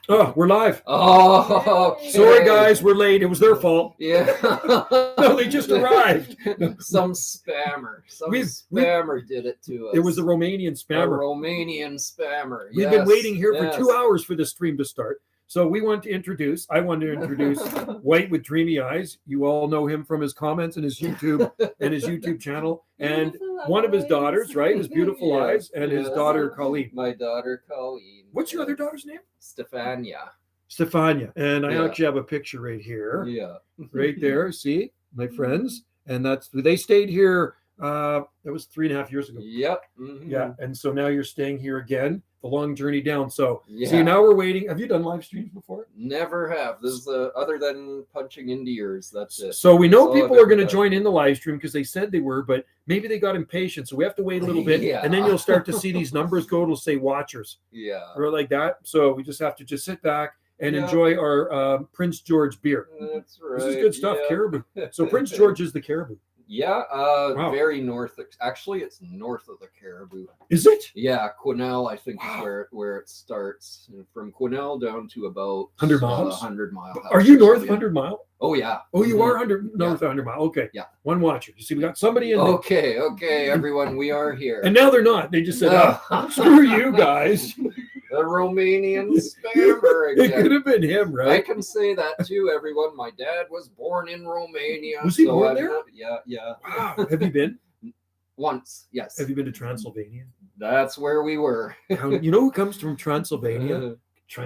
Oh, we're live. Oh, okay. Sorry guys, we're late. It was their fault. Yeah. No, they just arrived. Some spammer. Spammer did it to us. It was a Romanian A spammer. Romanian spammer. We've been waiting here for 2 hours for the stream to start. So I want to introduce White with Dreamy Eyes. You all know him from his comments and his YouTube channel. And Beautiful one of his eyes. daughters, right? His beautiful eyes, and his daughter Colleen. My daughter Colleen. What's your other daughter's name? Stefania. Stefania. And I Yeah. actually have a picture right here. Yeah. Right there. See, my friends. And they stayed here. That was 3.5 years ago. Yep. Yeah. And so now you're staying here again, the long journey down. So Yeah. see, now we're waiting. Have you done live streams before? Never have. This is other than punching into yours. That's it. So we know That's all people I've are going to ever join in the live stream because they said they were, but maybe they got impatient. So we have to wait a little bit. Yeah. And then you'll start to see these numbers go. It'll say watchers Yeah. or like that. So we just have to just sit back and Yeah. enjoy our Prince George beer. That's right. This is good stuff, yeah. caribou. So Prince George is the caribou. Yeah, Wow. very north. Actually, it's north of the Caribou. Is it? Yeah, Quesnel, I think, Wow. is where it starts. And from Quesnel down to about 100 miles? 100 mile. Are you north of 100 Mile? Oh, yeah. Oh, you Mhm. are 100 north of 100 Mile. Okay. Yeah. One watcher. You see, we got somebody in there. Okay, everyone, we are here. And now they're not. They just said, screw you guys. The Romanian spammer It could again. have been him, I right? can say that too, everyone. My dad was born in Romania. Was he so born I'm there? not- yeah. Wow. Have you been? Once, yes. Have you been to Transylvania? That's where we were. You know who comes from Transylvania?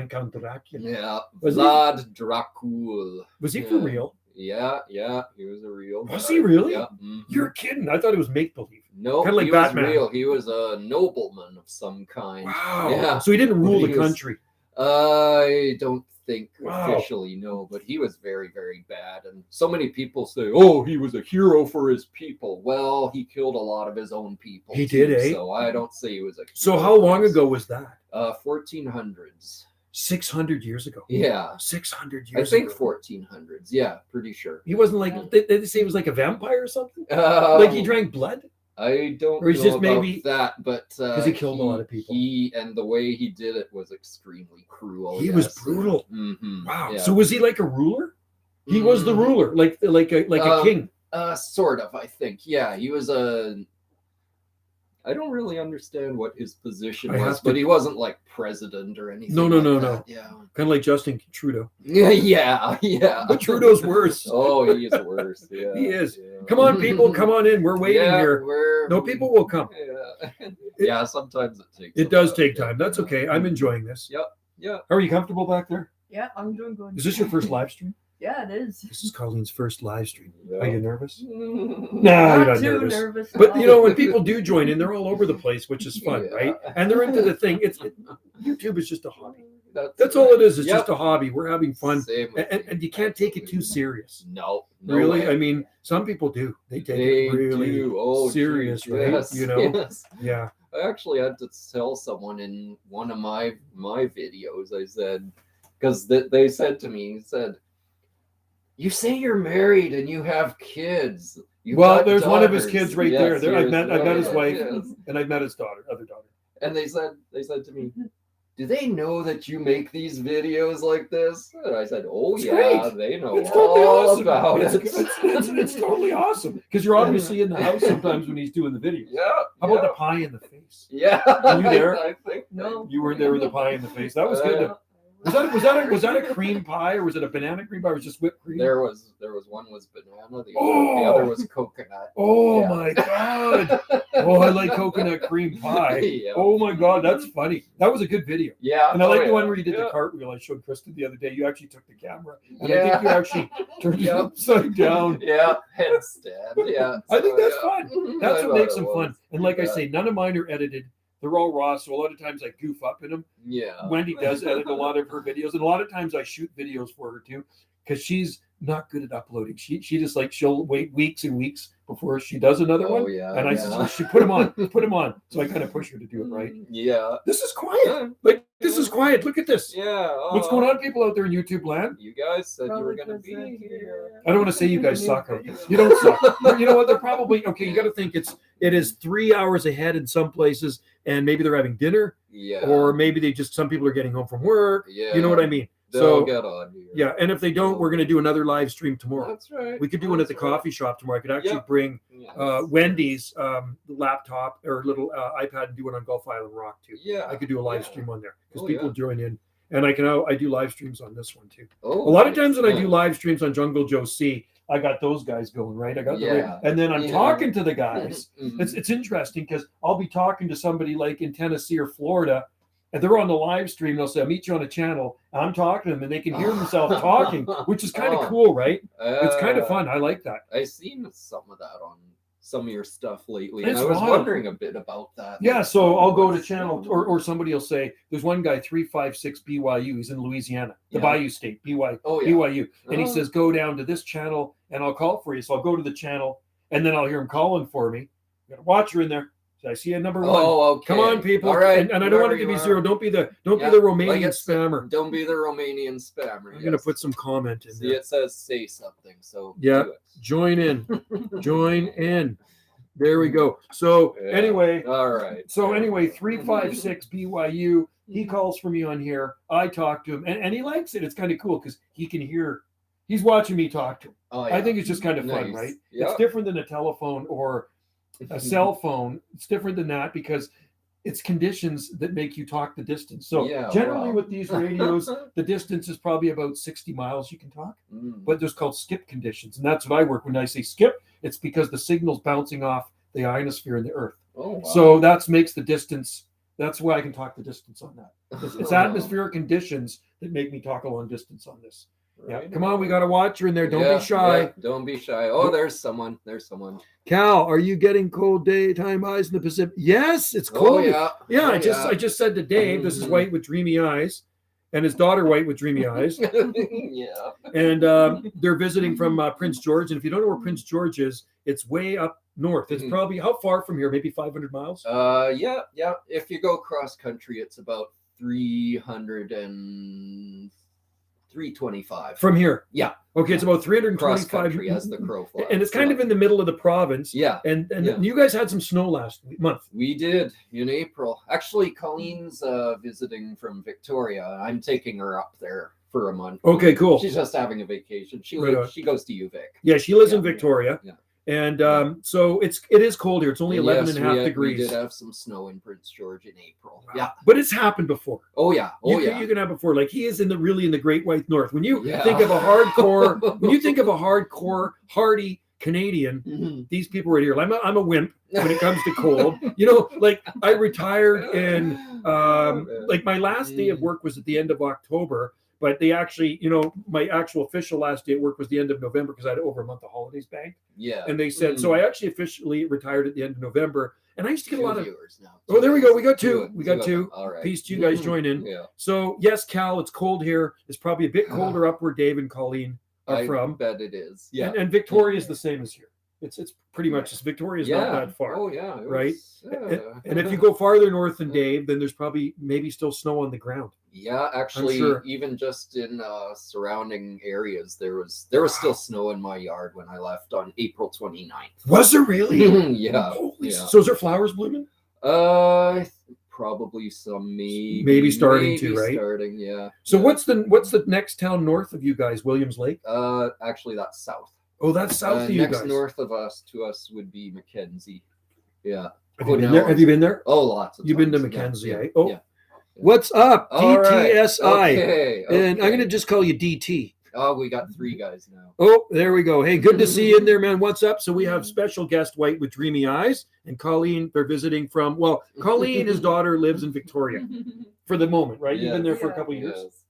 Count Dracula. Yeah, Was he? Vlad Dracul. Was he for real? Yeah, he was a real. Was guy. he really? Yeah. You're kidding. I thought it was make believe. No, kinda like he Batman. was real. He was a nobleman of some kind. Wow. Yeah. So he didn't rule the He was- country. I don't think Wow. officially, no, but he was very, very bad. And so many people say, oh, he was a hero for his people. Well, he killed a lot of his own people. He too, did, eh? So I don't say he was a hero. So how long ago was that? 1400s. 600 years ago. Yeah. 600 I years think ago. 1400s. Yeah, pretty sure. He wasn't like, did they say he was like a vampire or something? Um, Like he drank blood? I don't Or he's know just about maybe- that, but Because he killed a lot of people. He and the way he did it was extremely cruel. He was yes. brutal. Mhm, Wow. yeah. So was he like a ruler? He was the Mm, ruler, like a king. Sort of, I think. Yeah, he was a. I don't really understand what his position I was, have to- but he wasn't like president or anything. No. like that. Yeah. Kind of like Justin Trudeau. Yeah. But Trudeau's worse. Oh, he is worse. Yeah. He is. Yeah. Come on, people, come on in. We're waiting Yeah, here. we're- No, people will come. Yeah. Yeah, sometimes it takes. It a does while. take time. That's okay. I'm enjoying this. Yeah. Are you comfortable back there? Yeah, I'm doing good. Is this your first live stream? Yeah, it is. This is Colleen's first live stream. Yeah. Are you nervous? Mm. No, you're Not not too nervous. nervous. But no. you know, when people do join in, they're all over the place, which is fun, Yeah. right? And they're into the thing. YouTube is just a hobby. That's all it is. It's Yep. just a hobby. We're having fun. Same with And you can't take it too serious. no Really? way. I mean, some people do. They take They it really do. Oh, serious, geez, right? yes, You know? yes. Yeah. I actually had to tell someone in one of my videos. I said, because they said to me, he said, "You say you're married and you have kids. You Well, got there's one of his daughters." kids right Yes, there. I've met his yes, wife, yes. and I've met his other daughter. And they said to me, "Do they know that you make these videos like this?" And I said, "Oh It's yeah, great. they know It's totally all awesome. about It's, it." it's totally awesome because you're obviously in the house sometimes when he's doing the video. Yeah. How about the pie in the face? Yeah. Were you there? I think No. You weren't there with the pie in the face. That was good. Was that a cream pie or was it a banana cream pie or was it just whipped cream? There was one was banana, the Oh! other was coconut. Oh Yeah. my god! Oh, I like coconut cream pie. Yeah. Oh my god, that's funny. That was a good video. Yeah. And I like oh, the one yeah. where you did Yeah. the cartwheel. I showed Kristen the other day. You actually took the camera, and I Yeah. think you actually turned it Yep. upside down. Yeah, headstand. Yeah. I think So, that's yeah. fun. That's I what thought makes it them was. fun. And like I Yeah. say, none of mine are edited. They're all raw, so a lot of times I goof up in them. Yeah. Wendy does edit a lot of her videos, and a lot of times I shoot videos for her too, because she's not good at uploading. She just like she'll wait weeks and weeks before she does another Oh one, yeah. and I yeah. she put them on. So I kind of push her to do it right. Yeah. This is quiet. Like this is quiet. Look at this. Yeah. What's going on, people out there in YouTube land? You guys said you were Probably gonna 'cause be they're here. I don't want to say you guys suck out there. You don't suck. You know what? They're probably okay. You got to think it is 3 hours ahead in some places, and maybe they're having dinner, Yeah. or maybe some people are getting home from work. Yeah. You know what I mean? They'll get on here. Yeah, and if they don't, we're going to do another live stream tomorrow. That's right. We could do one at the coffee shop tomorrow. I could actually Yep. bring Yes. Wendy's laptop or little iPad and do it on Gulf Island Rock too. Yeah. I could do a live Yeah. stream on there because Oh, people yeah. join in, and I do live streams on this one too. Oh, A lot of nice. times when I do Yeah. live streams on Jungle Joe C, I got those guys going, right? I got Yeah. and then I'm Yeah. talking to the guys. Mhm. It's interesting because I'll be talking to somebody like in Tennessee or Florida, and they're on the live stream. They'll say, "I'll meet you on a channel." And I'm talking to them, and they can hear themselves talking, which is kind of Oh. cool, right? It's kind of fun. I like that. I've seen some of that on some of your stuff lately, It's and I was wild. wondering a bit about that. Yeah, so I'll go to What's channel, going on? or somebody will say, "There's one guy 356 BYU. He's in Louisiana, the Yeah. Bayou State, BYU, Oh, yeah. BYU." And he Oh. says, "Go down to this channel, and I'll call for you." So I'll go to the channel, and then I'll hear him calling for me. Got a watcher in there. So I see a number one. Oh, okay. Come on, people. All right. And I don't want it to Wherever be you zero. are. Don't be the Yeah, Romanian like it's- spammer. Don't be the Romanian spammer. I'm gonna put some comment in See, there. it says say something. So Yeah. do it. Join in. Join in. There we go. So Yeah. anyway, All right. 356 BYU. He calls for me on here. I talk to him, and he likes it. It's kind of cool because he can hear. He's watching me talk to him. Oh, I think it's just kind of fun, Nice. right? Yeah. It's different than a telephone or a cell phone. It's different than that because it's conditions that make you talk the distance. So Yeah, generally wow. with these radios, the distance is probably about 60 miles you can talk. Mm. But there's called skip conditions, and that's what I work when I say skip. It's because the signal's bouncing off the ionosphere in the Earth. Oh, wow. So that makes the distance. That's why I can talk the distance on that. It's atmospheric conditions that make me talk a long distance on this. Yeah, Right. come on, we got a watcher in there. Don't Yeah, be shy. yeah, don't be shy. Oh, there's someone. There's someone. Cal, are you getting cold daytime eyes in the Pacific? Yes, it's cold. Oh, yeah. Yeah, Oh, I just said to Dave, this is Mhm. White with Dreamy Eyes, and his daughter White with Dreamy Eyes, Yeah. and they're visiting from Prince George. And if you don't know where Prince George is, it's way up north. It's Mhm. probably how far from here? Maybe 500 miles. Yeah. If you go cross country, it's about 325 From here. Yeah. Okay, it's about cross 325 country as the crow flies. and it's kind of in the middle of the province. Yeah. And Yeah. you guys had some snow last month. We did in April. Actually, Colleen's visiting from Victoria. I'm taking her up there for a month. Okay, cool. She's just having a vacation. She Right on. she goes to UVic. Yeah, she lives in Yeah, Victoria. yeah. And so it is cold here. It's only 11 Yes, and a half we degrees. did have some snow in Prince George in April. Yeah. But it's happened before. Oh yeah. Oh you, yeah. you can have before. Like he is really in the Great White North. When you Yeah. think of a hardcore, hardy Canadian, Mhm. these people right here. I'm a wimp when it comes to cold. Like I retired in like my last day of work was at the end of October, but they actually, my actual official last day at work was the end of November because I had over a month of holidays banked. Yeah. And they said, so I actually officially retired at the end of November. And I used to get a Two lot of viewers now. Oh, there we go. We got two. of We got them. two. All right. Peace to you guys join in. Yeah. So yes, Cal, it's cold here. It's probably a bit colder up where Dave and Colleen are I from. bet it is. Yeah. And Victoria is the same as here. It's pretty much Victoria's not that far. Oh yeah. It right? was, And if you go farther north than Dave, then there's probably maybe still snow on the ground. Yeah, actually, sure. even just in surrounding areas, there was still snow in my yard when I left on April 29th. Was there really? Yeah. Holy yeah. So is there flowers blooming? Probably some Maybe starting to, right? Starting, yeah. So yeah. what's the next town north of you guys? Williams Lake? Actually, that's south. Oh, that's south of you next guys. north of us to us would be Mackenzie. Yeah. Have you been there? Have you been there? Oh, lots of You've been to times, Mackenzie, yeah, eh? Oh, yeah. what's up? All right, TTSI. Okay, And I'm okay. going to just call you DT. Oh, we got 3 guys now. Oh, there we go. Hey, good to see you in there, man. What's up? So we have special guest White with Dreamy Eyes and Colleen. They're visiting from, well, Colleen, his daughter, lives in Victoria for the moment, right? You've been there for a couple of years. Yes.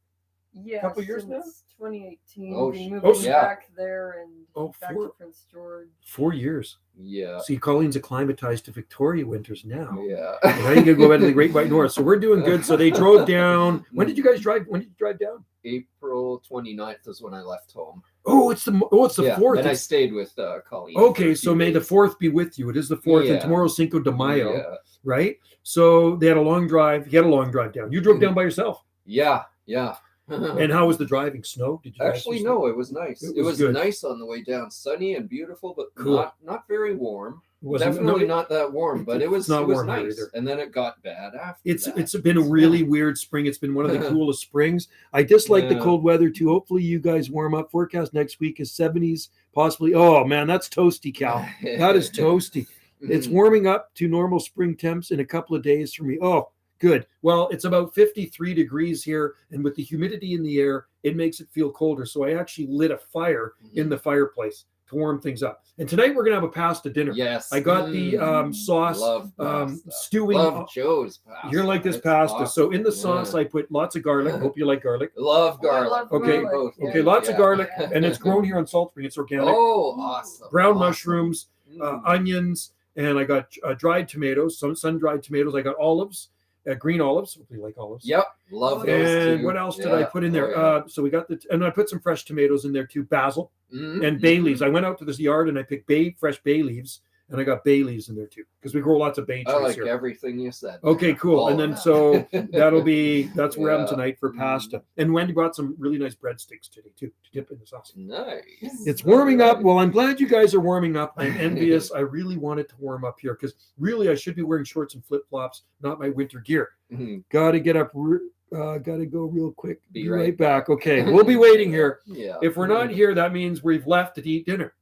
Yeah, Couple years since now? 2018. Oh, we sh- moved oh, yeah. back there and back four- to Prince George. 4 years. Yeah. See, Colleen's acclimatized to Victoria winters now. Yeah. And now you can go back to the Great White North. So we're doing good. So they drove down. When did you guys drive? When did you drive down? April 29th is when I left home. Oh, it's the 4th. And I stayed with Colleen. for Okay, a so few may the days. 4th be with you. It is the 4th, and Yeah. tomorrow's Cinco de Mayo, Yeah. right? So they had a long drive. He had a long drive down. You drove down by yourself. Yeah. Yeah. And how was the driving? Snow? Did you guys Actually, see snow? no, it was nice. It It was was good. nice on the way down. Sunny and beautiful, but Cool. not very warm. wasn't Definitely no, not that warm, but it was not it was warm here nice. either. And then it got bad after. It's been a really weird spring. It's been one of the coolest springs. I dislike the Yeah. cold weather too. Hopefully you guys warm up. Forecast next week is 70s, possibly. Oh man, that's toasty, Cal. That is toasty. It's warming up to normal spring temps in a couple of days for me. Oh, good. Well, it's about 53 degrees here, and with the humidity in the air, it makes it feel colder. So I actually lit a fire in the fireplace to warm things up. And tonight we're gonna have a pasta dinner. Yes. I got the sauce, Love pasta. stewing. Love Joe's pasta. You're gonna like this It's pasta. So awesome. in the sauce, I put lots of garlic. Hope you like garlic. Love Oh, I garlic. love Okay, garlic. Okay, lots of Yeah. garlic, and it's grown here on Salt Spring. It's organic. Oh, awesome. Brown Awesome. mushrooms, onions, and I got dried tomatoes, some sun-dried tomatoes. I got olives, green olives. Hopefully you like olives. Yep. Love those And too. what else did I put in there? Oh, So we got and I put some fresh tomatoes in there too, basil yeah. Mhm. and bay leaves. I went out to this yard and I picked fresh bay leaves, and I got bay leaves in there too because we grow lots of bay trees I like here. everything you said. Okay, cool. All And of then that. so that's what we're having Yeah. tonight for pasta. And Wendy brought some really nice breadsticks today too to dip in the sauce. Nice. It's warming up. Alright. Well, I'm glad you guys are warming up. I'm envious. I really wanted to warm up here because really I should be wearing shorts and flip flops, not my winter gear. Mhm. Got to get up. Got to go real quick. Be right right back. Okay, we'll be waiting here. Yeah. If we're not here, that means we've left to eat dinner.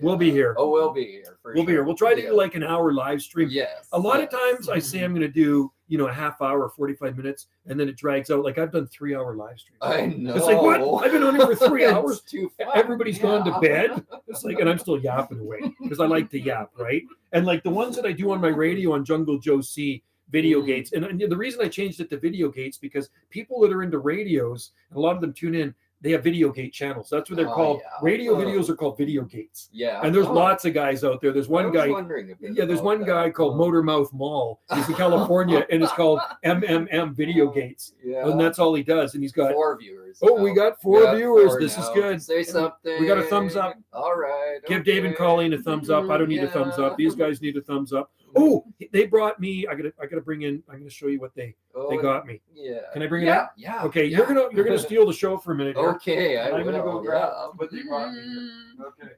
We'll be here. Oh, we'll be here. For We'll be here. We'll try to do like an hour live stream. Yes. A lot of yes. times I say I'm going to do, a half hour, 45 minutes, and then it drags out. Like I've done 3-hour live streams. I know. It's like, what? I've been on here for 3 It's hours. too fun. Everybody's gone to Yeah. bed. It's like, and I'm still yapping away because I like to yap, right? And like the ones that I do on my radio on Jungle Joe C, Video Gates. And the reason I changed it to Video Gates because people that are into radios, and a lot of them tune in, they have Video Gate channels. That's what they're Oh, called. yeah. Radio Oh. videos are called Video Gates. Yeah. And there's Oh, lots of guys out there. There's I one was guy. wondering a bit Yeah, there's about one that. guy called Oh. Motormouth Mall. He's in California, and it's called MMM Video Gates, Yeah. and that's all he does. And he's got 4 viewers. oh, we now. got 4 Yeah, viewers. 4 This is now. good. Say something. We got a thumbs up. All right. Give Dave and okay. Colleen a thumbs up. I don't need a thumbs up. These guys need a thumbs up. Oh, they brought me. I gotta bring in. I'm gonna show you what they Oh, got me. Yeah. Can I bring it yeah, up? Yeah. Okay, yeah. you're gonna steal the show for a minute here. Okay, I'm gonna go will, grab yeah. what they brought me here. Okay.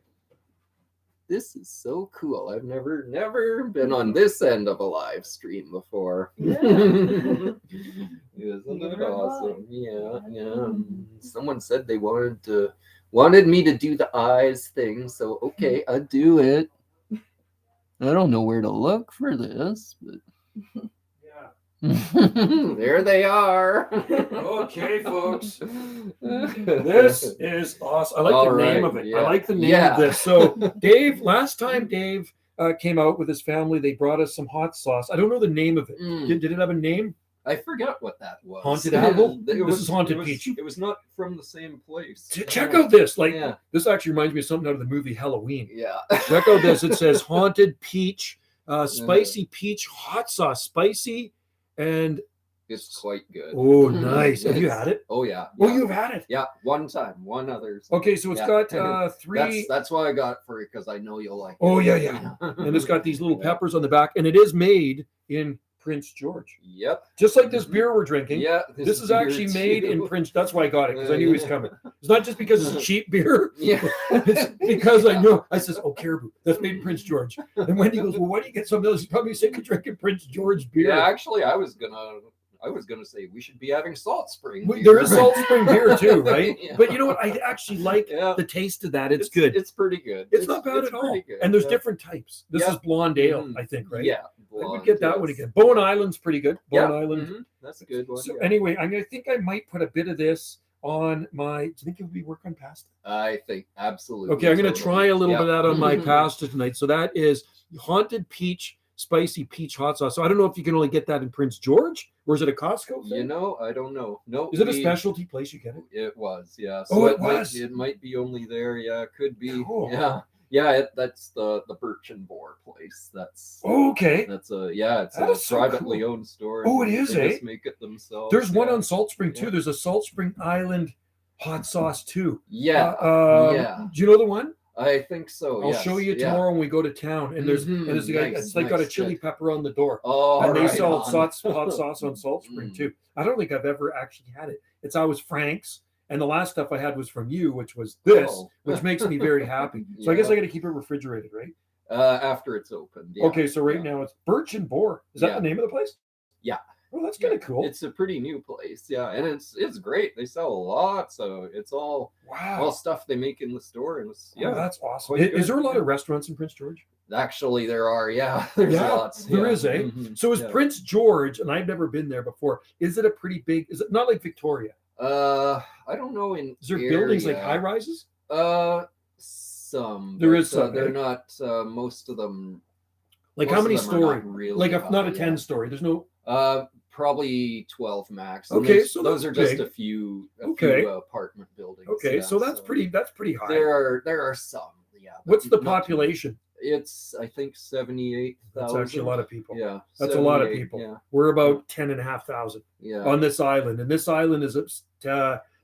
This is so cool. I've never been on this end of a live stream before. Yeah. Isn't Neither it have awesome? Yeah. Someone said they wanted me to do the eyes thing, so okay, I'll do it. I don't know where to look for this, but Yeah. there they are. Okay, folks. This is awesome. I like All the name right, of it. yeah. I like the name Yeah. of this. So, last time Dave came out with his family, they brought us some hot sauce. I don't know the name of it. Mm. Did it have a name? I forgot what that was. Haunted Apple? It This was- is Haunted it was- Peach. It was not from the same place. Check out this. Like Yeah. this actually reminds me of something out of the movie Halloween. Yeah. Check out this. It says Haunted Peach, spicy peach hot sauce, spicy and It's quite good. oh, nice. Have you had it? Oh yeah. Oh, yeah. you've had it. Yeah, one time, one other. Okay, so it's Yeah. got 3. That's why I got it for you because I know you'll like. Oh, it. yeah, yeah. And it's got these little peppers on the back, and it is made in Prince George, Yep. just like this beer we're drinking. Yeah. This is beer actually made in too. Prince. That's why I got it because I knew he was coming. It's not just because it's cheap beer. Yeah. It's because I know. I says, "Oh, Caribou, that's made in Prince George." And Wendy goes, "Well, why do you get something else? You're probably sick of drinking Prince George beer." Yeah. Actually, I was gonna say we should be having Salt Spring. Well, beer. there is Salt Spring beer too, right? Yeah. But you know what? I actually like Yeah. the taste of that. It's good. It's pretty good. It's not bad at all. pretty good. And there's Yeah. different types. This Yeah. is blonde ale, Mhm. I think, right? Yeah. I would blonde, get that one yes. again. Bowen Island's pretty good. Yeah. Bowen Island. Mhm. That's a good one. So yeah. anyway, I think I might put a bit of this on my. Do you think it would be work on pasta? I think absolutely. Okay, I'm going to totally. try a little Yeah. bit of that on my pasta tonight. So that is Haunted Peach, spicy peach hot sauce. So I don't know if you can only get that in Prince George, or is it a Costco thing? You know, I don't know. No, Is it a specialty place you get it? It was, yeah. Oh, it might, was? It might be only there. Yeah, it could be. Cool. Yeah, yeah. That's the Birch and Boar place. That's Oh, okay. that's a yeah. It's That a is so privately cool. owned store. Oh, it is, They eh? just make it themselves. There's one yeah. on Salt Spring too. Yeah. There's a Salt Spring Island hot sauce too. Yeah, yeah. Do you know the one? I think so. I'll yes, show you yeah. tomorrow when we go to town. And there's Mhm, and there's a guy. nice, It's like got a nice, chili good. pepper on the door. Oh, And they right sell on. hot sauce on Salt Spring Mm. too. I don't think I've ever actually had it. It's always Frank's, and the last stuff I had was from you, which was this, Oh. which makes me very happy. So I guess Yeah. I got to keep it refrigerated, right? After it's opened. Yeah. Okay, so right now it's Birch and Boar. Is that Yeah. the name of the place? Yeah. Oh, that's kind of cool. It's a pretty new place, yeah, and it's great. They sell a lot, so it's all Wow. stuff they make in the store, and it's, Yeah, that's awesome. quite Is there a good, lot yeah. of restaurants in Prince George? Actually there are, yeah. There's Yeah, lots. there yeah. is, eh? Mhm, So is yeah. Prince George, and I've never been there before. Is it a pretty big? Is it not like Victoria? I don't know in Is there buildings like area. high rises? Some. There but, is some, They're eh? not. Most of them. Like most how of many them are story? Not really Like if not a high, 10 yeah. story. There's no. Probably 12 max. And Okay, those- so those that's are just big. a few. Okay. Few apartment buildings. Okay, yeah, so that's pretty high. There are some. Yeah. but What's the not too population? It's I think 78,000. That's actually a lot of people. Yeah, That's a lot of 78, people. Yeah, We're about 10,500 yeah. on this island, and this island is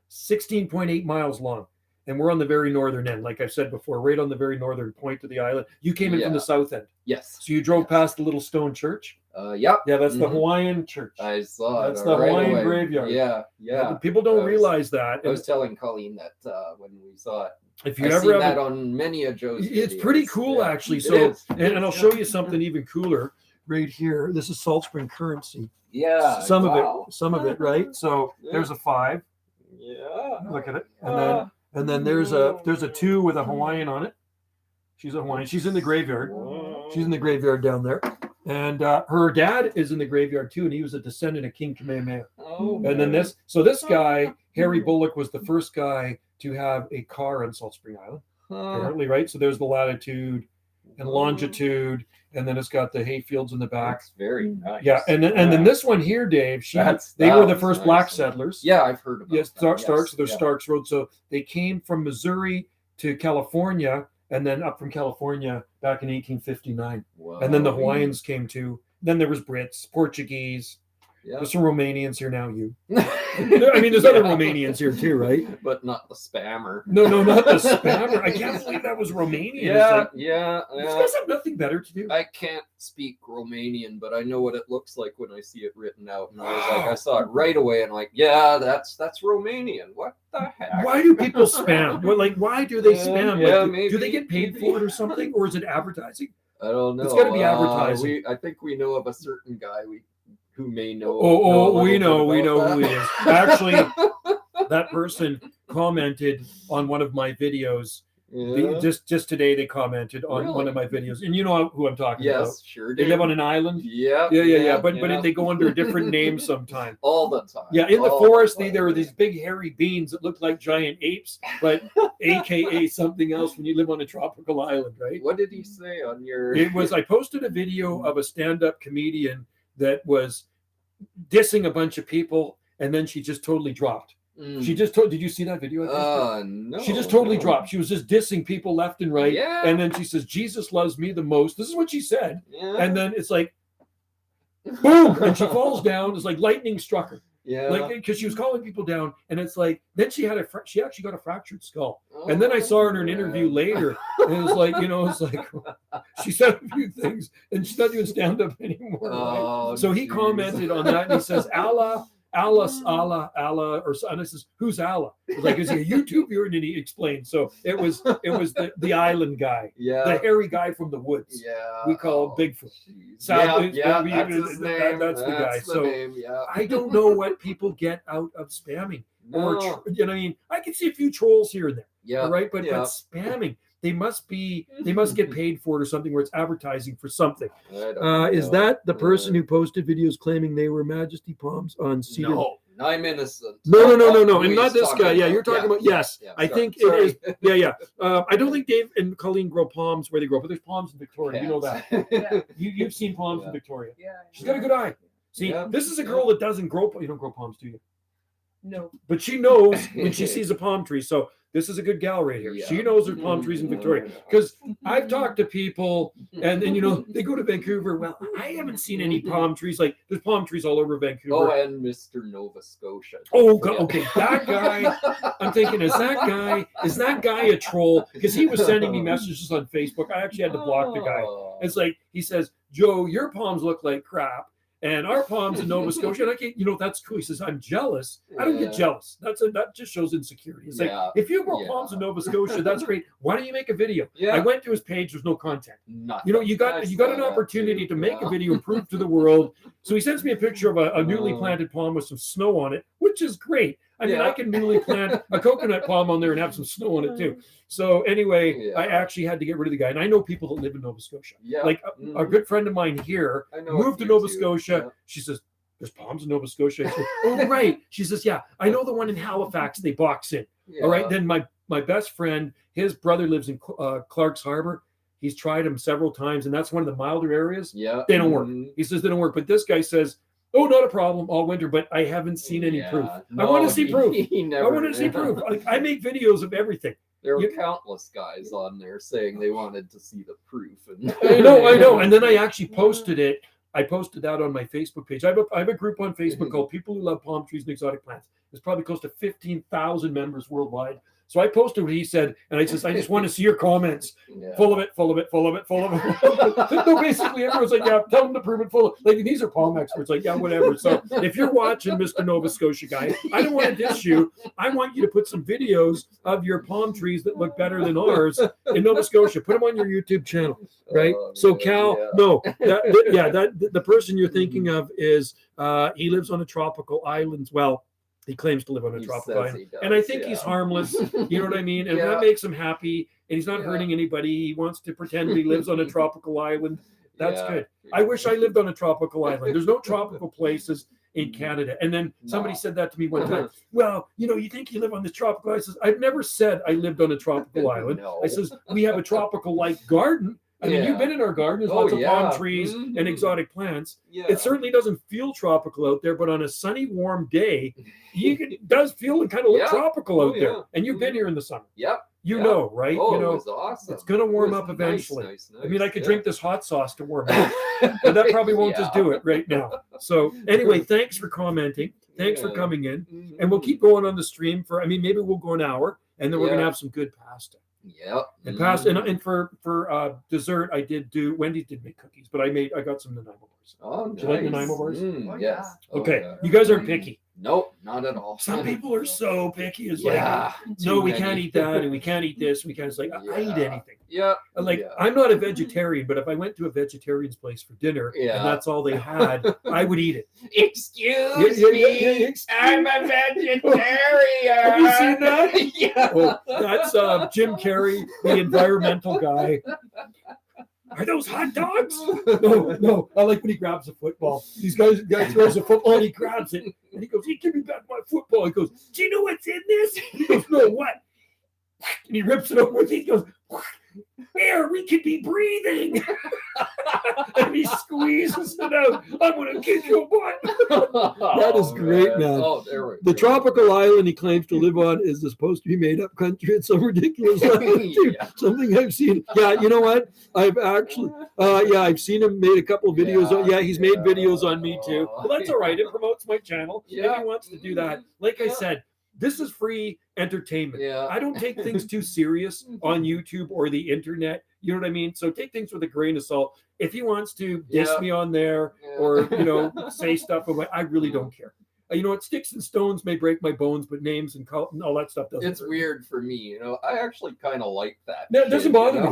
16.8 miles long, and we're on the very northern end. Like I've said before, right on the very northern point of the island. You came in from the Yeah. south end, Yes. so you drove Yes. past the little stone church. Yep. Yeah, that's the Mhm. Hawaiian church. I saw That's it. the right Hawaiian away. graveyard. Yeah, yeah. People don't I was- realize that. I was telling Colleen that when we saw it. If you I've ever seen have that a- on many of Joe's it's videos. pretty cool Yeah. actually. It So, is. and I'll show you something even cooler right here. This is Salt Spring currency. Yeah. Some wow. of it, right? So Yeah. there's a 5. Yeah. Look at it, and then there's a 2 with a Hawaiian on it. She's a Hawaiian. She's in the graveyard. She's in the graveyard down there, and her dad is in the graveyard too, and he was a descendant of King Kamehameha. Oh, And then this guy, Harry Bullock, was the first guy to have a car on Salt Spring Island, apparently, right? So there's the latitude and longitude, and then it's got the hay fields in the back. That's very nice. Yeah, and then this one here, Dave. They were the That's first nice. black settlers. Yeah, I've heard about Yes, that. Starks. So there's yeah. Starks Road. So they came from Missouri to California, and then up from California back in 1859. And then the Wow. Hawaiians came too. Then there was Brits, Portuguese. Yeah. There's some Romanians here now. I mean, there's other Romanians here too, right? But not the spammer. No, not the spammer. I can't believe that was Romanian. It's Yeah, like, yeah. these guys have nothing better to do. I can't speak Romanian, but I know what it looks like when I see it written out. And I was like, Wow. I saw it right away, and like, yeah, that's Romanian. What the heck? Why do people spam? Why do they spam? Yeah, Do they maybe, get paid maybe. for it or something, or is it advertising? I don't know. It's gotta be advertising. I think we know of a certain guy who may know. We know who he is. Actually, that. that person commented on one of my videos. Yeah. Just today, they commented on one Really? of my videos, and you know who I'm talking about. Yes, sure. They live on an island. Yeah. Yeah. But they go under a different name sometime. all the time. Yeah, in the all forest, time. there were these big hairy beans that looked like giant apes, but AKA something else when you live on a tropical island, right? What did he say on your? I posted a video of a stand-up comedian that was dissing a bunch of people, and then she just totally dropped. Mm. She just did you see that video? No. She just totally no. dropped. She was just dissing people left and right. Yeah. And then she says, Jesus loves me the most. This is what she said. Yeah. And then it's like, boom, and she falls down. It's like lightning struck her. yeah. Like, because she was calling people down, and it's like, then she actually got a fractured skull. And then I saw her in an interview later, and it was like, it's like, she said a few things, and she's not doing stand-up anymore. Right? Oh, So he geez. commented on that, and he says, Allah, or and I says, who's Allah? I was like, is he a YouTube viewer? And then he explained. So it was the island guy, Yeah. the hairy guy from the woods. Yeah. We call Bigfoot. Jeez. Sad- Yeah. we- That's his name. that's the guy. That's the So name, yeah. I don't know what people get out of spamming. Or No. you know what I mean? I can see a few trolls here and there, Yeah. all right? But yeah. spamming, they must get paid for it or something where it's advertising for something. I don't Is know. that the person who posted videos claiming they were Majesty Palms on Cedar? No, I'm innocent. No, Who and not he's this guy. talking Yeah, you're about. talking about yes. Yeah, I sorry, think sorry. it is. Yeah. I don't think Dave and Colleen grow palms where they grow, but there's palms in Victoria. You know that. Yeah. You've seen palms Yeah. in Victoria. Yeah. She's got a good eye. See, Yeah. this is a girl that doesn't grow. You don't grow palms, do you? No. But she knows when she sees a palm tree. So this is a good gal right here. Yeah. She knows there's palm trees in Victoria. Because I've talked to people and they go to Vancouver. Well, I haven't seen any palm trees. Like there's palm trees all over Vancouver. Oh, and Mr. Nova Scotia. Oh, God, okay, that guy. I'm thinking, is that guy a troll? Because he was sending me messages on Facebook. I actually had to block the guy. Oh. It's like he says, Joe, your palms look like crap. And our palms in Nova Scotia, and I can't, that's cool. He says, I'm jealous. I don't get Yeah. jealous. That just shows insecurity. It's Yeah. like, if you grow Yeah. palms in Nova Scotia, that's great. Why don't you make a video? Yeah. I went to his page, there's no content. Nothing. You got an opportunity to make a video and prove to the world. So he sends me a picture of a newly planted palm with some snow on it, which is great. I mean, I can newly plant a coconut palm on there and have some snow on it too. So anyway, I actually had to get rid of the guy. And I know people that live in Nova Scotia. Yeah. Like a good friend of mine here moved to Nova Scotia. Yeah. She says, there's palms in Nova Scotia. I said, oh, right. She says, yeah, I know the one in Halifax they box in. Yeah. All right. Then my best friend, his brother lives in Clark's Harbor. He's tried them several times, and that's one of the milder areas. Yeah. They don't work. He says they don't work. But this guy says, oh, not a problem all winter, but I haven't seen any proof. I want to see proof. I want to see proof. Like, I make videos of everything. There were countless guys on there saying they wanted to see the proof. And I know. And then I actually posted it. I posted that on my Facebook page. I have a group on Facebook called People Who Love Palm Trees and Exotic Plants. There's probably close to 15,000 members worldwide. So I posted what he said, and I says, I just want to see your comments. Full of it. No, basically everyone's like, yeah, tell them to prove it full of. Like, these are palm experts. Like, yeah, whatever. So if you're watching, Mr. Nova Scotia guy, I don't want to diss you. I want you to put some videos of your palm trees that look better than ours in Nova Scotia. Put them on your YouTube channel, right? So Cal, the person you're thinking of is he lives on a tropical island. Well, he claims to live on a tropical island. And I think he's harmless. You know what I mean? And that makes him happy. And he's not hurting anybody. He wants to pretend he lives on a tropical island. That's good. I wish I lived on a tropical island. There's no tropical places in Canada. And then somebody said that to me one time. Well, you think you live on this tropical island? I says, I've never said I lived on a tropical island. I says, we have a tropical-like garden. I mean, you've been in our garden. There's lots of palm trees and exotic plants. It certainly doesn't feel tropical out there, but on a sunny, warm day, it does feel and kind of look tropical out there. And you've been here in the summer. Yep. You know, right? Oh, it was awesome. It's going to warm up eventually. Nice. I mean, I could drink this hot sauce to warm up, but that probably won't just do it right now. So anyway, thanks for commenting. Thanks for coming in. And we'll keep going on the stream maybe we'll go an hour, and then we're going to have some good pasta. Yep. And pasta, and for dessert, Wendy did make cookies, but I got some Nanaimo bars. Oh, nice. Do you like Nanaimo bars? Yes. Okay. You guys aren't picky. Nope, not at all. Some people are so picky. It's like, no, we can't eat that, and we can't eat this. We can't. It's like, I eat anything. Yeah. I'm not a vegetarian, but if I went to a vegetarian's place for dinner and that's all they had, I would eat it. Excuse me, I'm a vegetarian. Have you seen that? Yeah. Oh, that's Jim Carrey, the environmental guy. Are those hot dogs? No. I like when he grabs a football. Guy throws a football and he grabs it. And he goes, hey, give me back my football. He goes, do you know what's in this? He goes, no, what? And he rips it open. He goes, air, we could be breathing. And he squeezes it out. I'm going to kick your butt. That is great, man. Oh, there we go. The tropical island he claims to live on is supposed to be made up country. It's so ridiculous. Something I've seen. Yeah, you know what? I've actually, I've seen him made a couple of videos. He's made videos on me too. Well, that's all right. It promotes my channel. If he wants to do that. Like I said, this is free entertainment. I don't take things too serious on YouTube or the internet. You know what I mean? So take things with a grain of salt. If he wants to diss me on there or, say stuff, I really don't care. Sticks and stones may break my bones, but names and all that stuff doesn't. It's weird for me, I actually kind of like that. No, it doesn't bother me.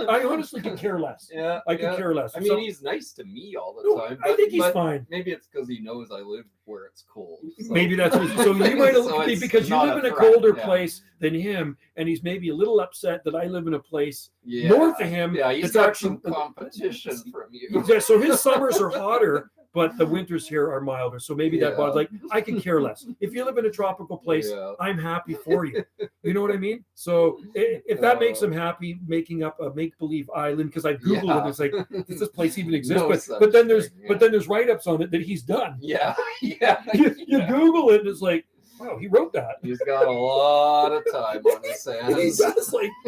I honestly could care less. I could care less. I mean, he's nice to me all the time. I think he's fine. Maybe it's because he knows I live where it's cold. So. Maybe that's what. So you might look at me because you live in a colder place than him, and he's maybe a little upset that I live in a place north of him. Yeah, he's got some competition from you. Yeah, so his summers are hotter, but the winters here are milder. So maybe that bothers. Like, I can care less. If you live in a tropical place, I'm happy for you. You know what I mean? So if that makes him happy, making up a make-believe island, because I Googled it, it's like, does this place even exist? But then there's write-ups on it that he's done. Yeah. You Google it, and it's like, wow, he wrote that. He's got a lot of time on his hands.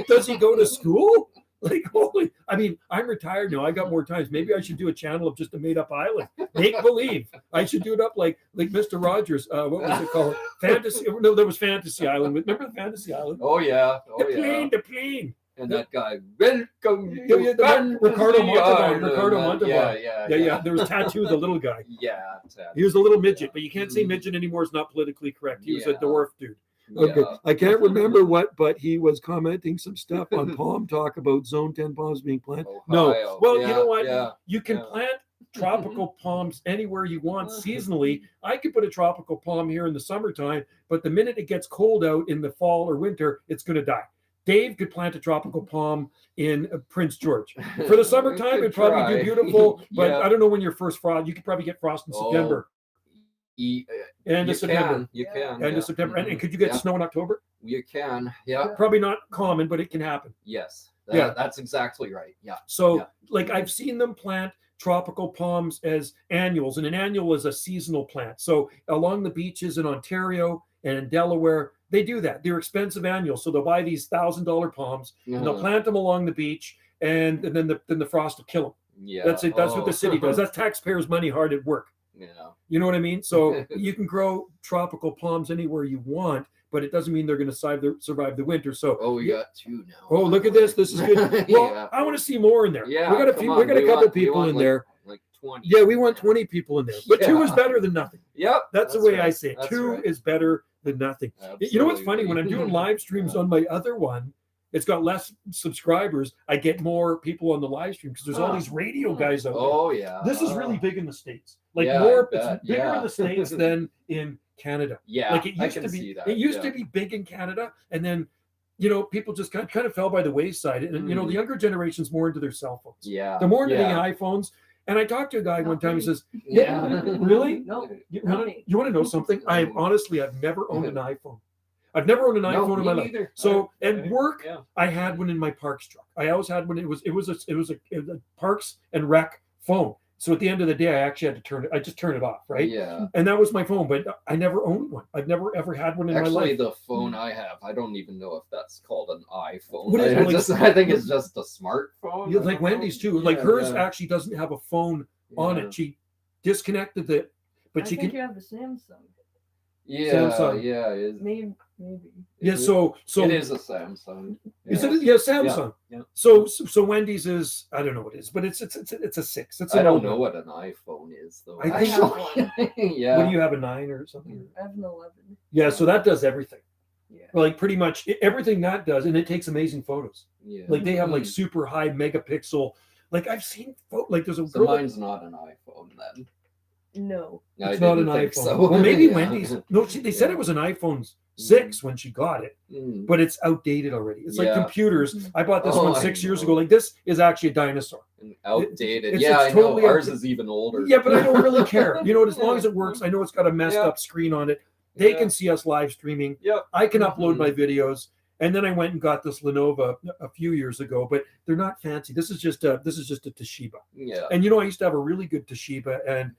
Does he go to school? I'm retired now. I got more times. Maybe I should do a channel of just a made-up island. Make believe. I should do it up like Mr. Rogers. What was it called? Fantasy. No, there was Fantasy Island. Remember the Fantasy Island? Oh yeah. The plane. And that guy, welcome Yeah, to yeah, Ricardo Fantasy Island. Montalban. Yeah. Yeah. There was Tattoo, the little guy. Yeah. He was a little midget, but you can't say midget anymore. It's not politically correct. He was a Yeah. dwarf dude. Okay, Yeah. I can't remember what, but he was commenting some stuff on Palm Talk about Zone 10 palms being planted. No, Ohio. well, Yeah, you know what? yeah, You can yeah. plant tropical palms anywhere you want seasonally. I could put a tropical palm here in the summertime, but the minute it gets cold out in the fall or winter, it's going to die. Dave could plant a tropical palm in Prince George. For the summertime, it'd probably do beautiful, but Yeah. I don't know when your first frost. You could probably get frost in September. End of September. You can. End of September. And could you get snow in October? You can. Yeah. Probably not common, but it can happen. Yes. Yeah. That's exactly right. Yeah. So, Yeah. like, I've seen them plant tropical palms as annuals, and an annual is a seasonal plant. So, along the beaches in Ontario and in Delaware, they do that. They're expensive annuals. So, they'll buy these $1,000 palms and they'll plant them along the beach, and then the frost will kill them. Yeah. That's it. That's what the city does. That's taxpayers' money hard at work. Yeah. You know what I mean? So you can grow tropical palms anywhere you want, but it doesn't mean they're going to survive the winter. So we got two now. Oh, look at this! This is good. Well, Yeah. I want to see more in there. Yeah, we got a come few. on. We got a We couple want- people we in want there. Like 20. Yeah, we want 20 people in there, but two is Yeah. better than nothing. Yep. That's the way I right. say it. That's Two right. is better than nothing. You know what's funny? When I'm doing Absolutely. live streams on my other one, it's got less subscribers. I get more people on the live stream because there's all these radio guys out there. Oh yeah. This is really big in the States. Like Yeah, more, I it's bet. bigger Yeah. in the States than in Canada. Yeah. Like it I used can to see be. that. It used yeah. to be big in Canada, and then people just kind of fell by the wayside. And the younger generation's more into their cell phones. Yeah. They're more into yeah. the iPhones. And I talked to a guy one time. He says, Yeah. "Really? No. You Not want me. to know something? I've never owned an iPhone. I've never owned an No, iPhone in me my life. neither. So at work, Yeah. I had one in my Parks truck. I always had one. It was a Parks and Rec phone. So at the end of the day, I actually had to turn it. I just turned it off, right? Yeah. And that was my phone. But I never owned one. I've never ever had one in my Actually, life. the phone I have, I don't even know if that's called an iPhone. What is it, like- I think it's just a smartphone. Yeah, I like don't know. Wendy's too. Like Yeah, hers yeah. actually doesn't have a phone on Yeah. it. She disconnected it, but I she think can. you have the Samsung. Yeah, Samsung. yeah, it is. Maybe. Yeah. So It is a Samsung. Is Yeah. it? Yeah, Samsung. Yeah. So Wendy's is, I don't know what it is, but it's a 6. It's I an don't old know one. what an iPhone is though. I think- Actually. Yeah. What do you have, a 9 or something? I have an 11. Yeah, so that does everything. Yeah. Like pretty much everything that does, and it takes amazing photos. Yeah. Like they have like Mm. super high megapixel. Like I've seen like there's a So girl. mine's not an iPhone then. No. I It's not an didn't think iPhone. So. Well, maybe Yeah. Wendy's. No, they said it was an iPhone 6 when she got it, Mm. but it's outdated already. It's like Yeah. computers. I bought this Oh, one I 6 years know. ago. Like this is actually a dinosaur. And outdated. it's Yeah, I totally know. Ours outdated. is even older. Yeah, but I don't really care. You know what? As long as it works, I know it's got a messed Yeah. up screen on it. They Yeah. can see us live streaming. Yep. I can upload Mhm. my videos. And then I went and got this Lenovo a few years ago, but they're not fancy. This is just a Toshiba. Yeah. And I used to have a really good Toshiba, and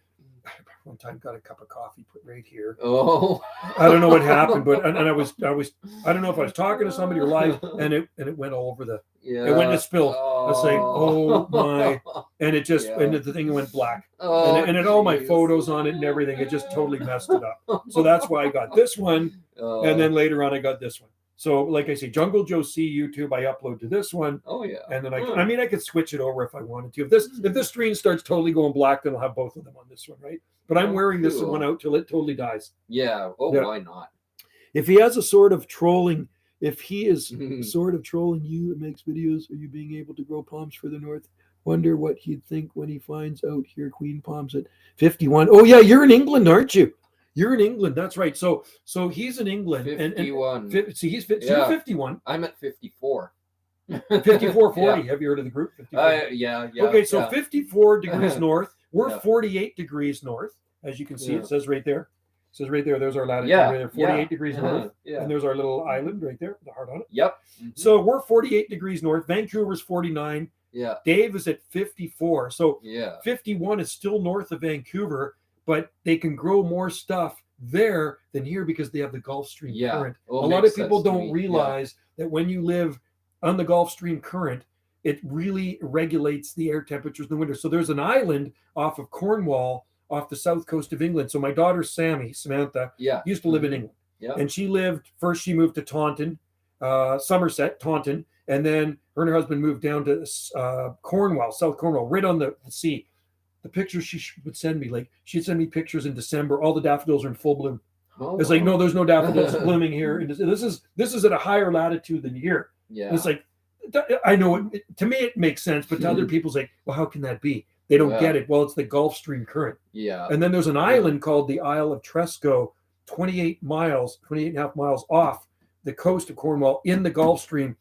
one time got a cup of coffee put right here. Oh. I don't know what happened, but and I was I don't know if I was talking to somebody or live, and it went all over the Yeah. it went to spill. I was like, oh my, and it just Yeah. and the thing went black. Oh, And it had all my geez. photos on it and everything. It just totally messed it up. So that's why I got this one. Oh. And then later on, I got this one. So, like I say, Jungle Joe C YouTube, I upload to this one. Oh yeah. And then Hmm. I could switch it over if I wanted to. If this screen starts totally going black, then I'll have both of them on this one, right? But I'm Oh, wearing this cool. one out till it totally dies. Yeah. Oh, Yeah. why not? If he has a sort of trolling, if he is Mhm. sort of trolling you and makes videos of you being able to grow palms for the north, wonder what he'd think when he finds out here queen palms at 51. Oh yeah, you're in England, aren't you? You're in England. That's right. So he's in England. 51. See, he's so Yeah. you're 51. I'm at 54. 5440. Have you heard of the group? 54. Yeah. Okay, so yeah. 54 degrees north. We're Yeah. 48 degrees north. As you can see, Yeah. it says right there. It says right there. There's our latitude. Yeah, Right there, 48 yeah. degrees Uh-huh, north. yeah. And there's our little island right there, the heart on it. Yep. Mhm. So we're 48 degrees north. Vancouver's 49. Yeah. Dave is at 54. So Yeah. 51 is still north of Vancouver, but they can grow more stuff there than here because they have the Gulf Stream Yeah. current. Oh, A lot of makes people sense to don't me. realize that when you live on the Gulf Stream current, it really regulates the air temperatures in the winter. So there's an island off of Cornwall, off the south coast of England. So my daughter Samantha, Yeah. used to live in England. Yeah. And she moved to Taunton, Somerset, Taunton, and then Her and her husband moved down to Cornwall, South Cornwall, right on the sea. The pictures she would send me, like she'd send me pictures in December. All the daffodils are in full bloom. Oh, It's like, wow. no, there's no daffodils blooming here. And this is at a higher latitude than here. Yeah. And it's like, I know to me it makes sense, but to other people's like, well, how can that be? They don't get it. Well, it's the Gulf Stream current. Yeah. And then there's an island called the Isle of Tresco, 28 and a half miles off the coast of Cornwall in the Gulf Stream.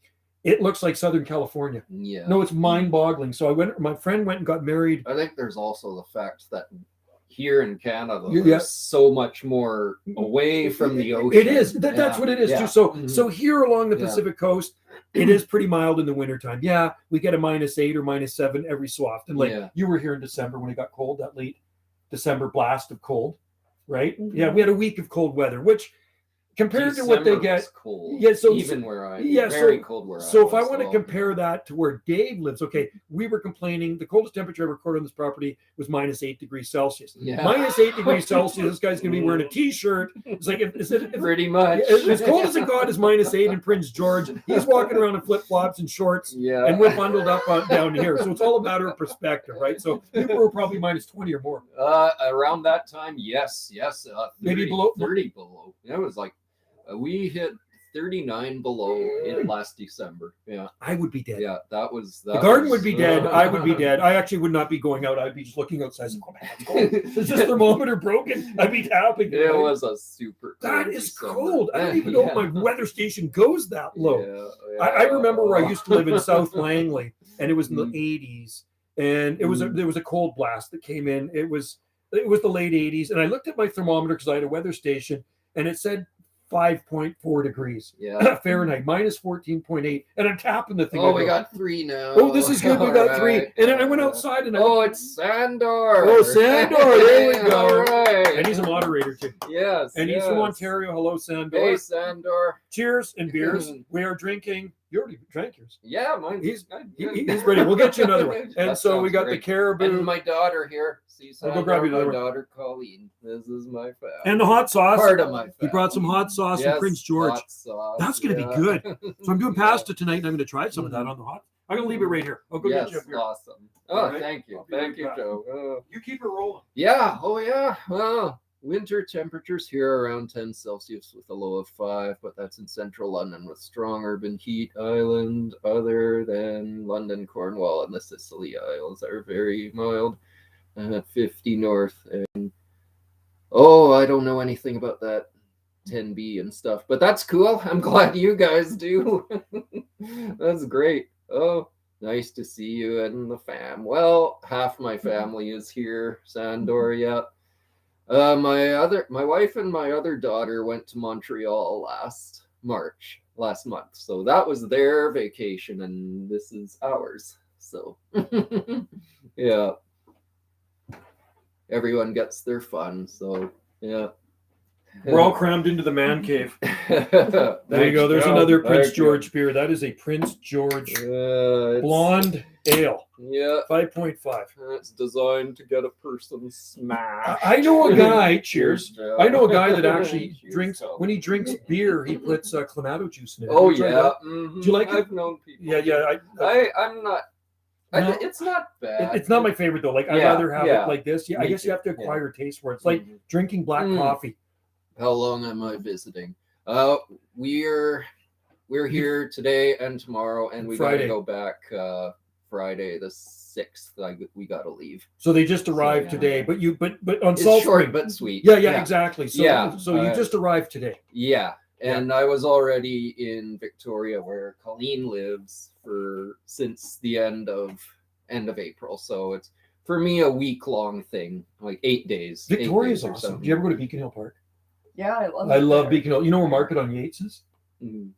It looks like Southern California. Yeah. No, it's mind-boggling. So my friend went and got married. I think there's also the fact that here in Canada, Yeah. there's so much more away from the ocean. It is. That's what it is too. So here along the Pacific coast, it is pretty mild in the wintertime. Yeah, we get a -8 or -7 every so often. Like you were here in December when it got cold, that late December blast of cold, right? Mhm. Yeah, we had a week of cold weather, which compared to what they December get, was cold. yeah, so even where I very cold where so I if I was, want to so- compare that to where Dave lives, okay, we were complaining the coldest temperature I recorded on this property was -8 degrees Celsius. Yeah. -8 degrees Celsius. This guy's gonna be wearing a t-shirt. It's like if Pretty much. as cold as it got is -8 in Prince George. He's walking around in flip-flops and shorts, Yeah. and we're bundled up down here. So it's all a matter of perspective, right? So we were probably -20 or more. Around that time, yes. 30, Maybe below- 30 below. It was like we hit 39 below in last December. Yeah. I would be dead. Yeah, that was The garden would be dead. I would be dead. I actually would not be going out. I'd be just looking outside. Oh, man, it's cold. Is this thermometer broken? I'd be tapping. It was a super That cold is December. cold. I don't even know if my weather station goes that low. Yeah, I remember where I used to live in South Langley, and it was in the Mm. 80s, and there was a cold blast that came in. It was the late 80s, and I looked at my thermometer because I had a weather station, and it said 5.4 degrees Yeah. Fahrenheit, -14.8, and I'm tapping the thing. Oh, I we go, got 3 now. oh, this is good. We got All 3, right. and then I went outside and Oh, it's Sandor. Oh, Sandor, there we go. All right. and he's a moderator too, Yes. and he's from yes. Ontario. Hello, Sandor. Hey, Sandor. Cheers and beers. We are drinking. You already drank yours. Yeah, mine's He's- good. He's ready. We'll get you another one. And That so we sounds got great. the caribou And my daughter here. See, I'll go Sandor, grab you my another one. daughter Colleen. This is my family. and the hot sauce. Part of my family. He brought some hot sauce Yes, from Prince George. hot sauce, That's going to yeah. be good. So I'm doing Yeah. pasta tonight, and I'm going to try some of that Mhm. on the hot. I'm going to leave it right here. I'll go Yes, get you up here. awesome. Oh, All right. thank you. I'll be Thank right you, back. Joe. Oh. You keep it rolling. Yeah. Oh, yeah. Well, winter temperatures here are around 10 Celsius with a low of 5, but that's in central London with strong urban heat. Island other than London, Cornwall, and the Sicily Isles are very mild. 50 north. And oh, I don't know anything about that 10B and stuff, but that's cool. I'm glad you guys do. That's great. Oh, nice to see you and the fam. Well, half my family is here, Sandor. Yeah. My wife and my other daughter went to Montreal last month. So that was their vacation, and this is ours. So yeah. Everyone gets their fun. So yeah. We're all crammed into the man cave. There you go. There's Joe. another Prince Thank you. George beer. That is a Prince George It's- blonde ale, Yeah. 5.5. It's designed to get a person smashed. I know a guy. Cheers. Joe. I know a guy that actually Cheers, drinks Joe. when he drinks beer. He puts Clamato juice in it. Oh Have you tried yeah. that? Mhm. Do you like it? I've known people. Yeah. I'm not. No. It's not bad. It's not my favorite though. Like I'd Yeah, rather have yeah. it like this. Yeah, I Me guess you too, have to yeah. acquire a taste for it. It's like Mhm. drinking black Mm. coffee. How long am I visiting? We're here today and tomorrow, and we Friday. gotta go back Friday the 6th. We gotta leave. So they just arrived yeah. today, but on It's Salt short Spring. but sweet. Yeah, exactly. So Yeah, so you just arrived today. Yeah, and I was already in Victoria where Colleen lives since the end of April. So it's for me a week-long thing, like 8 days. 8 Victoria's days or awesome. something. Do you ever go to Beacon Hill Park? Yeah, I love. I it love there. Beacon Hill. You know where Market on Yates is? Mhm.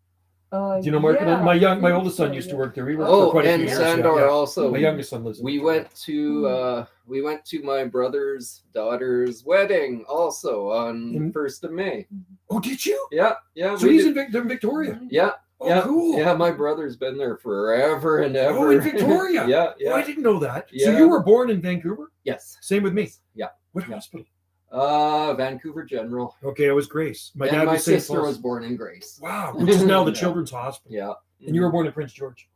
Do you know Market on? Yeah, My I oldest think son so, used to yeah. work there. He worked for Oh, quite a few and years. Sandor yeah. also. My youngest son lives. in We Victoria. went to my brother's daughter's wedding also on In- 1st of May. Oh, did you? Yeah. So we he's did- in Victoria. Yeah. Oh, yeah. cool. Yeah, my brother's been there forever and ever. Oh, in Victoria. yeah. Oh, I didn't know that. So Yeah. you were born in Vancouver? Yes. Same with me. Yeah. What Yeah. hospital? Vancouver General. Okay, I was Grace. My and dad my was St. sister Paul's. was born in Grace. Wow, which is now the Yeah. Children's Hospital. Yeah. And you were born in Prince George.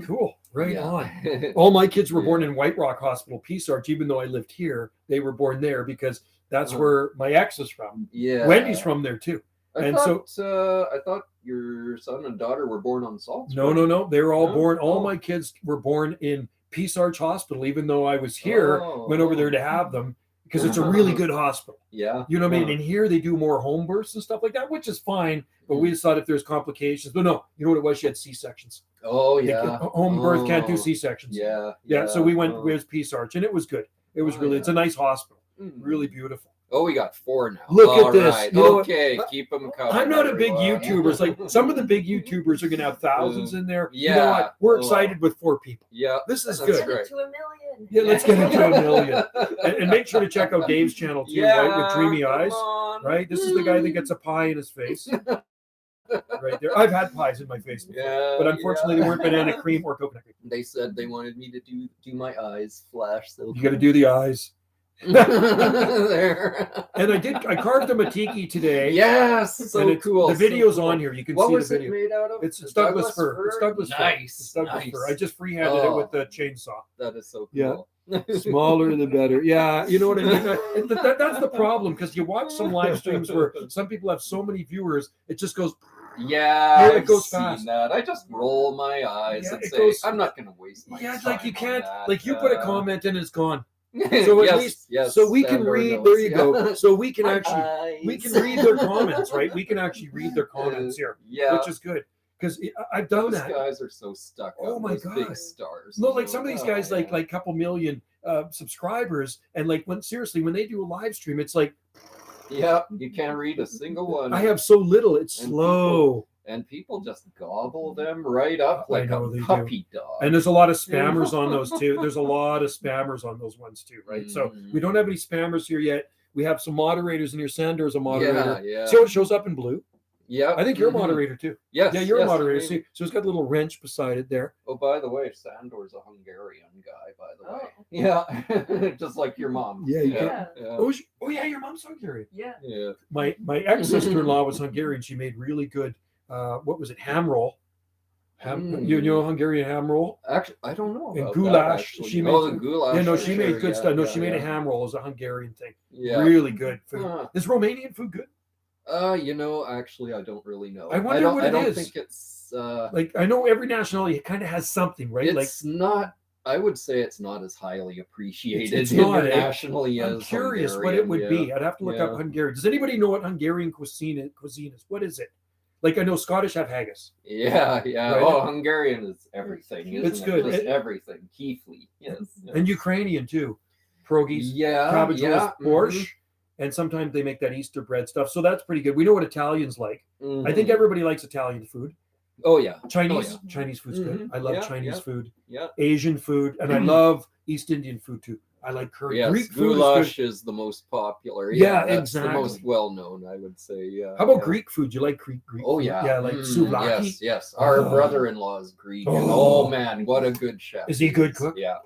Cool. Right Yeah. on. All my kids were born Yeah. in White Rock Hospital, Peace Arch. Even though I lived here, they were born there because that's Uh-huh. where my ex is from. Yeah. Wendy's from there too. I and thought your son and daughter were born on Salt No, Spring. no, no. They were all No? born. All Oh. my kids were born in Peace Arch Hospital. Even though I was here, went over there to have them because it's a really good hospital. Yeah. You know what I mean? And here they do more home births and stuff like that, which is fine. But we just thought if there's complications, but no, you know what it was? She had C-sections. Oh They yeah. home birth can't do Oh, C-sections. Yeah. Yeah. So we went Oh. with Peace Arch, and it was good. It was Oh, really. yeah. It's a nice hospital. Mm. Really beautiful. Oh, we got 4 now. Look at All this. right. You know what? Okay, keep them coming. I'm not a big everyone. YouTuber. It's like some of the big YouTubers are going to have thousands in there. You know Yeah. what? We're Oh. excited with 4 people. Yeah. This is That's good. Get great. it to 1 million. Yeah, let's get into 1 million. And make sure to check out Dave's channel too, right? With Dreamy come Eyes, on. right? This is the guy that gets a pie in his face. Right there. I've had pies in my face before, Yeah, but unfortunately they weren't banana cream or coconut cream. They said they wanted me to do my eyes flash. So You got to do the eyes. there. And I carved a matiki today. Yes, so and cool. The video's so cool. on here. You can What see was the it video. made out of? It's Douglas fir. It's Douglas fir. Nice. It's Douglas Nice. fir. I just freehanded it Oh. with the chainsaw. That is so Yeah. cool. Smaller the better. Yeah, you know what I mean. And that's the problem because you watch some live streams where some people have so many viewers, it just goes. Yeah, it I've goes seen fast. that. I just roll my eyes Yeah, and it say, goes- I'm not going to waste my Yeah, time. it's like you on can't. that. Like you put a comment in, it's gone. So at Yes, least, yes, so we can Sandor read. knows. There you Yeah. go. So we can My actually we eyes. can read their comments, right? We can actually read their comments here, Yeah. which is good because I've done Those that. guys are so stuck Oh on my those big God. stars. No, you like know? some of these Oh, guys, yeah. like couple million subscribers, and like when they do a live stream, it's like Yeah, you can't read a single one. I have so little, it's And slow. and people just gobble them right up I like know a they do. puppy dog. And there's a lot of spammers on those too. There's a lot of spammers on those ones too, right? So we don't have any spammers here yet. We have some moderators in here. Sandor's a moderator. Yeah. See how it shows up in blue? Yeah. I think you're a Mhm. moderator too. Yes. Yeah, you're a yes, moderator. I mean- See, so it's got a little wrench beside it there. Oh, by the way, Sandor's a Hungarian guy, by the way. Oh. Yeah. Just like your mom. Yeah, you yeah. Oh yeah, your mom's Hungarian. Yeah. Yeah. My ex sister-in-law was Hungarian. She made really good. What was it? Ham roll. You know Hungarian ham roll Actually, I don't know. and about goulash. That, actually. She made. the goulash. Yeah, no, for she made sure, good yeah, stuff. No, yeah, she made yeah. a ham roll as a Hungarian thing. Yeah. Really good food. Huh. Is Romanian food good? Actually, I don't really know. I wonder don't, what I it don't is. think it's. Like I know every nationality kind of has something, right? It's not. I would say it's not as highly appreciated It's not, eh? internationally I'm as curious what Hungarian, it would yeah. be. I'd have to look up Yeah. Hungarian. Does anybody know what Hungarian cuisine is? What is it? Like I know Scottish have haggis. Yeah. Right? Oh, Hungarian is everything. Isn't It's it? good. Just It- everything. Kiefly. Yes. And Ukrainian too. Pierogies, Yeah. cabbage yeah. roast, borscht, and sometimes they make that Easter bread stuff. So that's pretty good. We know what Italians like. Mhm. I think everybody likes Italian food. Oh yeah. Chinese yeah. Chinese food's good. I love Yeah, Chinese yeah. food. Yeah. Asian food, and I love East Indian food too. I like curry. Yes, Greek food is goulash good. is the most popular. Yeah, that's the most exactly. well known, I would say. Yeah. How about yeah. Greek food? You like Greek? Oh food? yeah, yeah, like souvlaki. Yes. Our Oh. brother-in-law is Greek. And, Oh. oh man, what a good chef! Is he a good cook? Yeah.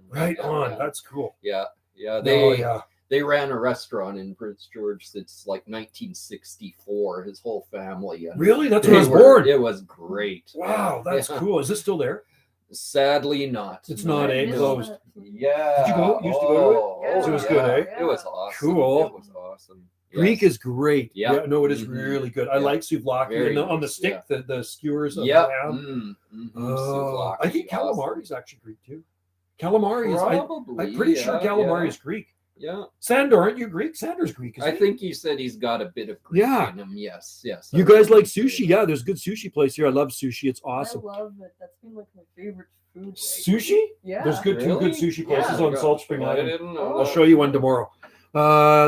Right yeah, on. Yeah. That's cool. Yeah. Oh, They yeah. they ran a restaurant in Prince George since like 1964. His whole family. And Really? That's they when I was were- born. It was great. Wow, that's Yeah. cool. Is this still there? Sadly, not. It's not, I eh? missed Closed. that. Yeah. Did you go? Used to go to it? Yeah. So it was yeah. good, eh? It was awesome. Cool. It was awesome. Greek Yes. is great. Yeah. No, it is Mhm. really good. I Yeah. like souvlaki Very and on the nice, stick, the skewers of Yep. lamb. Mm-hmm. Oh, I think calamari awesome. is actually Greek too. Calamari is. Probably. I'm pretty sure calamari is Greek. Yeah. Sandor, aren't you Greek? Sandor's Greek. Isn't I he? think he said he's got a bit of Greek Yeah. in him. Yes. Yes. You I guys would like say. sushi? Yeah, there's a good sushi place here. I love sushi. It's awesome. I love it. That's been like my favorite food. lately. Sushi? Yeah. There's two Really? good sushi places Yeah. on Salt Spring I Island. didn't know. I'll that. show you one tomorrow.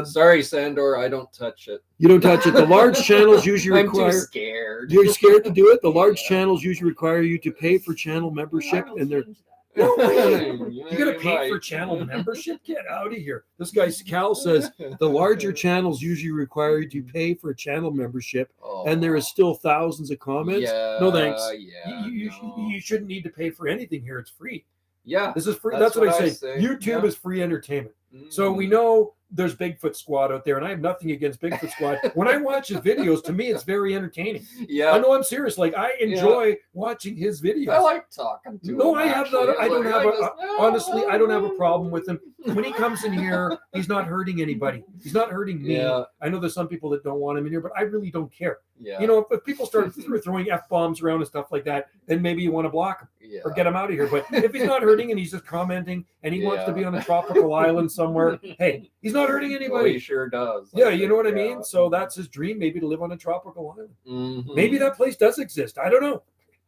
Sorry, Sandor. I don't touch it. You don't touch it. The large channels usually I'm too require. scared. You're scared to do it. The large Yeah. channels usually require you to pay for channel membership, I will and they're. change that. No way. You You gotta pay for channel membership? Get out of here. This guy Cal says the larger channels usually require you to pay for a channel membership, and there is still thousands of comments. Yeah, No thanks. Yeah. You you shouldn't need to pay for anything here. It's free. Yeah. This is free. That's That's what I what I say. say. YouTube Yeah. is free entertainment. Mm. So we know there's Bigfoot Squad out there, and I have nothing against Bigfoot Squad. When I watch his videos, to me, it's very entertaining. Yeah. I know I'm serious. Like I enjoy watching his videos. I like talking to him. No, I have not. I don't have honestly, I don't have a a problem with him. When he comes in here, he's not hurting anybody. He's not hurting me. Yeah. I know there's some people that don't want him in here, but I really don't care. Yeah. You know, if people start throwing F-bombs around and stuff like that, then maybe you want to block him Yeah. or get him out of here. But if he's not hurting and he's just commenting and he wants to be on a tropical island somewhere, hey, he's not hurting Well, he anybody. sure does. Yeah, you know what I mean? So that's his dream, maybe to live on a tropical island. Mhm. Maybe that place does exist. I don't know.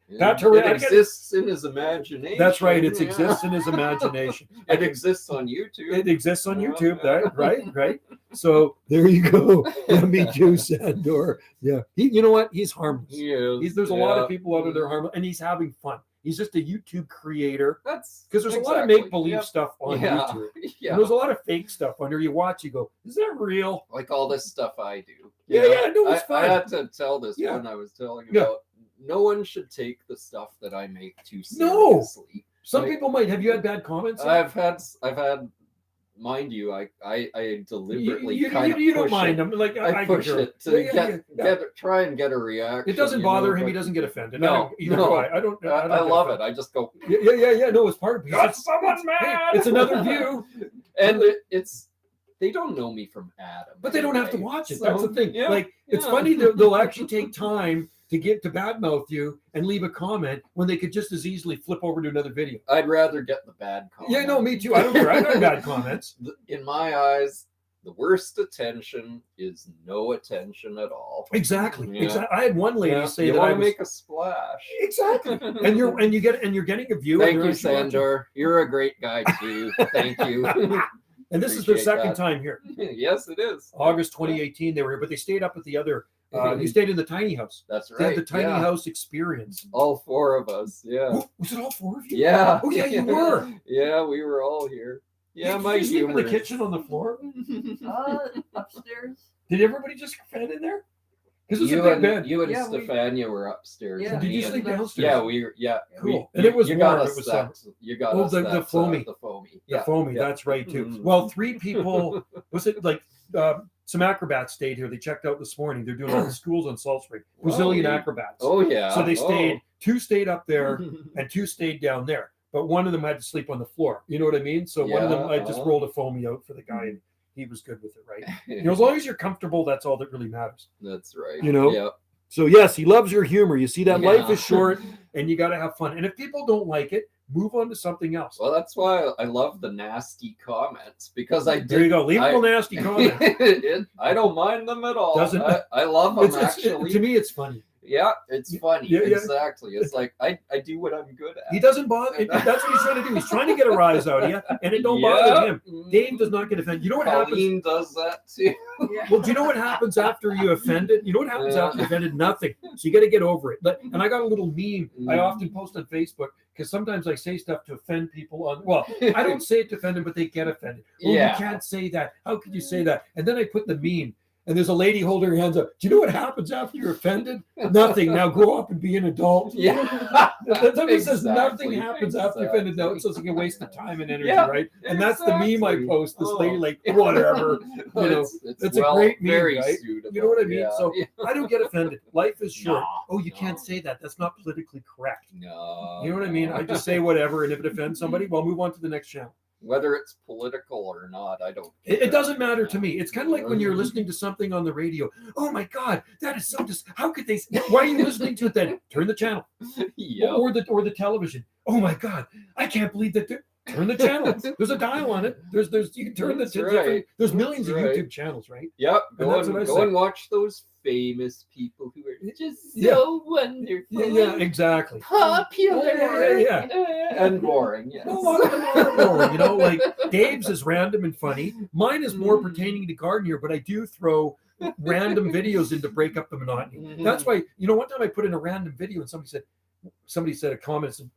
Yeah. That terrain- It exists in his imagination. That's right. It Yeah. exists in his imagination. It exists on YouTube. It exists on Yeah. YouTube, right? So there you go. Yeah, me too, Sandor. Yeah, you know what? He's harmless. He is. There's a lot Yeah. of people out there harmless, and he's having fun. He's just a YouTube creator That's because there's a lot of exactly. make-believe Yep. stuff on Yeah. YouTube. Yeah. And there's a lot of fake stuff on there. You watch, you go, is that real? Like all this stuff I do. Yeah, You know? yeah, no, it's I fun. had to tell this Yeah. one I was telling Yeah. about. No one should take the stuff that I make too No. seriously. Some Like, people might. Have you had bad comments? I've had, mind you, I deliberately kind of you don't push mind it. them. Like I can push hear it to Yeah. try and get a reaction. It doesn't you know, bother him. He but doesn't get offended. No, Either no. do I. I don't I get love offended. it. I just go, Yeah. No, it's part of it. got someone Hey, mad. it's another view, And it's they don't know me from Adam, but they don't have to anyway. watch it. So, That's the thing. yeah, Like it's yeah. funny they'll actually take time to get to badmouth you and leave a comment when they could just as easily flip over to another video. I'd rather get the bad comment. Yeah, no, me too. I don't care. I got bad comments. In my eyes, the worst attention is no attention at all. Exactly. Yeah. Exactly. I had one lady Yeah, say you that I want to was make a splash. exactly, and you're getting a view. Thank and you, they're actually watching. Sandor. You're a great guy too. Thank you. And this is their Appreciate second that. time here. Yes, it is. August 2018, they were here, but they stayed up at the other. They stayed in the tiny house. That's They had right. the tiny yeah. house experience. All four of us. Yeah. Oh, was it all four of you? Yeah. Oh yeah, you were. Yeah, we were all here. Yeah, Did my you sleep in humor. the kitchen on the floor? Upstairs. Did everybody just fit in there? Because it's a You big and bed. you and Yeah, we- Stefania were upstairs. Yeah. and Did you me sleep and- downstairs? Yeah, we were. Yeah, Cool. We, And it was you got warm. us It was that. You got Oh, us the that, foamy. the foamy. The foamy, that's right too. Mhm. Well, 3 people, was it like some acrobats stayed here? They checked out this morning. They're doing all the schools on Salt Spring. Brazilian yeah. acrobats. Oh yeah. So they Oh. stayed, 2 stayed up there and 2 stayed down there. But one of them had to sleep on the floor. You know what I mean? So one of them, I just Yeah. rolled a foamy out for the guy and he was good with it, right? You know, as long as you're comfortable, that's all that really matters. That's right. You know? Yeah. So yes, he loves your humor. You see that life Yeah. is short and you got to have fun. And if people don't like it, move on to something else. Well, that's why I love the nasty comments because I There you did. go. Leave a nasty comment. I don't mind them at all. Doesn't- I love them It's, actually. to me, it's funny. Yeah, it's funny. Yeah, yeah. Exactly. It's like I do what I'm good at. He doesn't bother. That's what he's trying to do. He's trying to get a rise out of you, and it don't bother him. Dave does not get offended. You know what happens? Colleen does that too. Yeah. Well, do you know what happens after you offended? You know what happens after you offended? Nothing. So you got to get over it. And I got a little meme I often post on Facebook because sometimes I say stuff to offend people. Well, I don't say it to offend them, but they get offended. Oh, Yeah. you can't say that. How could you say that? And then I put the meme. And there's a lady holding her hands up. Do you know what happens after you're offended? Nothing. Now grow up and be an adult. Yeah. Somebody says nothing Exactly, happens after you're offended. No, it's just like a waste of time and energy, Yeah, right? And that's the meme I exactly. post. This Oh. lady, like, whatever. You know, it's a great meme, very right? suitable. You know what I mean? Yeah. So I don't get offended. Life is short. No, Oh, you no. can't say that. That's not politically correct. No. You know what I mean? I just say whatever, and if it offends somebody, well, move on to the next channel. Whether it's political or not, I don't. It care. doesn't matter to me. It's kind of like when you're listening to something on the radio. Oh my God, that is so how could they? Why are you listening to it then? Turn the channel. Yeah. Or the television. Oh my God, I can't believe that. Turn the channel. There's a dial on it. There's you can turn That's the right. different. There's millions That's of right. YouTube channels, right? Yep. And that's what I Go say. and watch those famous people who are just Yeah. so wonderful. Yeah, exactly. Popular. Yeah. And boring. Yes. No, a lot of them are boring, you know, like Dave's is random and funny. Mine is more pertaining to garden here, but I do throw random videos in to break up the monotony. That's why, you know, one time I put in a random video and somebody said a comment said,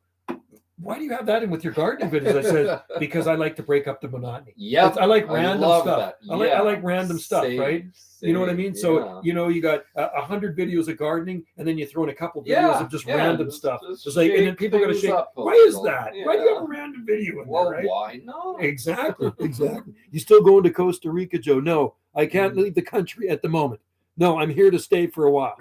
why do you have that in with your gardening videos? I said, because I like to break up the monotony. Yeah, I like random love stuff. that. I like random stuff, Same, right? You know what I same, mean? So, yeah. you know, you got 100 videos of gardening, and then you throw in a couple videos Yeah, of just yeah, random just- stuff. just It's like, and then shake people got to things shake. up a Why is little. that? Why do you have Yeah. a random video in Well, there, right? why not? Exactly, exactly. You still going to Costa Rica, Joe? No, I can't leave the country at the moment. No, I'm here to stay for a while.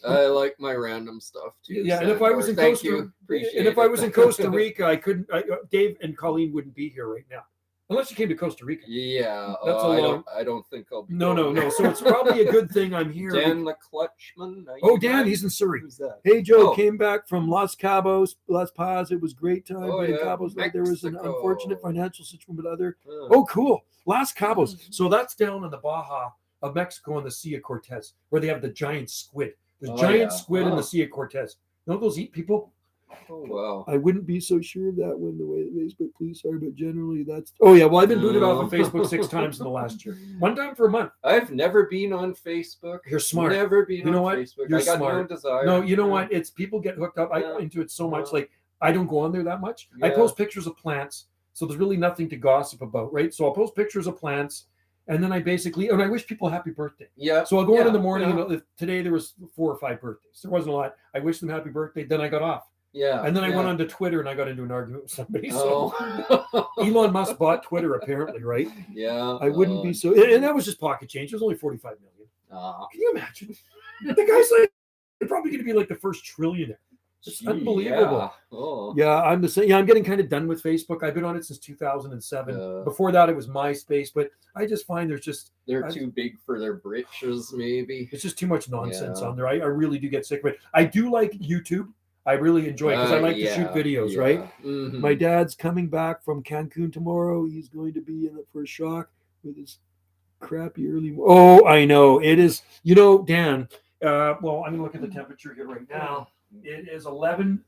I like my random stuff too. Yeah, and if I was in Thank Costa, you. Appreciate and if I it. was in Costa Rica, I couldn't. Dave and Colleen wouldn't be here right now, unless you came to Costa Rica. Yeah, That's a long- I don't think I'll be. No. going. So it's probably a good thing I'm here. Dan the Clutchman. Oh, Dan, he's in Surrey. Who's that? Hey, Joe, Oh. came back from Las Paz. It was great time. Oh, but in yeah, Cabos, there was an Mexico. unfortunate financial situation with other. Oh, Oh, cool. Las Cabos. So that's down in the Baja of Mexico on the Sea of Cortez, where they have the giant squid. The Oh, giant yeah. squid in Oh. the Sea of Cortez. Don't those eat people? oh wow. I wouldn't be so sure of that when the way the Facebook police are, but generally that's. Oh yeah, well I've been booted off of Facebook 6 times in the last year. One time for a month. I've never been on Facebook. You're smart. Never been You know on what? Facebook. You're I got smart. no desire. No, you know Yeah. what? It's people get hooked up Yeah. into it so much. Yeah. Like I don't go on there that much. I Yeah. post pictures of plants, so there's really nothing to gossip about, right? So I'll post pictures of plants, and then I basically and I wish people happy birthday. Yeah. So I'll go in yeah, the morning. Yeah. And if today there was 4 or 5 birthdays. There wasn't a lot. I wish them happy birthday. Then I got off, Yeah. and then I yeah. went onto Twitter and I got into an argument with somebody. So Oh. Elon Musk bought Twitter apparently, right? yeah. I wouldn't be so, and that was just pocket change. It was only 45 million. Can you imagine? The guy's like probably going to be like the first trillionaire. It's unbelievable. Yeah. Oh. Yeah, I'm the same. Yeah, I'm getting kind of done with Facebook. I've been on it since 2007. Yeah. Before that, it was MySpace, but I just find They're I- too big for their britches, maybe. it's just too much nonsense Yeah. on there. I really do get sick of it. I do like YouTube. I really enjoy it because I like to shoot videos, right? Mhm. My dad's coming back from Cancun tomorrow. He's going to be in it for a shock with his crappy early. Oh, I know it is. You know, Dan. Well, I'm gonna look at the temperature here right now. It is 11.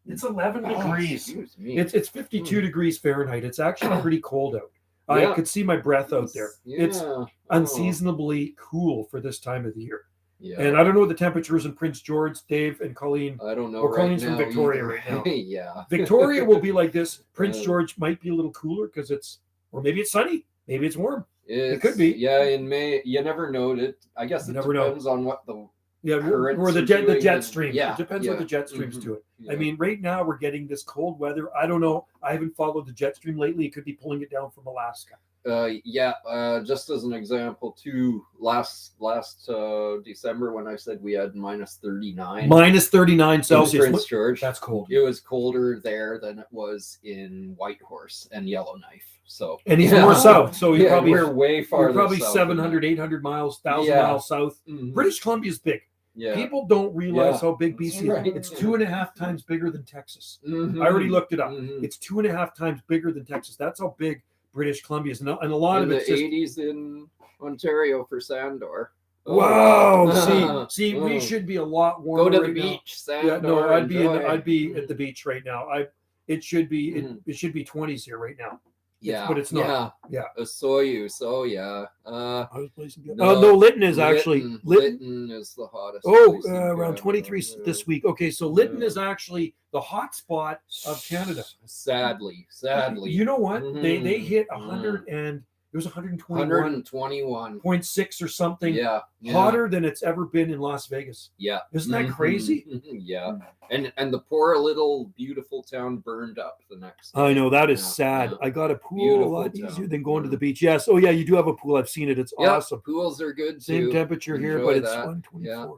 It's 11 Oh, degrees. excuse me. It's 52 degrees Fahrenheit. It's actually pretty cold out. Yeah. I could see my breath out there. It's Yeah. unseasonably cool for this time of the year. Yeah. And I don't know what the temperature is in Prince George, Dave and Colleen. I don't know. Or right Colleen's from now Victoria either. right now. Yeah. Victoria will be like this. Prince Uh, George might be a little cooler because or maybe it's sunny. Maybe it's warm. It could be. Yeah, in May, you never know it. I guess You it never know. depends on what the. Yeah, Currents or the are jet doing streams. yeah, It depends yeah. what the jet streams Mhm. do it. Yeah. I mean, right now we're getting this cold weather. I don't know. I haven't followed the jet stream lately. It could be pulling it down from Alaska. Just as an example, too, last December when I said we had minus 39 Minus 39 in Celsius. Prince George, That's cold. it was colder there than it was in Whitehorse and Yellowknife. So And he's Yeah. more south, so you're yeah, probably we're way farther. you're probably south 700, 800 miles, 1,000 Yeah. miles south. Mhm. British Columbia is big. Yeah. People don't realize Yeah. how big BC is. Right. It's 2.5 times bigger than Texas. Mhm. I already looked it up. Mhm. It's 2.5 times bigger than Texas. That's how big British Columbia is. And a lot in of the it's just 80s in Ontario for Sandor. Oh. wow. See, we Oh. should be a lot warmer. Go to the right now. beach, Sandor. Yeah, no, I'd be enjoy. I'd be at the beach right now. It should be Mhm. it should be 20s here right now. Yeah, but it's not. Yeah, Yeah. Soyuz. Oh yeah. I was placing No, no, Lytton is actually Lytton. Lytton is the hottest. Oh, place in around Canada. 23 Yeah. this week. Okay, so Lytton Yeah. is actually the hot spot of Canada. Sadly. You know what? They Mhm. hit Mhm. 100 and it was 121.6 121. or something. Yeah. Hotter than it's ever been in Las Vegas. Yeah. Isn't that Mhm. crazy? Mhm. Yeah. And the poor little beautiful town burned up the next day. I know that is Yeah, sad. yeah. I got a pool Beautiful a lot town. easier than going to Yeah. the beach. Yes. Oh yeah, you do have a pool. I've seen it. It's Yeah, awesome. pools are good Same too. temperature here, Enjoy but it's that. 124.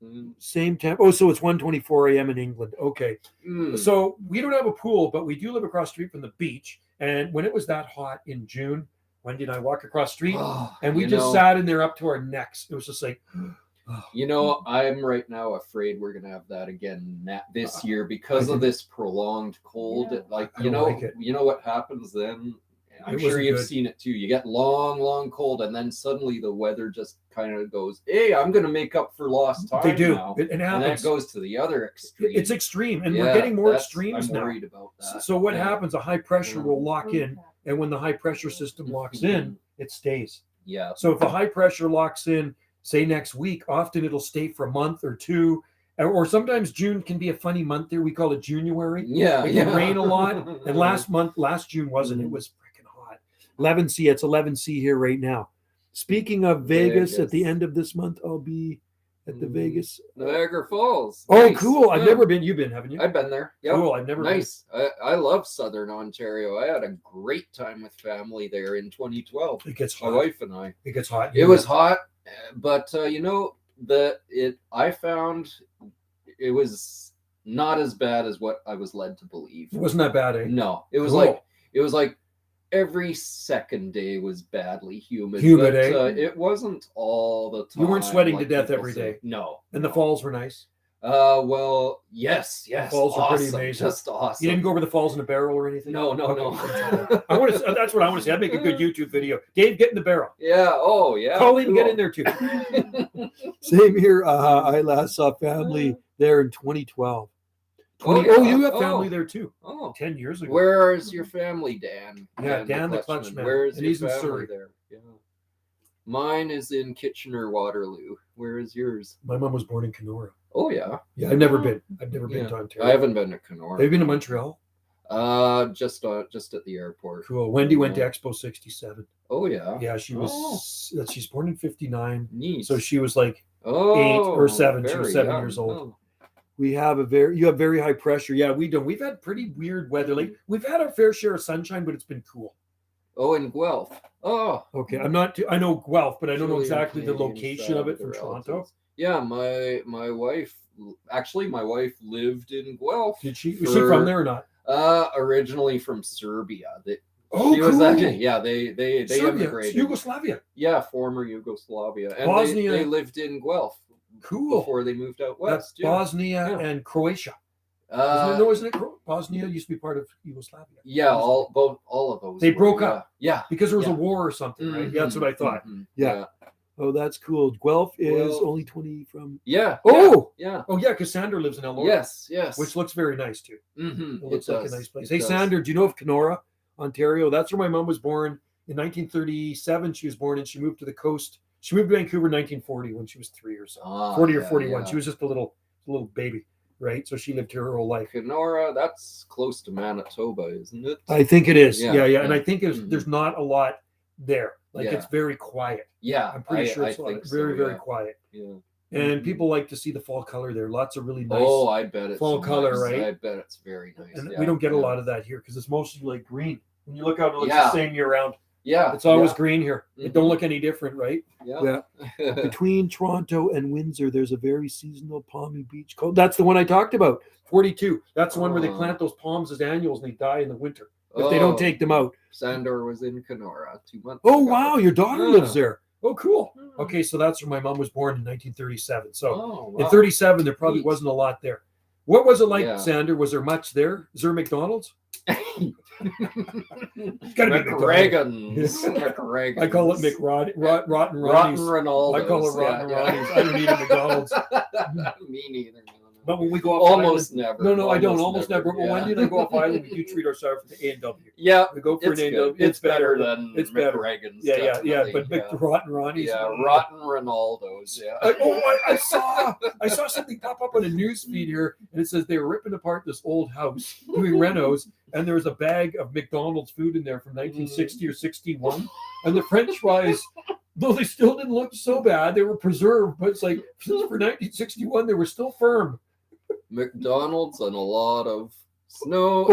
Mm. Same temp. Oh, so it's 1:24 a.m. in England. Okay. Mm. So we don't have a pool, but we do live across the street from the beach. And when it was that hot in June, when did I walk across the street? Oh, And we you just know- sat in there up to our necks. It was just like, You know, I'm right now afraid we're gonna have that again this year because I of this prolonged cold. Yeah. Like I you don't know, like it. you know what happens then. I'm It sure wasn't you've good. seen it too. You get long cold, and then suddenly the weather just kind of goes, "Hey, I'm gonna make up for lost time." they do. now. It And then happens. it goes to the other extreme. It's extreme, and we're Yeah, getting more that's- extremes I'm now. worried about that. So what Yeah. happens? A high pressure Yeah. will lock in, and when the high pressure system locks in, it stays. Yeah. So if the high pressure locks in, say next week, often it'll stay for a month or two, Or sometimes June can be a funny month there. We call it January. Yeah, It yeah. can rain a lot. And last June wasn't. It was freaking hot. 11C. It's 11C here right now. Speaking of Vegas, at the end of this month, I'll be at the Vegas. Niagara Falls. Oh, Nice. cool. I've Yeah. never been. You've been, haven't you? I've been there. Yep. Cool. I've never Nice. I love Southern Ontario. I had a great time with family there in 2012. been. It gets My hot. wife and I. It gets hot. It was hot, but I found it was not as bad as what I was led to believe. It wasn't that bad, eh? No, it was Cool. like every second day was badly humid. Humid, but, it wasn't all the time. You weren't sweating to like death people every say. day. No. And the falls were nice. Well, yes. falls are pretty Awesome, amazing. Just awesome. You didn't go over the falls in a barrel or anything? No. I want to. That's what I want to see. I'd make a good YouTube video. Dave, get in the barrel. Yeah. Oh, yeah. Colleen, get in there too. Same here. I last saw family there in 2012. You have family there too. Oh, 10 years ago. where is your family, Dan? Yeah, Dan the Clutchman. Where is And your he's in family Surrey. there? Yeah. Mine is in Kitchener-Waterloo. Where is yours? My mom was born in Kenora. Oh, yeah. Yeah, I've never been. I've never been Yeah. to Ontario. I haven't been to Kenora. Have you been to Montreal? Just at the airport. Cool. Wendy went to Yeah. Expo 67. Oh, yeah. Yeah, she was. She's born in 59. Neat. So she was like oh, 8 or 7. She was very 7 young. years old. Oh. You have very high pressure. Yeah, we don't. We've had pretty weird weather. Like we've had our fair share of sunshine, but it's been cool. Oh, in Guelph. Oh. Okay, I know Guelph, but I don't know Julian exactly the Canadian location of it side from their Toronto. relatives. Yeah, my wife lived in Guelph. Is she from there or not? Originally from Serbia. Oh, She was cool. actually, yeah, they Serbia, immigrated. Yugoslavia. Yeah, former Yugoslavia. And Bosnia. they lived in Guelph Cool. before they moved out That's west. Yeah. Bosnia Yeah. and Croatia. Uh, Isn't it? Bosnia used to be part of Yugoslavia. yeah, all of those. They were, broke yeah. up. Yeah. Because there was a Yeah. war or something, right? Yeah, that's what I thought. Mhm. Yeah. Oh, that's cool. Guelph is Well- only 20 from. Yeah. Oh! Yeah. Oh, yeah, Cassandra lives in Elora. Yes. Which looks very nice too. Mm-hmm. It looks like a nice place. Hey, Sandra, do you know of Kenora, Ontario? That's where my mom was born in 1937. She was born and she moved to the coast. She moved to Vancouver in 1940 when she was 3 or so. 40 or 41. Yeah. She was just a little baby, right? So she lived here her whole life. Kenora, that's close to Manitoba, isn't it? I think it is. Yeah, Yeah. And yeah. I think there's not a lot there. Like Yeah. it's very quiet. Yeah, I'm pretty sure it's think very, so, very yeah. quiet. Yeah. And people like to see the fall color there. Lots of really nice. Oh, I bet it's fall color, nice. right? I bet it's very nice. And yeah, we don't get a yeah. lot of that here because it's mostly like green. When you look out, it looks Yeah. the same year round. Yeah, It's always yeah. green here. It Mhm. don't look any different, right? Yeah. Between Toronto and Windsor, there's a very seasonal palmy beach called. That's the one I talked about. 42. That's the one where they Oh. plant those palms as annuals and they die in the winter if they don't take them out. Sandor was in Kenora 2 months Oh ago. wow, your daughter Yeah. lives there. Oh cool. Hmm. Okay, so that's where my mom was born in 1937. So Oh, in wow. 37, there probably Neat. wasn't a lot there. What was it like, Yeah. Sander? Was there much there? Is there a McDonald's? Gotta be McRegan's. McRegan's. I call it McRotten Ronnie's. Rotten Ronaldo's. I call it Rotten Ronnie's. I don't eat at McDonald's. Me neither. No. But when we go off Almost island, never. no, I don't. Almost never. But yeah. when did I go off island? We do treat ourselves to A&W. Yeah, We go for it's an good. A&W. It's better than It's better. McRegan's. Yeah. definitely, But yeah. Rotten Ronnie's. Yeah, Rotten Ronaldo's. Yeah. I saw something pop up on a news feed here, and it says they were ripping apart this old house doing renos, and there was a bag of McDonald's food in there from 1960 or 61, and the French fries, though they still didn't look so bad, they were preserved, but it's like for 1961 they were still firm. McDonald's and a lot of snow.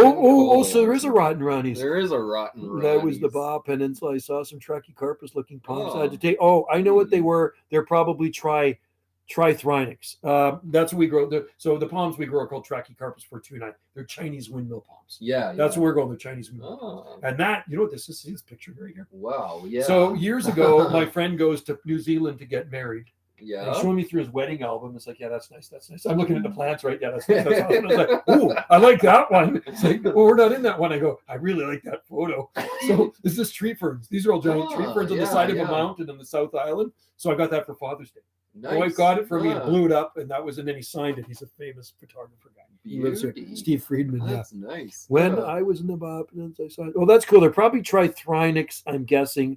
So there is a Rotten Ronnie's. There is a Rotten Ronnie's. That was the Baja Peninsula. I saw some Trachycarpus looking palms. I had to Oh. take. Oh, I know what they were. They're probably Trithrinics. That's what we grow. So the palms we grow are called Trachycarpus fortuni. They're Chinese windmill palms. Yeah. That's what we're going. They're Chinese windmill palms. Oh, And that, you know what this is? See this picture right here. wow. Yeah. So years ago, my friend goes to New Zealand to get married. And yeah. he's showing me through his wedding album. It's like, yeah, that's nice. That's nice. I'm looking at the plants right. Yeah, that's nice. That's awesome. I was like, oh, I like that one. It's like, well, we're not in that one. I go, I really like that photo. So this is tree ferns. These are all giant tree Oh, ferns on the yeah, side of yeah. a mountain on the South Island. So I got that for Father's Day. Nice. My wife got it for me and Yeah. blew it up, and that was, and then he signed it. He's a famous photographer guy. He lives here. Beauty. Steve Friedman. Yeah. That's nice. When Yeah. I was in the Baja Peninsula, I saw it. Oh, that's cool. They're probably Trithrinics, I'm guessing.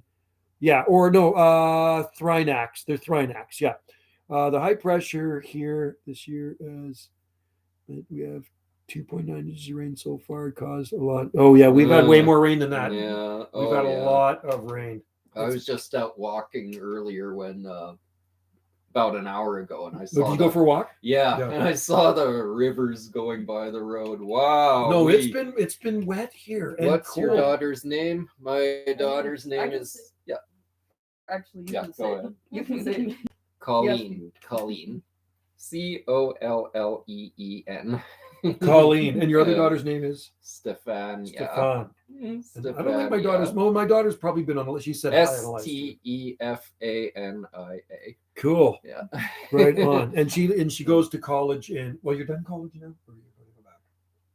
Yeah, or no, Thrinax. They're Thrinax, yeah. The high pressure here this year is that we have 2.9 inches of rain so far. Caused a lot. Oh yeah, we've had way more rain than that. Yeah, We've had a lot of rain. I was just out walking earlier when about an hour ago, and I saw. Did you go for a walk? Yeah, Yeah. and I saw the rivers going by the road. Wow. No, it's been wet here. And What's your cold. daughter's name? My daughter's name can is say- yeah. Actually, you Yeah, can go say ahead. it. You can say it. Colleen. Colleen. Colleen. Colleen, and your other Yeah. daughter's name is Stefan. Stefan. Yeah. And I don't think my daughter's. Well, my daughter's probably been on the list. She said hi on the list. Stefania. Cool. Yeah. Right on. And she goes to college in. Well, you're done college now. Or are you going to go back?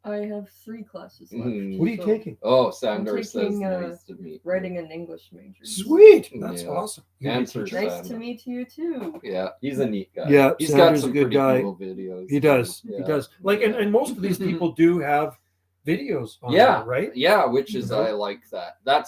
I have 3 classes left. Mhm. What are you So, taking? Oh, Sandor says taking, nice to meet you. Writing an English major. Sweet. That's Yeah. awesome. You're gonna Answer teach- Sandor. Nice to meet you too. Yeah, he's a neat guy. Yeah, he's Sandor's got some a good pretty guy. cool videos. He does. Yeah. He does. Like, and most of these people do have videos on Yeah, there, right? Yeah, which is You know? I like that. That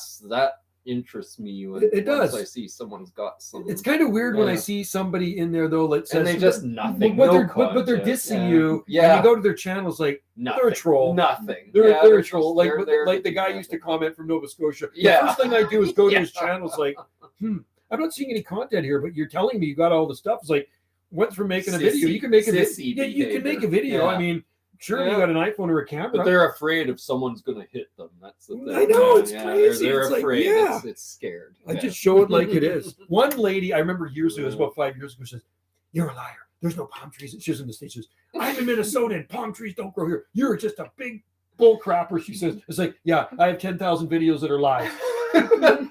interests me when It does. once I see someone's got some. It's kind of weird when I Yeah. see somebody in there though, like and they just nothing. but, no they're content. dissing Yeah. you. Yeah. And you go to their channels like Nothing. they're a troll. Nothing. They're Yeah, a just- troll. Like they're there like to the do guy nothing. used to comment from Nova Scotia. Yeah. The first thing I do is go to his Yeah. channels like, I'm not seeing any content here, but you're telling me you got all the stuff. It's like, went from making a video. You can make a Sissy video. Yeah, you can make a behavior. video. Yeah. I mean, sure, Yeah. you got an iPhone or a camera. But they're afraid if someone's gonna hit them. That's the thing. I know, it's crazy. They're It's like, afraid. yeah. It's scared. I Yeah. just show it like it is. One lady, I remember years ago, it was about 5 years ago, says, "You're a liar. There's no palm trees." She was in the States. She says, "I'm in Minnesota and palm trees don't grow here. You're just a big bull crapper." She says, "It's like, yeah, I have 10,000 videos that are live. I'm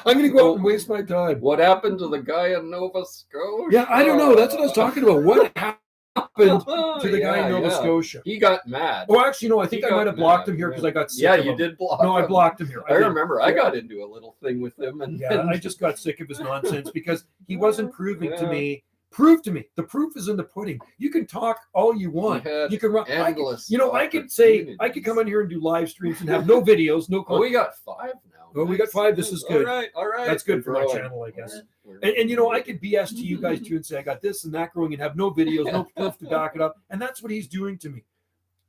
going to go out and waste my time." What happened to the guy in Nova Scotia? Yeah, I don't know. That's what I was talking about. What happened to the guy in Nova Yeah. Scotia? He got mad. Oh, actually, no. I think He I might got have blocked mad, him here because yeah. I got sick Yeah, of you him. did block. No, I him. blocked him here. I did. remember. I Yeah. got into a little thing with him, and Yeah, I just got sick of his nonsense because he wasn't proving to Yeah. me. Prove to me. The proof is in the pudding. You can talk all you want. had You can run. I could, endless. I could say I could come on here and do live streams and have no videos, no Oh, content. we got 5 now. Oh, we got 5. This is good. All right. That's good for my Growing. channel, I guess. We're- And I could BS to you guys too and say I got this and that growing and have no videos, no proof to back it up. And that's what he's doing to me.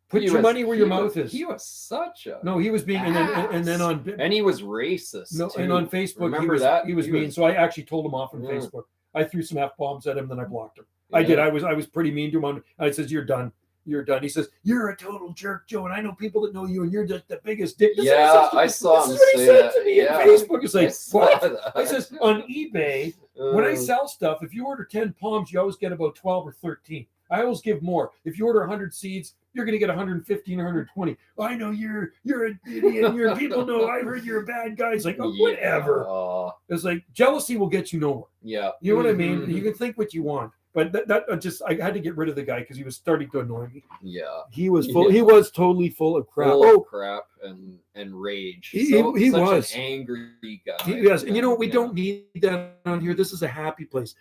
Put He your was- money where your he mouth was- is. He was such a No, he was being, and then on and he was racist. no, too. and on Facebook Remember he was that? he was mean. So I actually told him off on Yeah. Facebook. I threw some F bombs at him, then I blocked him. I did. I was pretty mean to him. I says, "You're done. You're done." He says, "You're a total jerk, Joe, and I know people that know you, and you're just the biggest dick." This is Yeah, what he I says saw to- him This is what he say said that. to me Yeah. on Facebook. It's I like, saw what? that. I says on eBay, when I Uh, sell stuff, if you order 10 palms, you always get about 12 or 13. I always give more. If you order 100 seeds, you're going to get 115 or 120. I know you're an idiot. Your people know. I heard you're a bad guy. It's like, oh, whatever. Yeah. It's like jealousy will get you nowhere. Yeah. You know what I mean? Mhm. You can think what you want, but that I had to get rid of the guy because he was starting to annoy me. Yeah. He was full. Yeah. He was totally full of crap. Full Oh, of crap and rage. He Such was. an angry guy. yes. And you know what? We Yeah. don't need that on here. This is a happy place.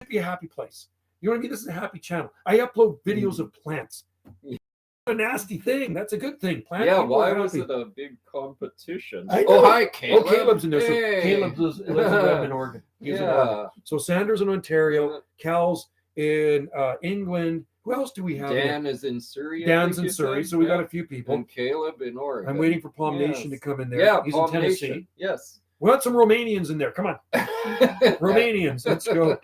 It should be a happy place. You know what I mean? This is a happy channel. I upload videos of plants. Yeah. A nasty thing. That's a good thing. Plant Yeah, people why are was happy. it a big competition? I Oh, know. hi, Caleb. Oh, Caleb's in there. So Hey. Caleb lives in Redmond, Oregon. He's in Oregon. Yeah. So Sanders in Ontario, Cal's in England. Who else do we have? Dan is in Surrey. I Dan's think in you Surrey. said? So we Yeah. got a few people. And Caleb in Oregon. I'm waiting for Palm Nation to Yes. come in there. Yeah, He's Palm in Tennessee. Nation. Yes. We got some Romanians in there. Come on. Romanians. Let's go.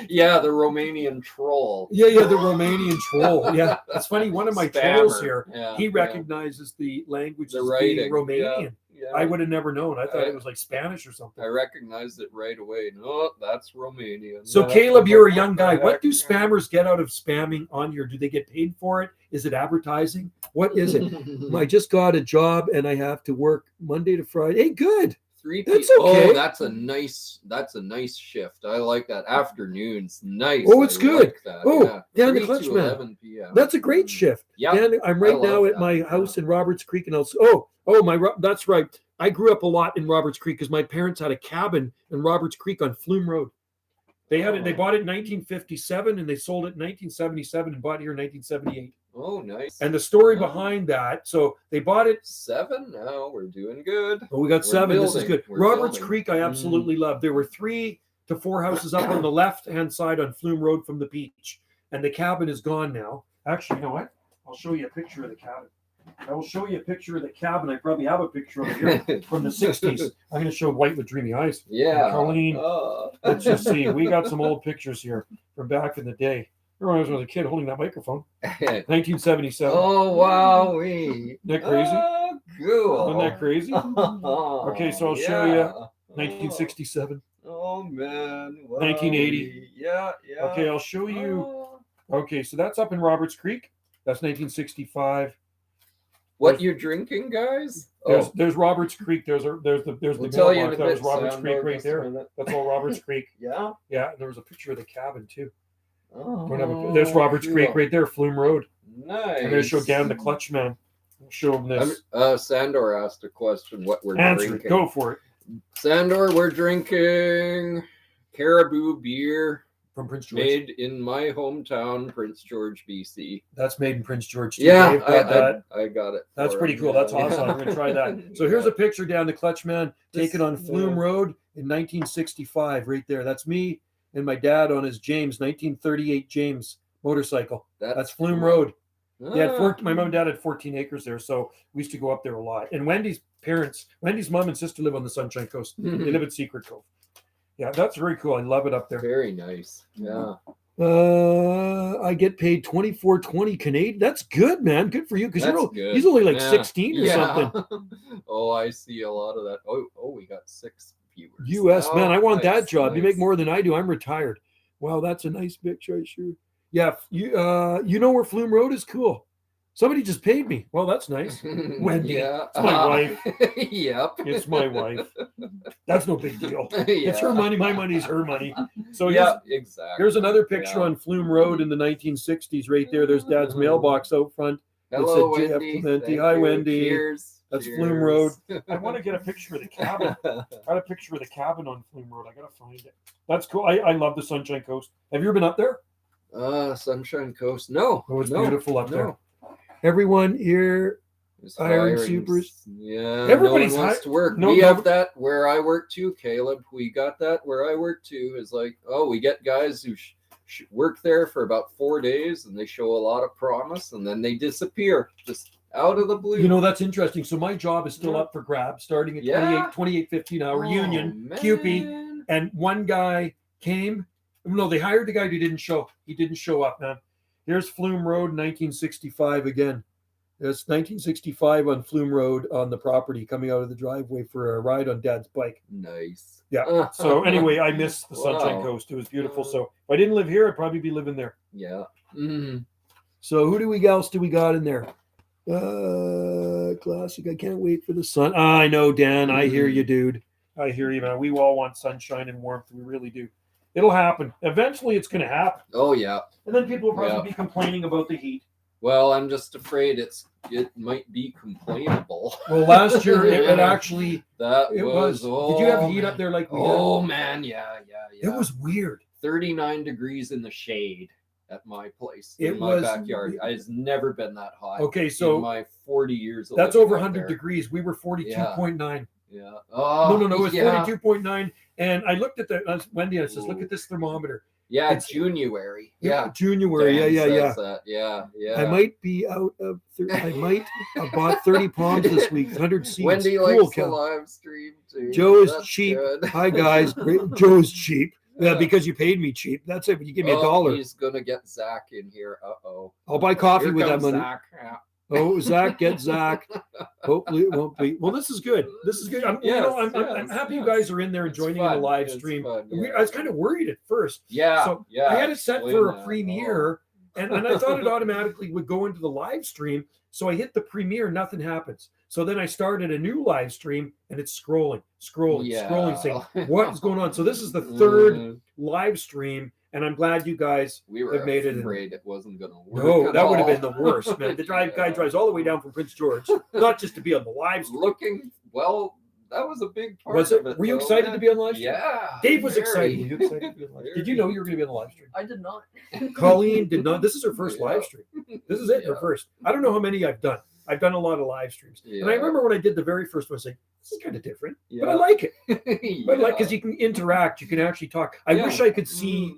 Yeah, the Romanian troll. Yeah, the Romanian troll. Yeah. It's funny. One of my trolls Spammer. here, Yeah, he yeah. recognizes the language The as writing, being Romanian. Yeah. I would have never known. I thought it was like Spanish or something. I recognized it right away. No, that's Romanian. So, Yeah. Caleb, you're a young guy. What do Yeah. spammers get out of spamming on here? Do they get paid for it? Is it advertising? What is it? I just got a job and I have to work Monday to Friday. Hey, good. That's okay. Oh, that's a nice shift. I like that. Afternoons, nice. Oh, it's I good. like that. Oh, yeah. Dan the 3 Clutch to Man. 11 p.m. That's a great shift. Yeah. Dan, I'm right I now love at that. my house in Roberts Creek, and that's right. I grew up a lot in Roberts Creek because my parents had a cabin in Roberts Creek on Flume Road. They had it. They bought it in 1957, and they sold it in 1977, and bought it here in 1978. Oh, nice. And the story behind that, so they bought it. 7 now. We're doing good. Oh, we got We're 7. This is building. good. We're Roberts building. Creek, I absolutely love. There were 3 to 4 houses up on the left-hand side on Flume Road from the beach. And the cabin is gone now. Actually, you know what? I'll show you a picture of the cabin. I will show you a picture of the cabin. I probably have a picture of it here from the 60s. I'm going to show White with Dreamy Eyes. Yeah. Colleen, let's just see. We got some old pictures here from back in the day. Remember, I was a kid holding that microphone. 1977. Oh, wow. Isn't that crazy? Oh, cool. Isn't that crazy? Okay, so I'll show you 1967. Oh, man. Wow. 1980. Yeah. Okay, I'll show you. Okay, so that's up in Roberts Creek. That's 1965. What you drinking, guys? There's Roberts Creek. There's the We'll tell you in a mailbox. That was bit, Roberts Sam, Creek though, right just a there. minute. That's all Roberts Creek. Yeah. Yeah, there was a picture of the cabin too. Oh, There's Roberts cool. Creek right there, Flume Road. Nice. I'm going to show Dan the Clutch Man. I'll show him this. Sandor asked a question. What we're Answer drinking? it. Go for it. Sandor, we're drinking Caribou beer From Prince George. made in my hometown, Prince George, BC. That's made in Prince George too. Yeah, Dave got that. I got it. That's for pretty him. cool. That's Yeah. awesome. I'm going to try that. So here's a picture down the Clutch Man taken on Flume Road in 1965 right there. That's me and my dad on his James, 1938 James motorcycle. That's Flume Road. They had my mom and dad had 14 acres there, so we used to go up there a lot. And Wendy's mom and sister live on the Sunshine Coast. They live at Secret Cove. Yeah, that's very cool. I love it up there. Very nice. Yeah. I get paid $24.20 Canadian. That's good, man. Good for you, because Good. he's only like Yeah. 16 or something. Oh, I see a lot of that. Oh, we got 6 viewers. U.S. man, I want that nice, job. You nice. make more than I do. I'm retired. Wow, that's a nice picture. I sure. Yeah, you know where Flume Road is? Cool. Somebody just paid me. Well, that's nice. Wendy. Yeah. It's my wife. Yep. It's my wife. That's no big deal. Yeah. It's her money. My money's her money. So Yeah, exactly. here's another picture Yeah. on Flume Road in the 1960s right there. There's Dad's mailbox out front. Hello, It said JF Wendy. Clementi. Thank Hi, you. Wendy. Cheers. That's Cheers. Flume Road. I want to get a picture of the cabin. I got a picture of the cabin on Flume Road. I got to find it. That's cool. I love the Sunshine Coast. Have you ever been up there? Sunshine Coast. No. Oh, it's no, beautiful up there. no. Everyone here, It's Iron hiring. Supers. Yeah, Everybody's no one wants to work. no- we no- have that where I work too, Caleb. We got that where I work too. Is like, we get guys who work there for about 4 days and they show a lot of promise and then they disappear just out of the blue. You know, that's interesting. So my job is still Yeah. up for grabs, starting at Yeah. 28.50 an hour, union, man. QP. And one guy came. No, they hired the guy who didn't show. He didn't show up, man. Here's Flume Road, 1965 again. It's 1965 on Flume Road on the property, coming out of the driveway for a ride on Dad's bike. Nice. Yeah. So anyway, I miss the Sunshine Wow. Coast. It was beautiful. So if I didn't live here, I'd probably be living there. Yeah. Mhm. So who else do we got in there? Classic. I can't wait for the sun. I know, Dan. I hear you, dude. I hear you, man. We all want sunshine and warmth. We really do. It'll happen. Eventually, it's going to happen. Oh yeah. And then people will probably be complaining about the heat. Well, I'm just afraid it might be complainable. Well, last year it actually It was. Did you have heat up there like we had? Oh man, yeah. It was weird. 39 degrees in the shade at my place It in my was- backyard. It's never been that hot. Okay, in so my 40 years. Of that's living over out 100 there. degrees. We were 42.9. Yeah. Oh, No, it was yeah. 42.9. And I looked at Wendy and I says, look at this thermometer. Yeah, It's- January. Yeah. January. Dan Yeah. says that. Yeah. I might be out of. I might have bought 30 palms this week. 100 seeds. Wendy Cool, likes the Kel. live stream too. Joe is That's cheap. good. Hi guys. Great. Joe's cheap. Yeah, because you paid me cheap. That's it. But you give me $1. He's gonna get Zach in here. I'll buy coffee Here with that comes money. Zach. Yeah. Oh, Zach, get Zach. Hopefully it won't be. Well, this is good. This is good. I'm Yes, happy you yes. guys are in there and It's joining in the fun. live It's stream. fun, yeah. I was kind of worried at first. Yeah. So yeah. I had it set explain for a that. premiere, and I thought it automatically would go into the live stream. So I hit the premiere, nothing happens. So then I started a new live stream, and it's scrolling, saying, what is going on? So this is the third Mm, live stream, and I'm glad you guys we were have made it in. afraid it wasn't gonna work. No, at that would have all. been the worst, man. The guy Yeah. drives all the way down from Prince George, not just to be on the live stream. Looking well. That was a big part Was it? of it. Were you though, excited man. to be on live stream? Yeah. Dave was very. excited. Were you excited to be on live stream? Did you know you were going to be on the live stream? I did not. Colleen did not. This is her first Yeah. live stream. This is it, her Yeah. first. I don't know how many I've done. I've done a lot of live streams. And I Yeah. remember when I did the very first one, I was like, this is kind of different, Yeah. but I like it. Yeah. But like, because you can interact, you can actually talk. I Yeah. wish I could see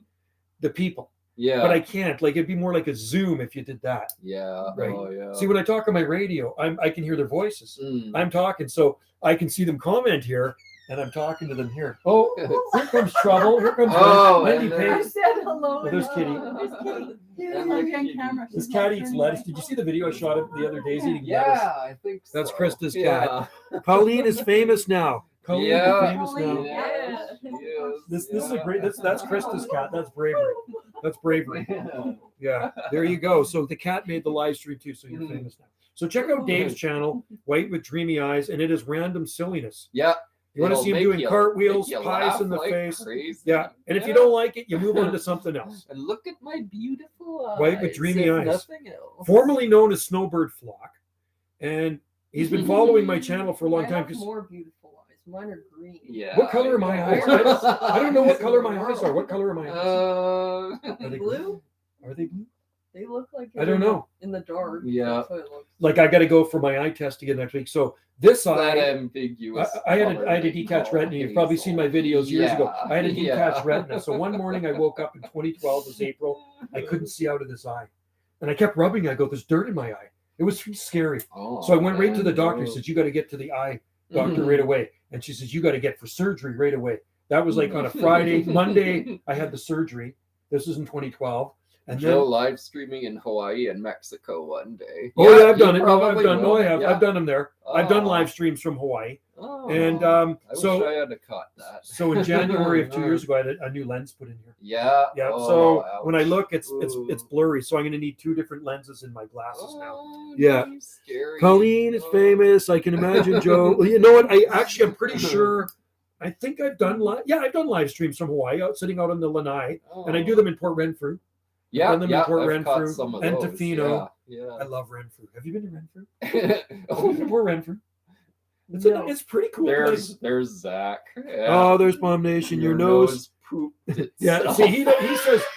the people, Yeah. but I can't. Like, it'd be more like a Zoom if you did that. Yeah. Right. Oh yeah. See, when I talk on my radio, I can hear their voices. Mm. I'm talking, so I can see them comment here, and I'm talking to them here. Oh, here comes trouble. Here comes Oh, Wendy and I then- Page. said hello. Oh, there's and Kitty. There's Kitty. And Like then on Kitty. camera. This She's cat not eats turning lettuce. away. Did you see the video I shot of the other day? He's eating lettuce. Yeah, I think so. That's Krista's Yeah. Colleen is famous now. Colleen Yeah. is famous now. Colleen, Yeah. Yeah. This is a great. That's Krista's cat. That's bravery. That's bravery. Yeah. Yeah, there you go. So the cat made the live stream too, so you're famous now. So check out Dave's channel, White with Dreamy Eyes, and it is random silliness. Yeah. You want to It'll see him make doing you- cartwheels, make you pies laugh in the like face. crazy. Yeah, and if you Yeah. don't like it, you move on to something else. And look at my beautiful eyes. White with dreamy if eyes. Nothing else. Formerly known as Snowbird Flock, and he's been following my channel for a long I time. have Because more beautiful eyes. Mine are green. Yeah. what color are my eyes? I don't know what color my eyes are. What color are my eyes? Uh, Are they Blue? Are they blue? They look like I don't know. in the dark. Yeah. That's what it looks Like, I got to go for my eye test again next week. So this that eye. ambiguous. I had a detached retina. You've probably seen my videos years ago. I had a detached Yeah. retina. So one morning I woke up in 2012, it was April. I couldn't see out of this eye. And I kept rubbing. I go, there's dirt in my eye. It was scary. Oh, So I went right to the man. doctor. He says, you got to get to the eye doctor right away. And she says, you got to get for surgery right away. That was like on a Friday. Monday, I had the surgery. This was in 2012. And Joe then, live streaming in Hawaii and Mexico one day. oh yeah, I've you done it. No, I've probably done. No, will. I have. Yeah. I've done them there. I've done Oh. live streams from Hawaii. Oh, And I so wish I had to cut that. So in January of 2 years ago, I had a new lens put in here. Yeah. Yeah. Oh, so ouch. when I look, it's Ooh. blurry. So I'm going to need two different lenses in my glasses now. Oh, Yeah. geez, scary. Colleen is Oh. famous. I can imagine Joe. Well, you know what? I'm pretty sure. I think I've done I've done live streams from Hawaii, sitting out on the lanai, and I do them in Port Renfrew. Yeah, done them in yeah, Port I've caught Renfrew some of and those. Tofino. Yeah, I love Renfrew. Have you been to Renfrew? yeah. Have you been to Port Renfrew? It's, No. it's pretty cool. place. There's Zach. Yeah. Oh, there's Bomb Nation. Your nose. pooped Yeah, itself. see,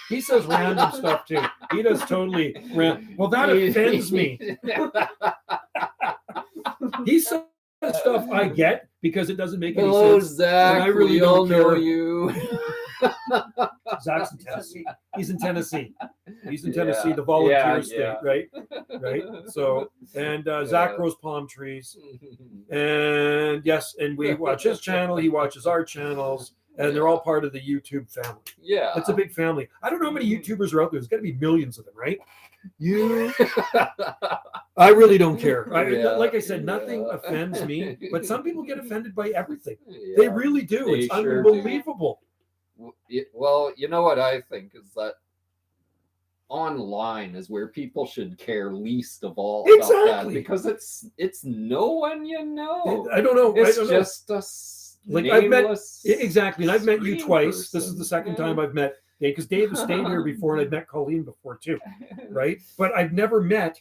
he says random stuff too. He does totally Well, that offends me. He says stuff I get because it doesn't make any Hello, sense. Zach. And I really we all don't know care. you. Zach's in Tennessee. He's in Tennessee. He's in Yeah, Tennessee, the volunteer yeah, state, yeah. right? Right. So, and Zach Yeah. grows palm trees, and yes, and we watch his channel. He watches our channels, and they're all part of the YouTube family. Yeah. It's a big family. I don't know how many YouTubers are out there. There's got to be millions of them, right? I really don't care. Yeah, Like I said, nothing yeah. offends me, but some people get offended by everything. Yeah. They really do. They It's sure do. unbelievable. Well, you know what I think is that online is where people should care least of all about that, Exactly. because it's no one you know. I don't know. It's I don't know. just a Like, I've met- nameless Exactly. And I've met you screen twice. This is person. the second Yeah. time I've met Dave, because Dave has stayed here before, and I've met Colleen before too, right? But I've never met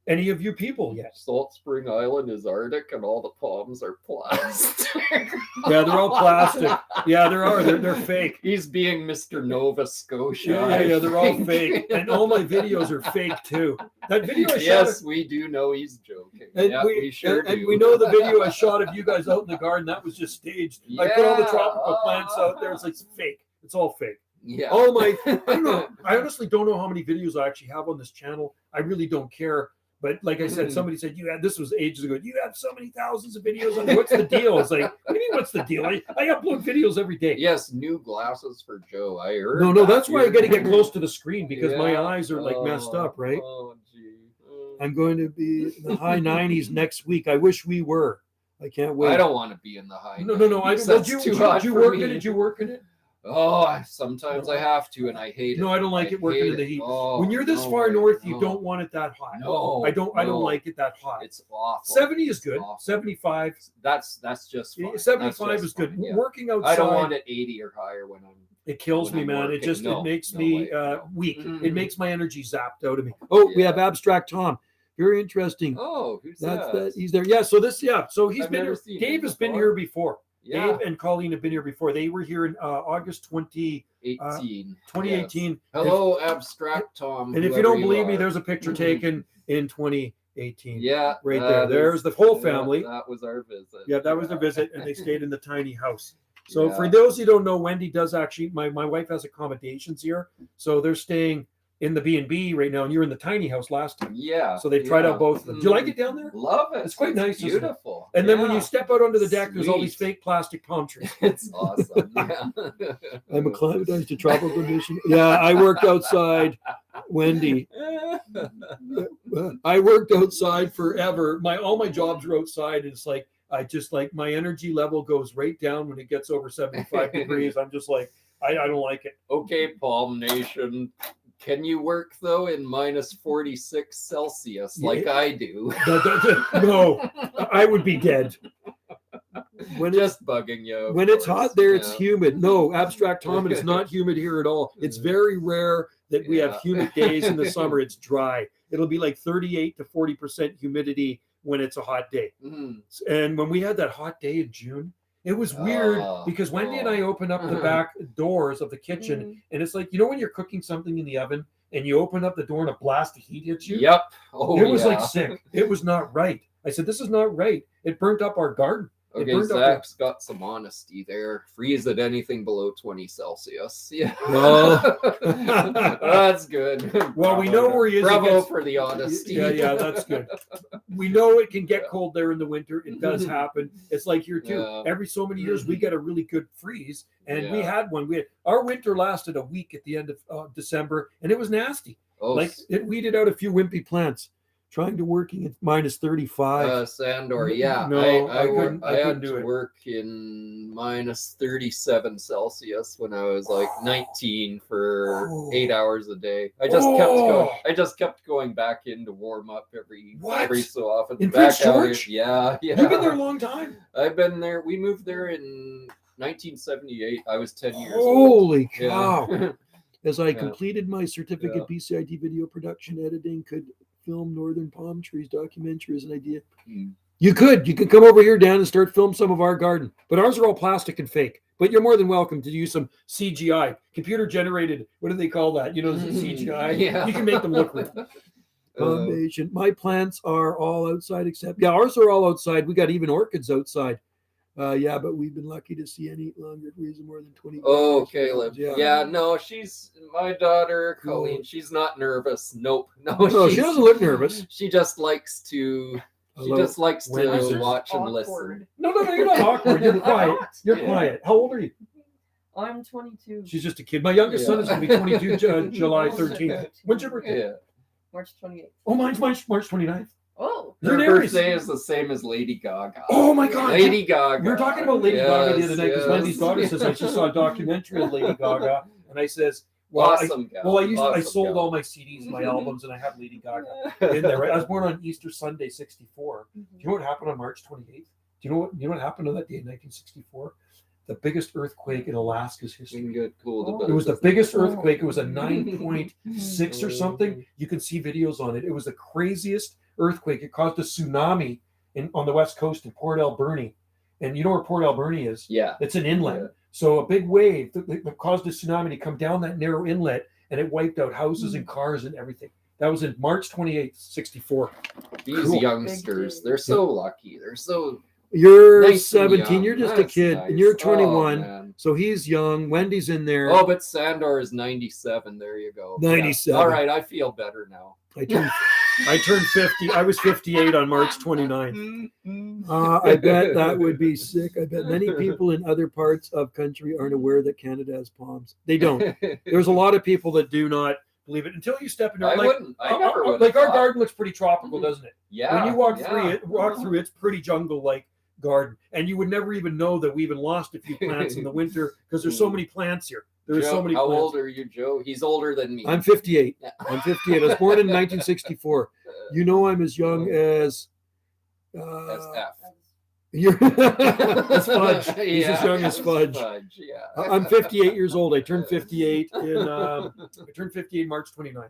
any of you people yet. Salt Spring Island is Arctic, and all the palms are plastic. Yeah, they're all plastic. Yeah, there are. They're fake. He's being Mr. Nova Scotia. Yeah, I they're all think. fake. And all my videos are fake too. That video I shot. Yes, we do know he's joking. And Yeah, we sure do. and we know the video I shot of you guys out in the garden, that was just staged. I put all the Yeah. tropical plants out there. It's like fake. It's all fake. Yeah. All my, I don't know. I honestly don't know how many videos I actually have on this channel. I really don't care. But like I said, somebody said this was ages ago. You have so many thousands of videos on. What's the deal? It's like, what do you mean? What's the deal? I upload videos every day. Yes, new glasses for Joe. I heard. No, that that's why I here. got to get close to the screen because my Yeah. eyes are like messed Oh, up, right? Oh, gee. I'm going to be in the high 90s next week. I wish we were. I can't wait. I don't want to be in the high. No. I 90s. don't. That's Did too you hot for work me. in it? Did you work in it? Oh, sometimes I have to, and I hate it. No, I don't like it working hate in the it. heat. Oh, When you're this no far way. north, you No. don't want it that hot. No, I don't no. like it that hot. It's awful. 70 is good. Awful. 75. That's just fine. 75 That's is just good. fine, yeah. Working outside, I don't want it 80 or higher when I'm. it kills when me, I'm man. It working. just No, it makes no me way, no. weak. It Mhm. makes my energy zapped out of me. Oh, we Yeah. have Abstract Tom. Very interesting. Oh, who's That's that? that. He's there. Yeah. So so he's I've been never here. seen Dave him has been before. here before. Yeah, Dave and Colleen have been here before. They were here in August 2018. 2018. Hello, Abstract Tom. And if you whoever don't believe me, are. there's a picture Mhm. taken in 2018. 18. Yeah, Right there. There's the whole family. That was our visit. Yeah, that was the visit, and they stayed in the tiny house. So Yeah. for those who don't know, Wendy does actually. My wife has accommodations here, so they're staying in the B&B right now, and you're in the tiny house last time. Yeah. So they've tried out both of them. Do you like it down there? Love it. It's quite nice, isn't it? Beautiful. And then when you Yeah. step out onto the deck, there's all these Sweet. fake plastic palm trees. It's awesome. Yeah. I'm acclimatized to tropical conditions. Yeah, I worked outside, Wendy. I worked outside forever. All my jobs were outside, and it's like I just like my energy level goes right down when it gets over 75 degrees. I'm just like I don't like it. Okay, Palm Nation. Can you work though in minus 46 Celsius like I do? No, I would be dead. Just bugging you. When it's hot there, it's Yeah. humid. No, Abstract Tom, it's not humid here at all. It's very rare that we have Yeah. humid days in the summer. It's dry. It'll be like 38 to 40% humidity when it's a hot day. Mhm. And when we had that hot day in June, it was weird because Wendy and I opened up the back doors of the kitchen, and it's like, when you're cooking something in the oven and you open up the door and a blast of heat hits you? Yep. Oh, It was yeah. like sick. It was not right. I said, this is not right. It burnt up our garden. It Okay, burned up Zach's got some honesty there. Freeze at anything below 20 Celsius. Yeah. Well. That's good. Well, we know where he is. It Bravo gets- for the honesty. Yeah, that's good. We know it can get cold there in the winter. It does happen. It's like here too. Yeah. Every so many years we get a really good freeze, and we Yeah. had one. Our winter lasted a week at the end of December, and it was nasty. Oh, Like it weeded out a few wimpy plants. Trying to working at minus 35. Sandor, yeah. No, I couldn't had do to it. work in minus 37 Celsius when I was like 19 for Oh. 8 hours a day. I just kept going back in to warm up every What? so often. In Back Prince out George? yeah. You've been there a long time. I've been there. We moved there in 1978. I was 10 years old. Holy Yeah. cow. As I Yeah. completed my certificate Yeah. BCID video production editing, could film Northern Palm Trees documentary as an idea. Hmm. You could come over here, Dan, and start film some of our garden. But ours are all plastic and fake. But you're more than welcome to use some CGI, computer generated. What do they call that? The CGI. Yeah. You can make them look real. Uh, Foundation. My plants are all outside except ours are all outside. We got even orchids outside. But we've been lucky to see any longer reason more than 20. Okay, Liv. Yeah, no, she's my daughter, Colleen. She's not nervous. Nope. No, she doesn't look nervous. She just likes to. She Hello. just likes When is to it? watch and Awkward. listen. No, you're not awkward. You're quiet. You're Yeah. quiet. How old are you? I'm 22. She's just a kid. My youngest son is going to be 22 July 13th. When's your birthday? Yeah. March 28th. Oh, mine's March 29th. Oh. You're Her an Aries. birthday is the same as Lady Gaga. Oh my God. Lady Gaga. We were talking about Lady Gaga the other night because Yes, Wendy's daughter yes. says I just saw a documentary of Lady Gaga, and I says, well, Awesome gal. I Awesome sold gal. all my CDs and my albums, and I have Lady Gaga in there. Right? I was born on Easter Sunday '64. Do you know what happened on March 28th? Do you know what happened on that day in 1964? The biggest earthquake in Alaska's We history. can get cool Oh. about It was the this. biggest earthquake. It was a 9.6 or something. You can see videos on it. It was the craziest earthquake. It caused a tsunami on the west coast in Port Alberni. And you know where Port Alberni is? Yeah. It's an inlet. Yeah. So a big wave that caused a tsunami to come down that narrow inlet, and it wiped out houses and cars and everything. That was in March 28th, 64. These Cool. youngsters, they're so lucky. They're so You're nice and 17. young. You're just a That's kid. nice. And you're Oh, 21. man. So he's young. Wendy's in there. Oh, but Sandor is 97. There you go. 97. Yeah. All right, I feel better now. I turned 50. I was 58 on March 29th. I bet that would be sick. I bet many people in other parts of country aren't aware that Canada has palms. They don't. There's a lot of people that do not believe it until you step into I it. wouldn't. I never would. Like our garden looks pretty tropical, doesn't it? Yeah. When you walk yeah. through it's pretty jungle-like garden, and you would never even know that we even lost a few plants in the winter because there's so many plants here. There's Joe, so many how plants. old are you, Joe? He's older than me. I'm 58. Yeah. I'm 58. I was born in 1964. You know, I'm as young as. That's F. You're that's Fudge. He's as Yeah, young as Fudge. Yeah. I'm 58 years old. I turned 58 March 29th.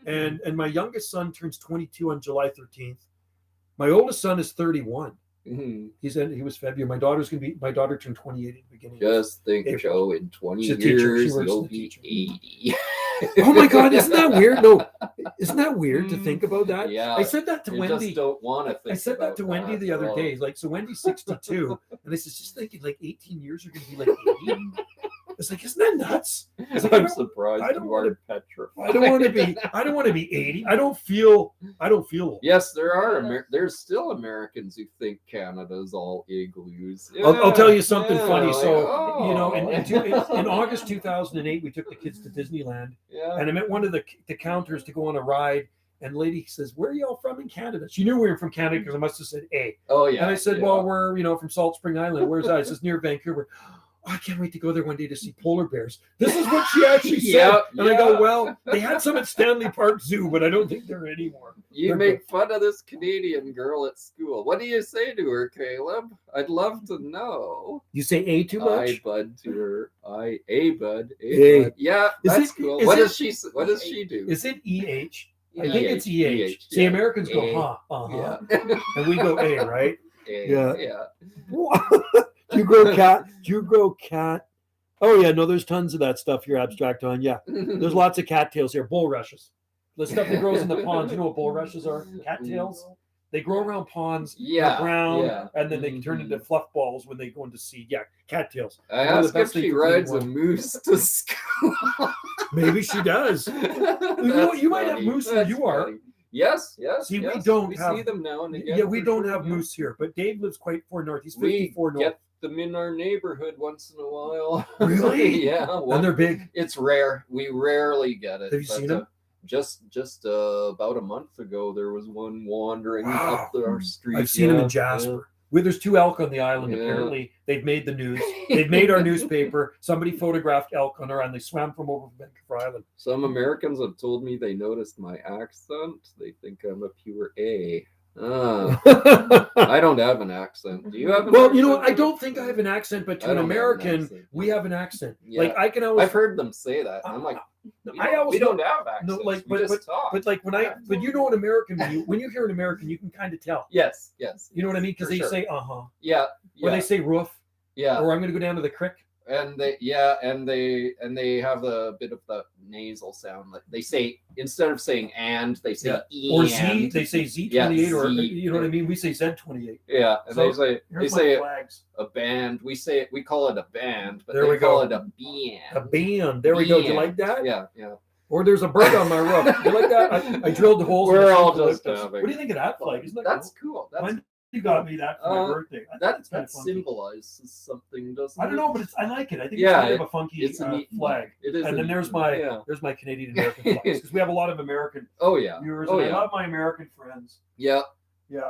And my youngest son turns 22 on July 13th. My oldest son is 31. Mhm. He was February. My daughter turned 28 at the beginning. Just think, April. Joe, in 20 She's a teacher. She years, works you'll as a be teacher. 80. Oh my God, isn't that weird? No, isn't that weird to think about that? Yeah. I said that to You Wendy. just don't want to think I said that about to Wendy the other so- day. Like, so Wendy's 62, and I said, just thinking, like 18 years are going to be like 80. It's like, isn't that nuts? It's like, I'm surprised I don't you wanna- aren't petrified. I don't want to be. I don't want to be 80. I don't feel old. Yes, there are. There's still Americans who think Canada's all igloos. I'll tell you something Yeah, funny. like, So, oh. you know, in August 2008, we took the kids to Disneyland, yeah. and I met one of the counters to go on a ride. And lady says, "Where are y'all from in Canada?" She knew we were from Canada because I must have said A. Oh yeah. And I said, yeah. "Well, we're from Salt Spring Island. Where's that?" It says near Vancouver. Oh, I can't wait to go there one day to see polar bears. This is what she actually said. Yeah, And I go, yeah. "Well, they had some at Stanley Park Zoo, but I don't think they're anymore." You They're make fun of this Canadian girl at school. What do you say to her, Caleb? I'd love to know. You say A too I much? bud to her. A bud. A. Bud. Yeah, Is that's it- cool. is What it- does she? What does she do? Is it EH? I think it's EH. EH, See, yeah. Americans go, A. huh, Yeah. and we go A, right? Yeah. Yeah. Do you grow cat? Do you grow cat? Oh yeah, no, there's tons of that stuff you're abstract on. Yeah, there's lots of cattails here. Bulrushes, the stuff that grows in the ponds. You know what bulrushes are? Cattails. They grow around ponds, Yeah, they're brown, yeah. and then they turn into fluff balls when they go into seed. Yeah, cattails. I One of the asked if best she things for rides a anyone. moose to school. Maybe she does. That's you might have funny. moose where That's you are. funny. Yes, yes. See, we yes. don't We have- see them now and again. Yeah, we for don't sure, have yeah. moose here, but Dave lives quite far north. He's We 54 north, get them in our neighborhood once in a while. Really? yeah. and they're big. It's rare. We rarely get it. Have you but, seen them? Just about a month ago, there was one wandering Wow. up our street. I've seen them Yeah, in Jasper. Well, there's 2 elk on the island. Yeah. Apparently, they've made the news. They've made our newspaper. Somebody photographed elk on our island. They swam from over Vancouver Island. Some Americans have told me they noticed my accent. They think I'm a pure A. I don't have an accent. Do you have an Well, accent? you know what? I don't think I have an accent, but I to an don't have an American, accent. we have an accent. Yeah. Like I can always. I've heard them say that. And I'm like, I always we don't have accents. like, we just talk. But like when I, but you know an American, when you hear an American, you can kind of tell. yes. You know what I mean? Because For they sure. say Yeah. or they say roof, yeah. or I'm going to go down to the creek. And they have a bit of the nasal sound. Like they say, instead of saying and, they say Or and. Z, they say Z28, Yeah, or Z. you know what I mean? We say Z28. Yeah, and So, they say Here's they my say flags. a band. We call it a band, but There they we call go. it a band. A band. There we go. Do you like that? Yeah, yeah. Or there's a bird on my roof. You like that? I drilled the holes. in We're the all eucalyptus. just having What do you think of that flag? Isn't that That's cool? cool. That's When you got me that for my birthday. I think it's kind that of funky. symbolizes something, doesn't I it? don't know, but I like it. I think Yeah, it's kind of a funky it's a neat flag. It is. And a then neat there's one. my Yeah. Canadian American flags because we have a lot of American Oh yeah. viewers. Oh and yeah. I love my American friends. Yeah. Yeah.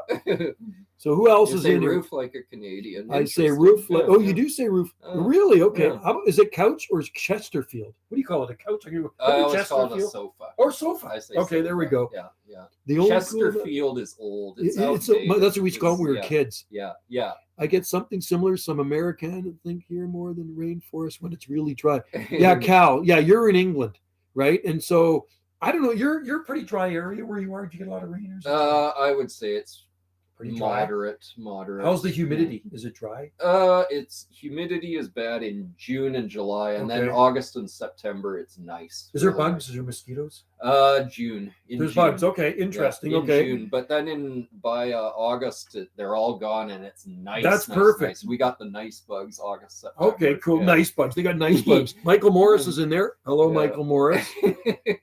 So who else You is say in here? roof like a Canadian. I say Interesting. roof. Like, Yeah, oh, yeah. you do say roof. Oh. Really? Okay. Yeah. How, is it couch or is Chesterfield? What do you call it? A couch? I always call it a sofa. Or sofa. I say Okay, there we sofa. go. Yeah, yeah. The old Chesterfield is old. It's It's outdated. that's what we used to call it when we were Yeah, kids. Yeah, yeah. I get something similar. Some American think here more than rainforest when it's really dry. Yeah, Cal. Yeah, you're in England, right? And so I don't know. You're a pretty dry area where you are. Do you get a lot of rain or something? I would say it's Pretty dry. moderate. How's the humidity? Is it dry? Its humidity is bad in June and July, and then Okay. August and September it's nice. Is there Really bugs? Is there mosquitoes? nice. June. In There's June. bugs. Okay, interesting. Yeah, in Okay. June. But then by August they're all gone and it's nice. That's nice, perfect. nice. We got the nice bugs August, September. Okay, cool. Yeah. Nice bugs. They got nice bugs. Michael Morris is in there. Hello, Yeah. Michael Morris.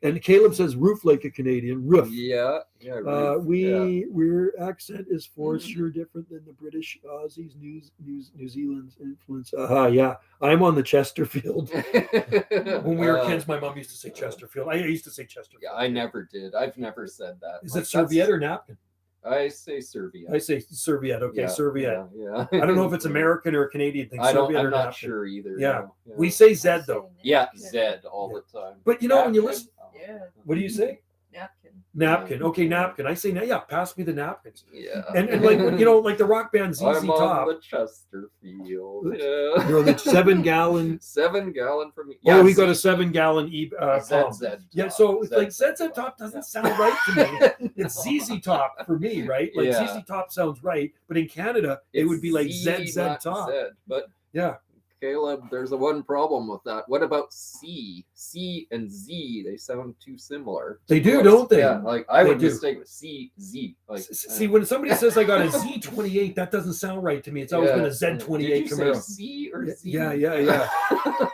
And Caleb says roof like a Canadian. Roof. yeah. Roof, yeah. We're accent is for Mhm. sure different than the British Aussies, New Zealand's influence. Yeah. I'm on the Chesterfield. When we were kids, my mom used to say Chesterfield. I used to say Chesterfield. Yeah, I never did. I've never said that. Is Like, it serviette or napkin? I say serviette. I say serviette. Okay, Yeah, serviette. Yeah. I don't know if it's American or a Canadian thing. I don't. Serviette or I'm not napkin. sure either. Yeah. no, We say Z though. Yeah, Zed all the time. But you know when you Napkin? listen, Oh. Yeah, what do you say? napkin. Napkin. Okay, napkin. I say yeah. Pass me the napkins. Yeah. And like you know, like the rock band ZZ I'm on Top. the Chesterfield. You're Yeah. on the 7-gallon. 7-gallon from. Oh, we got a 7-gallon pump. ZZ. Yeah, so it's like ZZ Top doesn't sound right to me. It's ZZ Top for me, right? Like Yeah. ZZ Top sounds right, but in Canada it would be like Z, ZZ not Top. Zed, but Yeah. Caleb, there's a one problem with that. What about C? C and Z, they sound too similar. They do, don't they? Yeah, like I They would do. mistake with C, Z. Like, See, when somebody says I got a Z28, that doesn't sound right to me. It's always been a Z28 Did you say Camaro. C or Z? Yeah.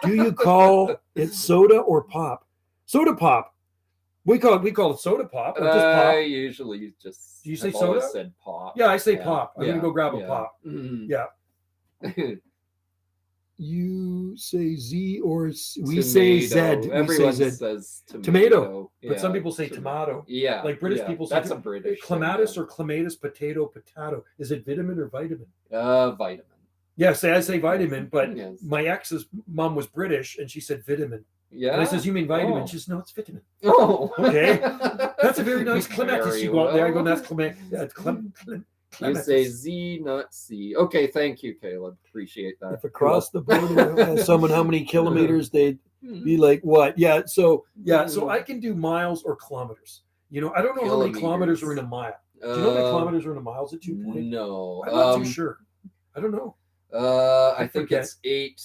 Do you call it soda or pop? Soda pop. We call it soda pop or just I pop. usually just. Do you say I've always soda? said pop. Yeah, I say pop. I'm gonna go grab a yeah. pop. Mhm. Yeah. You say Z or we say Z. Tomato. Everyone we say Z. says Tomato, but Yeah, some people say tomato. Yeah, Like British yeah. people say That's a British. clematis thing, or clematis, potato. Is it vitamin or vitamin? vitamin. Yeah, I say vitamin, but Yes. my ex's mom was British and she said vitamin. Yeah. And I says, you mean vitamin? Oh. She says, no, it's vitamin. Oh, Okay. That's a very nice clematis. Very You go out there, I go, well. that's clematis. Yeah, it's You say Z, not C. Okay, thank you, Caleb. Appreciate that. If across the border, someone how many kilometers they'd be like, what? Yeah, so I can do miles or kilometers. You know, I don't know how many kilometers are in a mile. Do you know how many kilometers are in a mile? Is it 2 point? No. I'm not too sure. I don't know. I think forget. it's 8.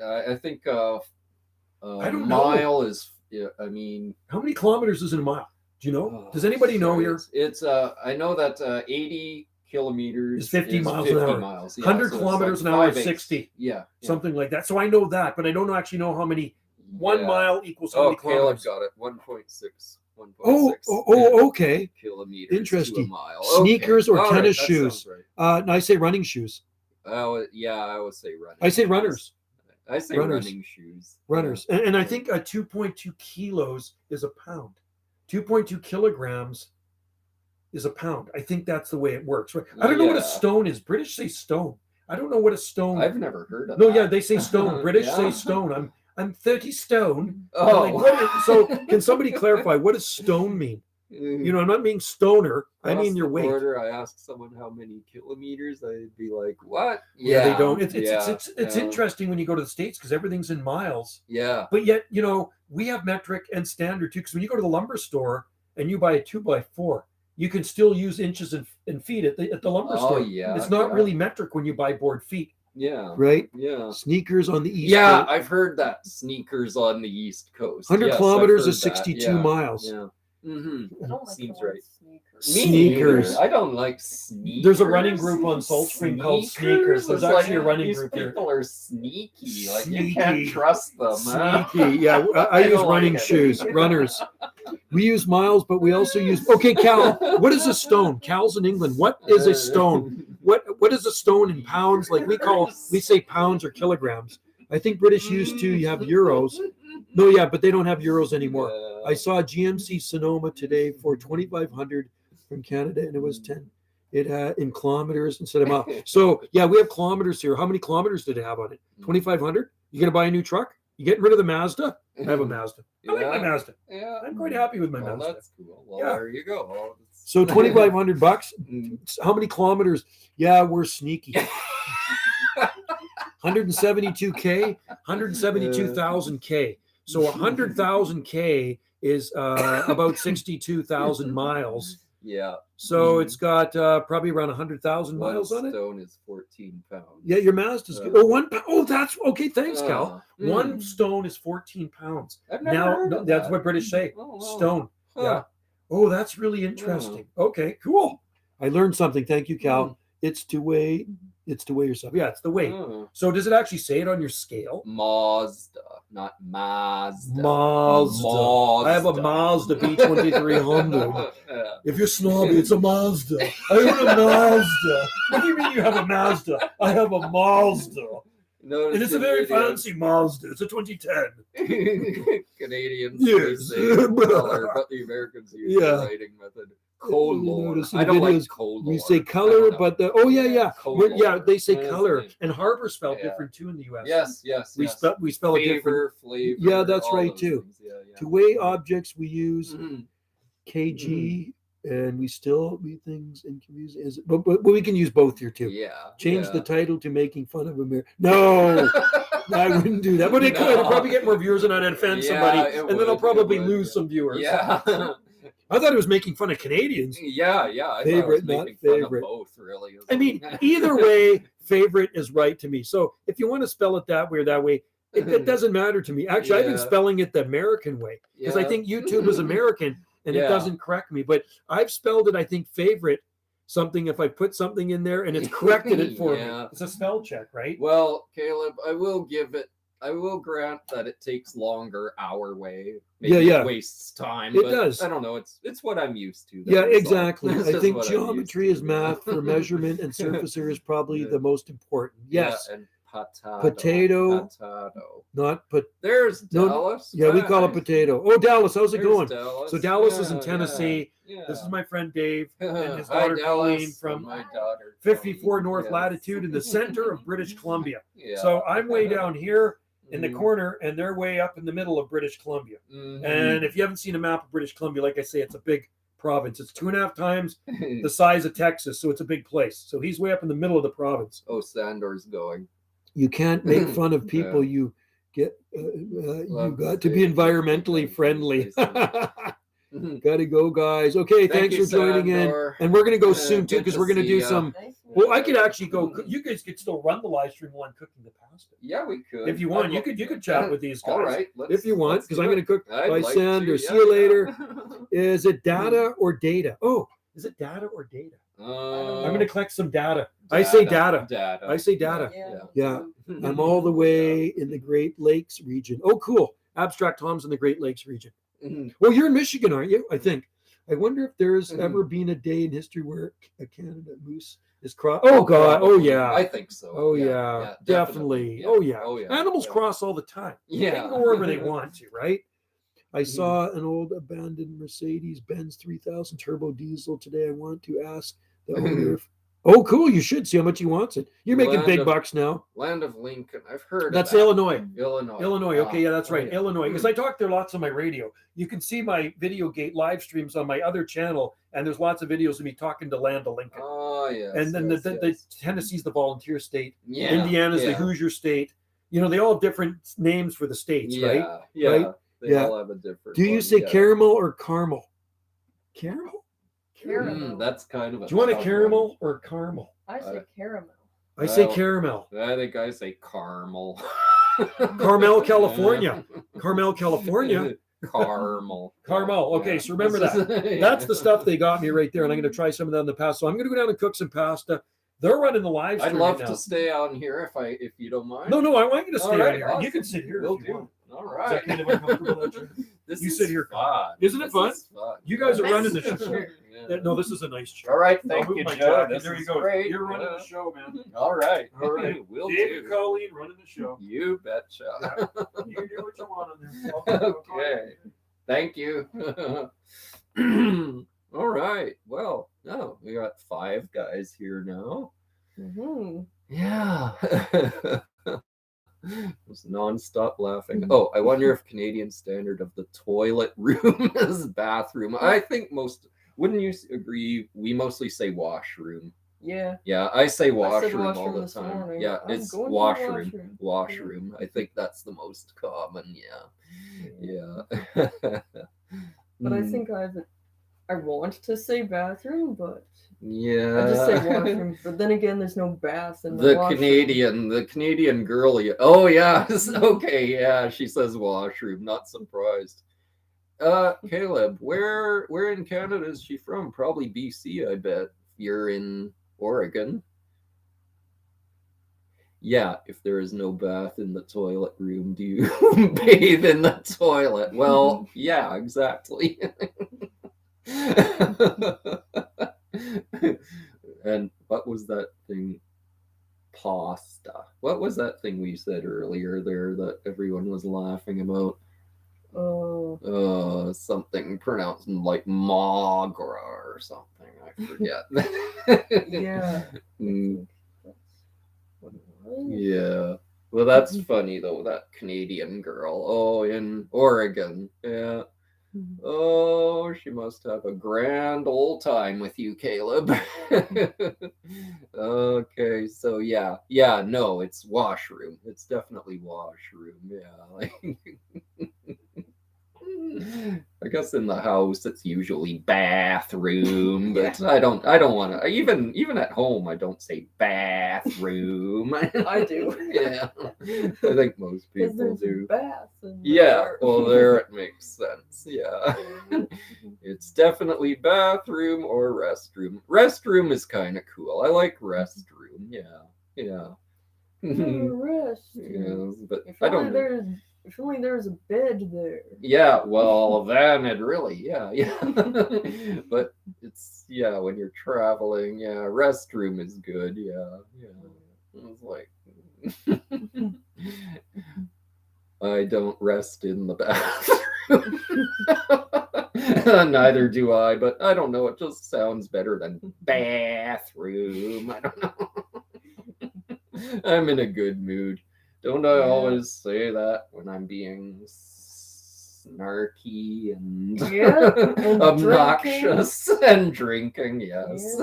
I think I don't know. mile is. Yeah, I mean, How many kilometers is in a mile? Do you know? oh, Does anybody know sorry, here? It's I know that 80 kilometers Is 50 miles 50 an hour. miles. Yeah, 100 so it's kilometers like an hour is 5/8. 60. Yeah, Something like that. So I know that, but I don't actually know how many. 1 yeah. mile equals how Oh, many Caleb kilometers. got it. 1.6. 1.6. Okay. Kilometers. To a Interesting. mile. Sneakers or All tennis that shoes? sounds right. No, I say running shoes. Oh, yeah, I would say running. I say shoes. runners. I say Runners. running shoes. Runners. And I think 2.2 kilos is a pound. 2.2 kilograms is a pound. I think that's the way it works. Right? I don't know what a Yeah. stone is. British say stone. I don't know what a stone. I've never heard of No, that. yeah, they say stone. British Yeah. say stone. I'm 30 stone. I'm Oh. like, so can somebody clarify what does stone mean? You know, I'm not being stoner. I mean your weight. Border, I asked someone how many kilometers. They'd be like, "What?" Yeah, they don't. It's yeah. interesting when you go to the States because everything's in miles. Yeah. But yet, you know, we have metric and standard too. Because when you go to the lumber store and you buy a 2x4, you can still use inches and feet at the lumber store. Yeah. It's not really metric when you buy board feet. Yeah. Right? Yeah. Sneakers on the east Yeah, coast. I've heard that. Sneakers on the East Coast. 100 Yes, I've kilometers heard is 62 that. miles. Yeah. Mm-hmm. I don't like Seems the word right. sneakers. Me Sneakers. neither. I don't like sneakers. There's a running group on Salt Spring called Sneakers. There's It's actually a running these group here. people are sneaky. Like Sneaky. you can't trust them. huh? Sneaky. Yeah, I I use don't like running it. shoes, runners. We use miles, but we also use. Okay, Cal, what is a stone? Cal's in England. What is a stone? What is a stone in pounds? Like we say pounds or kilograms. I think British used to have euros. No, yeah, but they don't have euros anymore. I saw a GMC Sonoma today for 2,500 from Canada, and it was 10. It had in kilometers instead of miles. So yeah, we have kilometers here. How many kilometers did it have on it? 2,500. You gonna buy a new truck? You getting rid of the Mazda? I have a Mazda. I like my Mazda. Yeah. I'm quite happy with my Well, Mazda. that's cool. Well, Yeah. there you go. So 2,500 bucks. Mm. How many kilometers? Yeah, we're sneaky. 172K, 172,000 K. So 100,000 K is about 62,000 miles. Yeah. So it's got probably around 100,000 miles on it. Stone is 14 pounds. Yeah, your Mazda's good. Oh, 1 pound. Oh, that's okay. Thanks, Cal. Mm. One stone is 14 pounds. I've never heard of That's that. what British say. Oh, wow. Stone. Huh. Yeah. Oh, that's really interesting. Okay, cool. I learned something. Thank you, Cal. Mm. It's to weigh yourself. Yeah, it's the weight. Oh. So does it actually say it on your scale? Mazda, not Mazda. Mazda. I have a Mazda B2300. Yeah. If you're snobby, it's a Mazda. I have a Mazda. What do you mean you have a Mazda? I have a Mazda. Notice And it's a the very video. fancy Mazda. It's a 2010. Canadians Yes. say color, but the Americans use Yeah. the writing method. Color. Notice in I the don't like videos, color. We say I color, don't know. but yeah. Color. Yeah, they say That's color. it. And harbor spelled Yeah. different too in the US. Yes. We spell it different. Flavor. Yeah, that's all right, those too. things. Yeah. To weigh objects, we use Mhm. kg, and we things and confuse. But we can use both here too. Yeah. Change yeah. the title to making fun of America. No, I wouldn't do that. But it could. It'd probably get more viewers and I'd offend Yeah, somebody, it and then I'll would, probably it would, lose yeah. some viewers. Yeah. I thought it was making fun of Canadians. Yeah. I thought I Favorite, was not making fun of favorite. both, really. I mean, either way, favorite is right to me. So if you want to spell it that way or that way, it doesn't matter to me. Actually, I've been Yeah. spelling it the American way because I Yeah. think YouTube is American and it Yeah. doesn't correct me. But I've spelled it, I think, favorite something if I put something in there and it's corrected it for me. Yeah. It's a spell check, right? Well, Caleb, I will grant that it takes longer our way. Yeah. It wastes time. It but does. I don't know. It's what I'm used to. Yeah, that's all. exactly. This I is think what I'm used geometry to, is math for measurement and surface area is probably Yeah. the most important. Yes. Yeah, and Potato. Potato. Not but There's No, Dallas. yeah, we call it potato. Oh, Dallas, how's it There's going? Dallas. So Dallas is in Yeah, Tennessee. Yeah. This is my friend Dave and his Hi, daughter Dallas. Colleen from my daughter. 54 North Yes. latitude in the center of British Columbia. Yeah. So I'm way down here in the Mhm. corner and they're way up in the middle of British Columbia. Mhm. And if you haven't seen a map of British Columbia, like I say, it's a big province. It's 2.5 times the size of Texas. So it's a big place. So he's way up in the middle of the province. Oh, Sandor's going. You can't make fun of people. Yeah. You get, Love you to got to say be it. environmentally Thank you. friendly. Mhm. Gotta go, guys. Okay, Thank thanks you, for joining Sandor. in. And we're gonna go Yeah, soon too, good because to we're gonna see do ya. some. Nice to meet Well, I you. could actually go. You guys could still run the live stream while I'm cooking the pasta. Yeah, we could. If you want, I'd you love could to. chat with these guys. All right. If you want, let's because do I'm it. gonna cook I'd by like Sander. to, See you later. yeah. Is it data or data? Oh, is it data or data? Uh, I'm gonna collect some data. I say data. Data. I say data. Yeah. I'm all the way in the Great Lakes region. Oh, cool. Abstract Tom's in the Great Lakes region. Mhm. Well, you're in Michigan, aren't you? I think. I wonder if there's Mhm. ever been a day in history where a Canada moose is crossed. Oh God! Oh Probably. yeah! I think so. Oh yeah! Definitely. Oh yeah! Oh yeah. Animals Yeah. cross all the time. They Yeah. can go wherever they want to, right? I Mhm. saw an old abandoned Mercedes-Benz 3000 turbo diesel today. I want to ask the owner if. Oh, cool! You should see how much he wants it. You're making Land big of- bucks now. Land of Lincoln. I've heard. That's of that. Illinois. Illinois. Illinois. Okay, yeah, that's Oh, right. yeah. Illinois. Because I talk there lots on my radio. You can see my Video Gate live streams on my other channel, and there's lots of videos of me talking to Land of Lincoln. Oh yes. and then yes, the yes. Tennessee's the volunteer state. Yeah. Indiana's the yeah. Hoosier state. You know, they all have different names for the states, Yeah. right? Yeah. Right? They Yeah. all have a different. Do you one, say yeah. caramel or caramel? Caramel? Caramel. That's kind of. Do you want a tough caramel or caramel? I say caramel. I say Well, caramel. one. I think I say caramel. Carmel, California. Carmel, California. Caramel. Caramel. Okay, Yeah. so remember This that. is- That's the stuff they got me right there, and I'm going to try some of that in the past. So I'm going to go down and cook some pasta. They're running the live I'd stream love right now. to stay on here if you don't mind. No, I want you to All stay right, out here. You awesome. can sit here Will if you do. want. All Is right. that kind of uncomfortable, actually? This You is sit here. fun. Isn't it This fun? is fun. You guys are Nice running the to show. meet Yeah. No, this is a nice show. All right, I'll thank move you, my Joe. jacket. This There you is go. great. You're running Yeah. the show, man. All right. All right. Will Dave do. and Colleen running the show. You betcha. Yeah. You do what you want on there. Okay. Thank you. All right. Well, no, we got 5 guys here now. Mm-hmm. Yeah. Just non-stop laughing. Oh, I wonder if Canadian standard of the toilet room is bathroom. I think wouldn't you agree? We mostly say washroom. Yeah. Yeah, I say I said washroom all washroom the this time. morning. Yeah, I'm it's going to the washroom. washroom. Washroom. I think that's the most common. Yeah. But I Hmm. think I want to say bathroom, but Yeah. I just say washroom. But then again, there's no bath in the washroom. The Canadian girl. Oh yeah. Okay. Yeah. She says washroom. Not surprised. Caleb, where in Canada is she from? Probably BC, I bet. You're in Oregon. Yeah, if there is no bath in the toilet room, do you bathe in the toilet? Well, yeah, exactly. And what was that thing? Pasta. What was that thing we said earlier there that everyone was laughing about? Oh. Something pronounced like magra or something. I forget. Yeah. Mm, What it was? yeah. Well, that's funny though. That Canadian girl. Oh, in Oregon. Yeah. Oh, she must have a grand old time with you, Caleb. Okay, so yeah, no, it's washroom. It's definitely washroom. Yeah, like I guess in the house it's usually bathroom, but I don't want to. Even at home, I don't say bathroom. I do. Yeah, I think most Because people there's do. a bath in Yeah, there. well, there it makes sense. Yeah, it's definitely bathroom or restroom. Restroom is kind of cool. I like restroom. Yeah, yeah. Rest. Yes, but If I only don't know. if only there's a bed there. Yeah, well, then it really, yeah. But it's, yeah, when you're traveling, yeah, restroom is good, yeah. It's like, I don't rest in the bathroom. Neither do I, but I don't know, it just sounds better than bathroom. I don't know. I'm in a good mood. Don't I always say that when I'm being snarky and, and obnoxious and drinking? Yes.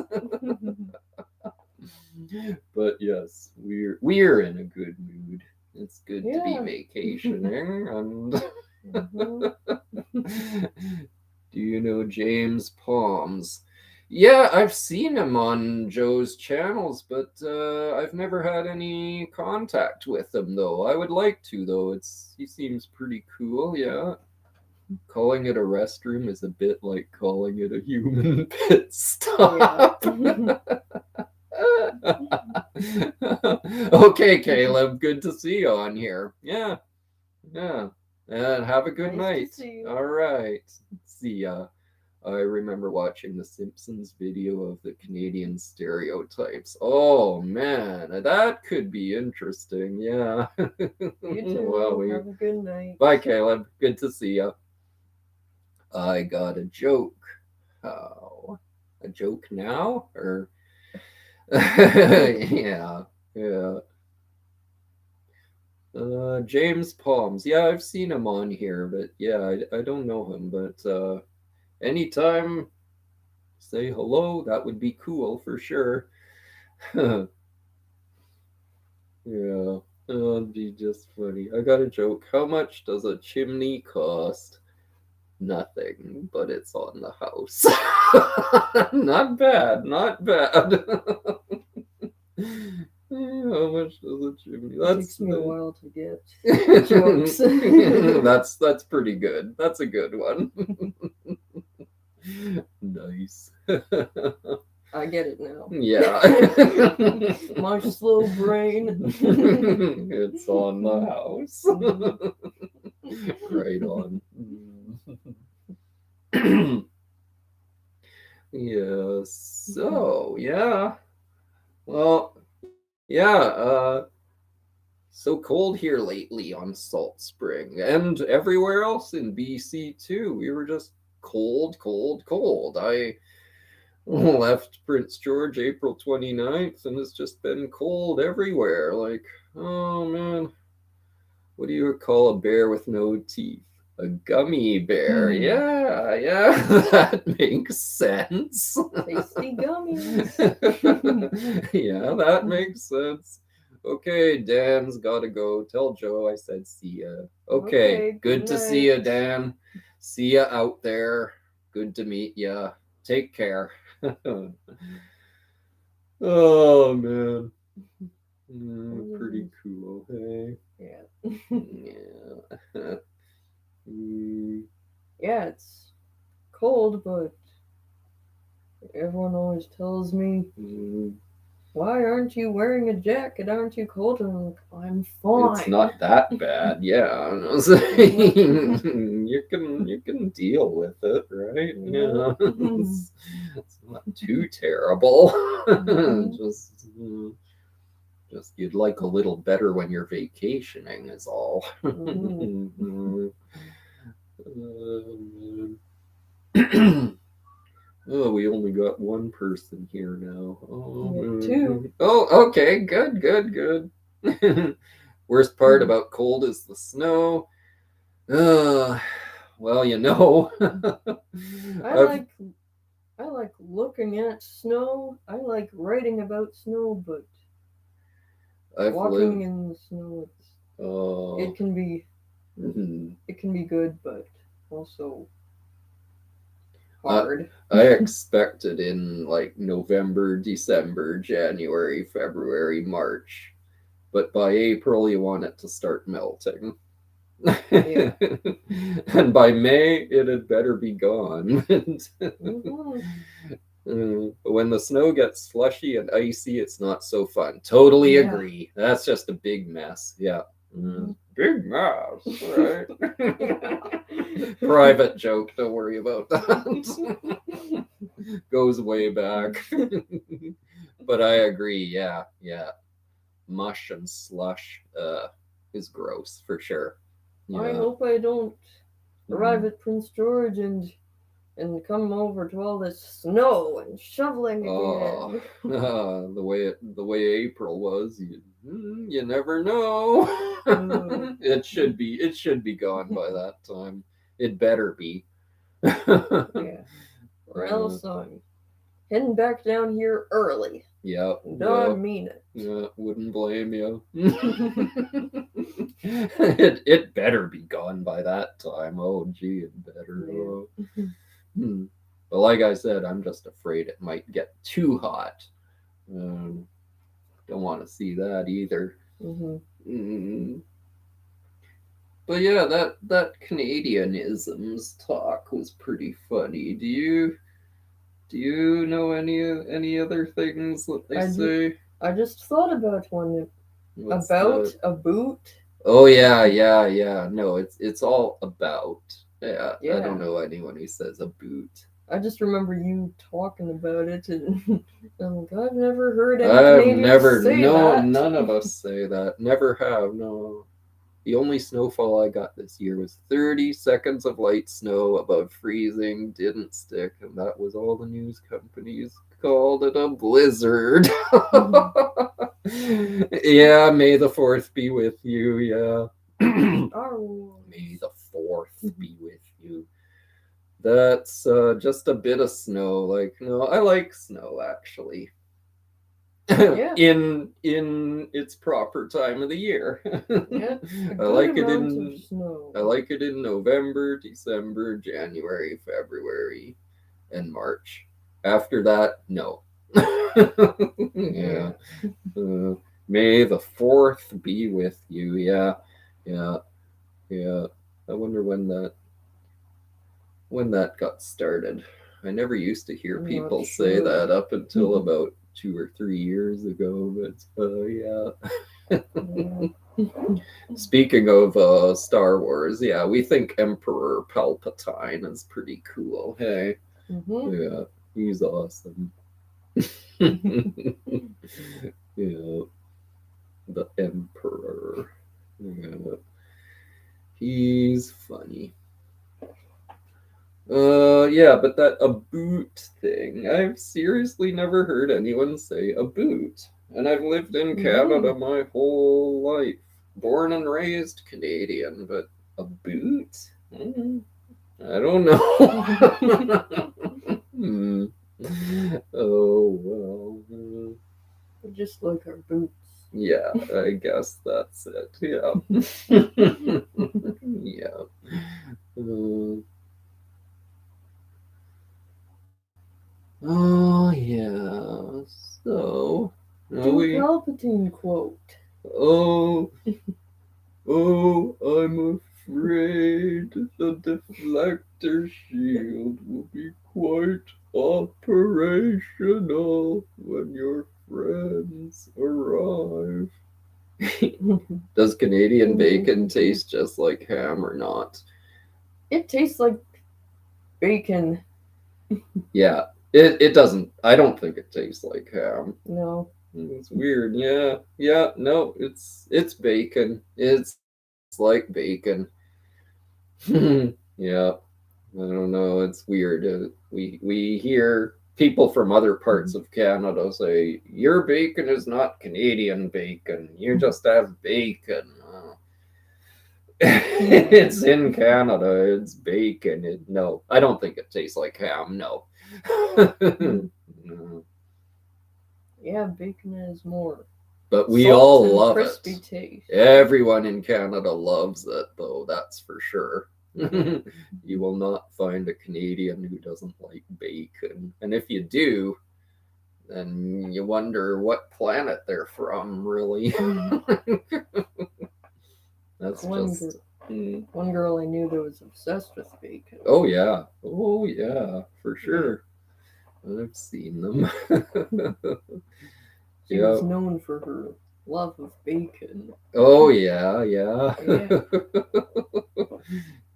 Yeah. But yes, we're in a good mood. It's good to be Yeah. vacationing. And Mhm. do you know James Palms? Yeah, I've seen him on Joe's channels, but I've never had any contact with him though. I would like to though. He seems pretty cool, yeah. Calling it a restroom is a bit like calling it a human pit stop. Okay, Caleb, good to see you on here. Yeah. Yeah. And have a good Nice to night. see you. All right. See ya. I remember watching the Simpsons video of the Canadian stereotypes. Oh man, that could be interesting. Yeah. You too. Well, Have a good night. bye, Caleb. Good to see you. I got a joke. How? A joke now? Or yeah. James Palms. Yeah, I've seen him on here, but yeah, I don't know him. But anytime say hello, that would be cool for sure. Yeah, that'd be just funny. I got a joke. How much does a chimney cost? Nothing, but it's on the house. Not bad, not bad. How much does a chimney? It takes me a while to get jokes. jokes. That's pretty good. That's a good one. Nice. I get it now. Yeah. My slow brain. It's on the house. Right on. Yeah, so yeah. Well, yeah, so cold here lately on Salt Spring and everywhere else in BC too. We were just cold, cold, cold. I left Prince George April 29th and it's just been cold everywhere. Like, oh man, what do you call a bear with no teeth? A gummy bear. Yeah, that makes sense. Tasty gummies. Yeah, that makes sense. Okay, Dan's gotta go. Tell Joe I said see ya. Okay, good to see ya, night. Dan. See ya out there. Good to meet ya. Take care. Oh man. Pretty cool, hey? Yeah. Yeah. Yeah, it's cold, but everyone always tells me, why aren't you wearing a jacket? Aren't you cold? And I'm like, I'm fine. It's not that bad, yeah. You can deal with it, right? Yeah. It's not too terrible. Just you'd like a little better when you're vacationing is all. Oh, we only got one person here now. Oh, two. Oh, okay, good. Worst part about cold is the snow. Well, you know. I like looking at snow. I like writing about snow, but in the snow, it can be good, but also hard. I expect it in like November, December, January, February, March. But by April, you want it to start melting. Yeah. And by May, it had better be gone. When the snow gets slushy and icy, it's not so fun. Totally Yeah. agree. That's just a big mess. Yeah. Big mess, right? Private joke. Don't worry about that. Goes way back. But I agree. Yeah. Yeah. Mush and slush is gross for sure. I Yeah. hope I don't arrive at Prince George and come over to all this snow and shoveling again. The way April was, you never know. It should be gone by that time. It better be. Yeah. Or else I'm heading back down here early. Yeah. I mean it. Yeah, wouldn't blame you. It better be gone by that time. Oh, gee, it better. Yeah. But like I said, I'm just afraid it might get too hot. Don't want to see that either. But yeah, that Canadianisms talk was pretty funny. Do you know any other things that they say? I just thought about one. What's about that? a boot. Oh yeah. No, it's all about. Yeah, Yeah. I don't know anyone who says a boot. I just remember you talking about it, and I'm like, I've never heard any I've Canadians never, say no, that. none of us say that. Never have, no. The only snowfall I got this year was 30 seconds of light snow above freezing, didn't stick, and that was all the news companies called it a blizzard. Yeah, May the 4th be with you, yeah. Oh. May the 4th be with you. That's just a bit of snow. Like, no, I like snow actually. Yeah. in its proper time of the year. Yeah. I like it in snow. I like it in November, December, January, February, and March. After that, no. Yeah. May the 4th be with you. Yeah. I wonder when that got started. I never used to hear people say that up until about 2 or 3 years ago, but yeah. Speaking of Star Wars, yeah, we think Emperor Palpatine is pretty cool. Hey, yeah, he's awesome. Yeah, the Emperor. Yeah. He's funny. Yeah, but that a boot thing, I've seriously never heard anyone say a boot. And I've lived in Canada my whole life. Born and raised Canadian, but a boot? I don't know. Oh, well. Just like our boots. Yeah, I guess that's it. Yeah. Yeah. Oh, yeah. So, Palpatine quote. Oh, I'm afraid the deflector shield will be quite operational when your friends arrive. Does Canadian bacon taste just like ham or not? It tastes like bacon. Yeah, it doesn't. I don't think it tastes like ham. No. It's weird. Yeah. No, it's bacon. It's like bacon. Yeah. I don't know. It's weird. We hear people from other parts of Canada say your bacon is not Canadian bacon. You just have bacon. It's in Canada. It's bacon. No, I don't think it tastes like ham. No. No. Yeah, bacon is more. But we all love crispy it. Taste. Everyone in Canada loves it, though. That's for sure. You will not find a Canadian who doesn't like bacon. And if you do, then you wonder what planet they're from, really. That's One just. One girl I knew that was obsessed with bacon. Oh, yeah. Oh, yeah, for sure. I've seen them. She was known for her love of bacon. Oh, yeah, yeah. Yeah.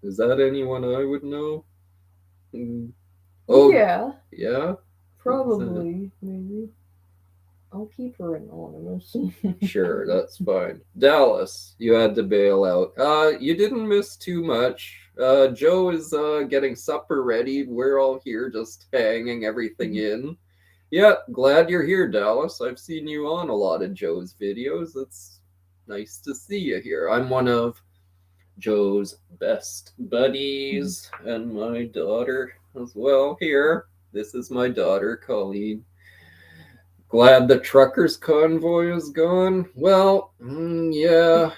Is that anyone I would know? Oh, Yeah, yeah? probably, maybe. I'll keep her anonymous. Sure, that's fine. Dallas, you had to bail out. You didn't miss too much. Joe is getting supper ready. We're all here just hanging everything in. Yeah, glad you're here, Dallas. I've seen you on a lot of Joe's videos. It's nice to see you here. I'm one of Joe's best buddies and my daughter as well here. This is my daughter, Colleen. Glad the truckers convoy is gone. Well, yeah.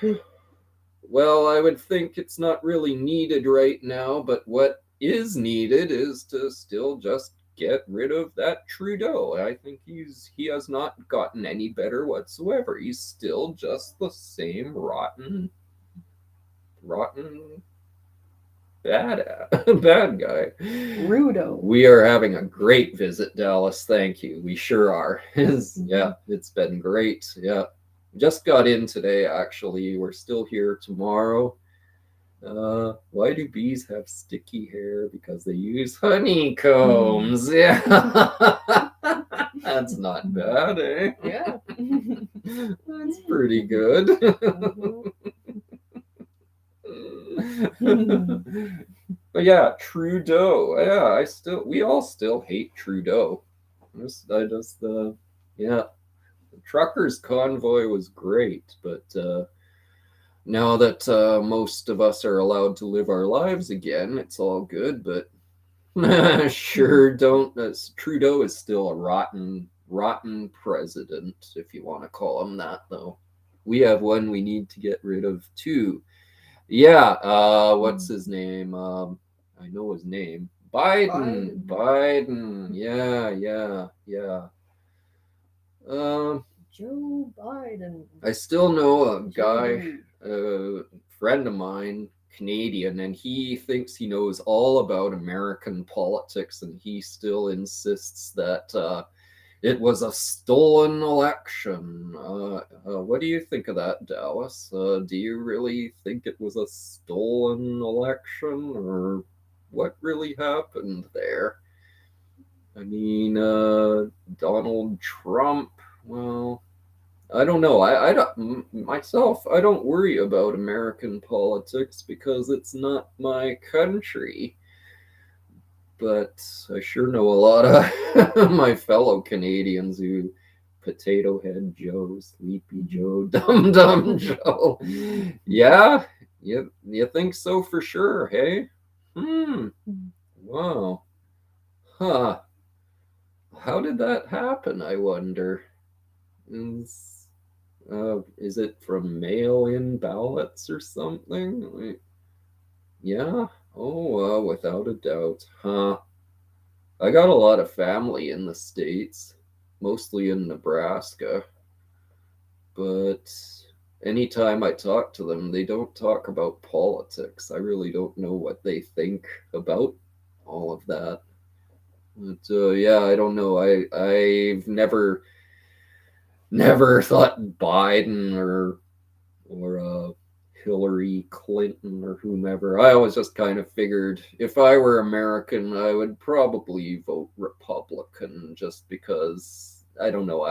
Well, I would think it's not really needed right now, but what is needed is to still just get rid of that Trudeau. I think he has not gotten any better whatsoever. He's still just the same rotten bad guy. Rudo. We are having a great visit, Dallas. Thank you. We sure are. Yeah, it's been great. Yeah. Just got in today, actually. We're still here tomorrow. Why do bees have sticky hair? Because they use honeycombs. Yeah. That's not bad, eh? Yeah. That's pretty good. But yeah, Trudeau. Yeah, we all still hate Trudeau. The truckers convoy was great, but now that most of us are allowed to live our lives again, it's all good. But sure don't. Trudeau is still a rotten president, if you want to call him that, though. We have one we need to get rid of too. Yeah, what's his name? I know his name. Biden. Yeah. Joe Biden. I still know a guy, a friend of mine, Canadian, and he thinks he knows all about American politics, and he still insists that it was a stolen election. What do you think of that, Dallas? Do you really think it was a stolen election, or what really happened there? I mean, Donald Trump, well, I don't know. I don't myself. I don't worry about American politics because it's not my country. But I sure know a lot of my fellow Canadians who Potato Head Joe, Sleepy Joe, Dum Joe. Yeah, you think so for sure, hey? Wow. Huh. How did that happen, I wonder? Is it from mail-in ballots or something? Yeah. Oh, without a doubt. Huh. I got a lot of family in the States, mostly in Nebraska. But anytime I talk to them, they don't talk about politics. I really don't know what they think about all of that. But yeah, I don't know. I've never thought Biden or Hillary Clinton or whomever. I always just kind of figured if I were American, I would probably vote Republican just because I don't know.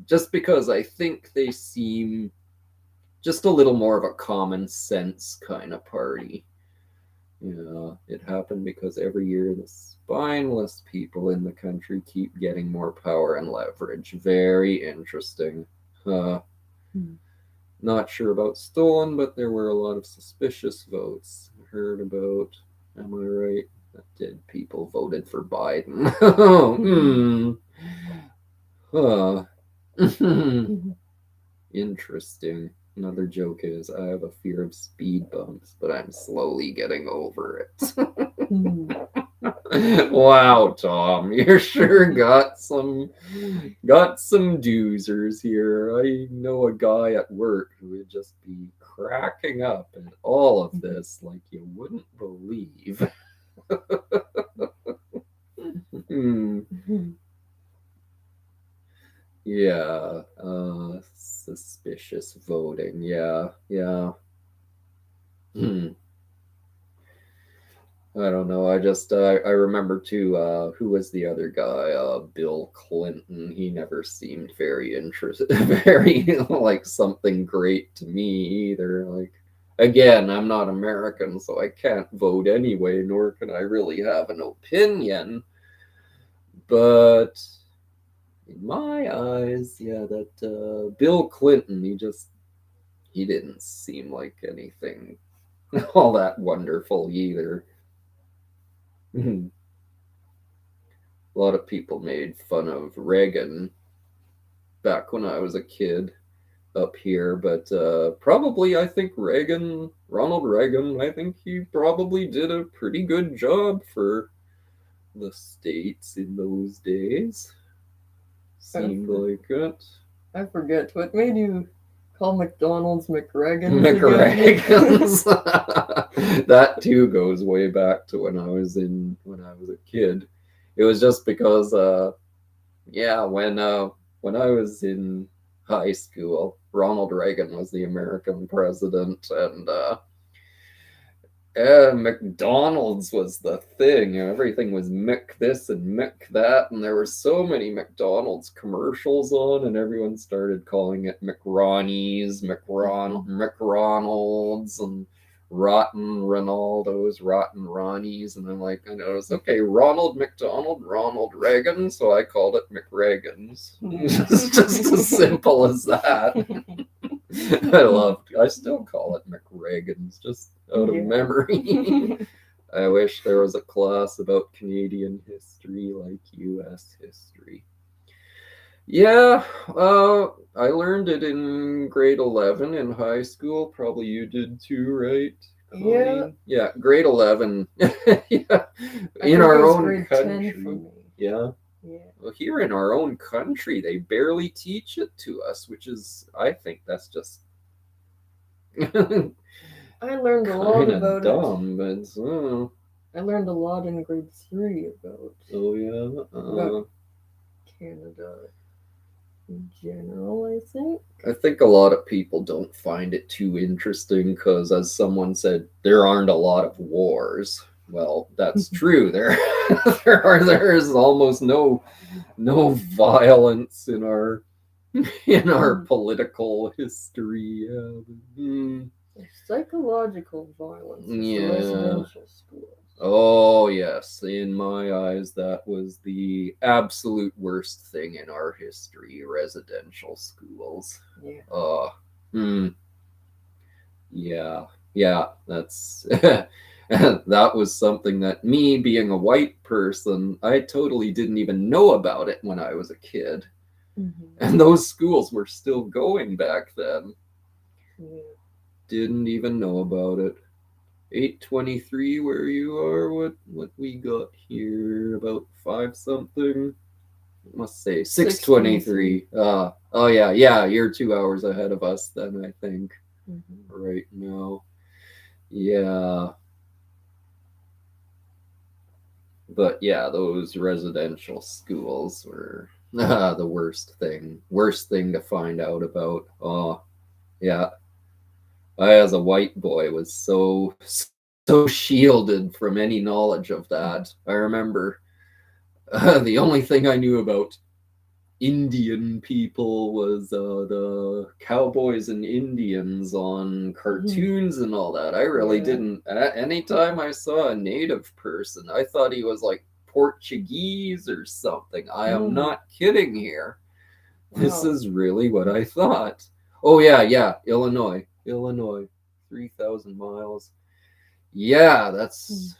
Just because I think they seem just a little more of a common sense kind of party. Yeah, it happened because every year the spineless people in the country keep getting more power and leverage. Very interesting. Not sure about stolen, but there were a lot of suspicious votes. Heard about, am I right? That dead people voted for Biden. Interesting. Another joke is I have a fear of speed bumps, but I'm slowly getting over it. Hmm. Wow, Tom, you sure got some doozers here. I know a guy at work who would just be cracking up at all of this like you wouldn't believe. Hmm. Yeah, suspicious voting. Yeah, yeah. Hmm. I don't know. I remember too. Who was the other guy? Bill Clinton. He never seemed very interested, very like something great to me either. Like again, I'm not American, so I can't vote anyway, nor can I really have an opinion. But in my eyes, yeah, that Bill Clinton, he didn't seem like anything all that wonderful either. A lot of people made fun of Reagan back when I was a kid up here, but probably I think Ronald Reagan, I think he probably did a pretty good job for the States in those days. Seemed like it. I forget what made you call McDonald's McReagan. McReagan's. That too goes way back to when I was a kid. It was just because yeah, when I was in high school, Ronald Reagan was the American president, and McDonald's was the thing. You know, everything was Mick this and Mick that, and there were so many McDonald's commercials on, and everyone started calling it McRonnie's, McRonald's, and Rotten Ronaldo's, Rotten Ronnie's, and I'm like, I noticed, okay, Ronald McDonald, Ronald Reagan, so I called it McReagan's. It's just as simple as that. I still call it McReagan's, just out of memory. I wish there was a class about Canadian history like US history. Yeah, I learned it in grade 11 in high school. Probably you did too, right? Connie? Yeah. Yeah, grade 11. Yeah. In our own country. Yeah. Yeah. Well, here in our own country, they barely teach it to us, which is, I think that's just I learned a lot about dumb, it. But I learned a lot in grade 3 about. Oh yeah. About Canada in general, I think. I think a lot of people don't find it too interesting because, as someone said, there aren't a lot of wars. Well, that's true. There is almost no violence in our political history. Psychological violence. Yeah. Residential schools. Oh yes, in my eyes, that was the absolute worst thing in our history. Residential schools. Yeah. Yeah. That's that was something that me, being a white person, I totally didn't even know about it when I was a kid. Mm-hmm. And those schools were still going back then. Yeah. Didn't even know about it. 8:23 where you are, what we got here, about 5 something. Must say 6:23. Oh yeah, you're 2 hours ahead of us then, I think. Mm-hmm. Right now. Yeah. But yeah, those residential schools were the worst thing to find out about. Oh yeah, I, as a white boy, was so shielded from any knowledge of that. I remember the only thing I knew about Indian people was the cowboys and Indians on cartoons and all that. I really didn't. Anytime I saw a native person, I thought he was like Portuguese or something. I am not kidding here. Wow. This is really what I thought. Oh yeah, Illinois, 3,000 miles. Yeah, that's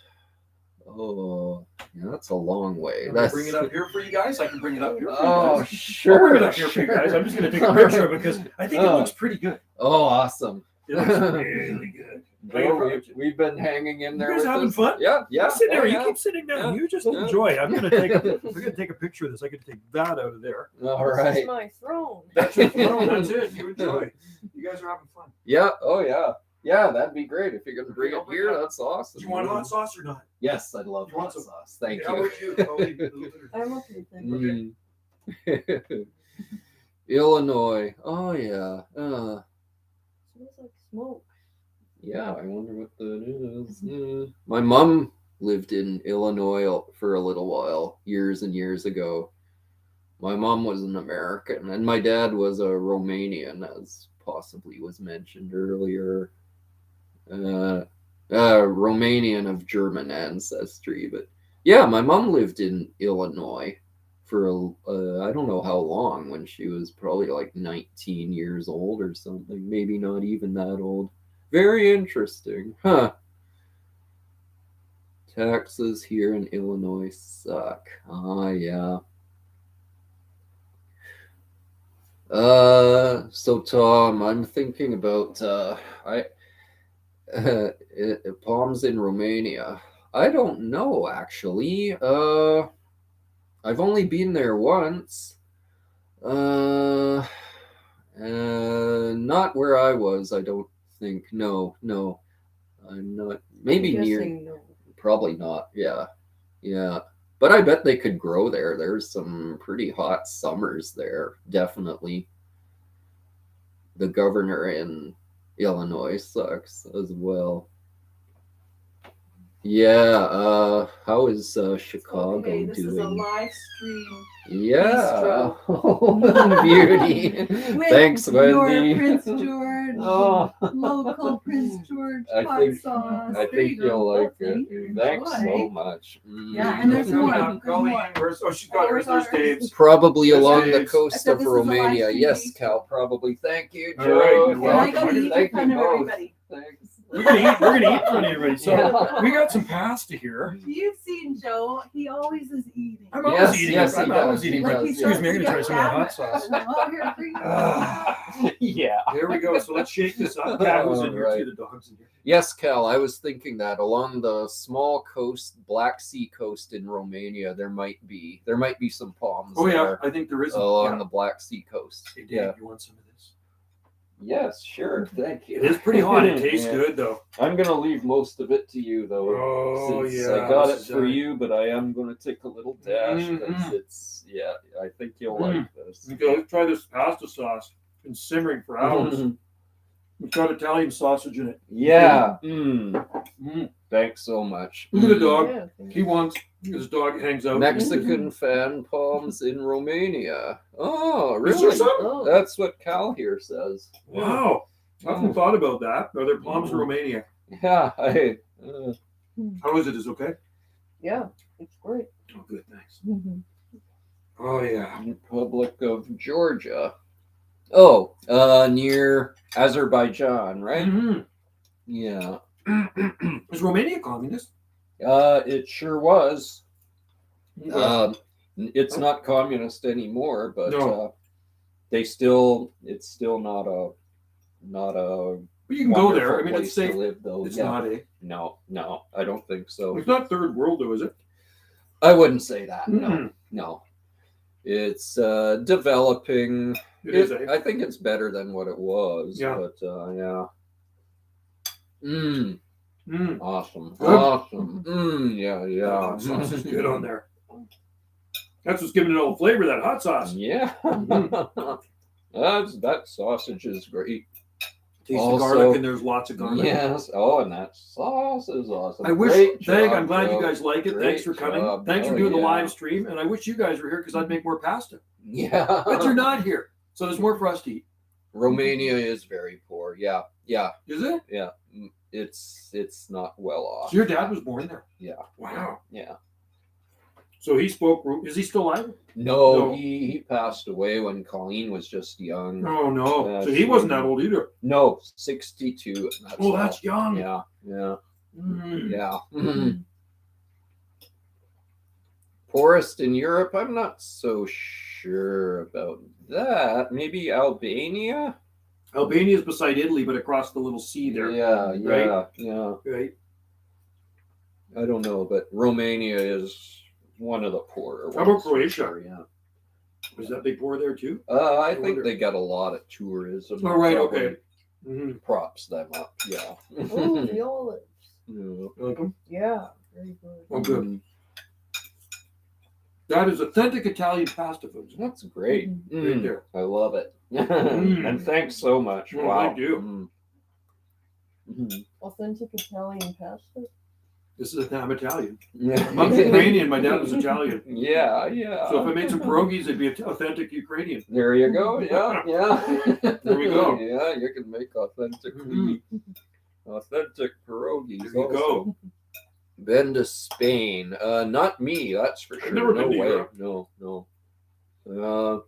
Oh, yeah, that's a long way. I'm gonna That's bring it up here for you guys. I can bring it up here for you Oh, guys. sure. I'll bring it up here for you guys. I'm just gonna take a picture of it because I think it Oh. looks pretty good. Oh, awesome. It looks really good. Joe, we've been hanging in there. guys with having us. fun? Yeah, yeah. You sit there. Oh, You yeah. keep sitting down. Yeah, You just yeah. enjoy. I'm gonna take a picture of this. I can take that out of there. All This right. is my throne. That's it. No, that's it. You enjoy. You guys are having fun. Yeah. Oh, yeah. Yeah, that'd be great if you're gonna bring I'll it bring here. it up. That's awesome. Do you want hot sauce or not? Yes, I'd love You want hot some? sauce. Thank How you. about you? I'll leave it a little bit. I'm okay, thank you. Mm. Illinois. Oh yeah. Smells like smoke. Yeah. I wonder what that is. My mom lived in Illinois for a little while, years and years ago. My mom was an American, and my dad was a Romanian, as possibly was mentioned earlier. Romanian of German ancestry, but yeah, my mom lived in Illinois for I don't know how long, when she was probably like 19 years old or something, maybe not even that old. Very interesting, huh? Taxes here in Illinois suck. Ah, yeah. So Tom, I'm thinking about palms in Romania. I don't know actually. I've only been there once. Not where I was, I don't think. No. I'm not. Maybe I'm near. guessing no. Probably not. Yeah. But I bet they could grow there. There's some pretty hot summers there, definitely. The governor in Illinois sucks as well. Yeah, how is Chicago Okay, this is a doing? live stream. Yeah. bistro. Beauty. With Thanks, your Wendy. Prince George, Oh, local Prince George I hot think- sauce. I There you think go. you'll like Thank it. you. Thanks Enjoy. so much. Yeah, and there's more. Colleen, she's got hers. There's Dave's. Probably There's along the Dave's. coast I said of this is a live Romania. stream Yes, bistro. Cal, probably. Thank you, All Joe. right, you're And I welcome. gotta eat in Thank front you of both. everybody. Thanks. We're gonna eat in front of everybody. So Yeah. we got some pasta here. You've seen Joe. He always is eating. I'm Yes, always eating. yes, he I'm always does. eating. He But does. excuse me, I'm gonna try some of that hot sauce. Oh, here, bring it. Yeah. There we go. So let's shake this up. Cat was in here Alright. too. The dog's in here. Yes, Cal, I was thinking that along the small coast, Black Sea coast in Romania, there might be some palms Oh yeah, there I think there is. along the Black Sea coast. Hey, Dave, Yeah. you want some of this? Yes, sure. Thank you. It is pretty hot. It tastes Yeah. good though. I'm gonna leave most of it to you though. Oh since yeah. I got it this is for nice. you, but I am gonna take a little dash because Mhm. it's I think you'll Mm. like this. Okay, let's try this pasta sauce. It's been simmering for hours. It's got Italian sausage in it. Yeah. Mm. Thanks so much. Look at the dog. Yeah, thank He you. wants his dog hangs out. Mexican fan palms in Romania. Oh, Is there really? some? Oh, That's what Cal here says. Wow. I haven't thought about that. Are there palms in Romania? Yeah. How is it? Is it okay? yeah, it's great. Oh, good. Thanks. Mhm. Oh yeah. Republic of Georgia. Oh, near Azerbaijan, right? Mhm. Yeah. Is Romania communist? It sure was. Okay. It's not communist anymore, but No. it's still not a But you can go there. I wonderful mean, it's place to safe. live, though. It's Yeah. not a. No, I don't think so. It's not third world, though, is it? I wouldn't say that. Mm-mm. No. It's developing. It is a. I think it's better than what it was. Yeah. But yeah. Awesome. Good. Awesome. Yeah. Hot sauce is good on there. That's what's giving it all the flavor. That hot sauce. Yeah. That sausage is great. Taste Also- the garlic, and there's lots of garlic. Yes. Oh, and that sauce is awesome. I wish. Great Thank. job, I'm glad you Joe. guys like it. Great Thanks for coming. job. Thanks for Oh, doing the yeah. live stream. And I wish you guys were here because I'd make more pasta. Yeah. But you're not here, so there's more for us to eat. Romania is very poor. Yeah. Is it? It's not well off. So your dad was born there. Yeah. Wow. Yeah. So he spoke. Is he still alive? No, No. he passed away when Colleen was just young. Oh no. So That's he wasn't that old either. No, 62. Oh, that's young. Yeah. Mm. Yeah. Mm. Poorest in Europe? I'm not so sure about that. Maybe Albania? Albania is beside Italy, but across the little sea there. Yeah, right? yeah. Right. I don't know, but Romania is one of the poorer ones. How about for Croatia? sure, yeah. Was that big poor there too? I wonder. think they got a lot of tourism. Oh, right, Probably okay. Mm-hmm. Props them up, yeah. Oh, the olives. Yeah. You like them? Yeah, very good. Oh, good. That is authentic Italian pasta food. That's great. Right there. I love it. And thanks so much. Well, Wow. thank you. Authentic Italian pasta. This is I'm Italian. Yeah. I'm Ukrainian. My dad was Italian. Yeah. So if I made some pierogies, it'd be authentic Ukrainian. There you go. Yeah. There we go. Yeah, you can make authentic pierogies. There you also. go. Been to Spain. Not me, that's for sure. never No been to way. Europe. No.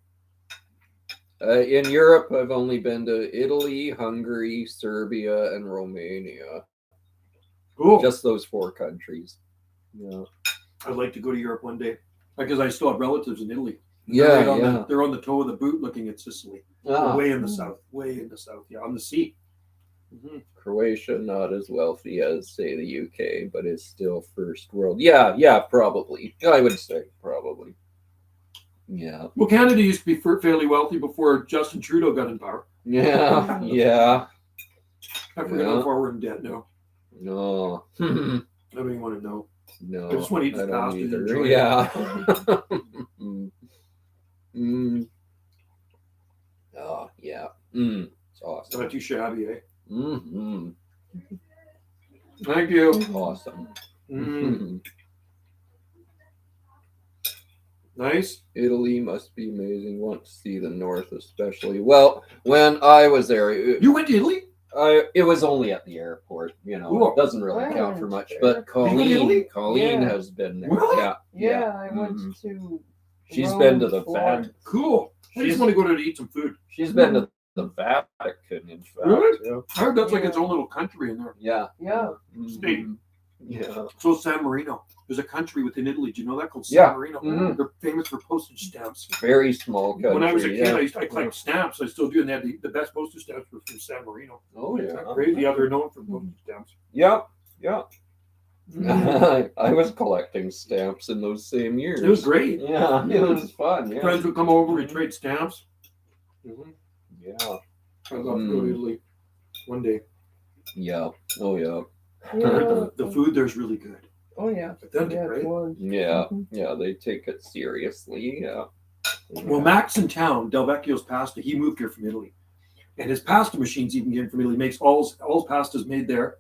In Europe, I've only been to Italy, Hungary, Serbia, and Romania. Cool. Just those 4 countries. Yeah. I'd like to go to Europe one day because I still have relatives in Italy. Yeah, They're on the toe of the boot looking at Sicily. Ah, Way in the south. Yeah, on the sea. Croatia, not as wealthy as, say, the UK, but is still first world. Yeah, probably. I would say probably. Yeah. Well, Canada used to be fairly wealthy before Justin Trudeau got in power. Yeah. I forget how far we're in debt now. No. I don't even want to know. No. I just want to eat this I don't pasta and either. enjoy it. Yeah. Oh, yeah. It's It's awesome. not too shabby, eh? Mm-hmm. Thank you. Awesome. Mm. Nice. Italy must be amazing. Want to see the north, especially. Well, when I was there, You went to Italy? it was only at the airport. Cool. It doesn't really count for much. But You go to Italy? Colleen Yeah. has been there. Really? Yeah, I went Mhm. to. She's Rome, been to the Florence. Vatican. Cool. I just want to go to eat some food. She's been to the Vatican, in fact. Really? I heard that's like its own little country in there. Yeah. Yeah. State. Mhm. Yeah. So is San Marino. There's a country within Italy. Do you know that called San Yeah. Marino? Mhm. They're famous for postage stamps. Very small country. When I was a kid, yeah. I collect stamps. I still do, and they had the best postage stamps were from San Marino. Oh It's yeah. crazy how they're known for postage stamps. Yeah. I was collecting stamps in those same years. It was great. Yeah, it was fun. Yeah. Friends would come over, we trade stamps. Yeah. I'd love to go to Italy one day. Yeah. Oh yeah. Yeah. The food there's really good. Oh yeah. Authentic, Yeah, right? it was. Yeah. Mhm. Yeah. They take it seriously. Yeah. Well, Max in town, Del Vecchio's pasta, he moved here from Italy. And his pasta machines even came from Italy. He makes all his pasta's made there.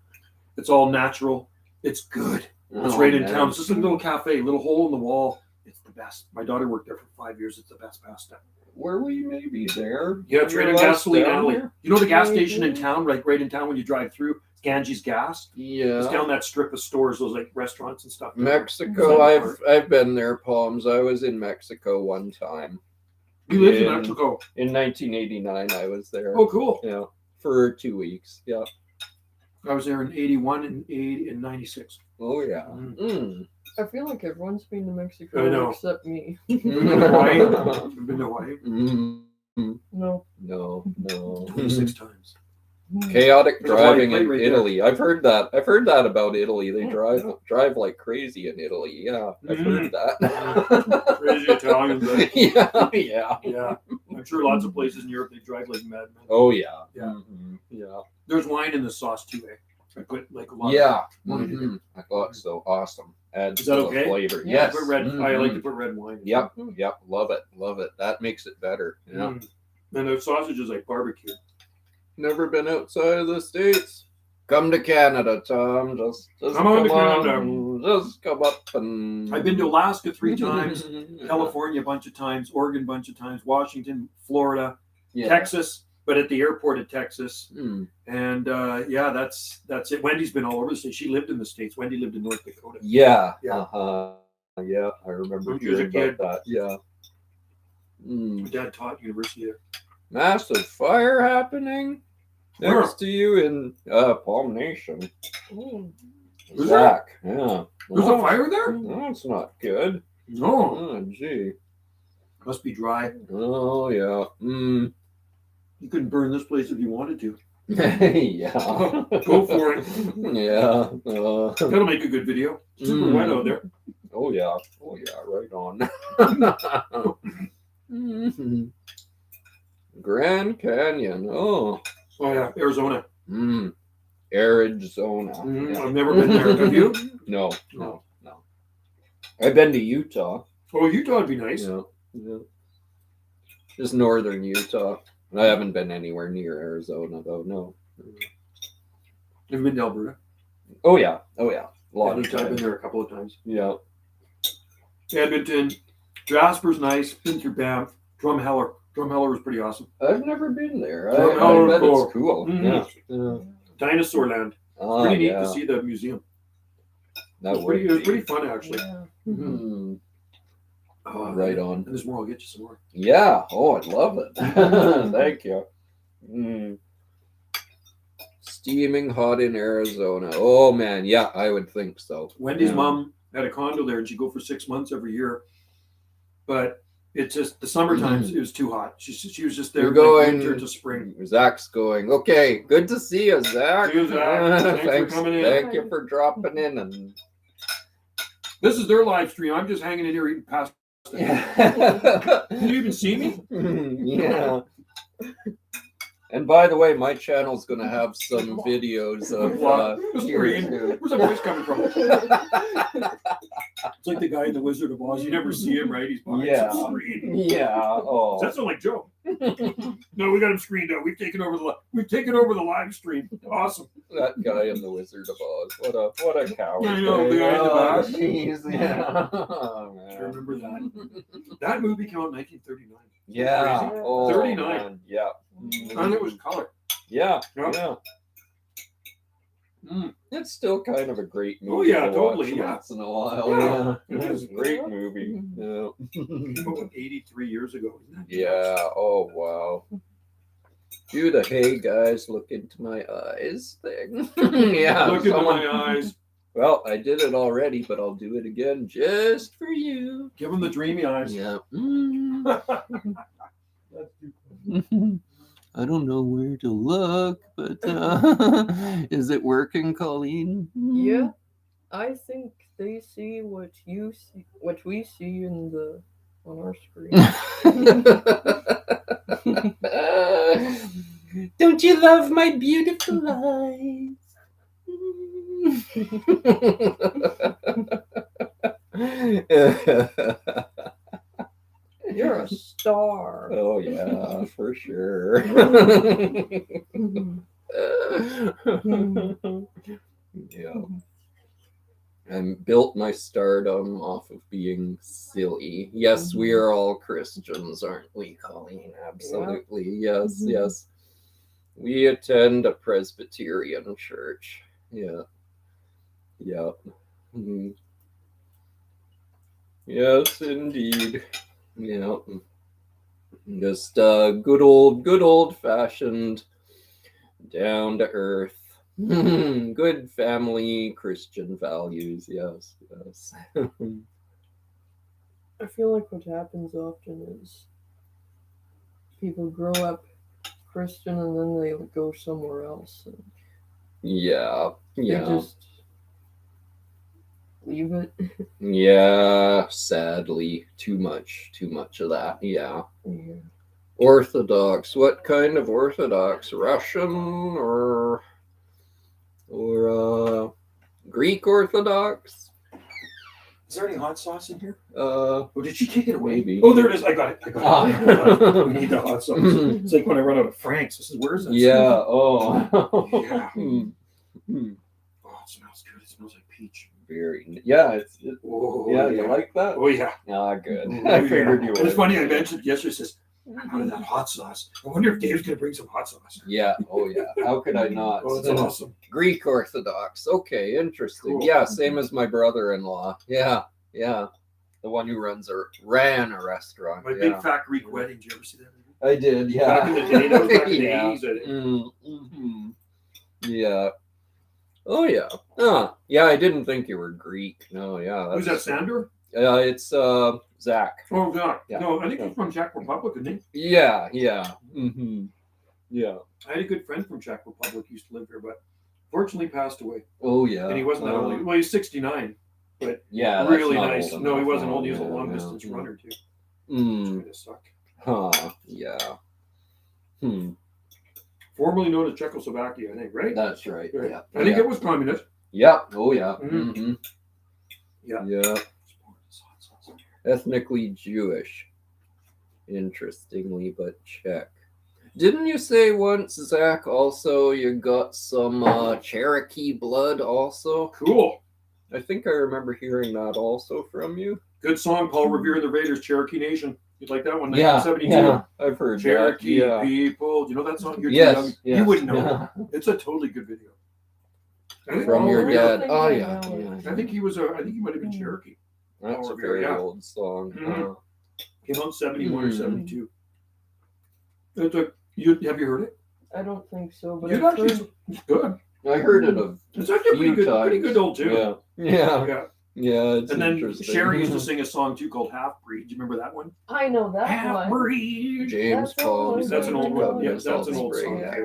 It's all natural. It's good. It's right in town. It's just a little cafe, little hole in the wall. It's the best. My daughter worked there for 5 years. It's the best pasta. Were we maybe there? Yeah, it's right in Last Gasoline down Alley. there? You know the gas station in town, right in town when you drive through? It's Ganges Gas. Yeah. It's down that strip of stores, those like restaurants and stuff. Mexico. Sunday I've been there, Palms. I was in Mexico one time. You lived in in- Mexico. In 1989, I was there. Oh, cool. Yeah. For 2 weeks. Yeah. I was there in 81 and 96. Oh yeah. Mm. Mm. I feel like everyone's been to Mexico I know. except me. You've been to Hawaii? You've been to Hawaii? Mm. No. No. 26 times. Chaotic There's a white driving plate in right there. Italy. I've heard that about Italy. They Yeah. drive like crazy in Italy. Yeah, I've heard Mm. that. Crazy Italians. Right? Yeah. Yeah. I'm sure lots of places in Europe they drive like madmen. Oh yeah. Yeah. Mhm. Yeah. There's wine in the sauce too, eh? I put like a lot. Yeah. Wine in Mhm. I thought so. Awesome. Adds Is that to the okay? flavor. Yeah, Yes. Put red. I like to Mhm. put red wine. Yep. Yep. Love it. That makes it better. Yeah. Mm. And the sausage is like barbecue. Never been outside of the States. Come to Canada, Tom. Just Come on to on. Just come up and. I've been to Alaska 3 times, California a bunch of times, Oregon a bunch of times, Washington, Florida, Yeah. Texas, but at the airport at Texas. Mm. And yeah, that's it. Wendy's been all over the state. She lived in the States. Wendy lived in North Dakota. Yeah. Yeah. Yeah, I remember When she was a hearing kid. about that. Yeah. Mm. My dad taught university there. Massive fire happening Where? next to you in Palm Nation. Mm. Was Zach. Yeah. There's a fire there? That's not good. No, Oh, gee. must be dry. Oh, yeah. Mm. You couldn't burn this place if you wanted to. Yeah. Go for it. Yeah. That'll make a good video. Super wet out there. Oh, yeah. Oh, yeah. Right on. Mhm. Grand Canyon. Oh. Oh yeah, Arizona. Arizona. Yeah. I've never been there. Have you? No. I've been to Utah. Oh, Utah would be nice. Yeah. Just northern Utah. I haven't been anywhere near Arizona though. No. I've been to Alberta. Oh yeah. A lot I've of been times. there a couple of times. Yeah. Edmonton, Jasper's nice. Been through Banff. Drumheller. Drumheller was pretty awesome. I've never been there. Oh, I bet cool. it's cool. Mhm. Yeah. Dinosaur Land. Oh, Pretty neat yeah. to see the museum. That It was would pretty be. fun actually. Yeah. Right on. And there's more. I'll get you some more. Yeah. Oh, I'd love it. Thank you. Steaming hot in Arizona. Oh man, yeah, I would think so. Wendy's Yeah. mom had a condo there, and she'd go for 6 months every year. But it's just the summer times. It was too hot. She was just there You're from going winter to spring. Zach's going. Okay, good to see you, Zach. See you, Zach. Thanks for coming in. Thank you for dropping in. And This is their live stream. I'm just hanging in here eating pasta. yeah. Can you even see me? Yeah. And by the way, my channel's gonna have some videos of here too. Where's that voice coming from? It's like the guy in the Wizard of Oz. You never see him, right? He's behind Yeah. some screen. Yeah. Oh. Does that sound like Joe? No, we got him screened out. We've taken over the live stream. Awesome. That guy in the Wizard of Oz. What a coward. I know, the guy in the Oh, back. jeez, yeah. Oh, I man. remember that. That movie came out in 1939. Yeah. Crazy. Oh, 39. man. Yeah. And it was color. Yeah. Yep. Yeah. Mm. It's still kind of a great movie. Oh, yeah, to totally, watch yeah. once in a while. Yeah, Yeah. it It's is. a great movie. Yeah. Came out 83 years ago. Isn't that Yeah. Oh wow. Do the hey guys look into my eyes thing. Yeah. Look into someone- my eyes. Well, I did it already, but I'll do it again just for you. Give him the dreamy eyes. Yeah. That's too cool. I don't know where to look, but is it working, Colleen? Yeah, I think they see what you see, what we see on our screen. Don't you love my beautiful eyes? You're a star. Oh yeah, for sure. Yeah. And built my stardom off of being silly. Yes, we are all Christians, aren't we, Colleen? Absolutely. Yes, Mhm. yes. We attend a Presbyterian church. Yeah. Yeah. Mhm. Yes, indeed. Yeah. Just good old fashioned, down to earth, good family Christian values. Yes, yes. I feel like what happens often is people grow up Christian and then they go somewhere else. And Yeah, they yeah, just leave it. yeah. Sadly, too much of that. Yeah. Yeah. Orthodox. What kind of Orthodox? Russian or Greek Orthodox? Is there any hot sauce in here? Oh, did she take it away? Maybe. Oh, there it is. I got it. Ah. We need the hot sauce. It's like when I run out of Frank's. This is where's that? Yeah. Oh. Yeah. Hmm. Hmm. Oh, it smells good. It smells like peach. Very. Yeah. Oh, Yeah. You like that? Oh yeah. Ah, good. Oh, I figured yeah. you It would. was funny. I mentioned yesterday. Says I'm out of that hot sauce. I wonder if Dave's gonna bring some hot sauce. Yeah. Oh, yeah. How could I not? Oh, that's awesome. Greek Orthodox. Okay. Interesting. Cool. Yeah. Same as my brother-in-law. Yeah. Yeah. The one who ran a restaurant. My yeah. big fat Greek wedding. Did you ever see that? I did. Yeah. Back in the day, that was back in the Yeah. 80s. I think. Mhm. Yeah. Oh yeah. Yeah, I didn't think you were Greek. No, yeah. Who's that, Sandor? It's Zach. Oh God, Yeah. no, I think he's from Czech Republic, isn't he? Yeah. Yeah. I had a good friend from Czech Republic who used to live here, but fortunately passed away. Oh yeah. And he wasn't that old. Well, he's 69, but Yeah. that's really not nice. old No, he enough. wasn't old. He was a Yeah, long yeah, distance yeah. runner too. Mm. Kind of sucked. Huh. Yeah. Formerly known as Czechoslovakia, I think, right? That's right. Right. Yeah. I think yeah. it was communist. Yeah. Oh yeah. Mhm. Yeah. Yeah. Ethnically Jewish. Interestingly, but Czech. Didn't you say once, Zach, also you got some Cherokee blood also? Cool. I think I remember hearing that also from you. Good song, Paul Revere and the Raiders, Cherokee Nation. You'd like that one? Yeah, 1972. I've heard Cherokee that. Yeah. people. Do you know that song? You're too Yes, young. yes. You wouldn't know. Yeah. It's a totally good video. I think From Paul your Revere- dad. Oh yeah. I think he was a. I think he might have been Cherokee. That's Paul a Revere, very yeah. old song. Mhm. Came out in 71 or Mhm. 72. It's a, you have you heard it? I don't think so, but You'd I've actually. heard It's good. I heard it a It's actually few pretty times. good old tune. Yeah. Yeah. Yeah. Yeah. It's And then interesting. Sherry used to sing a song too called Half Breed. Do you remember that one? I know that Half one. Breed. James That's Paul. what That's an old one. Yeah, Yes, that's an old Offspring, song. yeah.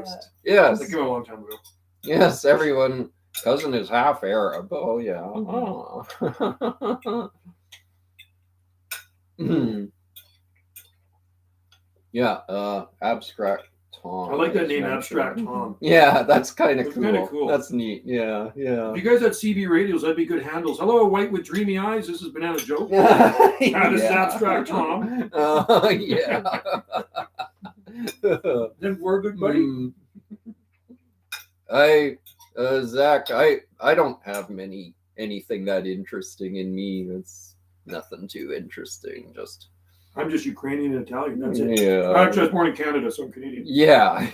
Yeah. Yes. That came out a long time ago. Yes, everyone. Cousin is half Arab. Oh yeah. Mhm. Oh. Yeah. Abstract Tom. I like that was name, mentioned. Abstract Tom. Yeah, that's kind of It's cool. kinda cool. That's neat. Yeah. Yeah. If you guys had CB radios, that'd be good handles. Hello, White with Dreamy Eyes. This is Banana Joe. Yeah. This is Abstract Tom. Yeah. Then we're good, buddy. Mm. Zach, I don't have anything that interesting in me. It's nothing too interesting. Just I'm just Ukrainian and Italian. That's it. yeah. Actually, I was born in Canada, so I'm Canadian. Yeah.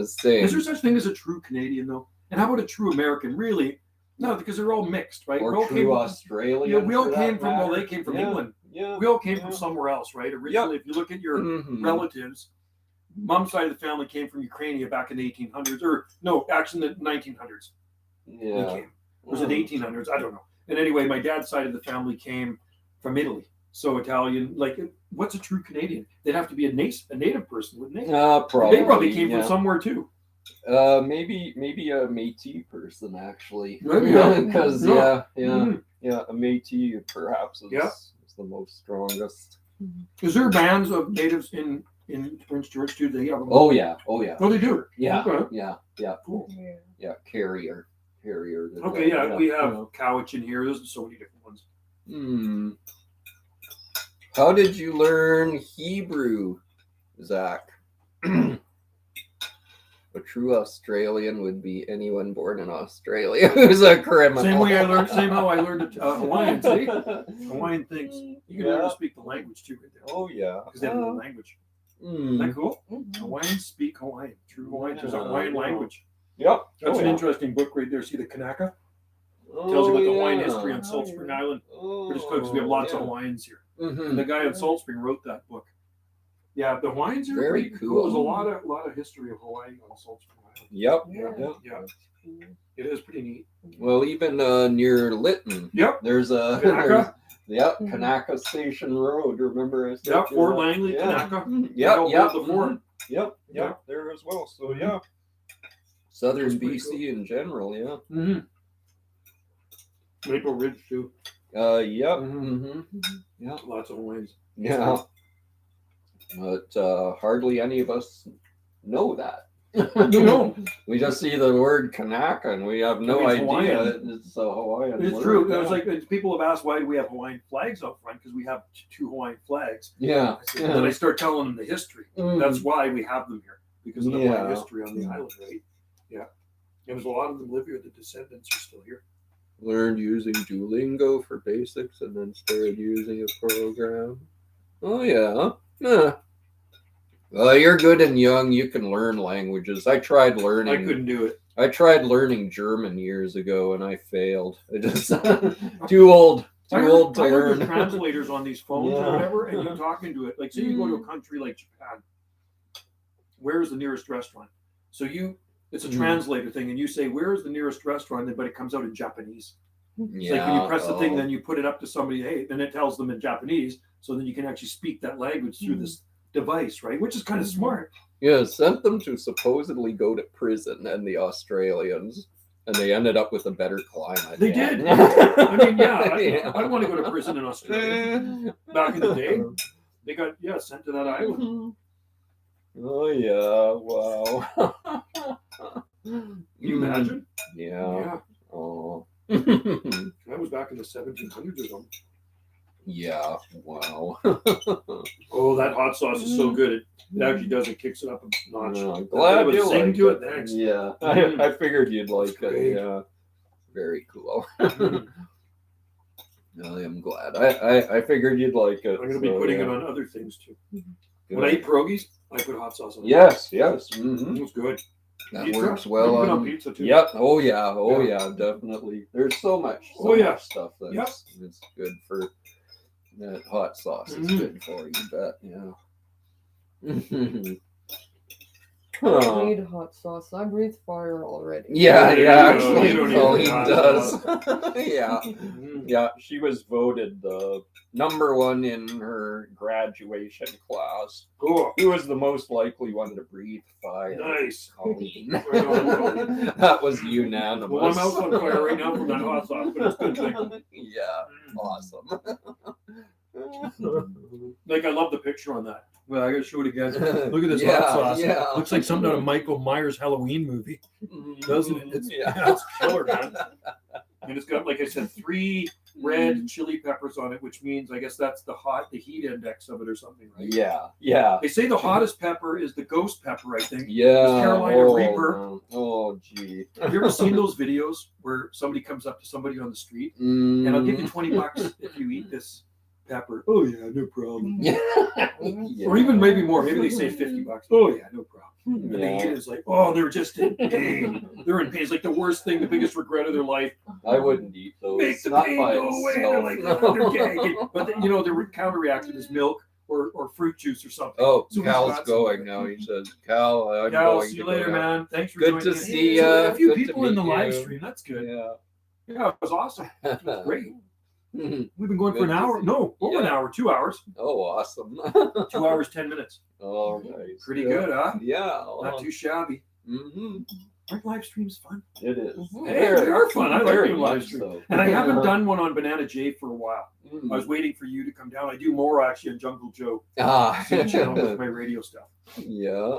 Same. Is there such thing as a true Canadian, though? And how about a true American? Really? No, because they're all mixed, right? Or we all true came, Australian. yeah, we all for came that from, well, matter. they came from Yeah, England. Yeah. We all came Yeah. from somewhere else, right? Originally, if you look at your Mhm. relatives, mom's side of the family came from Ukraine back in the 1800s, or no, actually in the 1900s. We Yeah. came. Was it 1800s? I don't know. And anyway, my dad's side of the family came from Italy. So Italian, like, what's a true Canadian? They'd have to be a native person, wouldn't they? Probably. They probably came yeah. from somewhere too. Maybe a Métis person actually. Maybe, yeah. Because Yeah. yeah, a Métis perhaps is, Yeah. is the most strongest. Is there bands of natives in Prince George too? They have them? Oh yeah. Oh they do. yeah. Okay. Yeah. Cool. Yeah. Carrier. Okay, yeah, we have Cowich in here. There's so many different ones. Hmm. How did you learn Hebrew, Zach? A true Australian would be anyone born in Australia who's a criminal. Same how I learned Hawaiian. See, Hawaiian things. You can learn to speak the language too, right there. Oh yeah. Because they have no language. Isn't Mm. that cool? Mhm. Hawaiians speak Hawaiian. True Hawaiian. There's a Yeah. Hawaiian language. Yep. That's Oh, an yeah. interesting book right there. See the Kanaka? Oh, Tells you about the Hawaiian yeah. history on Oh, Salt Spring yeah. Island. Oh, British Columbia, because we have lots of yeah. Hawaiians here. Mhm. And the guy at Salt Spring wrote that book. Yeah, the Hawaiians are Very pretty cool. There's a lot of history of Hawaii on Salt Spring Island. Yep. Yeah. Yeah, it is pretty neat. Well, even near Lytton, Yep. there's a Kanaka. Yep, Mhm. Kanaka Station Road. Remember? I said Yep. Fort that? Langley, Yeah. Kanaka. Yep. They helped Yep. build the fort. mhm. Yep. Yeah. Yep. There as well. So yeah. Southern That's pretty BC in general. Yeah. Mm-hmm. Maple Ridge too. Yep. Mhm. Mm-hmm. Lots of Hawaiians. Yeah. But hardly any of us know that. No, We just see the word Kanaka and we have no It's idea Hawaiian. it's a Hawaiian it's word. true. Yeah. It's like people have asked why do we have Hawaiian flags out front because we have two Hawaiian flags. Yeah. I said, Then I start telling them the history. Mm. That's why we have them here because of the Yeah. Hawaiian history on the island, right? Yeah. And there's a lot of them live here. The descendants are still here. Learned using Duolingo for basics and then started using a program. Oh yeah. Huh. Well, you're good and young. You can learn languages. I tried learning. I couldn't do it. I tried learning German years ago and I failed. I just too old. Too old to I heard learn. there's translators on these phones Yeah. or whatever, and you talk into it. Like, say you go to a country like Japan, where's the nearest restaurant? So it's a Mm. translator thing, and you say, where's the nearest restaurant? But it comes out in Japanese. It's like when you press the thing, then you put it up to somebody, hey, and it tells them in Japanese, so then you can actually speak that language through this device, right? Which is kind of smart. Yeah, sent them to supposedly go to prison, and the Australians, and they ended up with a better climate. They did. I mean, yeah, I want to go to prison in Australia. Back in the day, they got sent to that island. Oh yeah! Wow. Can you imagine? Yeah. Yeah, Oh. that was back in the 1700s or something. Yeah. Wow. Oh, that hot sauce is so good. It actually does. It kicks it up a notch. I'm glad Bit you of a zing like to it. it. Thanks. Yeah. Mm. I figured you'd like Great. it. Yeah. Very cool. Mm. I am glad. I figured you'd like it. I'm going to be putting it on other things too. Good. When I eat pierogies, I put hot sauce on it. Yes. Mm-hmm. It was good. That Pizza? works You well can put on on pizza too. Yep. Oh yeah. Oh Yeah. yeah. Definitely. There's so much. Oh, yeah. Much stuff that's it's good for that hot sauce. It's good for you. Bet. Yeah. I don't need hot sauce. I breathe fire already. Yeah. You Yeah. don't Actually, need Colleen hot does. sauce. Yeah. Mm. Yeah. She was voted the #1 in her graduation class. Cool. Who was the most likely one to breathe fire? Nice. Colleen. Right on. That was unanimous. Well, I'm out on fire right now from that hot sauce, but it's a good thing. Yeah, awesome. Like, I love the picture on that. Well, I gotta show it again. Look at this Yeah, hot sauce. yeah. Looks like something out of Michael Myers' Halloween movie, doesn't it? It's, Yeah. it's killer, man. And it's got, like I said, 3 red chili peppers on it, which means I guess that's the heat index of it or something, right? Yeah. They say the hottest pepper is the ghost pepper, I think. Yeah. Carolina Reaper. No. Oh, gee. Have you ever seen those videos where somebody comes up to somebody on the street and I'll give you $20 if you eat this pepper? Oh yeah, no problem. Yeah. Or even maybe more. Maybe they say $50. Oh yeah, no problem. And they eat Yeah. it. It's like, oh, they're just in pain. They're in pain. It's like the worst thing, the biggest regret of their life. I wouldn't eat those. Make the Not pain by go away. They're like, itself. oh, they're gagging. But their counter reaction is milk or fruit juice or something. Oh, So he's Cal's got going some- now. He says, Cal, I'm Cal, going see to you go later, now." man. Thanks for Good joining to us. see So we ya. had a few Good to people in the meet live you. stream. That's good. Yeah. Yeah, it was awesome. It was great. Oh, We've been going for Good an to hour. see No, over an Yeah. hour. 2 hours. awesome. 2 hours, 10 minutes. Oh, nice. Pretty good, huh? Yeah. Not too shabby. Mm-hmm. Aren't live streams fun? It is. Hey, they are fun. I like Very doing live much streams. so. And I haven't done one on Banana J for a while. Mm. I was waiting for you to come down. I do more actually on Jungle Joe. Ah. See the channel with my radio stuff. Yeah.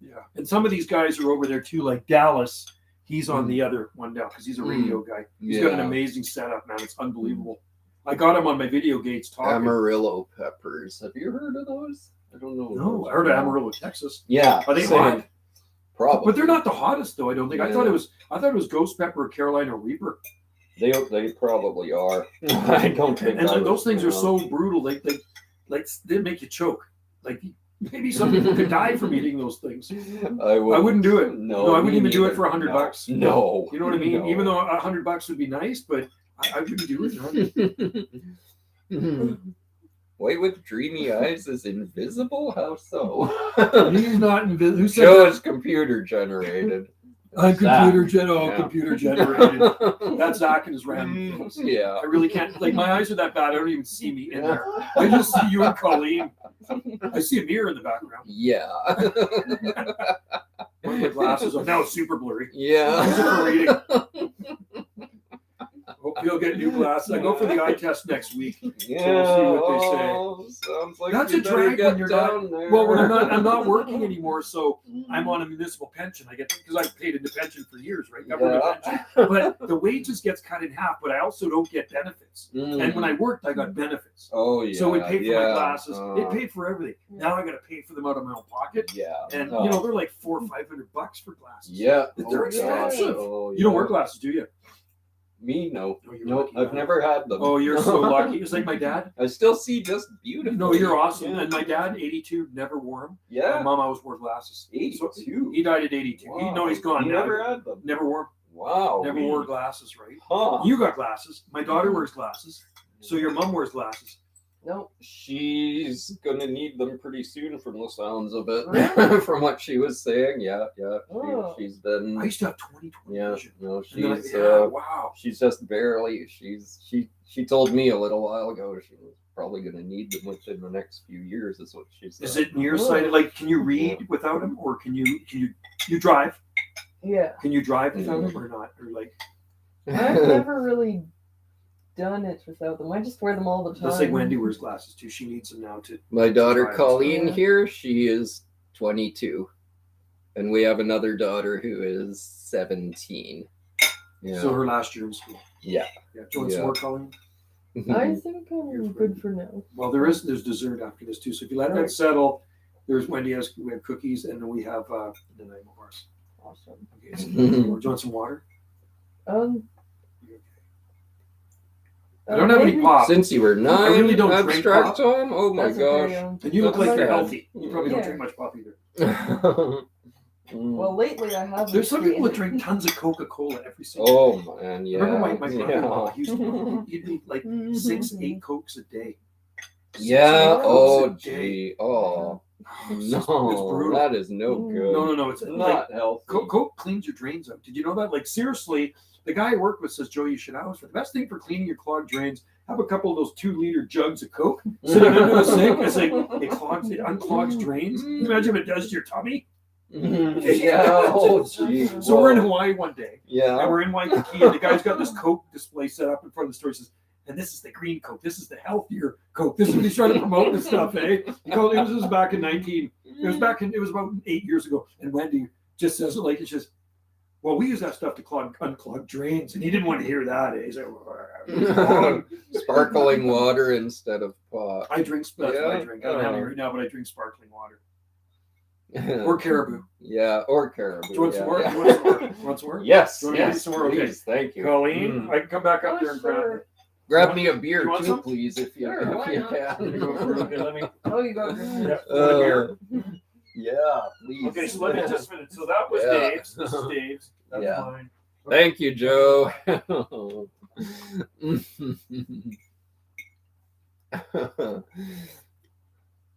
Yeah. And some of these guys are over there too, like Dallas. He's on the other one now because he's a radio guy. He's got an Yeah. amazing setup, man. It's unbelievable. I got him on my video gates talking. Amarillo peppers. Have you heard of those? I don't know. No, I heard of Amarillo, Texas. Yeah. Are they same. hot? Probably. But they're not the hottest though, I don't think. I Yeah. thought it was ghost pepper or Carolina Reaper. They probably are. I don't think. And I those would things are know. so brutal. They make you choke. Like maybe some people could die from eating those things. I wouldn't do it. No, I wouldn't me even do it neither. for $100. No. You know what I mean? No. Even though $100 would be nice, but I wouldn't do it. Man. Wait, with Dreamy Eyes is invisible? How so? He's not invisible. Who said Show that? is computer generated. I'm computer Yeah. computer generated. That's Zach and his random things. Yeah. I really can't. Like my eyes are that bad. I don't even see me in there. I just see you and Colleen. I see a mirror in the background. Yeah. One of my glasses on. Now it's super blurry. Yeah. Use it for reading. Hope you'll get new glasses. I go for the eye test next week. Yeah. see what they say. Oh, sounds like That's you a better drag get when you're down there. Well, when I'm not working anymore, so I'm on a municipal pension. I get because I've paid into pension for years, right? Government pension. But the wages gets cut in half. But I also don't get benefits. And when I worked, I got benefits. Oh yeah. So it paid for my yeah. glasses. It paid for everything. Now I got to pay for them out of my own pocket. Yeah. And Oh. they're like $400 or $500 for glasses. Yeah. They're expensive. Oh, You don't yeah. wear glasses, do you? Me, no. Oh, you're No, lucky, I've man. never had them. Oh, you're so lucky. It's like my dad. I still see just beautiful. No, you're awesome. Yeah. And my dad, 82, never wore them. My Yeah. mom always wore glasses. 82. He died at 82. Wow. He's gone You now. never had them. Never wore Wow. Never wore glasses, right? Huh. You got glasses. My daughter wears glasses. So your mom wears glasses. Nope. She's gonna need them pretty soon from the sounds of it. Really? From what she was saying, yeah. Oh. She's been I used to have 20/20 yeah, vision. no, And then she's wow. she's just barely she told me a little while ago she was probably gonna need them within the next few years, is what she said. Is it nearsighted? Like, can you read without him, or can you drive? Yeah. Can you drive without him or not? Or like, I've never really done it without them. I just wear them all the time. let's say Wendy wears glasses too. She needs them now to. My daughter drive. Colleen Yeah. here, she is 22. And we have another daughter who is 17. Yeah. So her last year in school. Yeah. Yeah. Do you want some Yeah. more, Colleen? I think I'm good for now. Well, there's dessert after this too. So if you let that settle, there's Wendy has we have cookies, and then we have the night of ours. Awesome. Okay. So, do you want some water? I don't have any maybe- pop. Since you were 9, I really don't drink abstract pop. Tom? Oh my That's okay, gosh. And you look like I'm you're not- healthy. You probably don't Yeah. drink much pop either. Well, lately I have. There's some people that drink tons of Coca-Cola every single day. Oh man, yeah. I remember my brother-in-law yeah. he used to eat like 6-8 Cokes a day. 6 Yeah, Cokes oh a day. gee. Oh It's no, brutal. that is no good. No, it's like Not healthy. Coke cleans your drains out. Did you know that? Like seriously, the guy I work with says, Joe, you should always, the best thing for cleaning your clogged drains, have a couple of those 2-liter jugs of Coke sitting under the sink. It's like it unclogs drains. Can you imagine what it does to your tummy? Yeah, oh gee. So we're in Hawaii one day, and Yeah. we're in Waikiki, and the guy's got this Coke display set up in front of the store. He says, and this is the green Coke. This is the healthier Coke. This is what he's trying to promote this stuff, eh? This was back in it was about 8 years ago. And Wendy just says it like it's just, well, we use that stuff to unclog drains. And he didn't want to hear that. Eh? He's like, Sparkling water instead of pop. I drink, that's what I Yeah. drink. I don't have any right now, but I drink sparkling water. Or caribou. Yeah, or caribou. Do you want some more? yeah. You want some more? You want some more? Yes, Do you want to give me yes, some more? Okay. please, thank you. Colleen, I can come back up there and grab sure. it. Grab me a beer You want too, some? please, if you, Sure, why if you not? can. Go for it. Okay, let me. Oh, you got Yeah, it. want a beer? Yeah, please. Okay, so let me just finish. So that was Yeah. Dave's. This is Dave's. That's Yeah. mine. Thank you, Joe.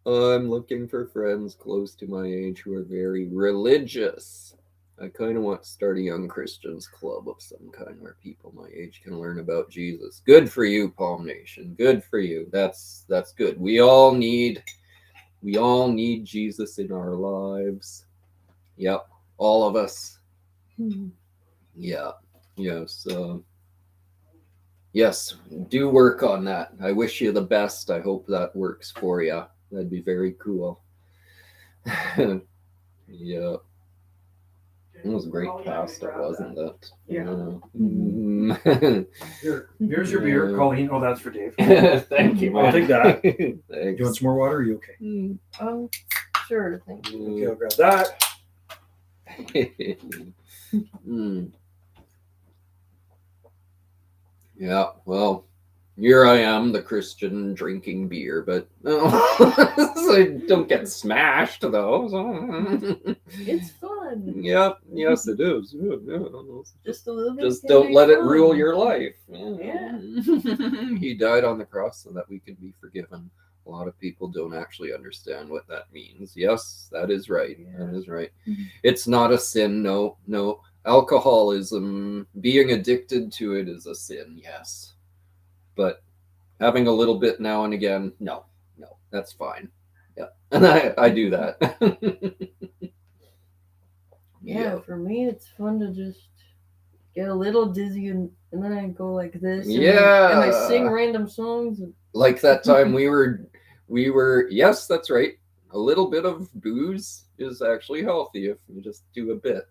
I'm looking for friends close to my age who are very religious. I kind of want to start a young Christians club of some kind where people my age can learn about Jesus. Good for you, Palm Nation. Good for you. That's good. We all need Jesus in our lives. Yep, all of us. Yeah. Yes. Yes. Do work on that. I wish you the best. I hope that works for you. That'd be very cool. Yeah. It was great pasta, wasn't it? Yeah. Mm. Here's your beer, Colleen. Oh, that's for Dave. Thank you. I'll take that. Do Thanks. you want some more water? Or are you okay? Oh, sure. Thank you. Okay, I'll grab that. Mm. Yeah, well, here I am, the Christian drinking beer, but I don't get smashed though. So. It's fun. Yep, yes, it is. Yeah. Just a little bit. Just can don't be let it fun. rule your life. Yeah. He died on the cross so that we could be forgiven. A lot of people don't actually understand what that means. Yes, that is right. That is right. Mhm. It's not a sin. No. Alcoholism, being addicted to it is a sin. Yes. But having a little bit now and again, no, that's fine. Yeah. And I do that. Yeah, for me, it's fun to just get a little dizzy and then I go like this. And Yeah. and I sing random songs. Like that time we were yes, that's right. A little bit of booze is actually healthy if you just do a bit.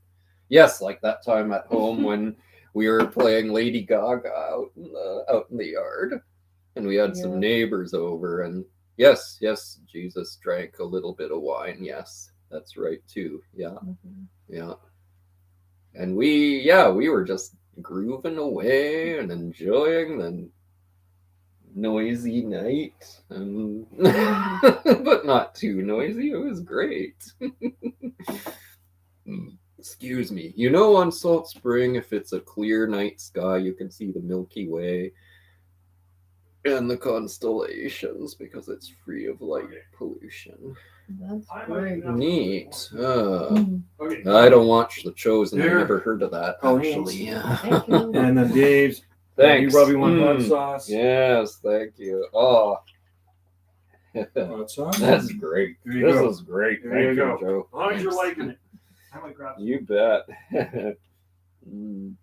Yes, like that time at home when we were playing Lady Gaga out in the yard, and we had some Yeah. neighbors over, and yes, Jesus drank a little bit of wine. Yes, that's right too. Yeah, yeah. And we were just grooving away and enjoying the noisy night, and but not too noisy. It was great. Excuse me. You know, on Salt Spring, if it's a clear night sky, you can see the Milky Way. and the constellations because it's free of light pollution. That's great. Neat. Mhm. Okay. I don't watch The Chosen. There. I never heard of that actually. Thank you. And then Dave's. Thanks. You Robbie want hot Mm. sauce? Yes, thank you. Oh, Hot sauce. that's great. There you This go. is great. There Thank you you, go. Joe. As long as you're Thanks. liking it. I might grab some. You bet. Mm.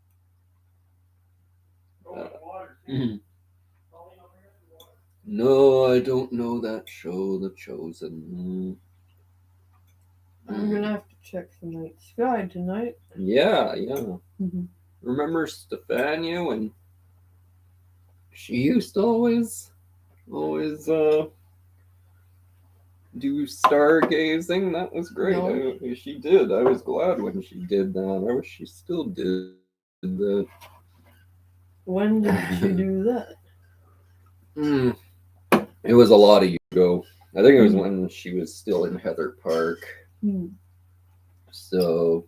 Water. Mhm. No, I don't know that show, The Chosen. I'm gonna have to check the night sky tonight. Yeah. Mhm. Remember Stefania when she used to always do stargazing? That was great. No. She did. I was glad when she did that. I wish she still did that. When did she do that? It was a lot of years ago. I think it was when she was still in Heather Park. Hmm. So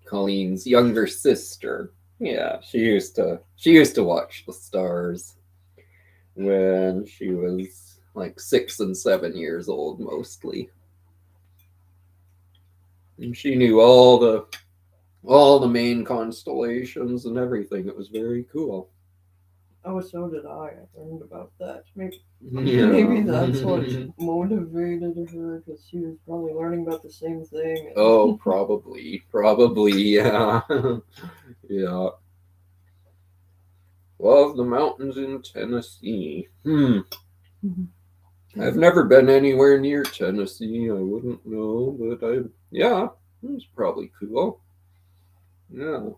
Colleen's younger sister, yeah, she used to watch the stars when she was like 6 and 7 years old mostly. And she knew all the main constellations and everything. It was very cool. Oh, so did I. I learned about that. Maybe Yeah. that's what motivated her, because she was probably learning about the same thing. Oh, probably, yeah. Yeah. Love the mountains in Tennessee. I've never been anywhere near Tennessee. I wouldn't know, but yeah, it's probably cool. Yeah.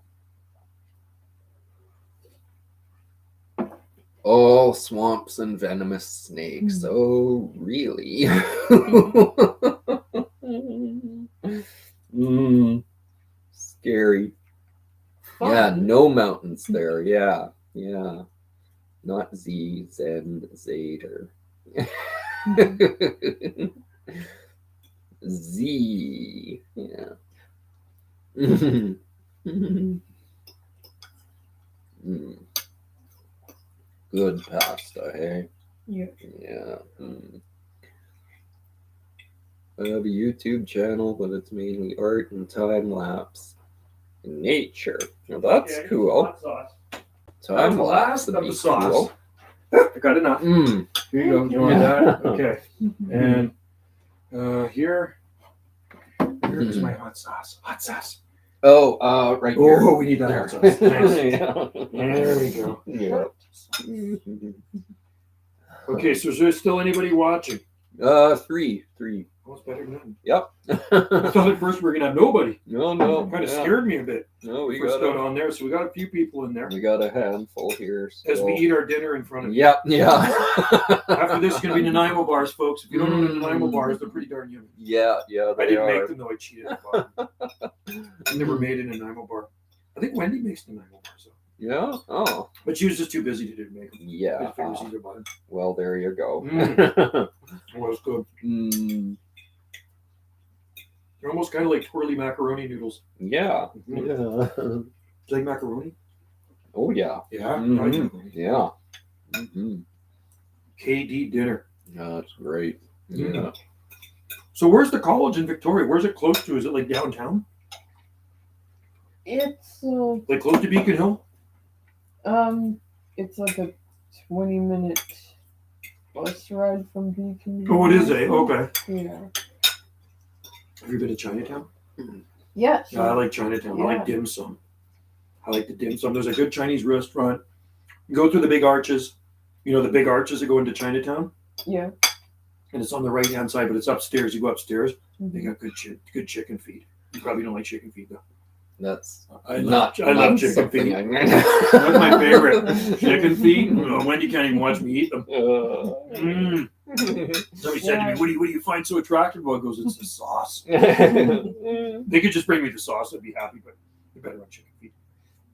All swamps and venomous snakes. Oh, really? Scary. Yeah, Fun. no mountains there. Yeah. Not Z, Zen, Zader. Z. Yeah. Good pasta, hey? Yeah. Yeah. I have a YouTube channel, but it's mainly art and time lapse in nature. Now that's cool. Hot sauce. Time The lapse last would of be the sauce. cool. I got enough. Here you go. You want that? Okay. Mhm. And here's my hot sauce. Hot sauce. Oh, right here. Oh, we need that hot sauce. Nice. Yeah. There we go. Yeah. Okay, so is there still anybody watching? Three. Oh, it's better than none. Yep. I thought at first we were gonna have nobody. No. Kind of yeah. scared me a bit. No, we First got got on there, so we got a few people in there a handful here. as So. we eat our dinner in front of you. Yep. Yeah. After this is gonna be Nanaimo bars, folks. If you don't know Nanaimo bars, they're pretty darn yummy. Yeah. I They didn't are. make them though. I cheated. I bought them. I never made a Nanaimo bar. I think Wendy makes Nanaimo bars though, Yeah. Oh. but she was just too busy to make them. Yeah. I figured she's about it. Well, there you go. Well, it's good. Mm, They're almost kind of like twirly macaroni noodles. yeah. Mhm. Yeah. Do you like macaroni? Oh yeah. Yeah. Mhm. I like macaroni. Yeah. Mm-hmm. KD dinner. That's great. Mhm. Yeah. So where's the college in Victoria? Where's it close to? Is it like downtown? It's Like close to Beacon Hill? it's like a 20-minute bus ride from Beacon. Oh, it is, eh? Okay. Yeah. Have you been to Chinatown? Yes. Yeah, I like Chinatown. I like Yeah. dim sum. I like the dim sum. There's a good Chinese restaurant. You go through the big arches. You know the big arches that go into Chinatown? Yeah. And it's on the right-hand side, but it's upstairs. You go upstairs. They Mhm. got good chicken feed. You probably don't like chicken feed, though. That's I not. love chicken something feet. I- That's my favorite. Chicken feet. Wendy can't even watch me eat them. Mm. Somebody said to me, what do you find so attractive about it? Goes, it's the sauce. They could just bring me the sauce. I'd be happy, but they're better on chicken feet.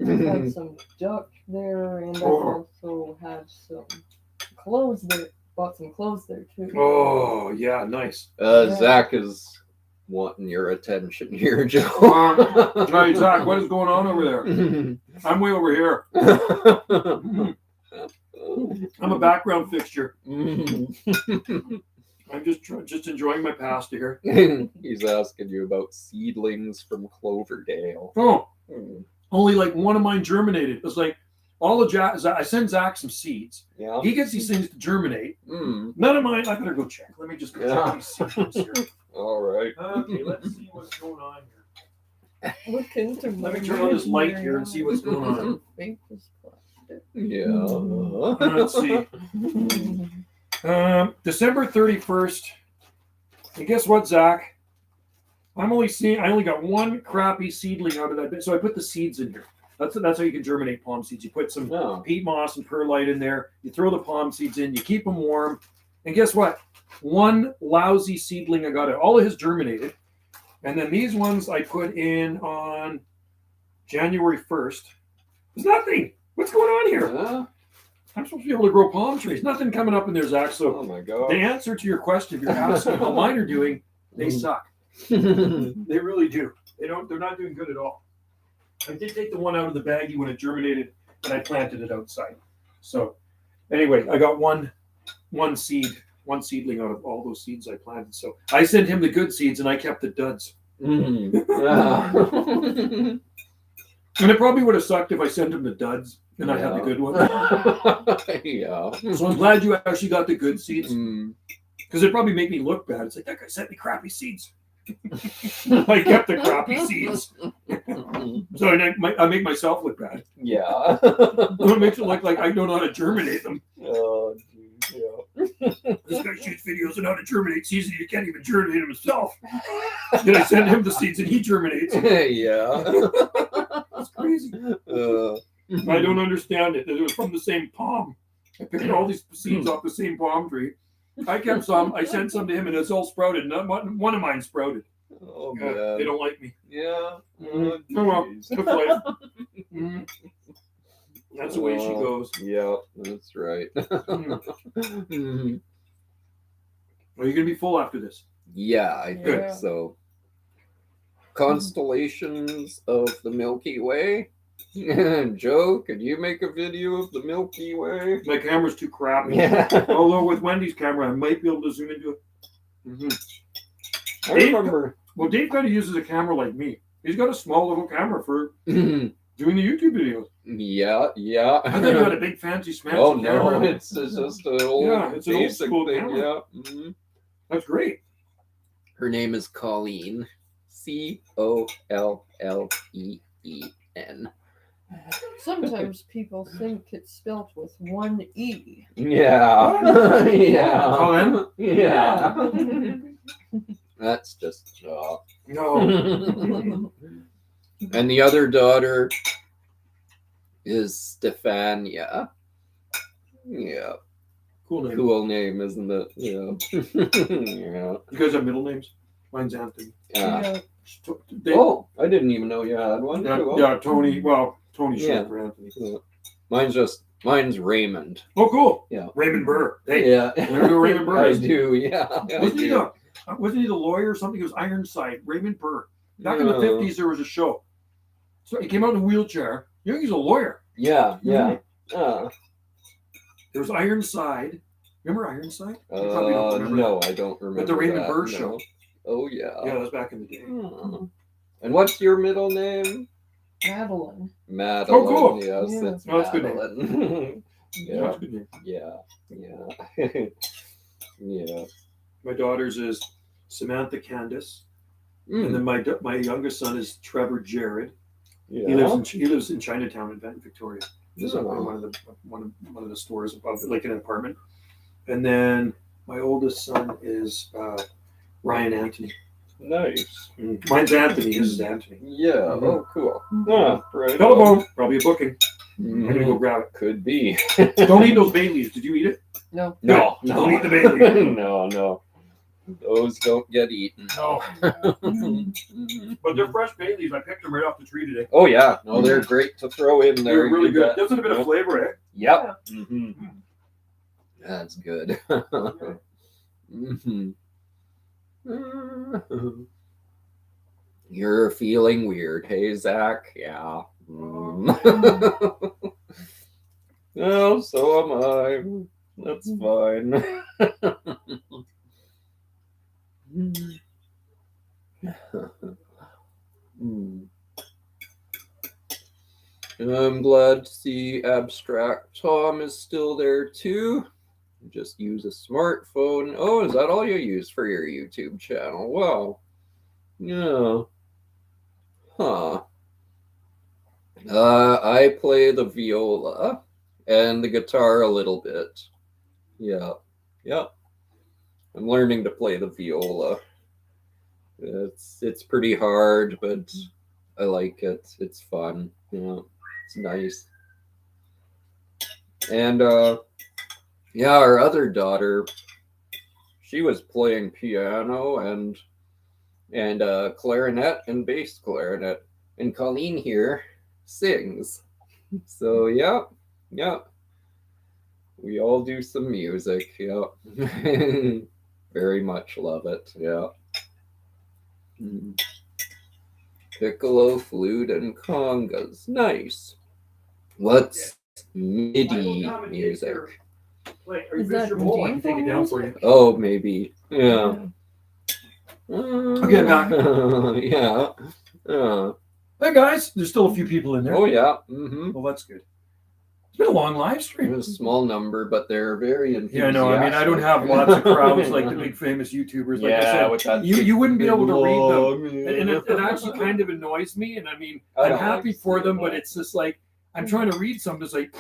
I've had some duck there, and I've also had some clothes there. Bought some clothes there too. Oh, yeah, nice. Zach is wanting your attention here, Joe. Hey, Zach, what is going on over there? I'm way over here. I'm a background fixture. Mhm. I'm just enjoying my pasta here. He's asking you about seedlings from Cloverdale. Oh, Mm. only like one of mine germinated. It's like all of Jack. I send Zach some seeds. Yeah. He gets these things to germinate. Mm. None of mine. I better go check. Let me just go Yeah. check these seeds here. All right. Okay, let's see what's going on here. Look into Let me turn on this light here and see what's going on. Fake is plastic. Yeah. Let's see. December 31st. And guess what, Zach? I only got one crappy seedling out of that bit. So I put the seeds in here. That's how you can germinate palm seeds. You put some No. peat moss and perlite in there. You throw the palm seeds in. You keep them warm. And guess what? One lousy seedling I got it. All of his germinated. And then these ones I put in on January 1st. There's nothing. What's going on here? Yeah. I'm supposed to be able to grow palm trees. Nothing coming up in there, Zach. So Oh my god. the answer to your question, if you're asking how mine are doing, they suck. They really do. They're not doing good at all. I did take the one out of the baggie when it germinated, and I planted it outside. So anyway, I got one seedling out of all those seeds I planted. So I sent him the good seeds, and I kept the duds. Mhm. Yeah. And it probably would have sucked if I sent him the duds and I had the good ones. Yeah. So I'm glad you actually got the good seeds, Mm. because it'd probably make me look bad. It's like, that guy sent me crappy seeds. I kept the crappy seeds. So I make myself look bad. Yeah. It makes it look like I don't know how to germinate them. Oh, geez, yeah. This guy shoots videos on how to germinate seeds, and you can't even germinate them himself. Then I send him the seeds, and he germinates. Yeah. That's crazy. I don't understand it. It was from the same palm. I picked all these seeds off the same palm tree. I kept some. I sent some to him, and it's all sprouted. One of mine sprouted. Oh, They man. don't like me. Yeah. Oh, Oh, well, geez. took life. That's the way she goes. Yeah, that's right. Mhm. Are you gonna be full after this? Yeah, I think Yeah. so. Constellations of the Milky Way. Joe, could you make a video of the Milky Way? My camera's too crappy. Yeah. Although with Wendy's camera, I might be able to zoom into it. I remember. Well, Dave kind of uses a camera like me. He's got a small little camera for Yeah, doing the YouTube videos. yeah. I thought you had a big fancy fancy Oh camera. no, it's just an old, Yeah, it's an old basic school thing. camera. Yeah. Mhm. That's great. Her name is Colleen. Colleen. Sometimes people think it's spelled with one E. Yeah. Yeah. Colin? Yeah. That's just No. And the other daughter is Stefania. Yeah. Cool name. Cool name, isn't it? Yeah. Yeah. You guys have middle names? Mine's Anthony. Yeah. Oh, I didn't even know you had one. Yeah, too. yeah, Tony. Well, Tony's short Yeah. for Anthony. Yeah. Mine's Raymond. Oh, cool. Yeah. Raymond Burr. Hey, Yeah. remember who Raymond Burr I is? do, yeah. I Wasn't he, do. wasn't he the lawyer or something? It was Ironside. Raymond Burr. Back in the Yeah. 50s, there was a show. So he came out in a wheelchair. You know, he's a lawyer. Yeah, yeah. There was Ironside. Remember Ironside? You probably don't remember No, I don't remember. the Raymond that, Burr no. show. Oh, yeah. Yeah, that was back in the day. And what's your middle name? Madeline. Madeline. Oh, cool. Yes, Yeah. that's Oh, that's a good name. Madeline. Yeah, that's a good name. Yeah. Yeah. My daughter's is Samantha Candace. Mm, And then my youngest son is Trevor Jared. yeah. He lives in Chinatown in Victoria. Just Oh. one of the stores above, like an apartment. And then my oldest son is Ryan Anthony. Nice. Mine's Anthony. His is Anthony. Yeah. Mhm. Oh, cool. Yeah, right. Telephone. Probably a booking. Mhm. I'm gonna go grab Could be. it. Don't eat those bay leaves. Did you eat it? No. No, no. Don't eat the bay leaves. No. Those don't get eaten. No. But they're fresh bay leaves. I picked them right off the tree today. Oh yeah, no, they're great to throw in there. They're really You good. bet. Gives it a bit of flavor, eh? Yep. That's good. Mhm. You're feeling weird, hey Zach? Yeah. Well, so am I. That's fine. I'm glad to see Abstract Tom is still there too. Just use a smartphone. Oh, is that all you use for your YouTube channel? Wow. Yeah. Huh. I play the viola and the guitar a little bit. Yeah. Yeah. I'm learning to play the viola. It's pretty hard, but I like it. It's fun. Yeah. It's nice. And yeah, our other daughter, she was playing piano and clarinet and bass clarinet. And Colleen here sings. So yeah. We all do some music, yeah. Very much love it, yeah. Piccolo, flute, and congas. Nice. What's MIDI music? Like, are you Is that Mr. Bowl? I can take it down for you. Oh, maybe. Yeah. Okay, back. Yeah. Hey guys, there's still a few people in there. Oh, yeah. Mm-hmm. Well, that's good. It's been a long live It stream. was a small number, but they're very enthusiastic. Yeah, no, I mean, I don't have lots of crowds like the big famous YouTubers. Like I said, with that you wouldn't be able to read them. long, And it actually kind of annoys me. And I mean, I I'm don't happy like for them, seeing but that. it's just like, I'm trying to read something. It's like,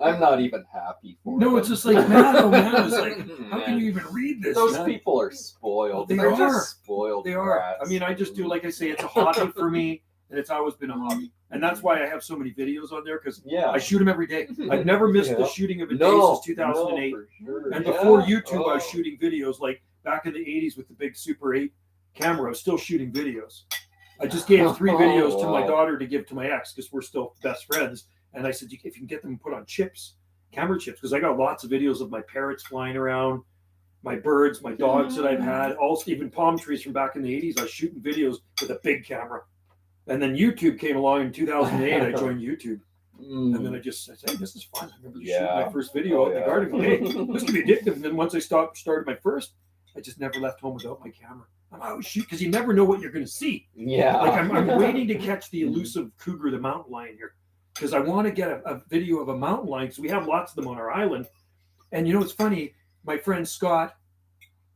I'm not even happy for no, them. it's just like, man, oh man, it's like, how can you even read this? Those man? people are spoiled. They They're are. just spoiled. They are. brats. I mean, I just do, like I say, it's a hobby for me, and it's always been a hobby. And that's why I have so many videos on there, because Yeah. I shoot them every day. I've never missed Yeah. the shooting of a day No, since 2008. no, for sure. And before Yeah. YouTube, I was Oh. shooting videos like back in the 80s with the big Super 8 camera. I was still shooting videos. I just gave 3 videos to my Wow. daughter to give to my ex because we're still best friends. And I said, if you can get them put on chips, camera chips, because I got lots of videos of my parrots flying around, my birds, my dogs that I've had, also even palm trees from back in the 80s. I was shooting videos with a big camera. And then YouTube came along in 2008. I joined YouTube. And then I just said, hey, this is fun. I remember shooting my first video out in the garden. Hey, this could be addictive. And then once I started my first, I just never left home without my camera. I'm always shoot because you never know what you're going to see. Yeah. Like I'm waiting to catch the elusive cougar, the mountain lion here, because I want to get a video of a mountain lion because we have lots of them on our island. And you know, it's funny. My friend Scott,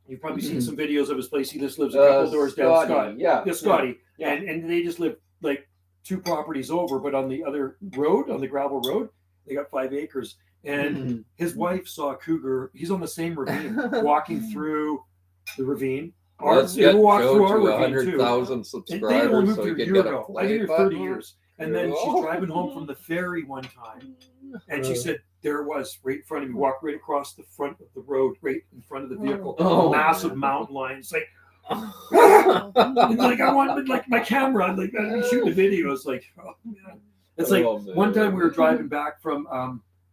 you've probably seen some videos of his place. He just lives a couple doors down. Scott, Yeah. Scotty, Yeah. and they just live like 2 properties over, but on the other road, on the gravel road, they got 5 acres. And his wife saw a cougar. He's on the same ravine, walking through the ravine. Let's They get walk Joe through our to ravine too. 100,000 And they only subscribers moved so here we a can year get a ago. I've been play here 30 button. years. And then she's driving home from the ferry one time, and she said there it was right in front of me. Walked right across the front of the road, right in front of the vehicle. Oh. Massive mountain lion. It's like, and like I wanted like my camera, like I'd be shooting a video. It's like, oh man. It's like Oh, man. one time we were driving back from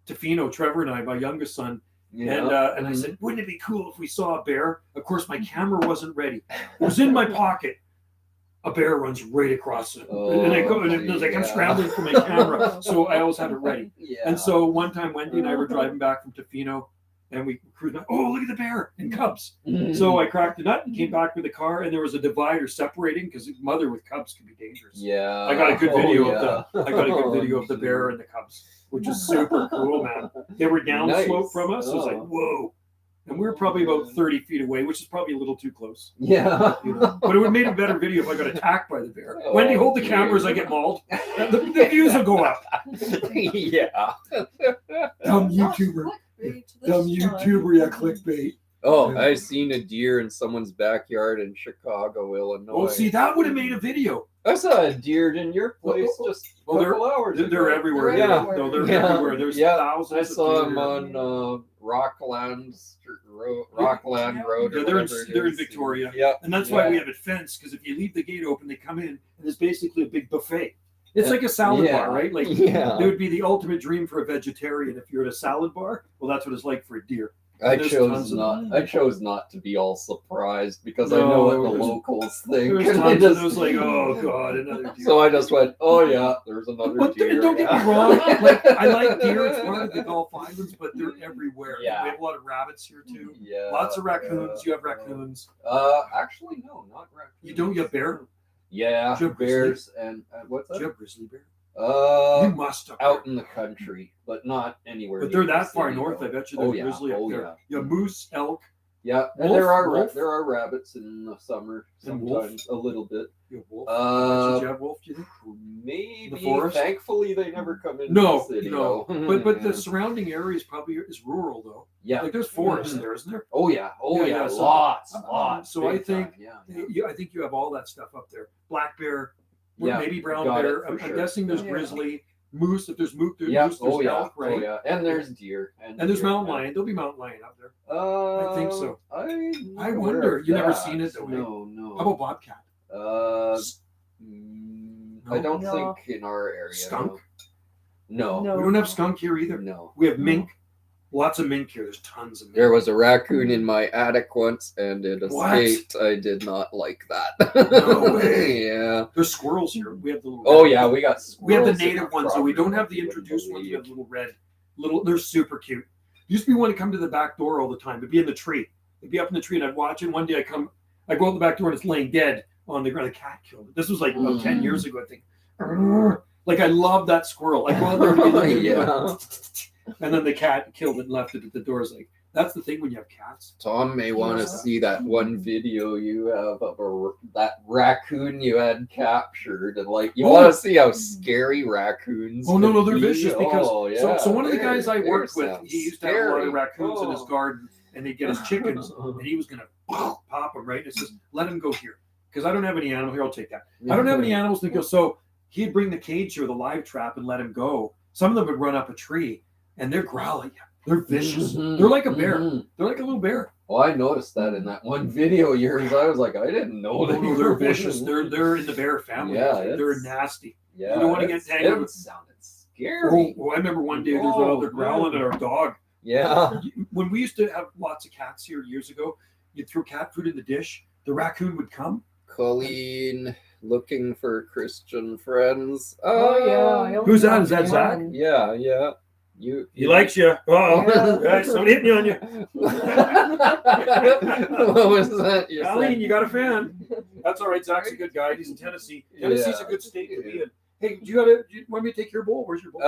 Tofino, Trevor and I, my youngest son, and I said, wouldn't it be cool if we saw a bear? Of course, my camera wasn't ready. It was in my pocket. A bear runs right across it, and I go, and it was like I'm scrambling for my camera, so I always have it ready. Yeah. And so one time, Wendy and I were driving back from Tofino, and we cruised back. Oh, look at the bear and cubs! So I cracked a nut and came back with the car, and there was a divider separating because mother with cubs can be dangerous. Yeah. I got a good video of the. I got a good video of the bear and the cubs, which is super cool, man. They were downslope from us. It was like, whoa. And we were probably about 30 feet away, which is probably a little too close. Yeah. You know? But it would have made a better video if I got attacked by the bear. Oh, Wendy, hold the camera as I get mauled. The views will go up. Yeah. Dumb YouTuber. Dumb YouTuber, yeah, clickbait. Oh, I seen a deer in someone's backyard in Chicago, Illinois. Oh, see, that would have made a video. I saw a deer in your place just a couple hours ago. They're everywhere. They're Yeah, everywhere. no, they're Yeah. everywhere. There's Yeah. thousands. I of saw them deer. on Rockland Road. Yeah, or they're in, whatever it they're in is. Victoria. Yeah. And that's why Yeah. we have it fenced, because if you leave the gate open, they come in, and it's basically a big buffet. It's like a salad Yeah. bar, right? Like Yeah. it would be the ultimate dream for a vegetarian if you're at a salad bar. Well, that's what it's like for a deer, I There's chose tons of not. them. I chose not to be all surprised because I know what No, the there's- locals think. There's and I tons of just- those like, oh god, another deer. So I just went, oh yeah, there's another But deer. don't get me yeah. wrong. Like I like deer. It's part of the Gulf Islands, but they're everywhere. Yeah. We have a lot of rabbits here too. Yeah. Lots of raccoons. yeah. You have raccoons. Actually, no, not raccoons. You don't. You have bear. Yeah, Do you have bears and what's Do you that? have grizzly bear? You must up Out there. in the country, but not anywhere. But near they're the that far city, north. though. I bet you Oh there's yeah, grizzly up oh there. yeah. You have moose, elk. Yeah, and Wolf, there are wolf? there are rabbits in the summer And wolf? sometimes a little bit. You have wolf. I bet Uh, you have wolf. Do you think? Maybe. The forest? Thankfully, they never come into No, the city. no. though. But the surrounding area is probably is rural though. yeah. Like there's forests Mhm. there, isn't there? Oh yeah. Oh Yeah, yeah. yeah, so- lots. so I big think- time, yeah. I think you have all that stuff up there. Black bear, Yeah, maybe brown got it, bear. for I'm sure. guessing there's Yeah. grizzly, moose. If there's moose, there's Yeah. moose. There's Oh yeah. elk, right? Oh yeah. And there's deer. And there's deer, mountain yeah. lion. There'll be mountain lion up there. I think so. I'm I not wonder. aware of You never that. seen it, though, eh? No, no. How about bobcat? I No? don't No. think in our area. Skunk? No. No. We don't have skunk here either. No. We have mink. Lots of mink here. There's tons of mink. There was a raccoon in my attic once, and it What? escaped. I did not like that. No way. Yeah. There's squirrels here. We have the little. Oh yeah, we got. We have the squirrels in native our ones, so we property, don't have the you wouldn't introduced ones. We believe. have little red, little. They're super cute. Used to be one to come to the back door all the time. It'd be in the tree. It'd be up in the tree, and I'd watch it. One day I go out the back door, and it's laying dead on the ground. The cat killed it. This was like about 10 years ago, I think. Like I love that squirrel. I go out there and be looking, Yeah. and then the cat killed it and left it at the door. It's like that's the thing when you have cats. Tom may want to Yeah. see that one video you have of that raccoon you had captured, and like you Oh. want to see how scary raccoons. Oh no, can they're be. vicious because Oh, yeah. so one of the guys I They're- worked they with, sound he used to have a lot scary. of raccoons in his Oh. garden, and they'd get his chickens, and he was gonna pop them right. And it says, "Let him go here," because I don't have any animal here. I'll take that. I don't have any animals to go. So he'd bring the cage here, the live trap, and let him go. Some of them would run up a tree, and they're growling. They're vicious. Mhm, They're like a bear. mhm. They're like a little bear. Oh, I noticed that in that one video of yours. I was like, I didn't know Oh, that. no, they're vicious. They're in the bear family. Yeah, They're it's- nasty. Yeah, You don't wanna get it's- tangled It with- sounded Oh, scary. I remember one day there's one out there growling at our dog. Yeah. When we used to have lots of cats here years ago, you'd throw cat food in the dish. The raccoon would come. Colleen looking for Christian friends. Oh yeah. I only Who's that? have Is that Zach? one. Yeah, yeah. You. He likes you. Oh, Yeah. guys, somebody hitting you on you. What was that? You Colleen, said? you got a fan. That's all right. Zach's a good guy. He's in Tennessee. Tennessee's Yeah. a good state to be in. Hey, do you want me to take your bowl? Where's your bowl?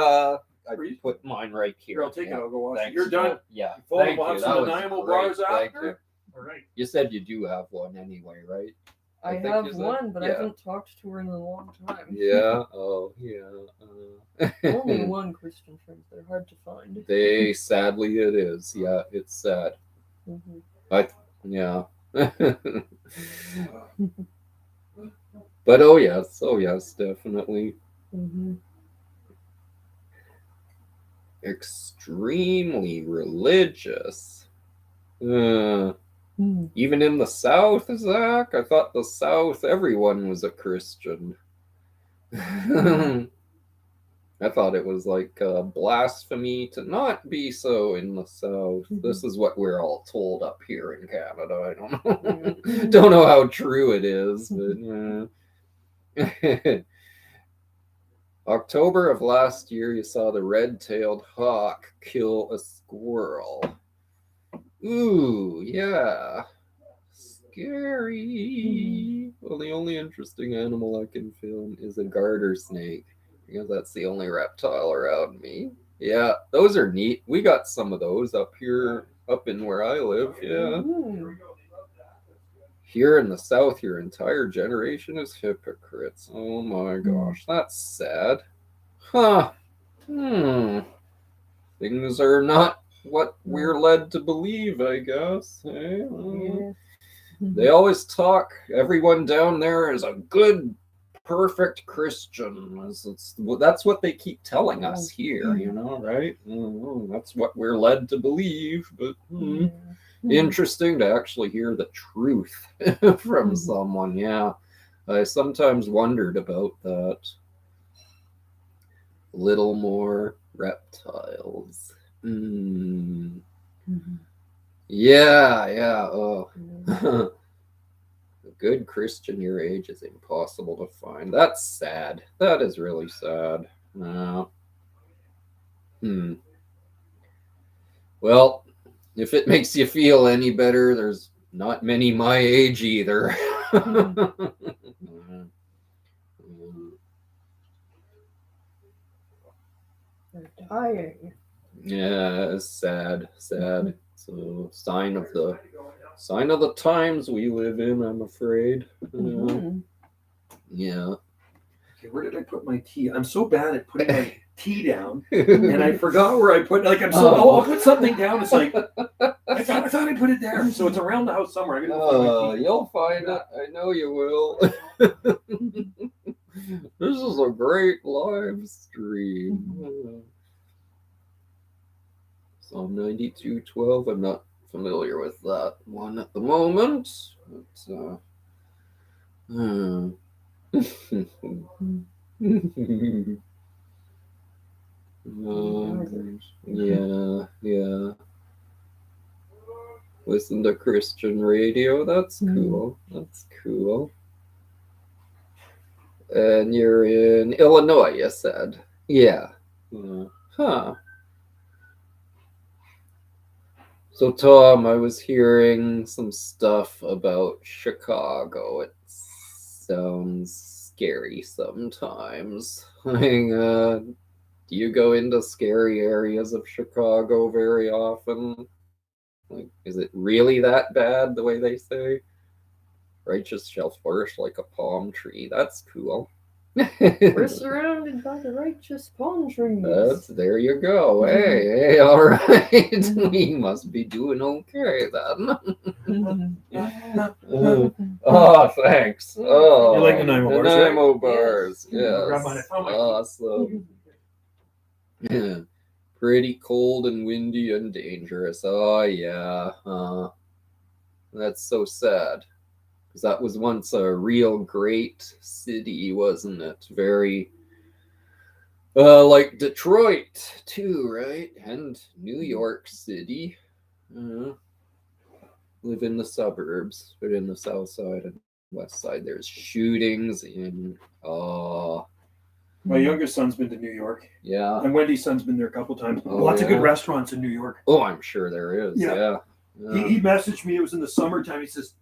I put mine right here. Here, I'll take it. Yeah. I'll go wash it. Thanks. You're done. Yeah. Full. Thank We'll have you. some That was Nanaimo great. bars Thank after. you. All right. You said you do have one anyway, right? I I think have you said- one, but I yeah. haven't talked to her in a long time. Yeah. Oh, yeah. Only one Christian friend. They're hard to find. They sadly it is. Yeah, it's sad. Mhm. Yeah. But oh yes, definitely. Mhm. Extremely religious. Mhm. Even in the South, Zach? I thought the South, everyone was a Christian. I thought it was like blasphemy to not be so in the South. This is what we're all told up here in Canada. I don't know. Don't know how true it is, but yeah. October of last year, you saw the red-tailed hawk kill a squirrel. Ooh, yeah. Scary. Well, the only interesting animal I can film is a garter snake, because that's the only reptile around me. Yeah, those are neat. We got some of those up here, up in where I live, yeah. Mhm. Here in the South, your entire generation is hypocrites. Oh my gosh, that's sad. Huh. Things are not what we're led to believe, I guess. Eh? Yeah. They always talk, everyone down there is a good, perfect Christian. That's what they keep telling us here, you know, right? That's what we're led to believe, but interesting to actually hear the truth from someone. Yeah, I sometimes wondered about that. Little more reptiles. Yeah. Oh. Mm. A good Christian your age is impossible to find. That's sad. That is really sad. Well, if it makes you feel any better, there's not many my age either. They're dying. Yeah, it's sad. So sign of the times we live in, I'm afraid. Mhm. Yeah. Okay, where did I put my tea? I'm so bad at putting my tea down, and I forgot where I put. Like I'm so. I'll put something down. It's like I thought I put it there. So it's around the house somewhere. I'm gonna find my tea. You'll find it. I know you will. This is a great live stream. Psalm 92:12. I'm not familiar with that one at the moment. But, yeah. Listen to Christian radio. That's cool. That's cool. And you're in Illinois, you said. Yeah. Huh. So, Tom, I was hearing some stuff about Chicago. It sounds scary sometimes. Do you go into scary areas of Chicago very often? Like, is it really that bad the way they say? Righteous shall flourish like a palm tree. That's cool. We're surrounded by the righteous palm trees. There you go. Hey, all right. We must be doing okay then. Oh, thanks. Oh, You like the Nanaimo bars, right? Nanaimo bars. Yes. Grab mine. I Yes. found my key. Awesome. Yeah. Pretty cold and windy and dangerous. Oh, yeah. That's so sad. Because that was once a real great city, wasn't it? Very, like Detroit, too, right? And New York City. Live in the suburbs, but in the south side and west side, there's shootings in, My youngest son's been to New York, yeah. and Wendy's son's been there a couple times. Oh, Lots of yeah? good restaurants in New York. Oh, I'm sure there is. Yeah. Yeah. He messaged me. It was in the summertime. He says,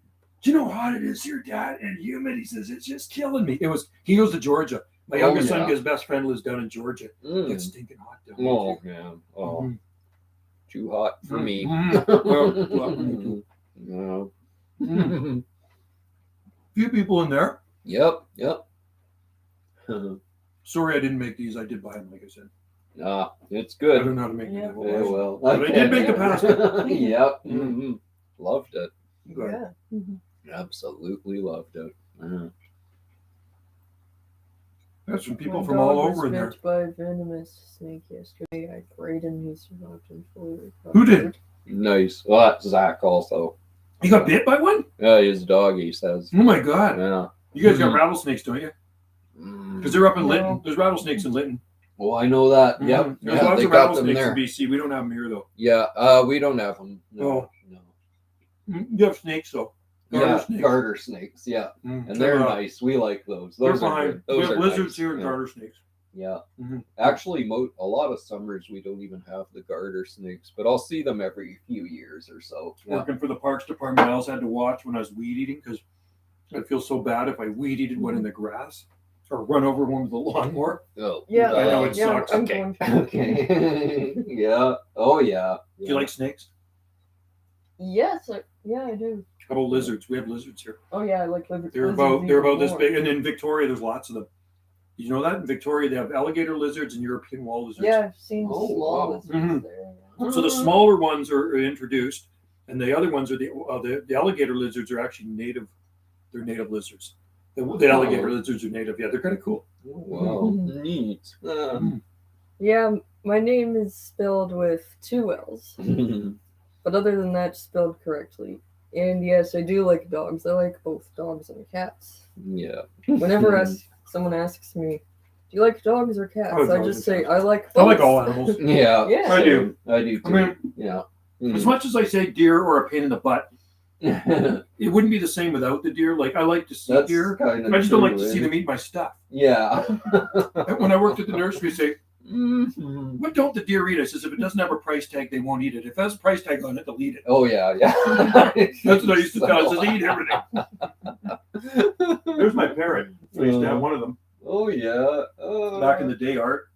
"Do you know how hot it is here, Dad? And humid." He says, "It's just killing me." He goes to Georgia. My youngest son, his best friend, lives down in Georgia. It's stinking hot down there. Oh, man. Oh, Mhm. too hot for me. Mhm. No. Few people in there. Yep. Sorry, I didn't make these. I did buy them, like I said. It's I good. don't know how to make Yeah. them. Yeah, well, But I did make the pasta. Yep. Mhm. Loved it. Yeah. Absolutely loved it. That's from people My from all dog was over in there. bit by a venomous snake yesterday. I prayed and he survived and fully recovered. Who did? Nice. Well, that's Zach also. You got bit by one? Yeah, his dog, he says. Oh my God! Yeah. You guys got rattlesnakes, don't you? Because they're up in No. Lytton. There's rattlesnakes in Lytton. Oh, I know that. Yep. Mhm. There's Yeah, lots they of got them rattlesnakes there. in BC. We don't have them here though. Yeah, we don't have them. Oh. No. You have snakes though. Garter Yeah, snakes. garter snakes. Yeah, Mm. and they're nice. We like those. They're Those are fine. good. We Those have are lizards nice. here and Yeah. garter snakes. Yeah. Mhm. Actually, a lot of summers we don't even have the garter snakes, but I'll see them every few years or so. Yeah. Working for the Parks Department, I also had to watch when I was weed eating because I'd feel so bad if I weed eated one in the grass or run over one with a lawnmower. Oh. Yeah, I know it yeah, sucks. I'm Okay. going to. Okay. Yeah. Oh yeah. Do you like snakes? Yes, I do. How about lizards? We have lizards here. Oh yeah, I like lizards. They're about this big, and in Victoria, there's lots of them. You know that in Victoria they have alligator lizards and European wall lizards. Yeah, I've seen Oh, small wow. lizards Mhm. there. So the smaller ones are introduced, and the other ones are the alligator lizards are actually native. They're native lizards. The alligator lizards are native. Yeah, they're kind of cool. Wow. Neat. Yeah, my name is spelled with 2 L's, but other than that, spelled correctly. And yes, I do like dogs. I like both dogs and cats. Yeah. Whenever someone asks me, "Do you like dogs or cats?" I like I dogs just and say, cats. "I like I like both." all animals. Yeah. Yeah. I do. I do too. I mean, yeah. As much as I say deer or a pain in the butt, it wouldn't be the same without the deer. Like I like to see deer. I just don't like to see them eat my stuff. Yeah. When I worked at the nursery, they say, what don't the deer eat? I says, if it doesn't have a price tag, they won't eat it. If it has a price tag on it, they'll eat it. Oh yeah, yeah. That's what I used to tell. I says, they eat everything. There's my parrot. I used to have one of them. Oh yeah. Back in the day, Art.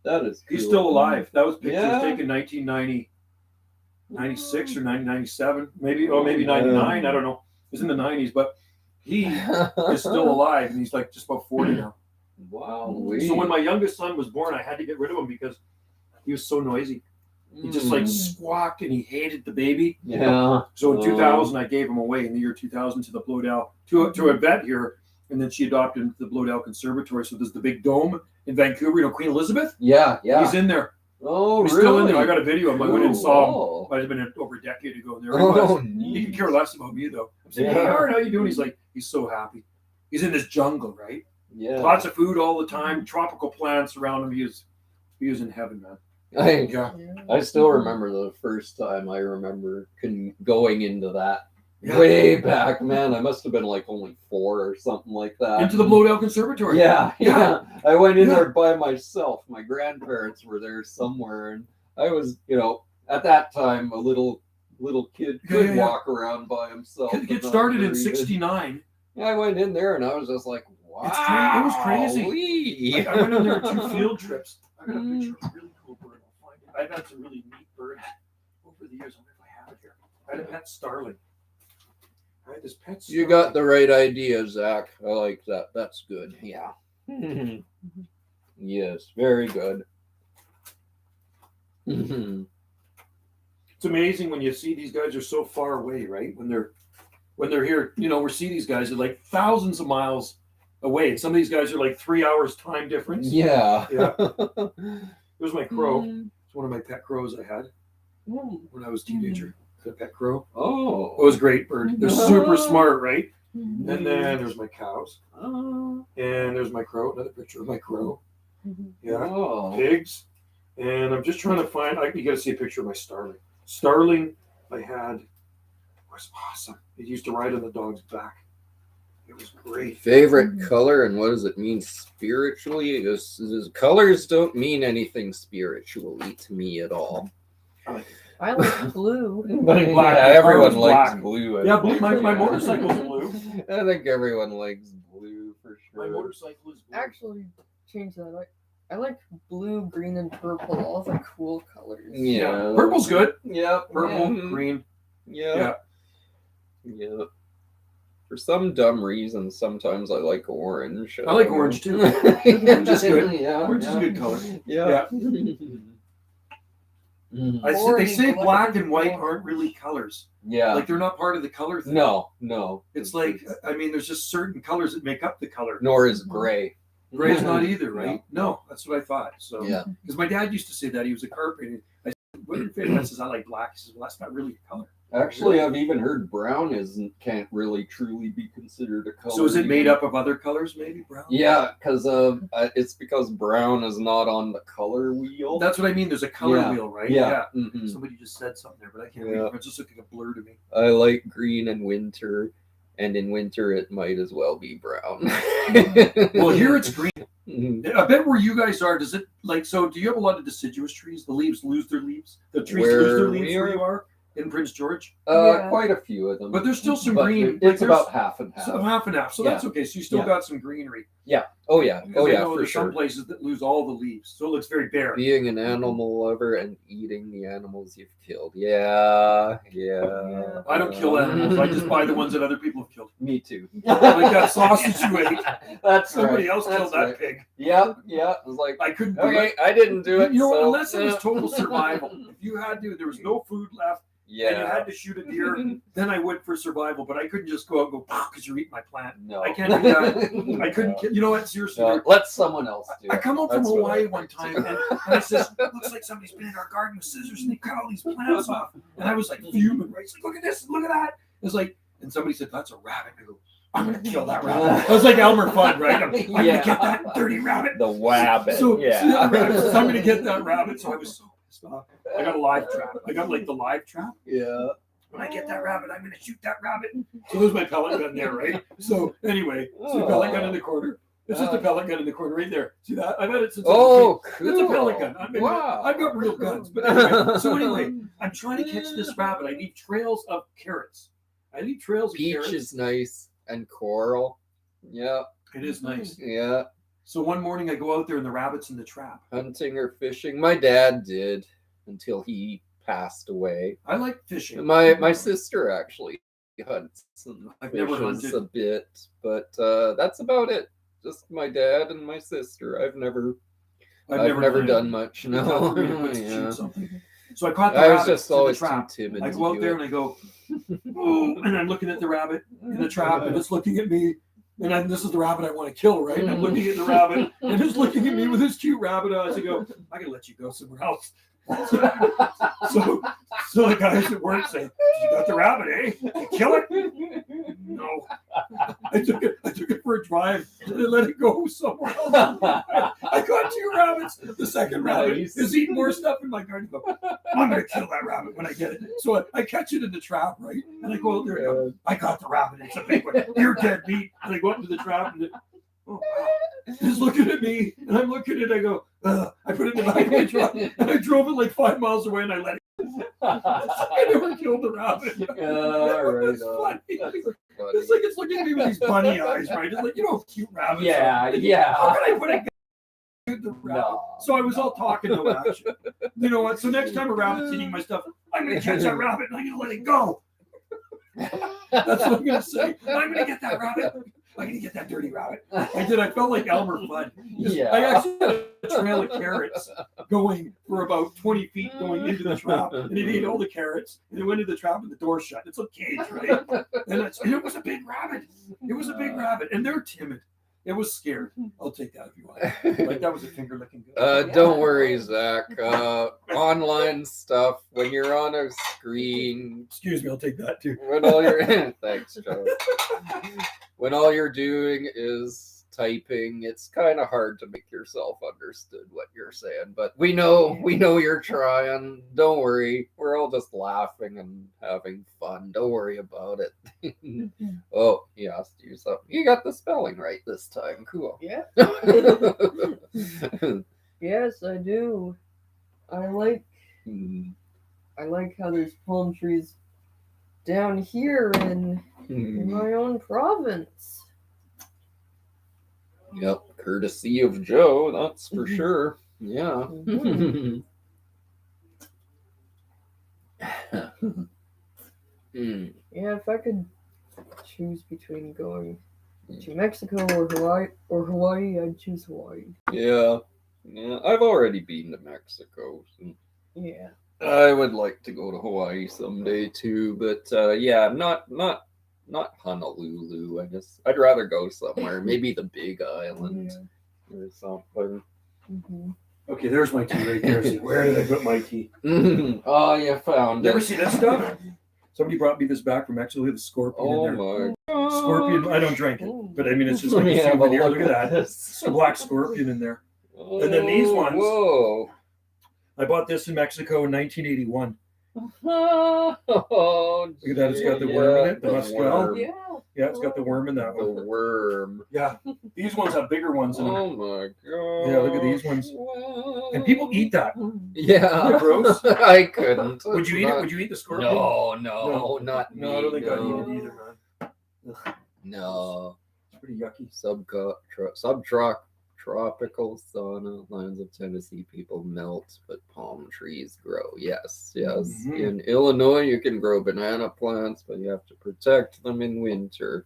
That is cool. He's still alive. That was pictures Yeah. taken 1996 or 1997, maybe 99. I don't know. It was in the 90s, but he is still alive, and he's like just about 40 now. Wow. So when my youngest son was born, I had to get rid of him because he was so noisy. He just like squawked, and he hated the baby. Yeah. So in 2000, I gave him away in the year 2000 to the Blodell to a vet here, and then she adopted him to the Blodell Conservatory. So there's the big dome in Vancouver, you know, Queen Elizabeth. Yeah, yeah. He's in there. Oh, He's really? still in there. I got a video of him. I went and saw him. Oh. Might have been over a decade ago. There he was. He could care less about me though. I'm saying, hey, Art, how you doing? He's like, he's so happy. He's in this jungle, right? Yeah. Lots of food all the time, tropical plants around him. He is in heaven, man. Yeah. I still remember the first time I remember going into that Yeah. way back, man. I must have been like only 4 or something like that. Into the Blodell Conservatory. Yeah. I went in Yeah. there by myself. My grandparents were there somewhere, and I was, at that time, a little kid could Yeah. walk around by himself. It started in '69. Yeah, I went in there, and I was just like, wow. It was crazy. Like, I went in there 2 field trips. I got a picture of a really cool bird. I'll find it. I've had some really neat birds over the years. I wonder if I have it here. I had a pet starling. I had this pet starling. You got the right idea, Zach. I like that. That's good. Yeah. Yes, very good. It's amazing when you see these guys are so far away, right? When they're here, we see these guys are like thousands of miles away. And some of these guys are like 3 hours time difference. Yeah. There's my crow. It's one of my pet crows I had when I was a teenager. A pet crow. Oh. It was a great bird. They're super smart, right? And then there's my cows. Oh. And there's my crow. Another picture of my crow. Yeah. Oh. Pigs. And I'm just trying to find, you got to see a picture of my starling. Starling I had was awesome. It used to ride on the dog's back. It was great. Favorite color, and what does it mean spiritually? Colors don't mean anything spiritually to me at all. I like blue. Black. Yeah, everyone Ours likes black. blue. Yeah, blue. My motorcycle's blue. I think everyone likes blue for My sure. motorcycle is blue. Actually, change that. I like blue, green, and purple. All the cool colors. Yeah. Purple's good. Yeah. Purple, Mhm. green. Yeah. Yeah. For some dumb reason, sometimes I like orange. I like orange too. Orange is good. Yeah. Orange is a good color. Yeah. They say black and white aren't really colors. Yeah. Like they're not part of the color thing. No. It's like, there's just certain colors that make up the color. Nor is gray. Gray's not either, right? No, that's what I thought. So, Yeah. because my dad used to say that he was a carpenter. I said, "What are your favorite?" I says, "I like black." He says, "Well, that's not really a color." Actually, I've even heard brown can't really truly be considered a color. So is it made up of other colors, maybe brown? Yeah, because it's because brown is not on the color wheel. That's what I mean. There's a color Yeah. wheel, right? Yeah. Mhm. Somebody just said something there, but I can't Yeah. read. It just looking like a blur to me. I like green in winter, and in winter it might as well be brown. Well, here it's green. Mhm. I bet where you guys are, does it so do you have a lot of deciduous trees? The leaves lose their leaves? The trees lose their Where leaves we where are? you are in Prince George? Yeah. Quite a few of them. But there's still some But green. It's about half and half. So half and half. So that's okay. So you still Yeah. got some greenery. Oh yeah. Because Oh I yeah, know for there's sure. some places that lose all the leaves. So it looks very bare. Being an animal lover and eating the animals you've killed. Yeah. I don't kill animals. I just buy the ones that other people have killed. Me too. Like that sausage you ate. That's Somebody right. else killed That's that right. pig. Yeah. It was like, I couldn't do okay, it. I didn't do it. You know, so, unless it was total survival. If you had to, there was no food left, and you Yeah. had to shoot a deer, then I would for survival. But I couldn't just go out and go, because you're eating my plant. No. I can't do that. I couldn't kill. You know what? Seriously. No, let someone else do it. I come home from That's what Hawaii I one think. time and I says, looks like somebody's been in our garden with scissors and they cut all these plants off. And I was like fuming, right? It's like, look at this, look at that. It's like, and somebody said, that's a rabbit. I go, I'm gonna kill that rabbit. I was like Elmer Fudd, right? I'm gonna get that dirty rabbit. The wabbit. So, yeah. so I'm gonna get that rabbit. So I was so stop. I got a live trap. I got like the live trap. Yeah. When I get that rabbit, I'm gonna shoot that rabbit. So there's my pellet gun there, right? So anyway, so the pellet gun in the corner. It's just a pellet gun in the corner right there. See that? I've had it since. Oh, cool. It's a pellet gun. Wow. I've got real guns. But anyway, so anyway, I'm trying to catch this rabbit. I leave trails of carrots. I leave trails of Peach carrots. is nice and coral. Yeah. It is nice. Yeah. So one morning I go out there and the rabbit's in the trap. Hunting or fishing. My dad did until he passed away. I like fishing. My sister actually hunts and I've never fishes hunted. a bit, but that's about it. Just my dad and my sister. I've never done much. No. Yeah. So I caught the I rabbit was just in the always too trap. timid. I to go out do there it. and I go, oh, and I'm looking at the rabbit in the trap and it's looking at me. And this is the rabbit I want to kill, right? And I'm looking at the rabbit and it's looking at me with his cute rabbit eyes. I go, I can let you go somewhere else. So the guys at work say, you got the rabbit, eh? You kill it? No. I took it for a drive and I let it go somewhere else. I caught 2 rabbits. The second rabbit is eating more stuff in my garden. I go, I'm going to kill that rabbit when I get it. So I catch it in the trap, right? And I go out there and go, I got the rabbit. It's a big one. You're dead meat. And I go up to the trap and oh, wow. He's looking at me and I'm looking at it. I go, I put it in the back of my truck and I drove it like 5 miles away and I let it. I never killed the rabbit. It's funny. It's like it's looking at me with these bunny eyes, right? It's like, you know, cute rabbits. Yeah. How can I put a gun to the rabbit? No. So I was all talking, no action. You know what? So next time a rabbit's eating my stuff, I'm going to catch that rabbit and I'm going to let it go. That's what I'm going to say. I'm going to get that rabbit. I'm going to get that dirty rabbit. I did. I felt like Elmer Fudd. Yeah. I actually had a trail of carrots going for about 20 feet going into the trap. And it ate all the carrots. And it went into the trap and the door shut. It's a cage, right? And it was a big rabbit. It was a big rabbit. And they're timid. It was scared. I'll take that if you want. Like that was a finger licking good. Don't worry, Zach. Online stuff, when you're on a screen. Excuse me, I'll take that too. When all you're thanks, Joe. When all you're doing is typing, it's kind of hard to make yourself understood what you're saying. But we know you're trying. Don't worry. We're all just laughing and having fun. Don't worry about it. Oh, he asked you something. You got the spelling right this time. Cool. Yeah. Yes, I do. I like how there's palm trees down here in my own province. Yep, courtesy of Joe, that's for sure. Yeah. Yeah, if I could choose between going to Mexico or Hawaii, I'd choose Hawaii. Yeah. I've already been to Mexico. So Yeah. I would like to go to Hawaii someday too, but not Honolulu. I guess I'd rather go somewhere, maybe the Big Island or something. Mm-hmm. Okay, there's my tea right there. See, where did I put my tea? Oh, you found You ever it. see this stuff? Somebody brought me this back from Mexico. The scorpion Oh in there. my! Scorpion. I don't drink it, but I mean it's just Let like me a have a souvenir. look Look at at that. this. It's a black scorpion in there. And then these ones. Whoa! I bought this in Mexico in 1981. Oh, Look at that. It's got the worm in it. The muscal. worm. Yeah. Yeah, it's got the worm in that The one. worm. Yeah, these ones have bigger ones in them. Oh my god! Yeah, look at these ones. And people eat that. Yeah, Isn't it gross? I couldn't. Would you eat it? Not- Would you eat the scorpion? No, not me. No, I don't think I'd no. eat it either, man. Ugh, No, it's pretty yucky. subtropical sauna lands of Tennessee people melt, but palm trees grow. Yes. Mhm. In Illinois, you can grow banana plants, but you have to protect them in winter.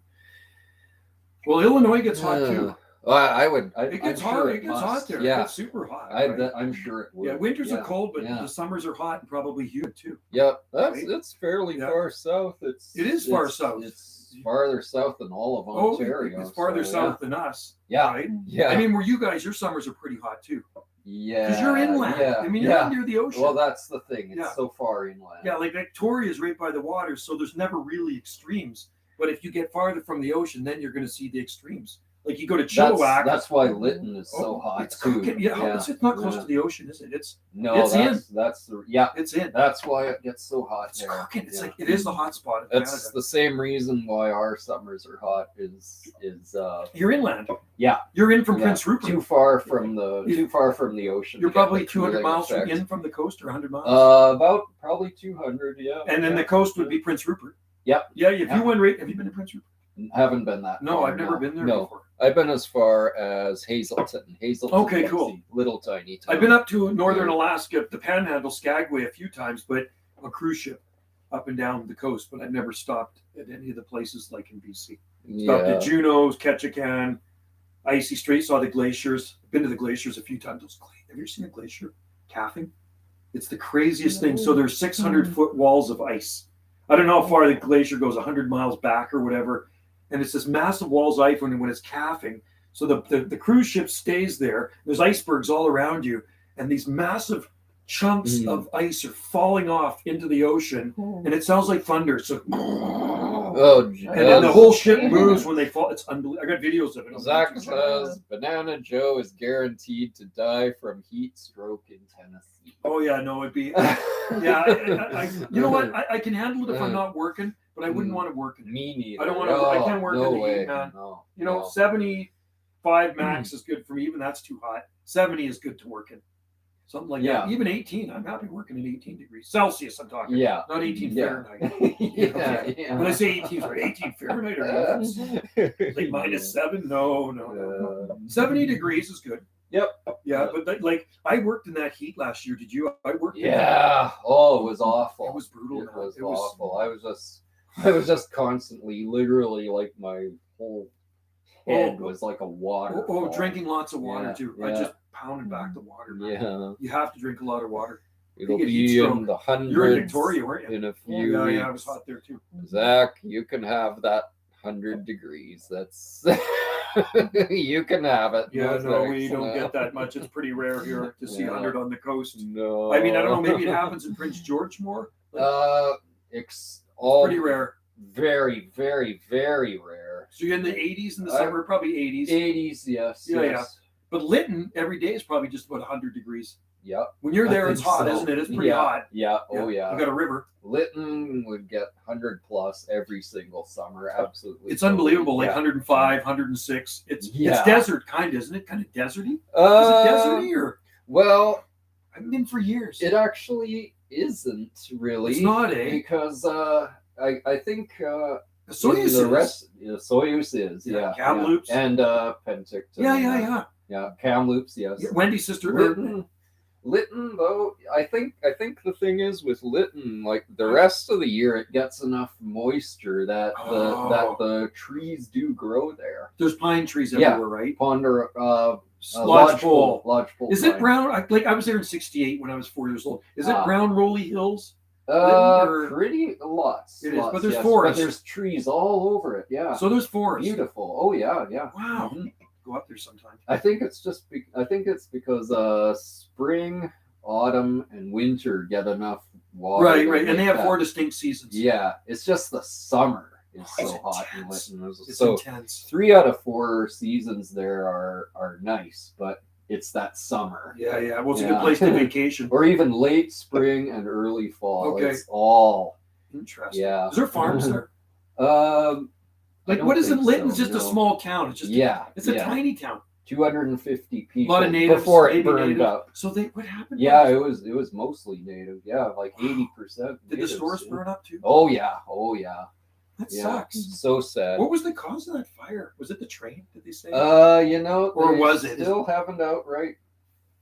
Well, Illinois gets hot too. Well, It gets hot. It gets hot there. It Yeah, gets super hot. right? I'm sure it would. Yeah, winters Yeah. are cold, but Yeah. the summers are hot and probably humid too. Yeah, Right? it's fairly Yeah. far south. It is far south. It's farther south than all of Oh, Ontario. it's farther so, south than us. Yeah. Right? Yeah. I mean, where you guys, your summers are pretty hot too. Yeah. Because you're inland. Yeah. I mean, you're not near the ocean. Well, that's the thing. It's Yeah. so far inland. Yeah, like Victoria's right by the water, so there's never really extremes. But if you get farther from the ocean, then you're going to see the extremes. Like you go to Chilliwack. That's why Lytton is so Oh, hot it's too. cooking. Yeah, it's not close to the ocean, is it? It's No, it's that's the yeah. it's in. That's why it gets so hot It's there. cooking. It's Yeah. like it is the hot spot of That's Canada. the same reason why our summers are hot. Is You're inland. Yeah. You're in from yeah, Prince Rupert. too far from the ocean. You're to get probably the 200 cooling miles effect. in from the coast, or 100 miles. About probably 200. Yeah. And then yeah. the coast would be Prince Rupert. Yep. Yeah, if Yeah. you went right, have you been to Prince Rupert? Haven't been that. No, far, I've never been there No. before. I've been as far as Hazelton. Okay, Dixie, cool. Little tiny town. I've been up to northern Alaska, the Panhandle, Skagway a few times, but on a cruise ship up and down the coast. But I've never stopped at any of the places like in BC. Stopped Yeah. at Juneau's, Ketchikan, Icy Strait, saw the glaciers. Been to the glaciers a few times. Have you ever seen a glacier calving? It's the craziest thing. So there's 600-foot walls of ice. I don't know how far the glacier goes, 100 miles back or whatever. And it's this massive walls of ice when it's calving. So the cruise ship stays there. There's icebergs all around you. And these massive chunks of ice are falling off into the ocean. And it sounds like thunder. So, Oh, and then the whole ship moves when they fall. It's unbelievable. I got videos of it. Zach says Banana Joe is guaranteed to die from heat stroke in Tennessee. Oh yeah, no, it'd be yeah. You know what? I can handle it if I'm not working, but I wouldn't want to work in it. Me neither. I don't want to. I can't work no in the way. heat, man. No, You know, no. 75 max is good for me. Even that's too hot. 70 is good to work in. Something like Yeah. that. Even 18, I'm happy working at 18 degrees Celsius. I'm talking. Yeah. Not 18 Yeah. Fahrenheit. yeah. When I say 18, sorry, 18 Fahrenheit or that's like -7. No. 70 degrees is good. Yep. Yeah, but like I worked in that heat last year. Did you? I worked. In that. Yeah. Oh, it was awful. It was brutal. It man. was awful. I was just constantly, literally, like my whole head was like a water. Drinking lots of water Yeah, too. yeah. I just pounded back the water. Man. Yeah. You have to drink a lot of water. It'll get be heat in the hundreds. You're in Victoria, weren't you? In a few Yeah, weeks. I was hot there too. Zach, you can have that 100 degrees. That's you can have it. Yeah, no, we thanks. don't get that much. It's pretty rare here to see Yeah. 100 on the coast. No. I mean, I don't know. Maybe it happens in Prince George more. It's all Pretty rare. Very, very, very rare. So you're in the 80s in the summer, probably 80s. 80s, yes. Yeah, yes. But Lytton every day is probably just about 100 degrees. Yep. When you're I there, it's think hot, so. isn't it? It's pretty Yeah, hot. Yeah. Oh, yeah. You got a river. Lytton would get 100 plus every single summer. Absolutely. It's unbelievable. Like Yeah. 105, 106. It's Yeah. desert kind, isn't it? Kind of deserty. Is it deserty or? Well, I've been for years. it actually isn't really. It's not, eh? Because I think Soyuz the is. rest Soyuz is Yeah, Kamloops. and Penticton. Yeah. Yeah, Kamloops, yes. Yeah, Wendy's sister. Lytton, though, I think the thing is with Lytton, like the rest of the year, it gets enough moisture that the trees do grow there. There's pine trees Yeah. everywhere, right? Ponder, Lodgepole. Lodgepole. Is it pine. brown? I was there in '68 when I was 4 years old. Is it Ah. brown rolly hills? or- Pretty lots. It is, lots, but there's yes. forest. But there's trees all over it. Yeah. So there's forest. Beautiful. Oh yeah. Wow. Mhm. Go up there sometime. I think it's because spring, autumn, and winter get enough water. Right, to right. And they make have that- 4 distinct seasons. Yeah, it's just the summer is It's so hot in intense. Lytton. It's So intense. 3 out of 4 seasons there are nice, but it's that summer. Yeah. Well, it's a good Yeah. place to vacation. Or even late spring and early fall. Okay. It's all Interesting. yeah. Is there farms there? I Like, don't what is it? think Lytton's so, just a no. small town. It's just it's a tiny town. 250 A people lot of natives. before it maybe burned native. up. So what happened? Yeah, it was mostly native. Yeah, like 80%. Did the stores burn up too? Oh yeah. That Yeah. sucks. So sad. What was the cause of that fire? Was it the train? Did they say? Or Or was it? Still haven't outright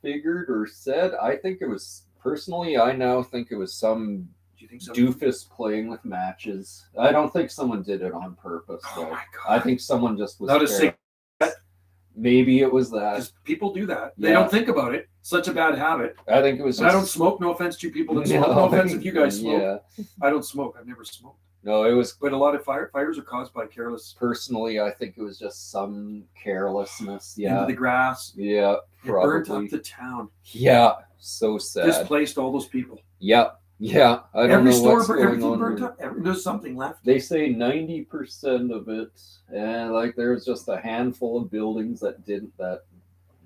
figured or said. I think it was personally. I now think it was some Do you think so? doofus playing with matches. I don't think someone did it on purpose. Oh Though. my god! I think someone just was Not a scared. sick. Maybe it was that. Because people do that. They Yeah. don't think about it. Such a bad habit. I think it was. And I don't Just, smoke. No offense to people that smoke. No offense if you guys smoke. Yeah. I don't smoke. I've never smoked. No, it was But a lot of fires are caused by careless personally. I think it was just some carelessness. into Yeah. the grass. Yeah. It burnt Probably. up the town. Yeah. So sad. Displaced all those people. Yep. Yeah, I don't Every know store, what's going everything on burnt here. up. There's something left. They say 90% of it, and like there's just a handful of buildings that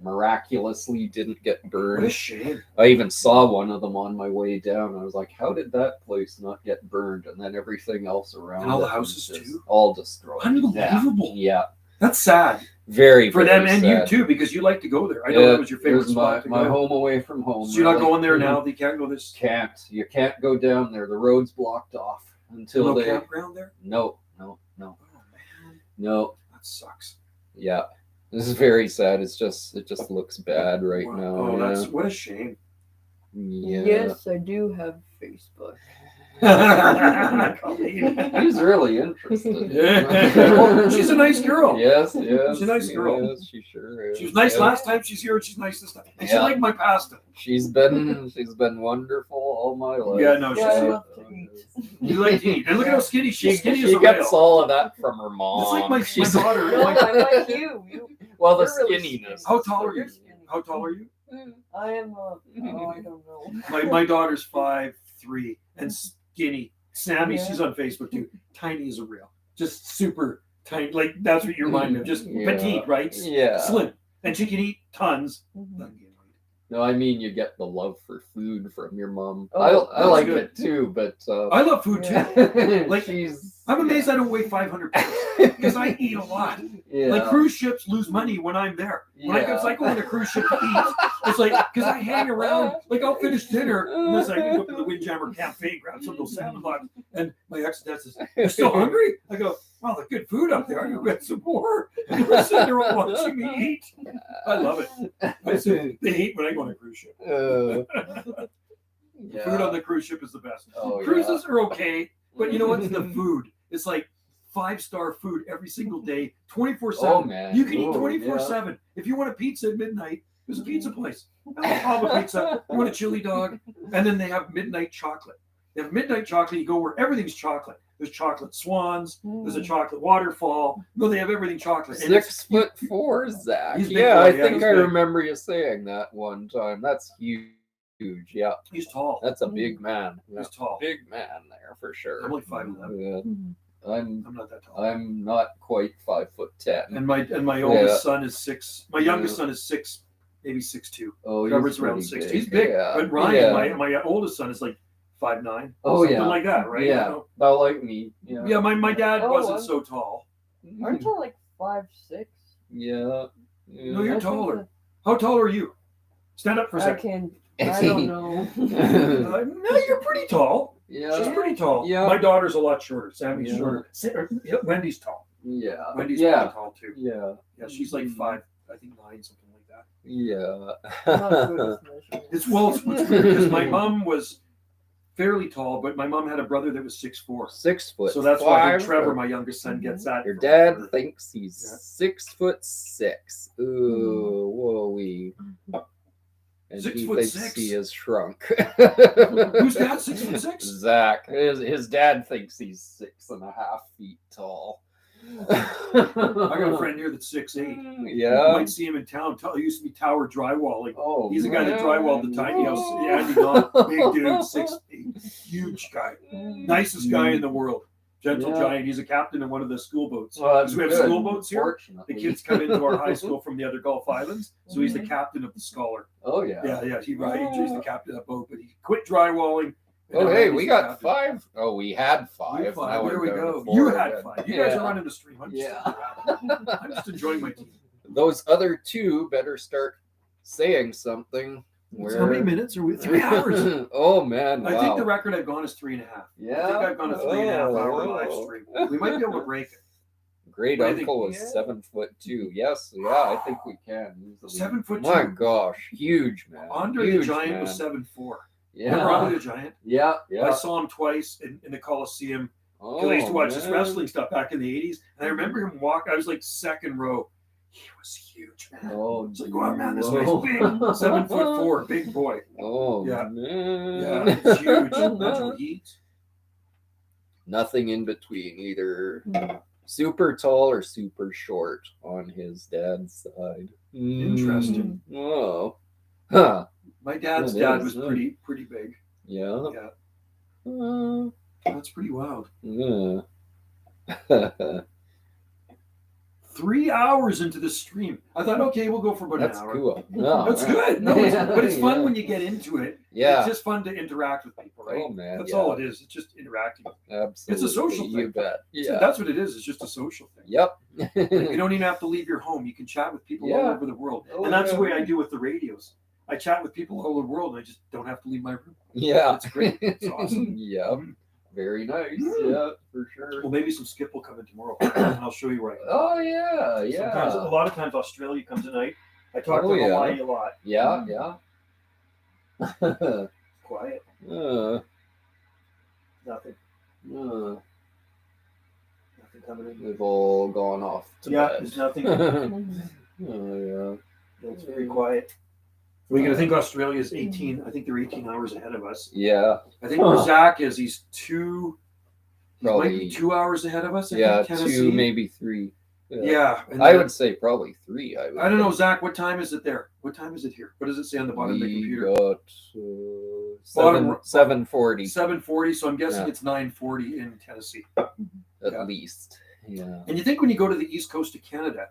miraculously didn't get What a burned. shame. I even saw one of them on my way down. I was like, how did that place not get burned? And then everything else around And all the it houses was just too? all destroyed. Unbelievable. Yeah. That's sad Very, for very them and sad. you too, because you like to go there. I know that was your It favorite was spot to my go. home away from home. So you're not really. going there Mhm. now. You can't go this. You can't go down there. The road's blocked off until No they. campground there. No. Oh man, No. that sucks. Yeah. This is very sad. It just looks bad right Wow. now. Oh, yeah. that's what a shame. Yeah. Yes, I do have Facebook. Colleen. He's really interested. Well, she's a nice girl. Yes, yes. She's a nice girl. Yes, she sure is. She was nice Yeah. last time she's here, and she's nice this time. And she Yeah. liked my pasta. She's been wonderful all my life. Yeah, no, Yeah, I she's. love to eat. You like to eat, and look at how skinny she's skinny as She a gets rail. all of that from her mom. It's like my She's daughter. No, My- I'm like you. well, the You're really skinniness. How tall are you? You're skinny. How tall are you? I am. I don't know. My daughter's 5'3" and skinny. Sammy, Yeah. she's on Facebook too. Tiny as a rail, just super tiny. Like that's what you remind me of. Just Yeah. petite, right? Yeah. Slim, and she can eat tons. Mhm. Doesn't gain weight. No, I mean you get the love for food from your mom. Oh, I that's like good. it too, but I love food too. like Like, she's. I'm amazed I don't weigh 500 pounds because I eat a lot. Yeah. Like cruise ships lose money when I'm there. When I go on a cruise ship to eat, it's like because I hang around. Like I'll finish dinner and then I can go up to the Windjammer Cafe, grab some of those salmon logs, and my ex dad says, "You're still hungry?" I go, "Well, the good food up there. I go get some more." And they're sitting there all watching me eat. I love it. I say, they hate when I go on a cruise ship. Yeah. Food on the cruise ship is the best. Oh, yeah. Cruises are okay, but you know what's the food? It's like 5-star food every single day, 24/7. Oh, man. You can eat Oh, 24/7. If you want a pizza at midnight, there's a pizza place. Have a pizza. You want a chili dog, and then they have midnight chocolate. They have midnight chocolate. You go where everything's chocolate. There's chocolate swans. There's a chocolate waterfall. No, they have everything chocolate. And it's- 6'4", Zach. He's big Yeah, boy, I yeah, think he's I big. remember you saying that one time. That's huge. Yeah, He's tall. that's a big man. Yeah. He's tall. Big man there for sure. I'm only 5'11". Yeah. I'm I'm not that tall. not quite 5'10". And my Yeah. oldest son is 6. My youngest Yeah. son is 6, maybe 6'2". Oh, Trevor's he's around pretty 6. big. He's big. Yeah. But Ryan, yeah. my oldest son is like 5'9". Oh, something yeah. like that, right? Yeah, You know? about like me. Yeah. Yeah, my dad Oh, wasn't I'm- so tall. Aren't you like 5'6"? Yeah. Yeah. No, you're I think taller. How tall are you? Stand up for a I second. I don't know. No, you're pretty tall. She's Yeah. pretty tall. Yeah. My daughter's a lot shorter. Sammy's Yeah. shorter. Yeah, Wendy's tall. Yeah. Wendy's Yeah. pretty tall too. Yeah. Yeah, she's like 5, I think 9, something like that. Yeah. I'm not good with measurements. It's weird because my mom was fairly tall, but my mom had a brother that was 6'4". 6 foot. So that's why I think 5. Trevor, my youngest son, gets that. Your from dad her. thinks he's Yeah. 6'6". Ooh, whoa, wee. And 6'6". he thinks he is shrunk. Who's dad? 6'6"? Zach. His dad thinks he's 6.5 feet tall. I got a friend here that's 6'8". You Yeah. might see him in town. He used to be Tower Drywalling. Oh, He's the guy that drywalled the tiny house. Whoa. Andy Don, big dude, 6'8", huge guy, nicest guy in the world, gentle Yeah. giant. He's a captain in one of the school boats. Well, that's Because we have good, school boats here. fortunately. The kids come into our high school from the other Gulf Islands, so he's the captain of the Scholar. Oh, yeah. Yeah, he rides. He's the captain of the boat, but he quit drywalling. and Oh, now hey, he's we the got captain. 5. Oh, we had 5. We had 5. Now There we're we down to go. 4 You had again. 5. You guys Yeah. are running the stream. I'm just, Yeah. I'm just enjoying my team. Those other 2 better start saying something. So how many minutes are we? 3 hours. Oh, man. I wow. think the record I've gone is 3.5. Yeah. I think I've gone a 3.5 hour Oh. live stream. We might be able to break it. Great I think- uncle is Yeah. 7'2". Yes, yeah, I think we can. easily. 7'2". My gosh, huge man. Andre the Huge Giant man. was 7'4". Remember Yeah, Andre the Giant? yeah, yeah. I saw him twice in the Coliseum. 'Cause I used to Oh, watch this man. wrestling stuff back in the 80s. And I remember him walk. I was like second row. He was huge, man. Oh, It's like, wow, man, this whoa. guy's big. 7'4", big boy. Oh, Yeah. man. Yeah, it's huge. Imagine what he eats. Nothing in between, either super tall or super short on his dad's side. Interesting. Oh. Huh. My dad's It dad is, was huh? pretty big. Yeah. Yeah. That's pretty wild. Yeah. 3 hours into the stream. I thought, okay, we'll go for about That's an hour. cool. No, That's good. No, but it's fun when you get into it. Yeah. It's just fun to interact with people, right? Oh man. That's yeah. all it is. It's just interacting. Absolutely. It's a social You thing. bet. So Yeah. that's what it is. It's just a social thing. Yep. You don't even have to leave your home. You can chat with people all Yeah. over the world. Oh, And that's yeah. the way I do with the radios. I chat with people all over the world and I just don't have to leave my room. Yeah. It's great. It's awesome. Yep. Very nice. Mm. Yeah, for sure. Well, maybe some skip will come in tomorrow and I'll show you where I go. Oh yeah, Sometimes, a yeah. lot of times Australia comes tonight. I talk Oh, to yeah. Hawaii a lot. Yeah, yeah. Quiet. Nothing. Nothing Coming in. They've all gone off to Yeah, bed. there's nothing. Oh It's very quiet. We gotta think Australia is 18. I think they're 18 hours ahead of us. yeah. I think where Zach is, he's he might be Probably 2 hours ahead of us. I Yeah, think, Tennessee. 2, maybe 3. Yeah. And I then- would say probably 3. I I don't know, Zach. What time is it there? What time is it here? What does it say on the bottom of the We computer? got Bottom- 7:40 7:40. So I'm guessing Yeah. it's 9:40 in Tennessee. at Yeah. least. Yeah. And you think when you go to the east coast of Canada,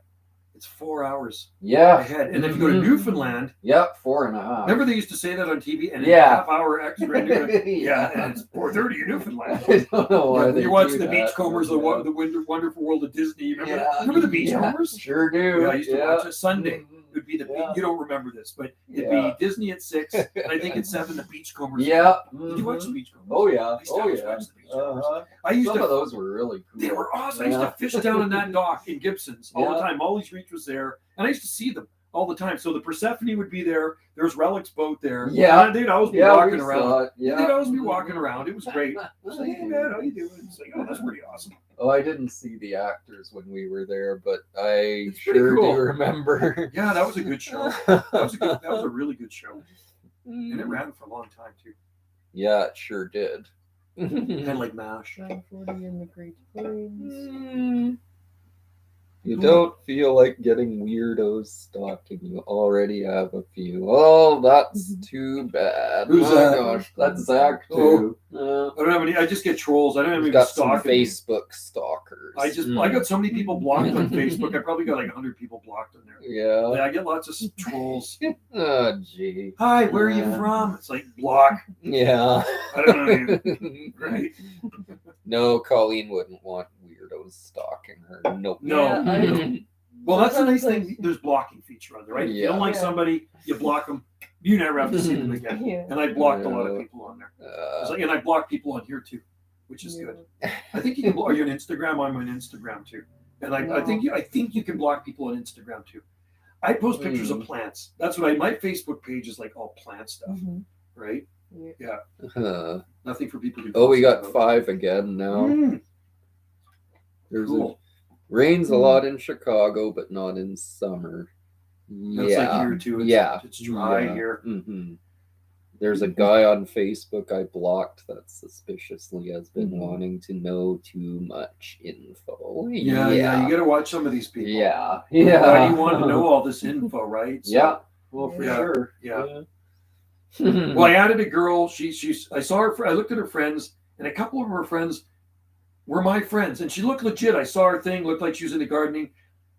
it's 4 hours Yeah. ahead. And if you go to Mhm. Newfoundland, Yep. 4.5. remember they used to say that on TV, and Yeah. a half hour extra. Yeah, and it's 4:30 in Newfoundland. I don't know why Yeah, they you're watching do the that, Beachcombers, but, the Wonderful World of Disney. Remember, Yeah. remember the Yeah. Beachcombers? Sure do. Yeah, I used to watch it Sunday. Mhm. It would be the Yeah. you don't remember this, but it'd Yeah. be Disney at 6, and I think at 7 the Beachcombers. Yeah. Did you watch the Mhm. Beachcombers? Oh yeah. I used to Oh always yeah. watch the Beachcombers. Uh-huh. I used Some to. of those were really cool. They were awesome. I used to fish down in that dock in Gibson's all the Yeah. time. Molly's Reach was there, and I used to see them all the time. So the Persephone would be there. There was Relic's boat there. Yeah. And they'd always be Yeah, walking we around. saw it. Yeah. Yeah. They'd always be walking around. It was great. I was like, hey man, how you doing? It's like, oh, that's pretty awesome. Oh, I didn't see the actors when we were there, but I It's pretty sure cool. do remember. Yeah, that was a good show. That was a really good show, and it ran for a long time too. Yeah, it sure did. Kind of like MASH. 9:40 in the Great Plains. You don't feel like getting weirdos stalking you. Already have a few. Oh, that's too bad. Who's oh that? gosh, that's Zach too. I don't have any. I just get trolls. I don't have He's any got some stalking. Facebook stalkers. I got so many people blocked on Facebook. I probably got like 100 people blocked on there. Yeah. Yeah, I get lots of trolls. Oh, gee. Hi, where are you Yeah. from? It's like block. Yeah. I don't know you. Right? No, Colleen wouldn't want weirdos stalking her. Nope. No. Yeah, Well, that's a nice Sometimes thing. There's blocking feature on there, right? If you Yeah. don't like Yeah. somebody, you block them. You never have to see them again. Yeah. And I blocked a lot of people on there. It's like, and I block people on here too, which is good. I think you can block. Are you on Instagram? I'm on Instagram too. And I think you can block people on Instagram too. I post pictures of plants. That's what my Facebook page is like all plant stuff, Mhm. right? Yeah. Nothing for people to. Oh, we got post 5 again now. about. There's Cool. rains a lot in Chicago, but not in summer. That's like here too. It's dry Yeah. here. Mhm. There's a guy on Facebook I blocked that suspiciously has been wanting to know too much info. Yeah. You got to watch some of these people. Yeah. Why do you want to know all this info, right? So, Yeah. Well, for Yeah. sure. Yeah. Yeah. Well, I added a girl. I saw her. I looked at her friends, and a couple of her friends were my friends, and she looked legit. I saw her thing, looked like she was into gardening,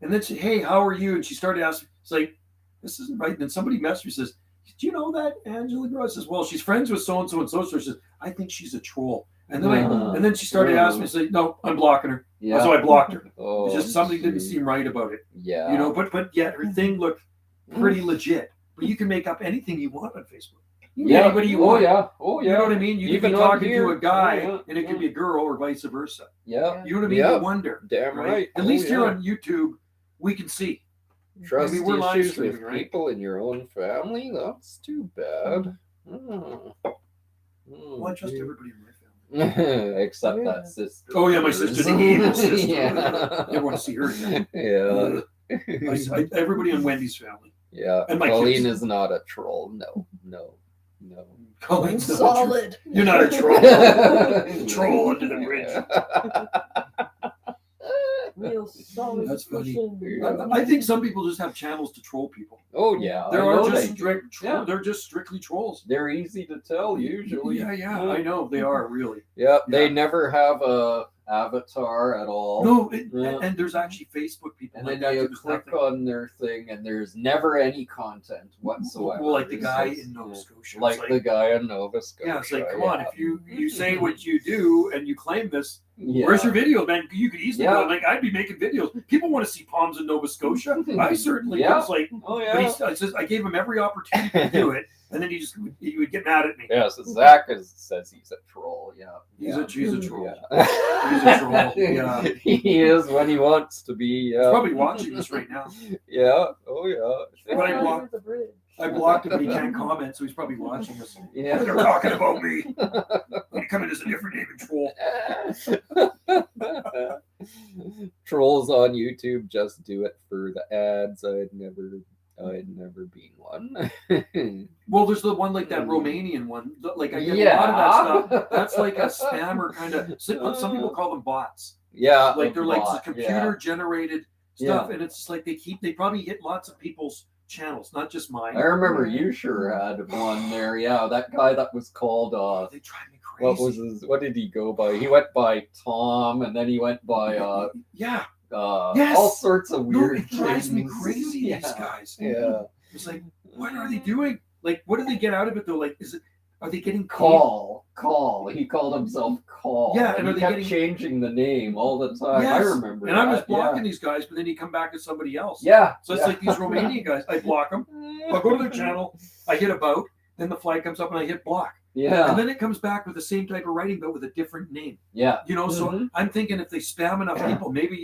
and then she, hey, how are you? And she started asking. It's like, this isn't right. And then somebody messaged me, says, do you know that Angela girl? I says, well, she's friends with so and so and so. So she says, I think she's a troll. And then and then she started asking me, say, no, I'm blocking her. Yeah. So I blocked her. Oh, It's just something didn't gee. seem right about it, Yeah. you know. But yet her thing looked pretty legit. But you can make up anything you want on Facebook. You can be anybody you want. Yeah. Oh, yeah. You know what I mean? You could Even be on talking here. to a guy, Oh, yeah. and it could be a girl, or vice versa. Yeah. You know what I mean? Yeah. You wonder. Damn right. At Oh, least here yeah. on YouTube, we can see. Trust Maybe we're live issues with streaming, right? people in your own family? That's too bad. Well, I trust gee. everybody in my family. Except Yeah. that sister. Oh yeah, my sister, the evil sister. Yeah. Never want to see her again. Yeah. Everybody in Wendy's family. Yeah. And my Colleen kids. is not a troll. No. Colleen's not a Solid. troll. You're not a troll. Troll under the bridge. Real solid That's funny. fishing. I think some people just have channels to troll people. Oh yeah, There I are know just they strict. do. Yeah. They're just strictly trolls. They're easy to tell usually. Yeah, I know they are really. Yeah, they Yeah. never have a avatar at all. No, Yeah. and there's actually Facebook people And like then that. you There's click nothing. on their thing, and there's never any content whatsoever. Well, like the It's guy just, in Nova Scotia. like It's the guy in Nova Scotia. yeah, it's like, come on, if you say what you do and you claim this, Yeah. where's your video, man? You could easily Yeah. go, like, I'd be making videos. People want to see palms in Nova Scotia. I certainly Yeah. was like, Oh but yeah. I says I gave him every opportunity to do it, and then he would get mad at me. Yeah, so Zach says he's a troll. Yeah. He's a troll. Yeah. He's a troll, yeah. He is when he wants to be. He's Yeah. probably watching this right now. Yeah. Oh yeah. But I Over blocked- the bridge. I blocked him, but he can't comment, so he's probably watching us. Yeah. They're talking about me. I'm coming as a different name and troll. Trolls on YouTube just do it for the ads. I'd never been one. Well, there's the one like that Romanian one. Like I get a lot of that stuff. That's like a spammer kind of. Some people call them bots. Yeah, Like they're like bot, computer generated stuff, and it's like they probably hit lots of people's channels, not just mine. I remember you sure had one there. Yeah, that guy that was called They drive me crazy. what did he go by? He went by Tom, and then he went by Yeah. all sorts of No, weird it drives me things. crazy. Yeah. These guys. Yeah. It's like, what are they doing? Like, what do they get out of it though? Like, are they getting paid? Call. He called himself Call. Yeah, and he are they kept getting- changing the name all the time. I Yes, remember. And I was that, blocking these guys, but then you come back to somebody else. Yeah. So it's like these Romanian guys. I block them. I'll go to their channel. I hit about. Then the flag comes up and I hit block. Yeah. And then it comes back with the same type of writing, but with a different name. Yeah. You know, so Mhm. I'm thinking if they spam enough people, maybe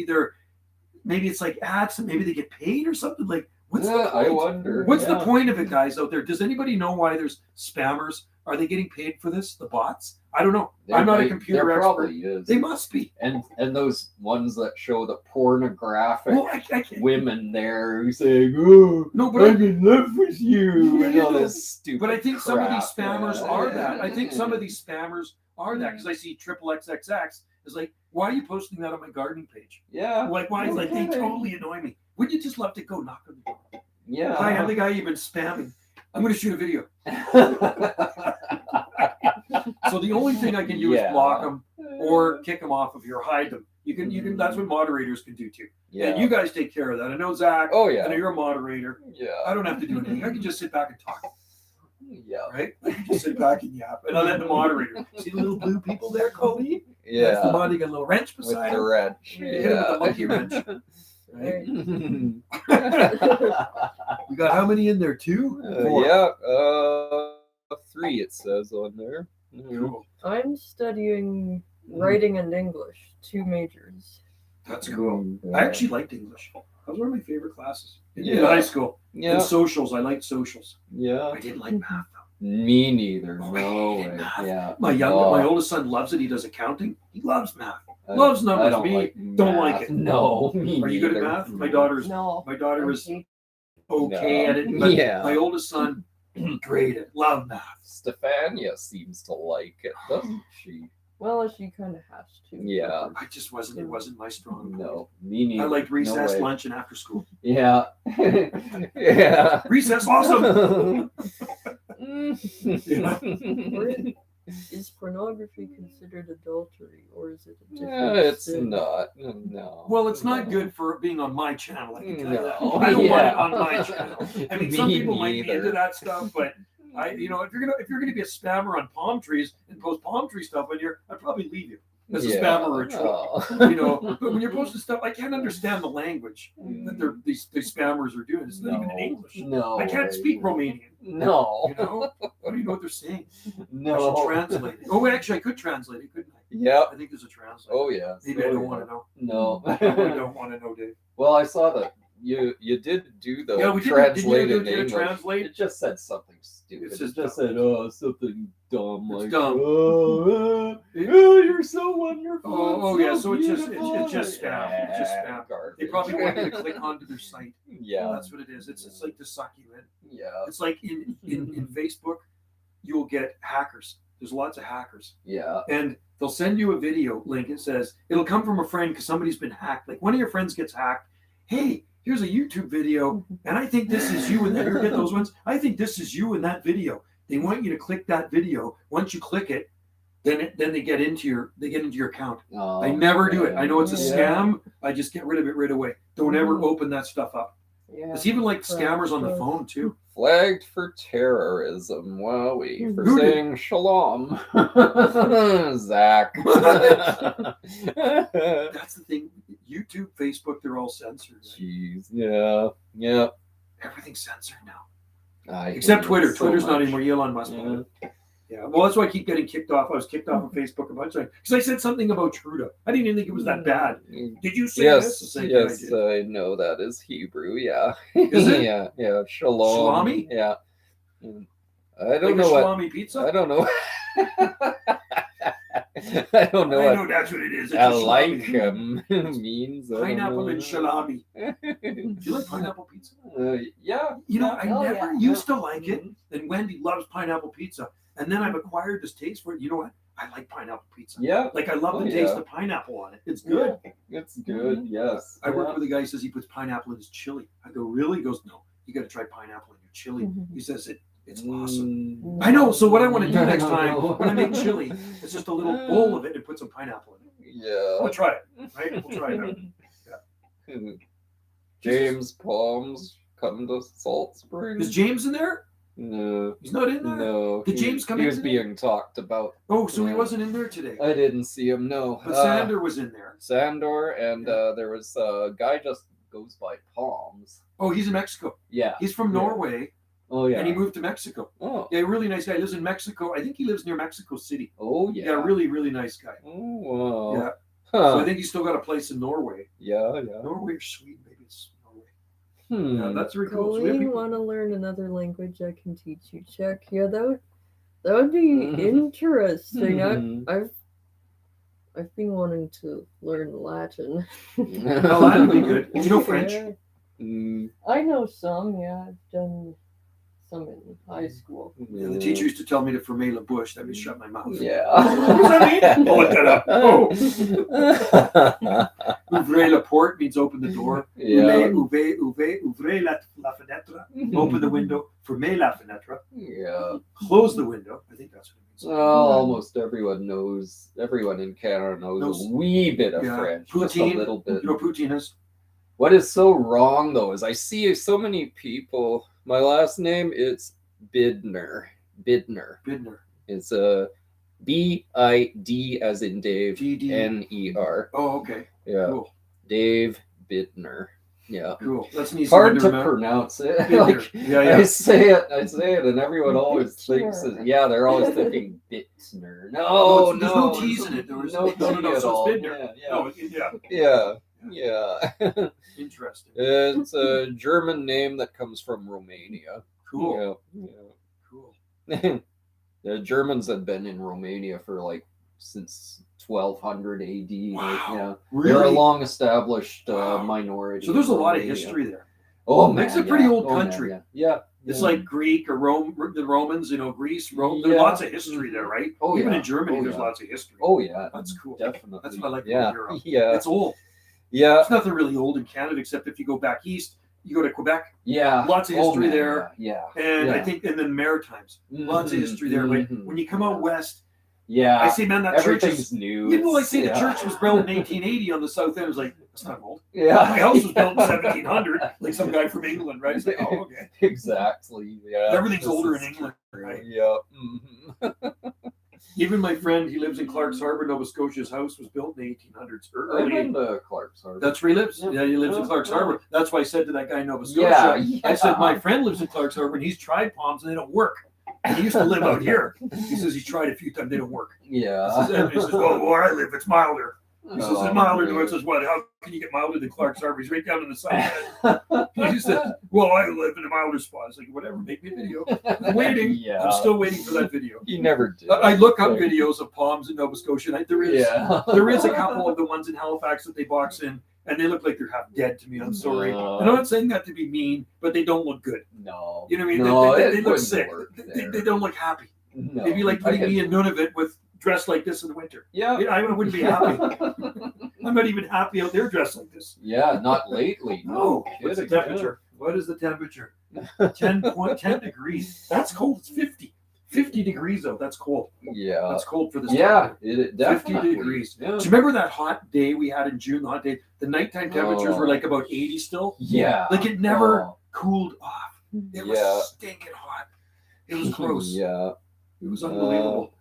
it's like ads and maybe they get paid or something. Like, what's the Yeah, I point? wonder. What's the Yeah. point of it, guys out there? Does anybody know why there's spammers? Are they getting paid for this? The bots? I don't know. I'm not a computer there expert. probably is. They must be. And those ones that show the pornographic Well, I can't. women there who say, "Oh, No, but I'm in love with you," and all Yeah. this stupid. But I think some of these crap, spammers yeah. are that. I think some of these spammers are that because I see triple XXX is like, why are you posting that on my gardening page? Yeah. Like, why? Like, they totally annoy me. Wouldn't you just love to go knock on the door? Yeah. Hi, I'm the guy you've been spamming. I'm going to shoot a video. So the only thing I can do is block them or kick them off of here, hide them. You can. That's what moderators can do too. Yeah. And you guys take care of that. I know Zach. Oh I yeah. know you're a moderator. Yeah. I don't have to do anything. I can just sit back and talk. Yeah. Right? I can just sit back and yap. And I'll let the moderator. See the little blue people there, Colleen? That's the Yeah. mod. You got a little wrench With beside the him. wrench. Hit him with the monkey wrench. Right? We got how many in there? 2? 4. Yeah. 3 it says on there. Cool. I'm studying writing and English, 2 majors. That's cool. Yeah. I actually liked English. That was one of my favorite classes in Yeah. high school. Yeah. And socials. I liked socials. Yeah. I didn't like math though. Me neither. Oh, No I hate way. math. Yeah. My oldest son loves it. He does accounting. He loves math. I- Loves numbers. I don't Me, like don't like math. it. No. Me Are you good at neither. math? My daughter's No. was okay No. at it. But Yeah. my oldest son, great at it. Love math. Stefania seems to like it, doesn't she? Well, she kind of has to. Yeah. I just wasn't. It wasn't my strong point. No, me neither. I liked recess, way. lunch, and after school. Yeah. Yeah. Recess, awesome. Is pornography considered adultery, or is it a different Yeah, it's sin? not. No. Well, it's not No. good for being on my channel. I can tell you that. No. I don't want it Yeah. on my channel. I mean, some Me people might be neither. into that stuff, but if you're gonna be a spammer on palm trees and post palm tree stuff on here, I'd probably leave you as a spammer or a troll. Oh. But when you're posting stuff, I can't understand the language that these spammers are doing. It's not even in English. No. I can't speak Romanian. No. You know, I don't even know what they're saying. I should No. translate it. Oh, actually, I could translate it, couldn't I? Yep. I think there's a translator. Oh yeah. Maybe I don't want to know. No. I don't want to know, Dave. Well, I saw that you did do the Yeah, we did. translate Did in you English. translate? It just said something stupid. It's It just just dumb. said, something dumb. It's Like, dumb. Oh, you're so wonderful. Oh, and yeah, so it's just beautiful." spam. It's just spam. Garbage. They probably want you to click onto their site. Yeah. That's what it is. It's like to suck you in. Yeah. It's like in Facebook, you'll get hackers. there's lots of hackers. Yeah. And they'll send you a video link. It says, it'll come from a friend because somebody's been hacked. Like one of your friends gets hacked. Hey, here's a YouTube video. And I think this is you. And you ever get those ones? I think this is you in that video. They want you to click that video. Once you click it, then they get into your account. Oh, I never do it. I know it's a Yeah. scam. I just get rid of it right away. Don't ever open that stuff up. Yeah. It's even like scammers on the phone too. Flagged for terrorism. Wowie. For Who did? saying shalom. Zach. That's the thing. YouTube, Facebook, they're all censored. Right? Jeez. Yeah. Yeah. Everything's censored now. I Except hate Twitter. it so Twitter's not much. anymore. Elon Musk. Yeah. Yeah. Well, that's why I keep getting kicked off. I was kicked off of Facebook a bunch of times because I said something about Trudeau. I didn't even think it was that bad. Did you say this? Yes, It's like, yes, yeah, I did. I know that is Hebrew. Yeah, Is it? yeah, yeah. Shalom. Salami? Yeah. I don't Like know a what. salami pizza? I don't know. I don't know I what know that's what it is. It's a salami. means. I don't Pineapple know. and salami. Do you like pineapple pizza? Yeah. You know, I Oh, never yeah. used to like it. And Wendy loves pineapple pizza. And then I've acquired this taste for it. You know what? I like pineapple pizza. Yeah, Like I love Oh, the taste yeah. of pineapple on it. It's good. it's good. Yes. I work with a guy who says he puts pineapple in his chili. I go, really? He goes, no, you got to try pineapple in your chili. Mhm. He says it's awesome. Mm. I know. So what I want to do I next don't time know. when I make chili, it's just a little bowl of it and put some pineapple in it. Yeah. We'll try it, right? We'll try it out. James Palms come to Salt Springs. Is James in there? No. He's not in there. No. Did James come He in was today? being talked about. Oh, so he Yeah. wasn't in there today. I didn't see him, no. But Sander was in there. Sandor, and Yeah. there was a guy just goes by Palms. Oh, he's in Mexico. Yeah. He's from Yeah. Norway, Oh, yeah. and he moved to Mexico. Oh. Yeah, really nice guy. He lives in Mexico. I think he lives near Mexico City. Oh, yeah. Yeah, really, really nice guy. Oh, wow. Yeah. Huh. So I think he's still got a place in Norway. Yeah, yeah. Norway or Sweden, maybe it's Norway. Hmm. Yeah, that's very cool. So we have Colleen, people- want to learn another language? I can teach you Czech. Yeah, that would be interesting. Hmm. I've been wanting to learn Latin. Oh, that'd be good. You know French? Yeah. Mm, I know some. Yeah, I've done some in high school. Yeah, the teacher used to tell me to fermer la bouche. That means shut my mouth. Yeah. What does that mean? I'll look that up. Oh. Ouvrez la porte means open the door. Yeah. Ouvrez la fenêtre. Open the window. Fermer la fenêtre. Yeah. Close the window. I think that's what it means. Well, almost everyone knows. Everyone in Canada knows a wee bit of Yeah. French, just a Poutine. little bit. You know what poutine is? What is so wrong though is I see so many people. My last name is Bidner. Bidner. Bidner. It's a B-I-D as in Dave. GD. N-E-R. Oh, okay. Yeah. Cool. Dave Bidner. Yeah. Cool. That's an easy Hard one to remember. pronounce it. Bidner. Like, Yeah, I yeah. say it, and everyone always thinks Bitner. that, yeah, they're always thinking Bittner. No, No, there's no T's in it. There was no no, T no, at so all. it's Bidner. Yeah, No, yeah. yeah, yeah. Interesting. It's a German name that comes from Romania. Cool. Yeah, Cool. yeah. The Germans had been in Romania for like since 1200 AD. Like, Wow. yeah, Really? they're a long established Wow. minority. So there's a in lot of Romania. history there. Oh man, It's a pretty yeah. old Oh, man, country. yeah. It's yeah. like Greek or Rome, the Romans, Greece, Rome. There's Yeah. lots of history there, right? Oh, Even yeah. in Germany, Oh, there's yeah. lots of history. Oh yeah, That's cool. definitely. That's what I like about Yeah, Europe. yeah, It's old. yeah, There's nothing really old in Canada except if you go back east, you go to Quebec, yeah. lots of Oh, history man, there. Yeah, and I Yeah. think, and then Maritimes, lots of Mhm, history there. But mhm. when you come out west, Yeah, I say, man, that church everything's is. new. You know, I It's- say the yeah. church was built in 1880 on the south end. I was like, that's not old. Yeah, My house was built in 1700, like some guy from England, right? It's like, oh, okay. Exactly. Yeah, Everything's this older is in England, true. right? Yeah. Mhm. Even my friend, he lives in Clark's Harbor, Nova Scotia. His house was built in the 1800s or I've early. been to Clark's Harbor. That's where he lives. Yeah. Yeah, he lives in Yeah. Clark's Yeah. Harbor. That's why I said to that guy in Nova Scotia, yeah, I said, my friend lives in Clark's Harbor and he's tried palms and they don't work. And he used to live out here. He says he's tried a few times, they don't work. Yeah. He says, well, where I live, it's milder. He says, Oh, it's milder. man. I says, what? How can you get milder than Clark's Harbor? He's right down in the south end. He said, well, I live in a milder spot. I was like, whatever, make me a video. I'm waiting. Yeah. I'm still waiting for that video. You never did. I look up videos of palms in Nova Scotia. And there is Yeah. a couple of the ones in Halifax that they box in, and they look like they're half dead to me. I'm sorry. No. And I'm not saying that to be mean, but they don't look good. No. You know what I mean? No, they it look wouldn't sick. work They there. don't look happy. No. It'd be like putting me in Nunavut with dressed like this in the winter. Yeah. I wouldn't be happy. I'm not even happy out there dressed like this. Yeah, not lately. No. What's the kidding, temperature? What is the temperature? 10 degrees. That's cold. It's 50. 50 degrees out. That's cold. Yeah. That's cold for this Yeah, time. it 50 definitely. degrees. Yeah. Do you remember that hot day we had in June? The hot day. The nighttime temperatures were like about 80 still. Yeah. Like it never Oh, cooled off. It Yeah. was stinking hot. It was gross. Yeah. It was unbelievable.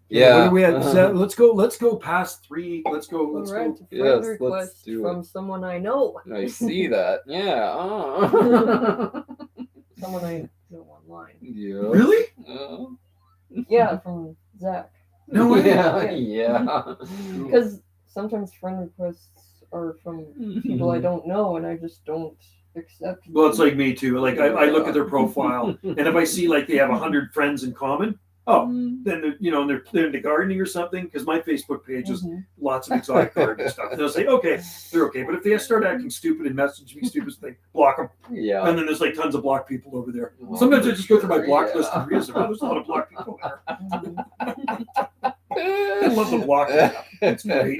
Yeah. What are we at? Let's go past 3. Let's go. All Let's right, go. friend Yes, let's request do from someone I know. I see that. Yeah. Someone I know online. Yeah. Really? Yeah, from Zach. No way. Yeah. Yeah. Because sometimes friend requests are from people I don't know, and I just don't accept. Well, it's like me too. Like I look at their profile, and if I see like they have 100 friends in common, then they're into gardening or something. Because my Facebook page is lots of exotic gardening stuff. And they'll say, okay, they're okay. But if they start acting stupid and message me stupid thing, block them. Yeah. And then there's like tons of blocked people over there. Sometimes I just go through my block list and read them. Oh, there's a lot of blocked people there. I love the blocking. It's great.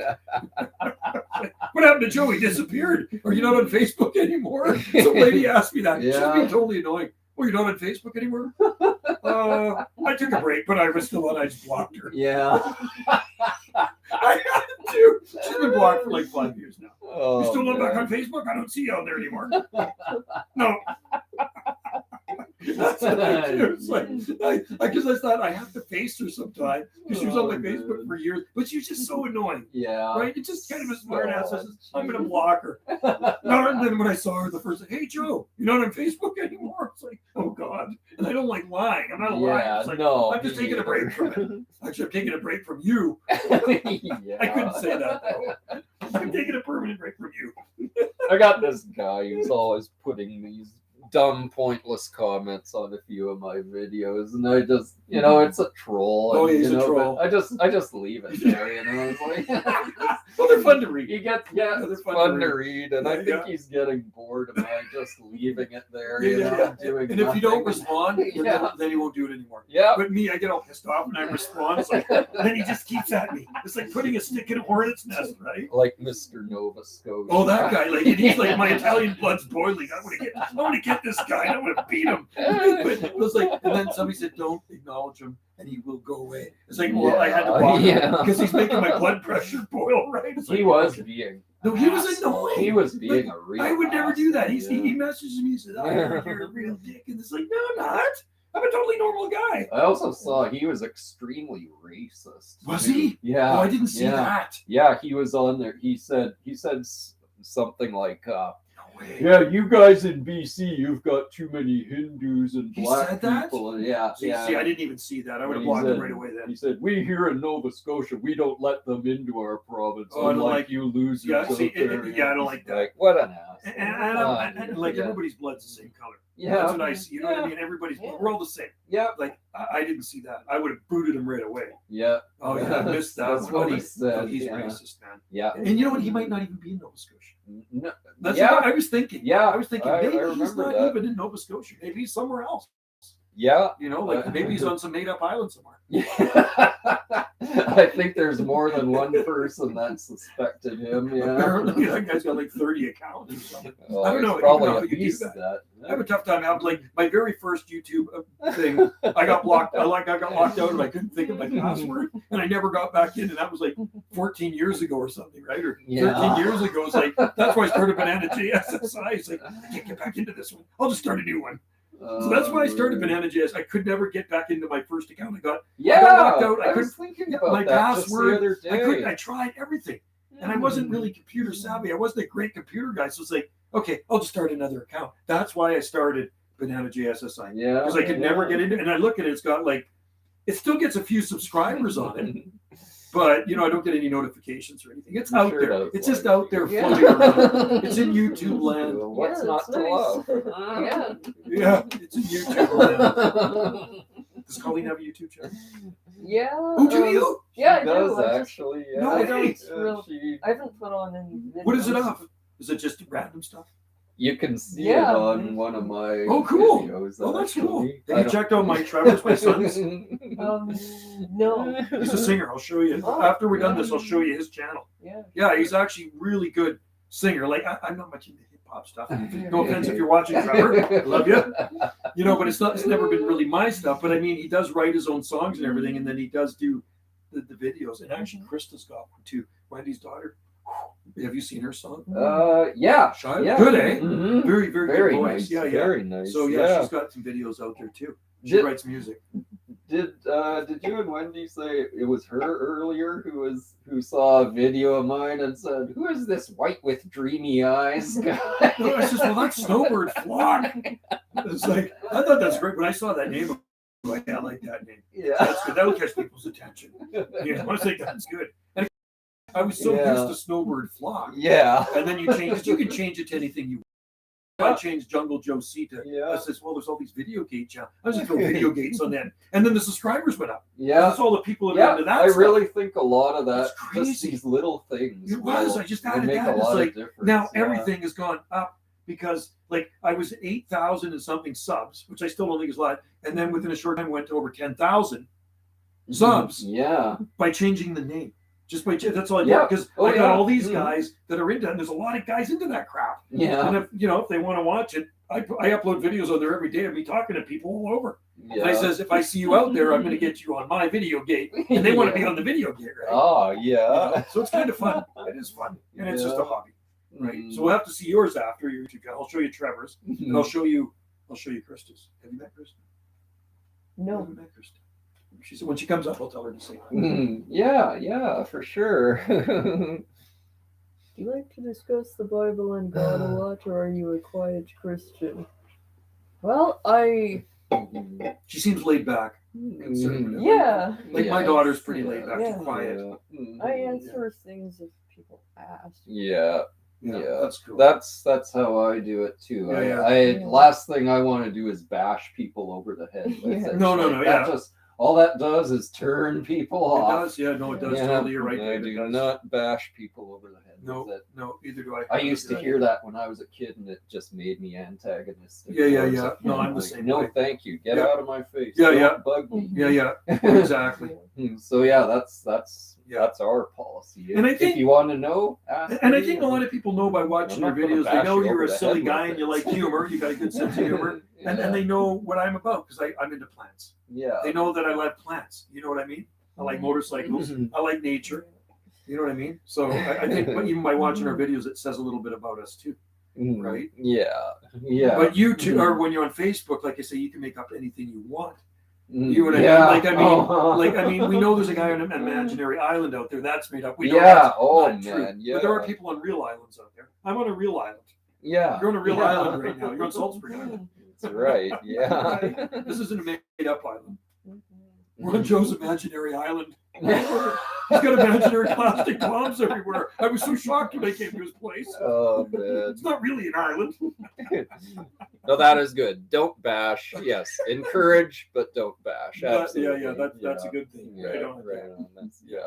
What happened to Joe? He disappeared. Are you not on Facebook anymore? Some lady asked me that. Yeah. She's being totally annoying. Well, you're not on Facebook anymore? I took a break, but I was still on. I just blocked her. Yeah. I had to. She's been blocked for like 5 years now. Oh, You still not back man. on Facebook? I don't see you on there anymore. No. That's what I do. It's like, because I thought I have to face her sometime because she was on my Facebook for years, but she's just so annoying, Yeah. right? It's just kind of a smart ass. I said, I'm going to block her. No, and then when I saw her the first time, hey, Joe, you're not on Facebook anymore? It's like, oh, God. And I don't like lying. I'm not a liar. Yeah. It's like, No. I'm just taking a break from it. Actually, I'm taking a break from you. Yeah. I couldn't say that, though. I'm taking a permanent break from you. I got this guy who's always putting these dumb, pointless comments on a few of my videos, and I just, it's a troll. Oh, and, he's a troll. but I just leave it there, It's like, Well, they're fun to read. you get, they're it's fun fun to to read, and I Yeah, think he's getting bored of my just leaving it there, Yeah. doing And if you don't nothing. respond, then he won't do it anymore. Yeah. But me, I get all pissed off and I respond. It's like, then he just keeps at me. It's like putting a stick in a hornet's nest, right? Like Mr. Nova Scotia. Oh, that guy! Like he's like my Italian blood's boiling. I want to get this guy. I want to beat him. But it was like, and then somebody said, "Don't acknowledge him, and he will go away." It's like, well, I had to block him because he's making my blood pressure boil. Right? It's like, He was being. No, he was annoying. He was being a real. I would never do that. He asshole, messages me. He says, "Oh, you're a real dick," and it's like, no, I'm not. I'm a totally normal guy. I also saw he was extremely racist. Was too. he? Yeah. Oh, I didn't see that. Yeah, he was on there. He said something like, No way. "Yeah, you guys in BC, you've got too many Hindus and He black said that? people." And yeah, See, yeah. I didn't even see that. I would have He blocked him said- right away then. He said, "We here in Nova Scotia, we don't let them into our province. Oh, I don't unlike like- you losers Yeah, out see, there." I don't like that. Like, what an ass. And like yeah. everybody's blood's the same color. Yeah. That's what I see. You know what I Yeah. mean? Everybody's Yeah. we're all the same. Yeah. Like I didn't see that. I would have booted him right away. Yeah. Oh yeah, I missed that. That's one. what Oh, he said. He's yeah. racist, man. Yeah. And you know what? He might not even be in Nova Scotia. No, That's yeah. what I was thinking. Yeah. I was thinking I maybe he's remember not that. even in Nova Scotia. Maybe he's somewhere else. Yeah. You know, like maybe he's on some made-up island somewhere. I think there's more than one person that suspected him. Yeah. Apparently, that guy's got like 30 accounts or something. Well, I don't know it's probably how at you do least that. that. I have a tough time. I like my very first YouTube thing. I got blocked. I got locked out, and I couldn't think of my password, and I never got back in. And that was like 14 years ago or something, right? Or 13 Yeah. years ago. It's like that's why I started Banana JSSI. It's like I can't get back into this one. I'll just start a new one. So that's why I started Banana JS. I could never get back into my first account. I got locked out. I was couldn't thinking get about my that just password. the other day. I couldn't. I tried everything. And I wasn't really computer savvy. I wasn't a great computer guy. So it's like, okay, I'll just start another account. That's why I started Banana JSSI. Yeah. Because I could never get into it. And I look at it, it's got like, it still gets a few subscribers on it. But, I don't get any notifications or anything. It's I'm out sure there. that's It's just like- out there Yeah. floating around. It's in YouTube land. Well, what's Yeah, not it's to nice. love? Yeah. Yeah, it's in YouTube land. Does Colleen have a YouTube channel? Yeah. Oh, do you? Yeah, I She do. does I just- actually. No Yeah. way. Really- She- I haven't put on any videos. What is it of? Is it just random stuff? You can see Yeah. it on one of my Oh, cool. videos. Oh, that's cool. actually. Have you checked out Mike Travers, my son's? No. He's a singer. I'll show you. Oh, After we're done this, I'll show you his channel. Yeah. Yeah, he's actually really good singer. Like I'm not much into hip hop stuff. No offense if you're watching, Trevor. I love you. You know, but it's never been really my stuff. But I mean, he does write his own songs and everything, and then he does do the videos. And actually, Krista's got one too. Wendy's daughter. Have you seen her song? Yeah. Shy? Yeah. Good, eh? Mhm. Very, very, Very good voice. nice. Yeah, yeah. Very nice. So yeah, she's got some videos out there too. She Did- writes music. Did you and Wendy say it was her earlier who saw a video of mine and said, "Who is this white with dreamy eyes guy?" No, I says, well, that's Snowbird Flock. It's like I thought that's great when I saw that name. I'm like, yeah, I like that name. Yeah. That's good. That'll catch people's attention. You know, I think that's good. And I was so Yeah. used to Snowbird Flock, Yeah. and then you change it. You can change it to anything you want. I changed Jungle Joe C to. I Yeah. says, well, there's all these video gate channels. I just throw video gates on that, and then the subscribers went up. Yeah. That's all the people that are Yeah. into that. I stuff. really think a lot of that, That's just crazy. these little things. It was. will- I just will added make that. a It's lot like, of difference. now yeah. everything has gone up because like I was 8,000 and something subs, which I still don't think is a lot, and then within a short time went to over 10,000 subs Yeah. by changing the name. Just by that's all I did Yeah. because Oh, I got yeah. all these Mhm. guys that are into it. And there's a lot of guys into that crap. Yeah. And if they want to watch it, I upload videos on there every day of me talking to people all over. Yeah. And I says, if I see you out there, I'm going to get you on my video gate, and they want to be on the video gate, right? Oh, You yeah. know? So it's kind of fun. It is fun, and it's just a Yeah. hobby, right? Mm. So we'll have to see yours after your YouTube channel. I'll show you Trevor's, and I'll show you Krista's. Have you met Krista? I No. haven't met Krista. She said when she comes up, I'll tell her to say hi. Yeah, for sure. Do you like to discuss the Bible and God a lot, or are you a quiet Christian? Well, She seems laid back. Conservative. yeah, Like my daughter's pretty laid back, Yeah. quiet. I answer things if people ask. Yeah, Yeah, that's cool. that's how I do it too. Yeah, I last thing I want to do is bash people over the head with Yeah. it. No, That yeah. just all that does is turn people It off. does, yeah, no, it does. Yeah, Totally, you're right. I Dave, it do does. not bash people over the head No, with it. no, either do I. I used to hear that when I was a kid, and it just made me antagonistic. Yeah, towards yeah. it. No, I'm the Like, same no, way. thank you. Get Yeah. out of my face. Yeah, Don't yeah. bug me. Yeah, exactly. So yeah, that's Yeah. our policy. And I If think- you want to know, ask And I me. think a lot of people know by watching I'm your not gonna videos, they bash know you you're over a the silly head guy with and you it. like humor. You got a good sense of humor. And they know what I'm about because I'm into plants. Yeah. They know that I love plants. You know what I mean? I like motorcycles. Mhm. I like nature. You know what I mean? So I think even by watching our videos, it says a little bit about us too. Mm, Right. Yeah. Yeah. But you two, or when you're on Facebook, like I say, you can make up anything you want. Mm, You know what yeah. I mean? We know there's a guy on an imaginary island out there that's made up. We know Yeah. that's Oh not true. man. Yeah. But there are people on real islands out there. I'm on a real island. Yeah. You're on a real Yeah. island right now. You're on Salzburg Island. That's right. Yeah. Right? This isn't a made-up island. We're on Joe's imaginary island. He's got imaginary plastic bombs everywhere. I was so shocked when I came to his place. Oh man. It's not really an island. No, that is good. Don't bash. Yes, encourage, but don't bash. Absolutely. That's a good thing. Yeah, Right on. right on. That's, yeah.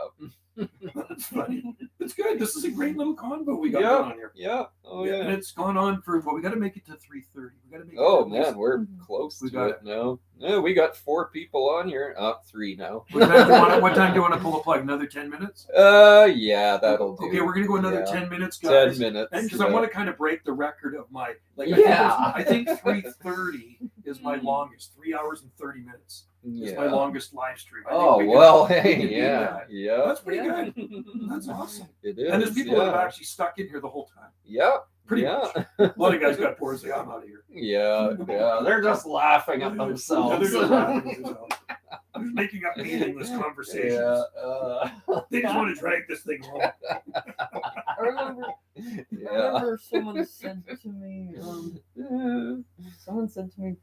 That's funny. It's good. This is a great little convo we got Yeah. going on here. Yeah. Oh And yeah. it's gone on for we got to make it to 3:30. We got to make. Oh it to at least- man, we're close We to got it now. Yeah, we got 4 people on here. 3 now. What time do you want to pull a plug? Another 10 minutes? Yeah, that'll do. Okay, we're gonna go another Yeah. 10 minutes, guys. 10 minutes. Because I want to kind of break the record of my Yeah. I think 3:30 is my longest. 3 hours and 30 minutes is my longest live stream. I think Oh we can- well, we hey, can do yeah, that. yeah. That's pretty good. That's awesome. It is. And there's people that yeah. have actually stuck in here the whole time. Yeah. Pretty yeah. much. A lot of guys got bored and say, I'm out of here. Yeah, yeah. They're just laughing at Yeah, themselves. they're just laughing at themselves. I'm just making up meaningless conversations. Yeah. They just want to drag this thing home. I remember Yeah. someone said to me,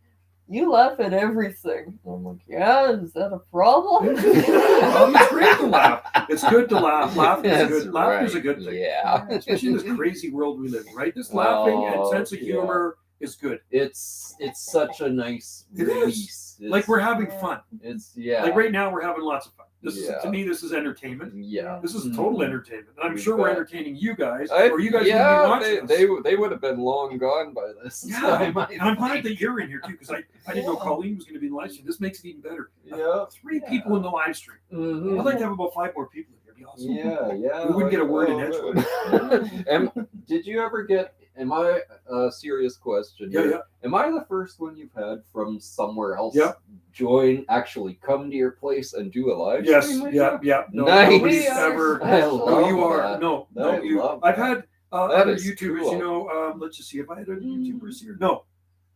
you laugh at everything. I'm like, yeah, is that a problem? It's great to laugh. It's good to laugh. Laughter is That's good. Laughter is a right. good thing. Yeah. Especially in this crazy world we live in, right? This laughing and Oh, sense of yeah. humor is good. It's such a nice It is. release. Like we're having fun. It's yeah. Like right now we're having lots of fun. This is Yeah. to me this is entertainment. Yeah. This is total entertainment. And I'm You sure we're bet. entertaining you guys, or you guys yeah, wouldn't be watching they would have been long gone by this Yeah, time. and I'm glad that you're in here too, because I didn't know Colleen was going to be in the live stream. This makes it even better. Yeah. 3 people in the live stream. Mhm. I'd like to have about 5 more people in here. It'd be awesome. Yeah. We wouldn't get a word in edgewise. Did you ever get? Am I a serious question? Yeah, here? yeah. Am I the first one you've had from somewhere else? Yeah. Actually come to your place and do a live Yes, stream with yeah, you? yeah. No, Nice. nobody's We are ever. I special. love No, you are. that. No, I no, you. love I've that. had That other is YouTubers. cool. You know, let's just see if I had other YouTubers here. No,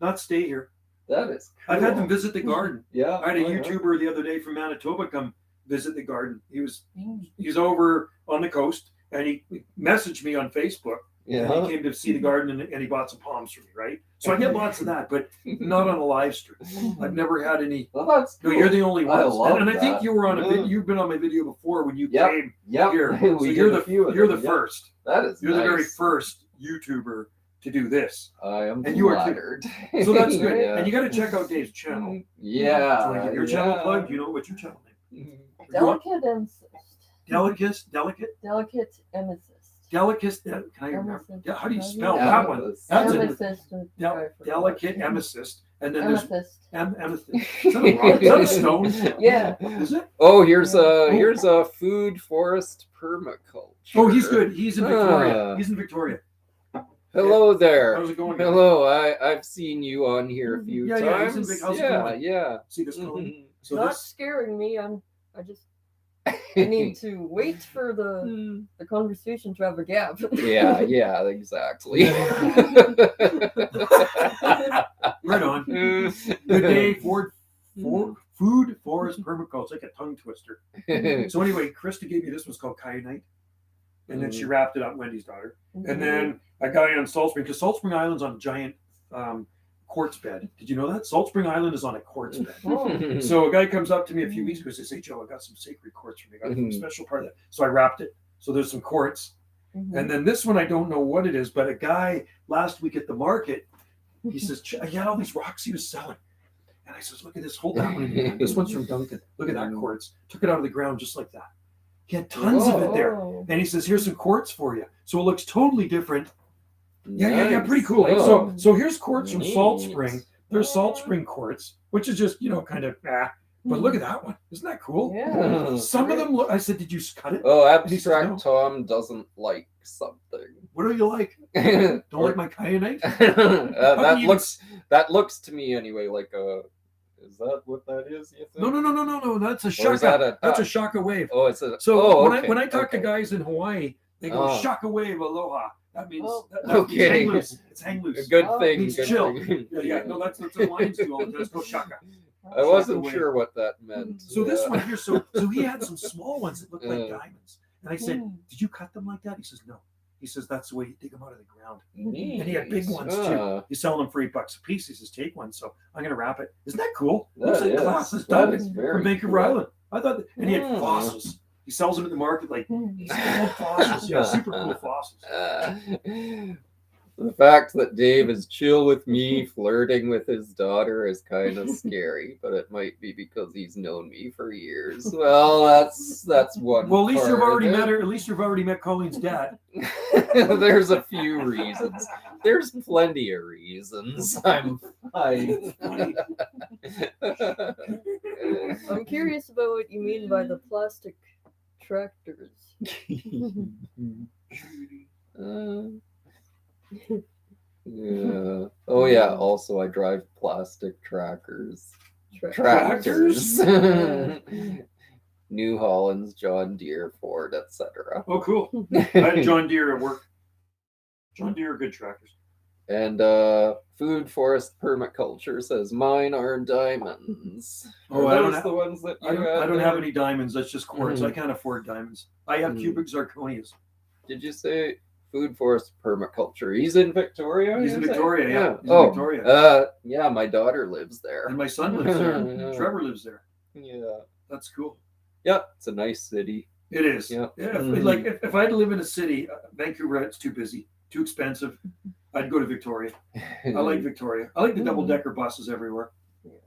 not stay here. That is cool. I've had them visit the garden. Yeah. I had a oh, yeah. YouTuber the other day from Manitoba come visit the garden. He's over on the coast, and he messaged me on Facebook. Yeah. And he came to see the garden, and he bought some palms for me, right? So I get lots of that, but not on a live stream. I've never had any. Well, that's No, cool. you're the only I one. love And I think that. you were on a Yeah. you've been on my video before when you Yep. came Yep. here. We So did you're a few of you're them, the yep. first. That is You're the very nice. first YouTuber to do this. I am And you are too. flattered. So that's good. Yeah. And you got to check out Dave's channel. Yeah. So I get your channel plug. You know what's your channel name? Delicate amethyst. Delicate. Delicate. Can I remember? Amethyst. Yeah, how do you spell Yeah. that one? That's a Amethyst. delicate amethyst. And then there's Amethyst. amethyst. Is that a rock? Is that a stone? Yeah. Is it? Oh, here's a food forest permaculture. Oh, he's good. He's in Victoria. Ah. He's in Victoria. Hello there. How's it going? guys? Hello. I've seen you on here a few Yeah, yeah, he's in times. Vic- how's it yeah, going? yeah. See this going? So Not this. scaring me. I just I need to wait for the conversation to have a gap. yeah, exactly. Right on. Good day, Ford. Food forest permaculture. It's like a tongue twister. So anyway, Krista gave me this one's called Kyanite. And then she wrapped it up, Wendy's daughter. And then a guy on Salt Spring, because Salt Spring Island's on a giant quartz bed. Did you know that? Salt Spring Island is on a quartz bed. Oh. So a guy comes up to me a few weeks ago and says, "Hey Joe, I got some sacred quartz for me. I got a special part of that." So I wrapped it. So there's some quartz. And then this one, I don't know what it is, but a guy last week at the market, he says, he had all these rocks he was selling. And I says, "Look at this, hold that one in your hand. This one's from Duncan. Look at that quartz. Took it out of the ground just like that." He had tons of it there. Oh. And he says, "Here's some quartz for you." So it looks totally different. Yeah, Nice. pretty cool. Oh. So here's quartz from Salt Neat. Spring. There's Salt Spring quartz, which is just, kind of But look at that one. Isn't that cool? Yeah. Some of them look, I said, "Did you cut it?" Oh, he says, abstract "No." Tom doesn't like something. What do you like? Don't Don't like my kyanite? that looks to me anyway like a. Is that what that is? You think? No. That's a Or is shaka. that That's a shaka wave. Oh, it's a. So oh, when I okay, talk to okay. guys in Hawaii, they go Oh. shaka wave aloha. That means Oh. that means Okay. hang loose. It's hang A loose. good Oh. thing. Means Good chill. thing. Yeah. No, that's what the Lions do all the time. Let's go shaka. I wasn't away. sure what that meant. So this Yeah. one here, so he had some small ones that looked like diamonds, and I said, "Did you cut them like that?" He says, "No." He says, "That's the way you dig them out of the ground." And he had big ones too. He's selling them for $8 a piece. He says, "Take one." So I'm gonna wrap it. Isn't that cool? Looks like glass is That done is very from Vancouver cool. Island. I thought, and he had Mm. fossils. He sells them at the market like these old fossils. Yeah, super cool fossils. The fact that Dave is chill with me flirting with his daughter is kind of scary, but it might be because he's known me for years. Well, that's one. Well, at least you've part already of it. met her. At least you've already met Colleen's dad. There's a few reasons. There's plenty of reasons. I'm fine. I'm curious about what you mean by the plastic tractors. Yeah. Oh yeah. Also, I drive plastic tractors. Tractors? New Hollands, John Deere, Ford, etc. Oh, cool. I had John Deere at work. John Deere are good tractors. And Food Forest Permaculture says mine are diamonds. Oh, Are I don't those have- the ones that you I had don't have there? any diamonds. That's just quartz. Mhm. I can't afford diamonds. I have Mhm. cubic zirconias. Did you say Food Forest Permaculture? He's in Victoria. He's in you say? Victoria, yeah. He's Oh, in Victoria. yeah. My daughter lives there. And my son lives there. Yeah. Trevor lives there. Yeah. That's cool. Yeah. It's a nice city. It is. Yeah. Yeah. Mhm. Like if I had to live in a city, Vancouver, it's too busy. Too expensive. I'd go to Victoria. I like Victoria. I like the double-decker buses everywhere.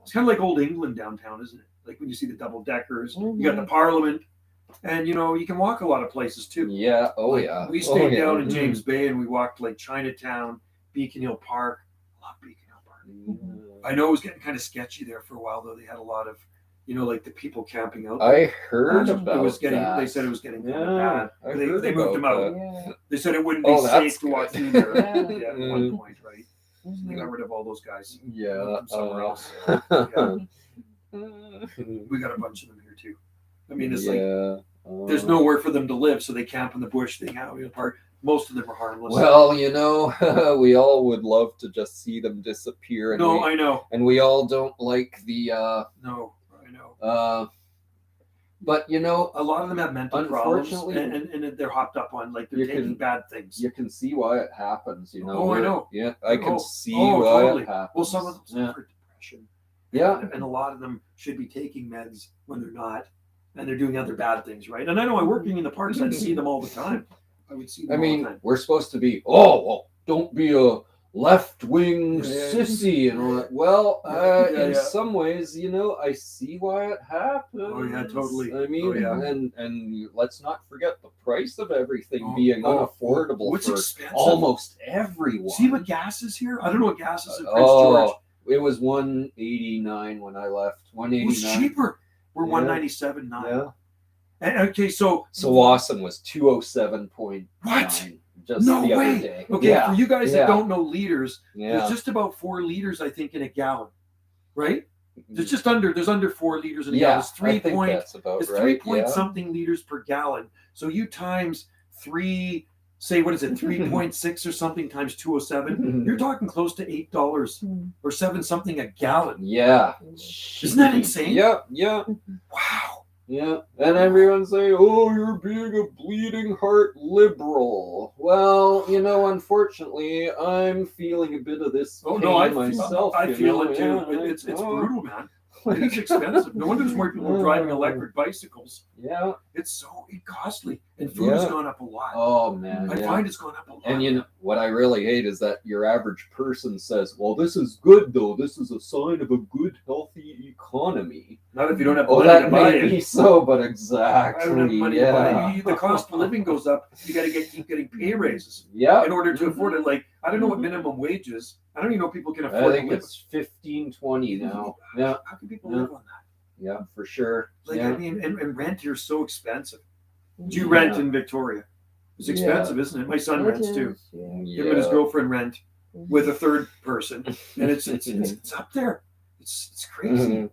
It's kind of like old England downtown, isn't it? Like when you see the double-deckers, you got the Parliament, and you know you can walk a lot of places too. Yeah. Oh Like, yeah. We stayed down in Mhm. James Bay, and we walked like Chinatown, Beacon Hill Park. I love Beacon Hill Park. I know it was getting kind of sketchy there for a while, though. They had a lot of, you know, like the people camping out there. I heard about it was getting. that. They said it was getting kind of Yeah, bad. I They heard moved them about out. Yeah. They said it wouldn't be Oh, that's safe to walk good. through there. Yeah. Yeah, at one point, right? So they Mhm. got rid of all those guys. Yeah. Moved them somewhere else. We got a bunch of them here too. I mean, it's like there's nowhere for them to live, so they camp in the bush. They hang out in the park. Most of them are harmless. Well, you know, we all would love to just see them disappear, and no, we, I know. and we all don't like the. No, I know. But you know, A lot of them have mental problems, Unfortunately- and they're hopped up on like they're You taking can- bad things. you can see why it happens. You know. Oh, I know. Yeah, I can Oh, see oh, why totally. it happens. Well, some of them Yeah. suffer depression. Yeah. And a lot of them should be taking meds when they're not, and they're doing other bad things, right? And I know I'm working in the parks, I'd see them all the time. I would see them I all the mean, time. we're supposed to be, oh, well, don't be a left-wing Yeah. sissy and all that. Well, Yeah, in yeah. some ways, you know, I see why it happens. Oh, yeah, totally. I mean, Oh, yeah. and let's not forget the price of everything Oh, being oh, unaffordable what's for expensive? almost everyone. See what gas is here? I don't know what gas is in Prince Oh, George. it was $189 when I left. It was 189. cheaper. We're Yeah. 197.9. Yeah. And, okay, so Lawson was 207.9. What? Just No the way. other day. Okay, Yeah. for you guys Yeah. that don't know liters, Yeah. there's just about 4 liters, I think, in a gallon, right? There's under 4 liters in a gallon. It's I think that's about It's right. 3 point yeah. something liters per gallon. So you times 3, say what is it, 3.6 or something times 207. You're talking close to $8 or 7 something a gallon. Yeah. Isn't that insane? Yeah, yeah, Wow. yeah. And everyone say, "Oh, you're being a bleeding heart liberal." Well, you know, unfortunately, I'm feeling a bit of this Oh pain no, I myself. I you feel know, it too. yeah, It's oh, brutal, man. And it's expensive. No wonder there's more people driving electric bicycles. Yeah. It's so costly, and food has Yeah. gone up a lot. Oh man. I yeah. find it's gone up a lot. And you know what I really hate is that your average person says, "Well, this is good though. This is a sign of a good, healthy economy." Not if you don't have Oh, money to that buy may it. be so, but I exactly. don't have money to buy Yeah. it. The cost of living goes up. You got to keep getting pay raises Yeah. in order to afford it. Like I don't know what minimum wage is. I don't even know if people can I afford to think live. it's 15-20 now. Yeah. How can people Yeah. live on that? Yeah, for sure. Like yeah. I mean, and rent here is so expensive. Do you Yeah. rent in Victoria? It's expensive, isn't it? My son rents too. Him and his girlfriend rent with a third person, and it's up there. It's crazy. Mhm.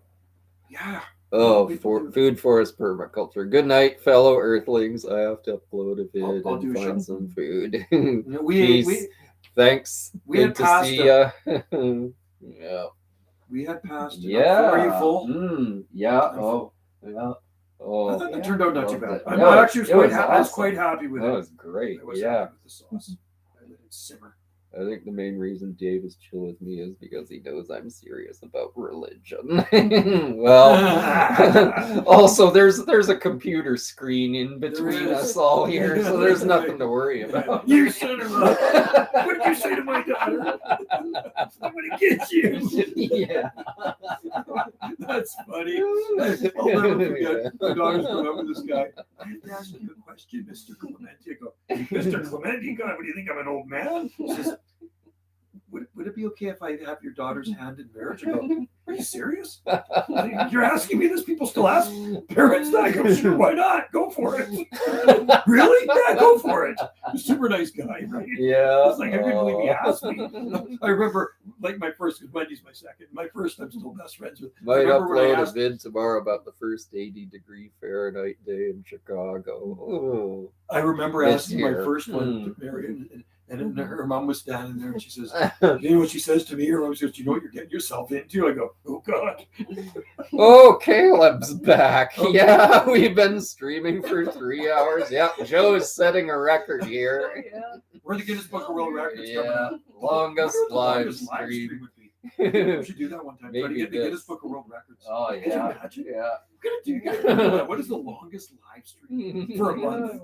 Yeah. Oh, People do- food forest permaculture. Good night, fellow Earthlings. I have to upload a vid I'll do and a find show. some food. You know, Peace. Thanks. we Good had to see ya. Yeah. we had pasta. Yeah. Are you full? Yeah. I'm Oh. Yeah. I Oh. thought that turned out not too bad. Loved it. I'm Yeah, actually it was I was awesome. quite happy with That it. was great. I was Yeah. happy with the sauce. I let it simmer. I think the main reason Dave is chill with me is because he knows I'm serious about religion. Well, also there's a computer screen in between There is. us all here, so there's Right. nothing to worry about. You son of a! What did you say to my daughter? I'm gonna get you. Yeah. That's funny. I'll never forget. My daughter's going up with this guy. I have to ask you a question, Mr. Clementi. I go, Mr. Clementi, God, what do you think? I'm an old man? She says, would it be okay if I have your daughter's hand in marriage? I go, are you serious? You're asking me this? People still ask parents that? I go, sure, why not? Go for it. Really? Yeah, go for it. Super nice guy, right? Yeah. It's like, I couldn't believe he asked me. I remember, like, my first, because Wendy's my second. My first, I'm still best friends with. Might remember when I upload a asked- vid tomorrow about the first 80-degree Fahrenheit day in Chicago. Oh. I remember This asking my year. first one to marry, and her mom was standing there, and she says, "You know what she says to me?" Her mom says, "You know what you're getting yourself into?" I go, "Oh God." Oh, Caleb's back. Okay. Yeah, we've been streaming for 3 hours. Yeah, Joe is setting a record here. Yeah. We're the Guinness Book of World Records. coming Yeah, up. longest I wonder what the live longest live stream. stream would be. We should do that one time. Try to Maybe get the this. Guinness Book of World Records. Oh Could you yeah, imagine? yeah. We're gonna do that. What is the longest live stream for a month?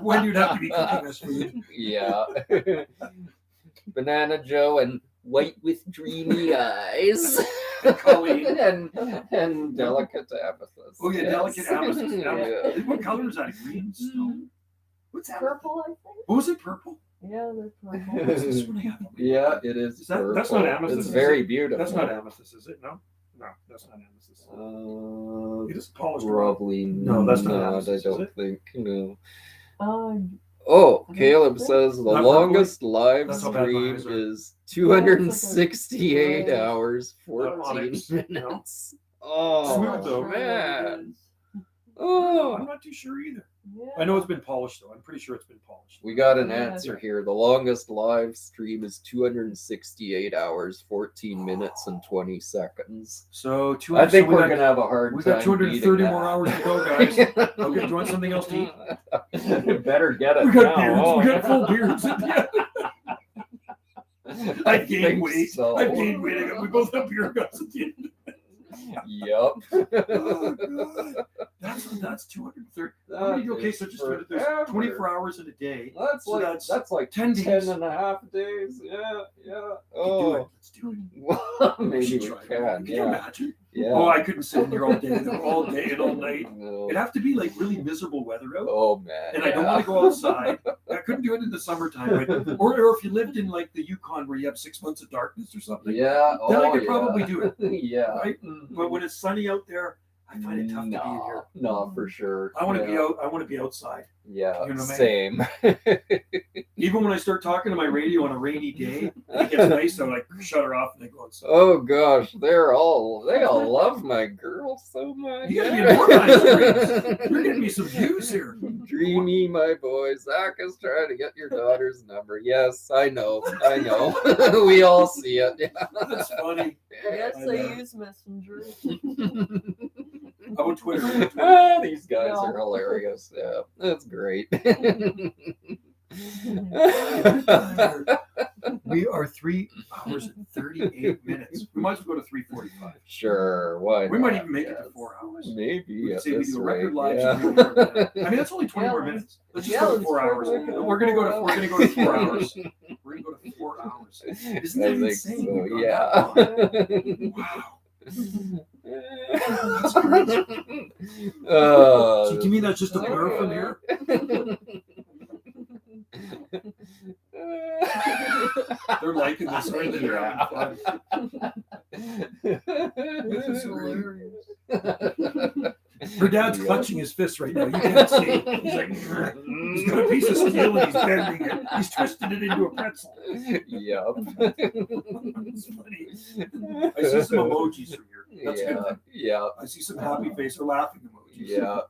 When you'd have to be cooking us food. Yeah. Banana Joe and White with Dreamy Eyes. Colleen. and Delicate Amethyst. Oh yeah, delicate amethyst. Yeah. What color is that? Green stone? What's that? Purple, I think. What was it? Purple? Yeah, they're purple. What's this one I have? Yeah, it is. Is that- that's purple. not amethyst, It's is very it? beautiful. That's not amethyst, is it? No? No, that's not amethyst. It is polished. Probably No, that's not I amethyst, is don't it? think. No. Oh, Oh, Caleb says the Not longest live That's how bad my stream eyes are. is 268 Yeah. hours, 14 onyx, no. minutes. Oh, Smooth, though. man. I'm Oh, not too sure either. yeah. I know it's been polished though. I'm pretty sure it's been polished. we got an Yeah. answer here. The longest live stream is 268 hours, 14 minutes, and 20 seconds. So I think we we're got- going to have a hard we time. got 230 more hours to go, guys. Okay, do you want something else to eat? Better get it We got now. beards. Oh. We got full beards. I've gained think weight. so. I've gained weight. We both have beer guts at the end. Yep. Oh, God. That's 230. Okay, so just Forever. there's 24 hours in a day. That's So like that's like 10 days. 10 and a half days. Yeah. Do it. Oh, Let's do it. maybe we should try it. can. Can you Yeah. imagine? Yeah. Oh, I couldn't sit in here all day and all night. No. It'd have to be like really miserable weather out. Oh man. And I don't want to go outside. I couldn't do it in the summertime. But, or if you lived in like the Yukon where you have 6 months of darkness or something, Yeah. then I oh, could yeah. probably do it. Yeah. Right? But when it's sunny out there, I find it tough to be in No, here. no, for sure. I want to yeah. be out. I want to be outside. Yeah, You know what I same. Even when I start talking to my radio on a rainy day, it gets nice out. I shut her off and I go outside. Oh gosh, they all love my girl so much. You gotta be more nice. You're getting me some views here. Dreamy, my boy. Zach is trying to get your daughter's number. Yes, I know. We all see it. Yeah. That's funny. Yes, I I know. use Messenger. How about Twitter? These guys No. are hilarious. Yeah, that's great. We are 3 hours and 38 minutes. We might as well go to 3:45. Sure, why? We might not? even make it Yes. to 4 hours. Maybe. We at could say we this do a record rate, live yeah. stream. I mean, that's only 20 more Yeah. minutes. Let's just Yeah, go to let's 4 try hours. to make it We're gonna go to 4 hours. I We're gonna go to 4 hours. Isn't that think insane? so, We've gone yeah. that long. Wow. So to me, that's just a blur from here. They're liking this, aren't they? They're having fun. This is hilarious. Her dad's clutching his fist right now. You can't see. He's like, he's got a piece of steel and he's bending it. He's twisting it into a pretzel. Yep. It's funny. I see some emojis from here. That's a good Yeah. thing. Yeah. I see some happy face or laughing emojis. Yeah.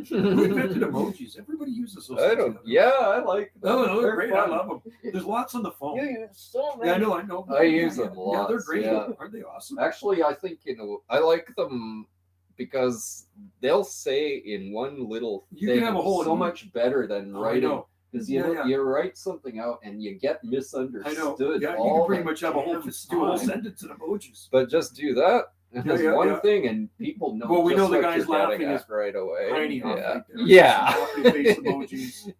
Who invented emojis? Everybody uses those. I things don't. now. Yeah, I like. No, them. they're great. I fun. love them. There's lots on the phone. You use so many. Yeah, I know. I use them Yeah, they're lots, great. yeah. Aren't they awesome? Actually, I think I like them because they'll say in one little You thing can have a whole- so much better than I writing. know. Because Yeah. you write something out and you get I misunderstood. know. Yeah, you all can pretty the much have a whole damn do a whole time. sentence in emojis. But just do that. And Yeah, there's yeah, one yeah. thing, and people know. Well, we just know the what guy's you're getting laughing at is right away. Tiny off Yeah, right there. yeah. Some happy face emojis.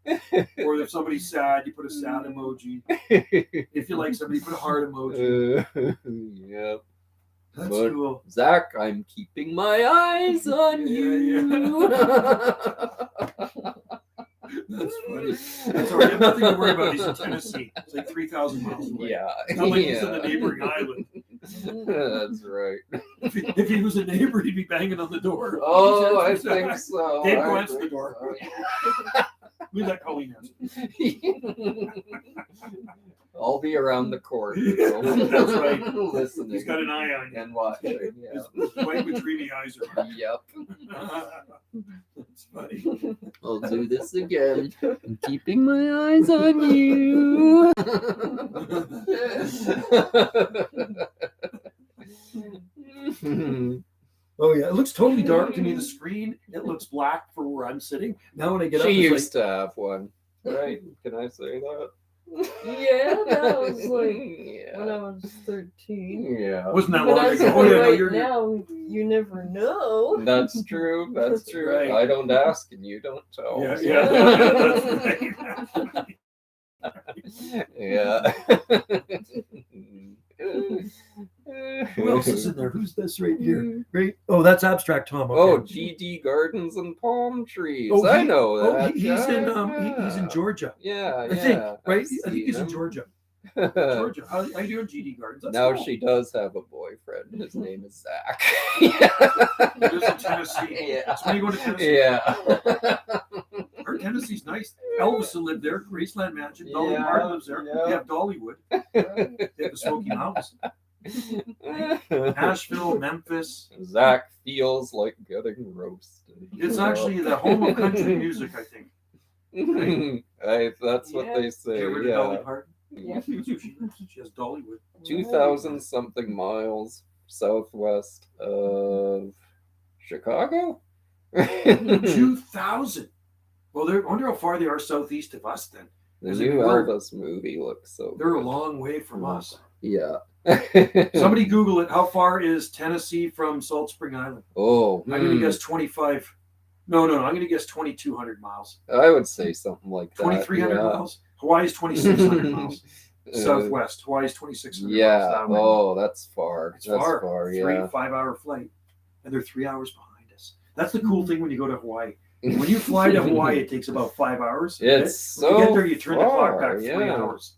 Or if somebody's sad, you put a sad emoji. If you like somebody, put a heart emoji. Yeah. That's but- cool. Zach, I'm keeping my eyes on Yeah, you. That's funny. That's all right. You have nothing to worry about. He's in Tennessee. It's like 3,000 miles away. Yeah. It's not like he's in the neighboring island. That's right. If he was a neighbor, he'd be banging on the door. Oh, I He's think so. Dave, I go answer the think door. so. We let Colleen answer. I'll be around the corner. That's right. Listening. He's got an eye on you. and watching. Yeah. His white with dreamy eyes are. Yep. That's funny. I'll do this again. I'm keeping my eyes on you. Oh yeah, it looks totally dark to me. The screen, it looks black for where I'm sitting. Now when I get up, She it's used to have one, right? Can I say that? Yeah, that was like Yeah. when I was 13. Yeah. Wasn't that But long as ago? of Oh yeah, no, right you're now, you never know. That's true. That's true. Right. I don't ask and you don't tell. Yeah, so- yeah. That's right. Yeah. Who else is in there? Who's this right here? Right? Oh, that's Abstract Tom. Okay. Oh, GD Gardens and Palm Trees. Oh, I know that. he's yeah. in Georgia. Yeah, I think, yeah, right? I've I think he's in seen Georgia. him. Georgia. How you doing, GD Gardens? That's Now cool. she does have a boyfriend. His name is Zach. He lives in Tennessee. Yeah. That's when you go to Tennessee. Yeah. Our Tennessee's nice. Elvis will live there. Graceland Mansion. Dolly Yeah, Parton lives there. yeah. They have Dollywood. They have the Smoky Mountains. Nashville, Memphis. Zach feels like getting roasted. It's actually the home of country music, I think. That's what Yeah. they Get say. rid of Dolly Yeah. Parton. Yeah. That's where she lives. She has Dollywood. 2,000 something miles southwest of Chicago. 2,000. Well, I wonder how far they are southeast of us then. The Is new it word? Elvis movie looks so They're a good. long way from us. Yeah. Somebody Google it. How far is Tennessee from Salt Spring Island? Oh, I'm going to guess 25. No. I'm going to guess 2,200 miles. I would say something like that. 2,300 yeah. miles. Hawaii's 2,600 miles. Uh, Southwest. Hawaii's 2,600 miles. Yeah. That way. Oh, that's far. It's That's far. far. 5 hour flight. And they're 3 hours behind us. That's the cool thing when you go to Hawaii. When you fly to Hawaii, it takes about 5 hours. It's When you so get there, you turn the clock back far, 3 yeah. hours.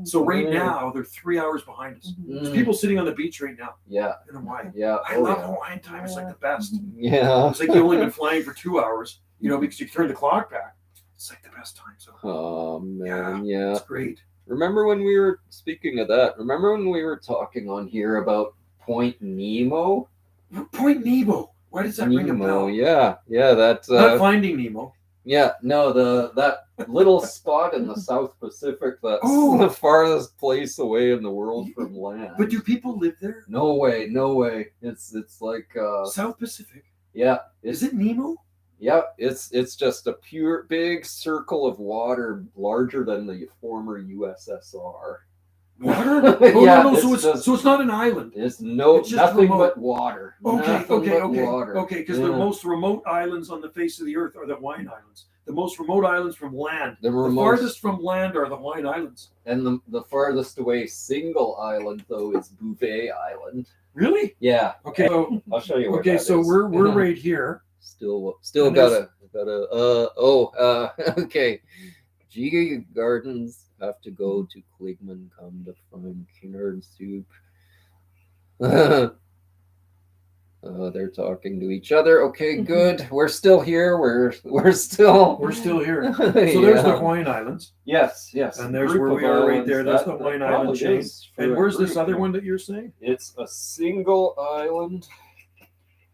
So right Mm. now, they're 3 hours behind us. There's Mm. people sitting on the beach right now Yeah. in Hawaii. Yeah. I Oh, love yeah. Hawaiian time. It's like the best. Yeah. It's like you've only been flying for 2 hours, because you turn the clock back. It's like the best time. So Oh man, yeah. it's great. Remember when we were speaking of that? Remember when we were talking on here about Point Nemo? Point Nemo. Why does that ring a bell? yeah, that. Not Finding Nemo. Yeah, no, that little spot in the South Pacific that's Oh. the farthest place away in the world from land. But do people live there? No way, no way. It's like South Pacific. yeah, Is it Nemo? yeah, it's just a pure big circle of water larger than the former USSR. Water? Oh, Yeah, no. it's just- So it's not an island. It's It's just nothing remote. but water. Nothing but water. Okay. Because the Yeah. most remote islands on the face of the earth are the Hawaiian Islands. The most remote islands from land. The The remote- farthest from land are the Hawaiian Islands. And the farthest away single island though is Bouvet Island. Really? Yeah. Okay. So I'll show you. Where okay. that So is. we're Mhm. right here. Still And there's- okay. G Gardens have to go to Kligman, come to find Kinnard soup. They're talking to each other. Okay, good. We're still here. We're still here. So there's the Yeah. Hawaiian Islands. Yes. And there's Group where of we are right islands. there. That's the That Hawaiian Island probably chain. is for And a where's this group. other one that you're saying? It's a single island.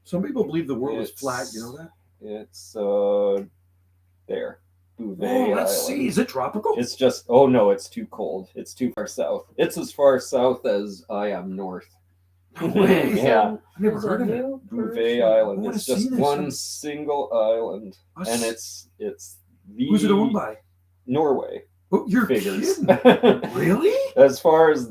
Some people believe the world is It's- flat. You know that? It's there. Bouvet Oh, let's Island. see. Is it tropical? It's just no, it's too cold. It's too far south. It's as far south as I am north. No way. Yeah. I've never There's a heard of it. new Bouvet person. Island. wanna It's see just this. one single island, Us- and it's the Who's it owned by? Norway. Oh, you're Figures. kidding. Really? As far as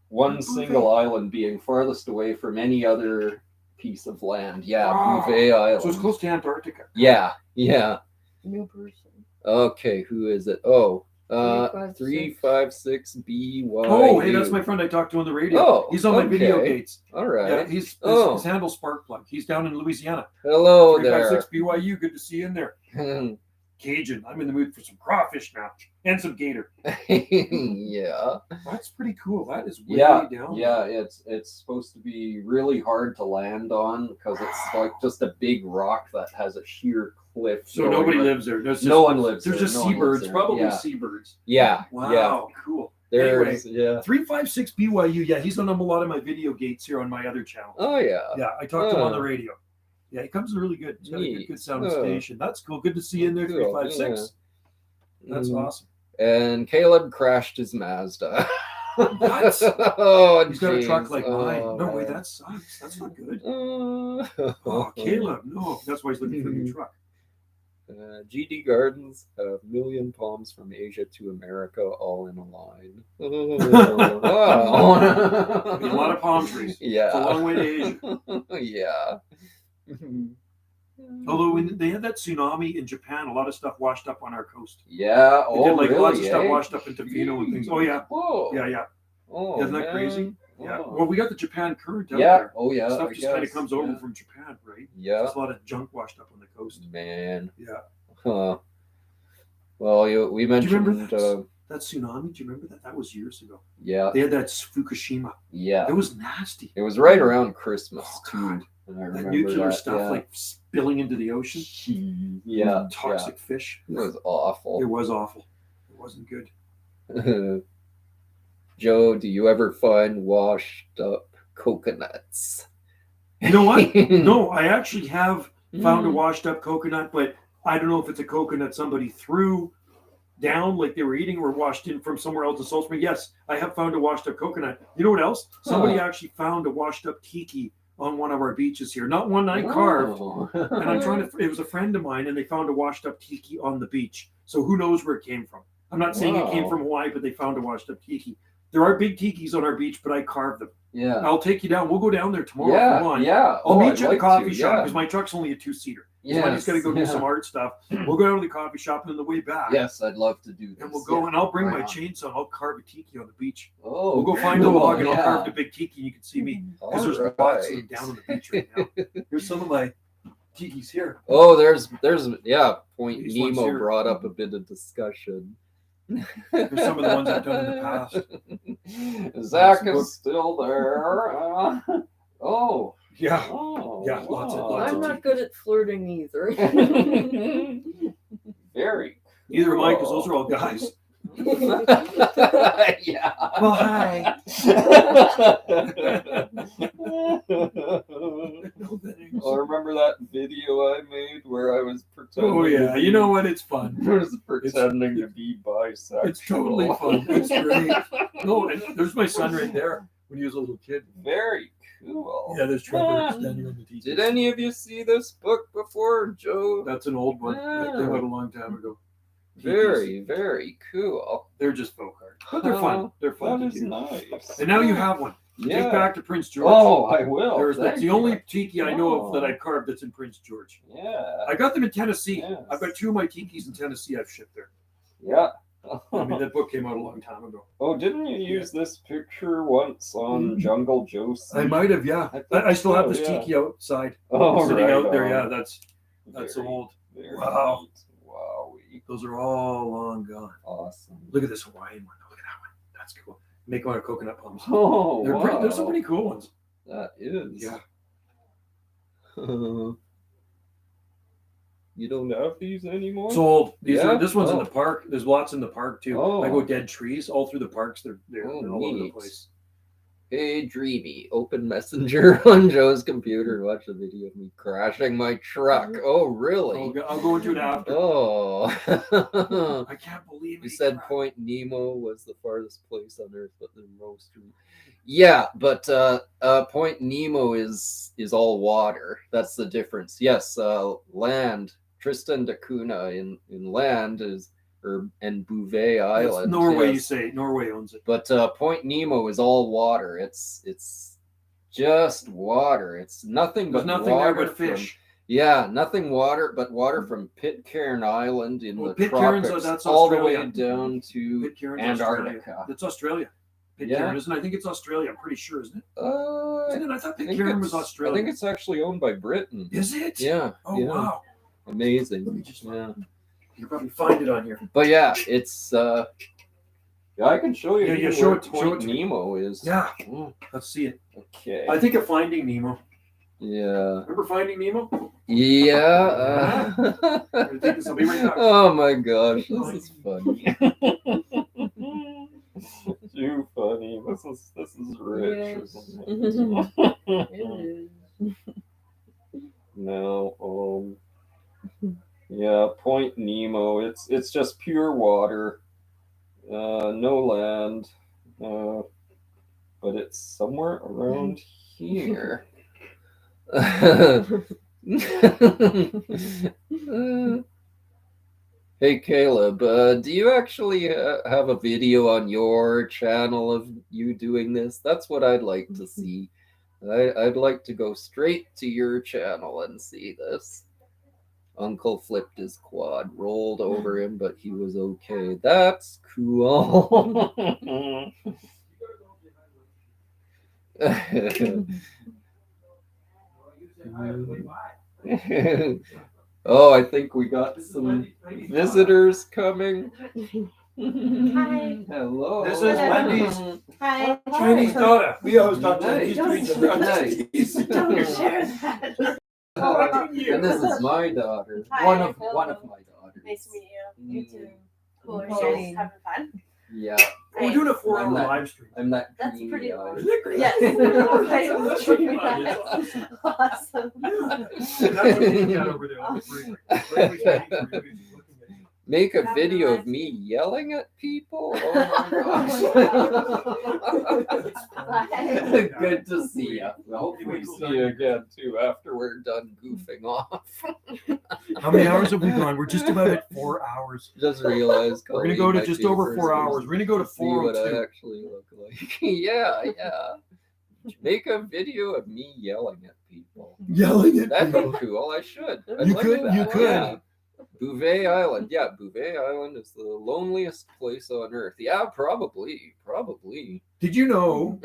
one Bouvet. single island being farthest away from any other piece of land. Yeah, Wow. Bouvet Island. So it's close to Antarctica. Yeah. New person. Okay, who is it? Oh, 356. 356BY. Oh, hey, that's my friend I talked to on the radio. Oh, He's on my video okay. gates. All right. Yeah, his Oh. handle's Sparkplug. He's down in Louisiana. Hello there. 356 BYU. Good to see you in there. Cajun. I'm in the mood for some crawfish now and some gator. Yeah. That's pretty cool. That is way Yeah. down. Yeah, it's supposed to be really hard to land on because it's like just a big rock that has a sheer cliff. So going nobody right- lives there. There's No one lives There's there. just No one lives seabirds. there. Probably Yeah. seabirds. Yeah. Wow. Yeah. Cool. There's yeah. 356 BYU. Yeah, he's on a lot of my video gates here on my other channel. Oh yeah. Yeah, I talked to him on the Oh. radio. Yeah, he comes really good. He's got a Neat. good sound Oh. station. That's cool. Good to see you in there, Cool, 356. That's Mm. awesome. And Caleb crashed his Mazda. What? Oh, He's got a truck jeez. like Oh, mine. No way, man. that sucks. That's not good. Oh, Oh, Caleb, no. That's why he's looking for a new truck. GD Gardens, a million palms from Asia to America, all in a line. Oh, wow. Be a lot of palm trees. Yeah. It's a long way to Asia. Yeah. Although when they had that tsunami in Japan, a lot of stuff washed up on our coast. Yeah. They Oh, did like really? lots of stuff eh? washed up in Tofino and things. Oh yeah, Whoa. yeah. Oh, Isn't that crazy? man. Yeah. Oh. Well, we got the Japan current out Yeah. there. Oh, yeah. Stuff I just kind of guess. comes over Yeah. from Japan, right? Yeah. There's a lot of junk washed up on the coast. Man. Yeah. Huh. Well, we Do you remember mentioned. that tsunami? Do you remember that? That was years ago. Yeah. They had that Fukushima. Yeah. It was nasty. It was right around Christmas Oh, too. God. And I That remember nuclear that, stuff yeah. like spilling into the ocean. Yeah. Toxic fish. Yeah. It was It awful. was awful. It wasn't good. Joe, do you ever find washed up coconuts? You know what? No, I actually have found a Mm. washed up coconut, but I don't know if it's a coconut somebody threw down like they were eating or washed in from somewhere else in Salt Spring. Yes, I have found a washed up coconut. You know what else? Somebody actually found a washed up tiki on one of our beaches here. Not one I carved. Oh. And I'm trying to, it was a friend of mine and they found a washed up tiki on the beach. So who knows where it came from? I'm not saying it came Wow. from Hawaii, but they found a washed up tiki. There are big tikis on our beach, but I carved them. Yeah. I'll take you down. We'll go down there tomorrow if Yeah. you want. Yeah. I'll Oh, meet I'd you at the like coffee to, shop yeah. because my truck's only a 2-seater. So Yes. I just got to go do yeah. some art stuff. We'll go down to the coffee shop and on the way back. Yes, I'd love to do this. And we'll go yeah. and I'll bring Right my on. chainsaw and I'll carve a tiki on the beach. Oh, We'll go find a cool, log and I'll yeah. carve the big tiki and you can see me. Because there's All lots of them right. down on the beach right now. Here's some of my tikis here. Oh, there's yeah. Point These ones Nemo here. brought up a bit of discussion. Here's some of the ones I've done in the past. Zach Nice. is still there. Oh. Yeah. Oh. Yeah, lots of- wow. lots I'm of not good at flirting either. Very. Neither am I because those are all guys. Yeah. Well, hi. No thanks. Oh, remember that video I made where I was pretending? Oh yeah, to you be- know what? It's fun. I was pretending to be bisexual. It's totally fun. It's great. No, and there's my son right there when he was a little kid. Very cool. Yeah, there's Trevor standing on the tiki. Did any of you see this book before, Joe? That's an old one. That came out a long time ago. Very, very cool. They're just folk art, but they're fun. They're fun That to is do. nice. And now you have one. Yeah. Take back to Prince George. Oh, I will. That's Thank the you. only tiki I know of that Oh. I carved that's in Prince George. Yeah. I got them in Tennessee. Yes. I've got 2 of my tikis in Tennessee I've shipped there. Yeah. I mean, that book came out a long time ago. Oh, didn't you use this picture once on Mhm. Jungle Josie? I might have, yeah. I think I still have this so, yeah. tiki outside, Oh, sitting right out there. on. Yeah, that's Very, old. very Wow. neat. Wowie. Those are all long gone. Awesome. Look at this Hawaiian one. Look at that one. That's cool. Make one of coconut palms. Oh, There's some wow. pretty cool ones. That is. Yeah. You don't have these anymore? Sold. Yeah? This one's in Oh. the park. There's lots in the park too. Oh. I go dead trees all through the parks. They're Oh, all over the neat. place. Hey, Dreamy, open Messenger on Joe's computer and watch a video of me crashing my truck. Oh, really? I'll go into it after. Oh. I can't believe it. You said Point Nemo was the farthest place on Earth, but the most. Yeah, but Point Nemo is all water. That's the difference. Yes, land. Tristan da Cunha in land is, and Bouvet That's Island. Norway, yes. you say. Norway owns it. But Point Nemo is all water. It's just water. It's nothing There's but nothing water there but from- fish. yeah, nothing but water from Pitcairn Island in Well, the Pitcairn's, tropics, that's all the way Australia. down to Pitcairn's Antarctica. Australia. It's Australia. Yeah. Pitcairn, isn't it? I think it's Australia. I'm pretty sure, isn't it? Isn't it? I thought I think Pitcairn was it's- Australia. I think it's actually owned by Britain. Is it? Yeah. Oh yeah. wow. Let Amazing. me just Yeah. You probably find it on here. But yeah, it's yeah, I can show you Yeah, even show where it Point to me. Nemo is. Yeah. Mm, Let's see it. okay. I think of Finding Nemo. Yeah. Remember Finding Nemo? Yeah. I think this will be right back. Oh my gosh, this is funny. Too funny. This is rich. Yes. Isn't it? It is. No, yeah, Point Nemo. It's just pure water, no land, but it's somewhere around here. Hey Caleb, do you actually have a video on your channel of you doing this? That's what I'd like to see. I'd like to go straight to your channel and see this. Uncle flipped his quad, rolled over him, but he was okay. That's cool. Oh, I think we got some visitors coming. Hi. Hello. This is Wendy's Hi. Chinese daughter. We always talk Nice. Chinese to each other. Nice. Don't share that. And this is my daughter. Hi. One of Hello. my daughters. Nice to meet you. You too. Cool. Are you Hi. guys having fun? Yeah, We're doing a 4-hour I'm not- live stream. I'm that That's Dreamy pretty Eyes. awesome. Isn't that great? Yes. Awesome. That's what you got over there on the break. Make a video of me yelling at people? Oh my gosh. Good to see you. Hopefully see you again too after we're done goofing off. How many hours have we gone? We're just about at 4 hours. Just realized We're gonna go to Colleen just might be the over first 4 hours. person We're gonna go to see what I 4:02. actually look like. Yeah. Make a video of me yelling at people. Yelling at That'd people. be cool. I should. I'd You like could, that. you could. Yeah. Bouvet Island. Yeah, Bouvet Island is the loneliest place on earth. Yeah, probably. Did you know?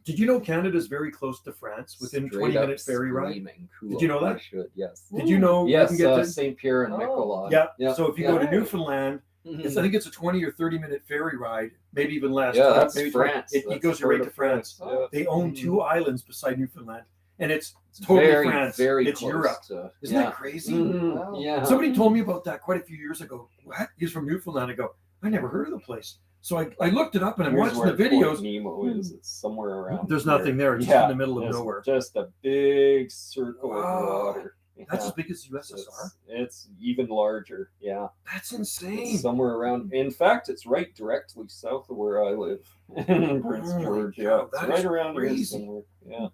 Did you know Canada's very close to France within Straight 20-minute up ferry ride? screaming. Cool. Did you know I that? should, yes. Did you know? Yes, you can get to, St. Pierre and Oh. Miquelon. yeah. So if you go to Yeah. Newfoundland, I think it's a 20 or 30-minute ferry ride, maybe even less. Yeah, that's maybe 20. France. It That's goes part right to of France. Yeah. They own Mhm. 2 islands beside Newfoundland, and it's totally very, France. very It's close Europe. to- Isn't that crazy? Mhm. Wow. Yeah. Somebody told me about that quite a few years ago. What? He's from Newfoundland. I go, I never heard of the place. So I looked it up and I'm Here's watching the where Fort videos. Nemo is. It's somewhere around. There's here. nothing there. It's just in the middle of there's nowhere. Just a big circle Wow. of water. That's Yeah. as big as the USSR. It's even larger. Yeah. That's It's insane. somewhere around. In fact, it's right directly south of where I live in Prince Oh my George. God, Yeah, it's that right is around here crazy. somewhere. Yeah.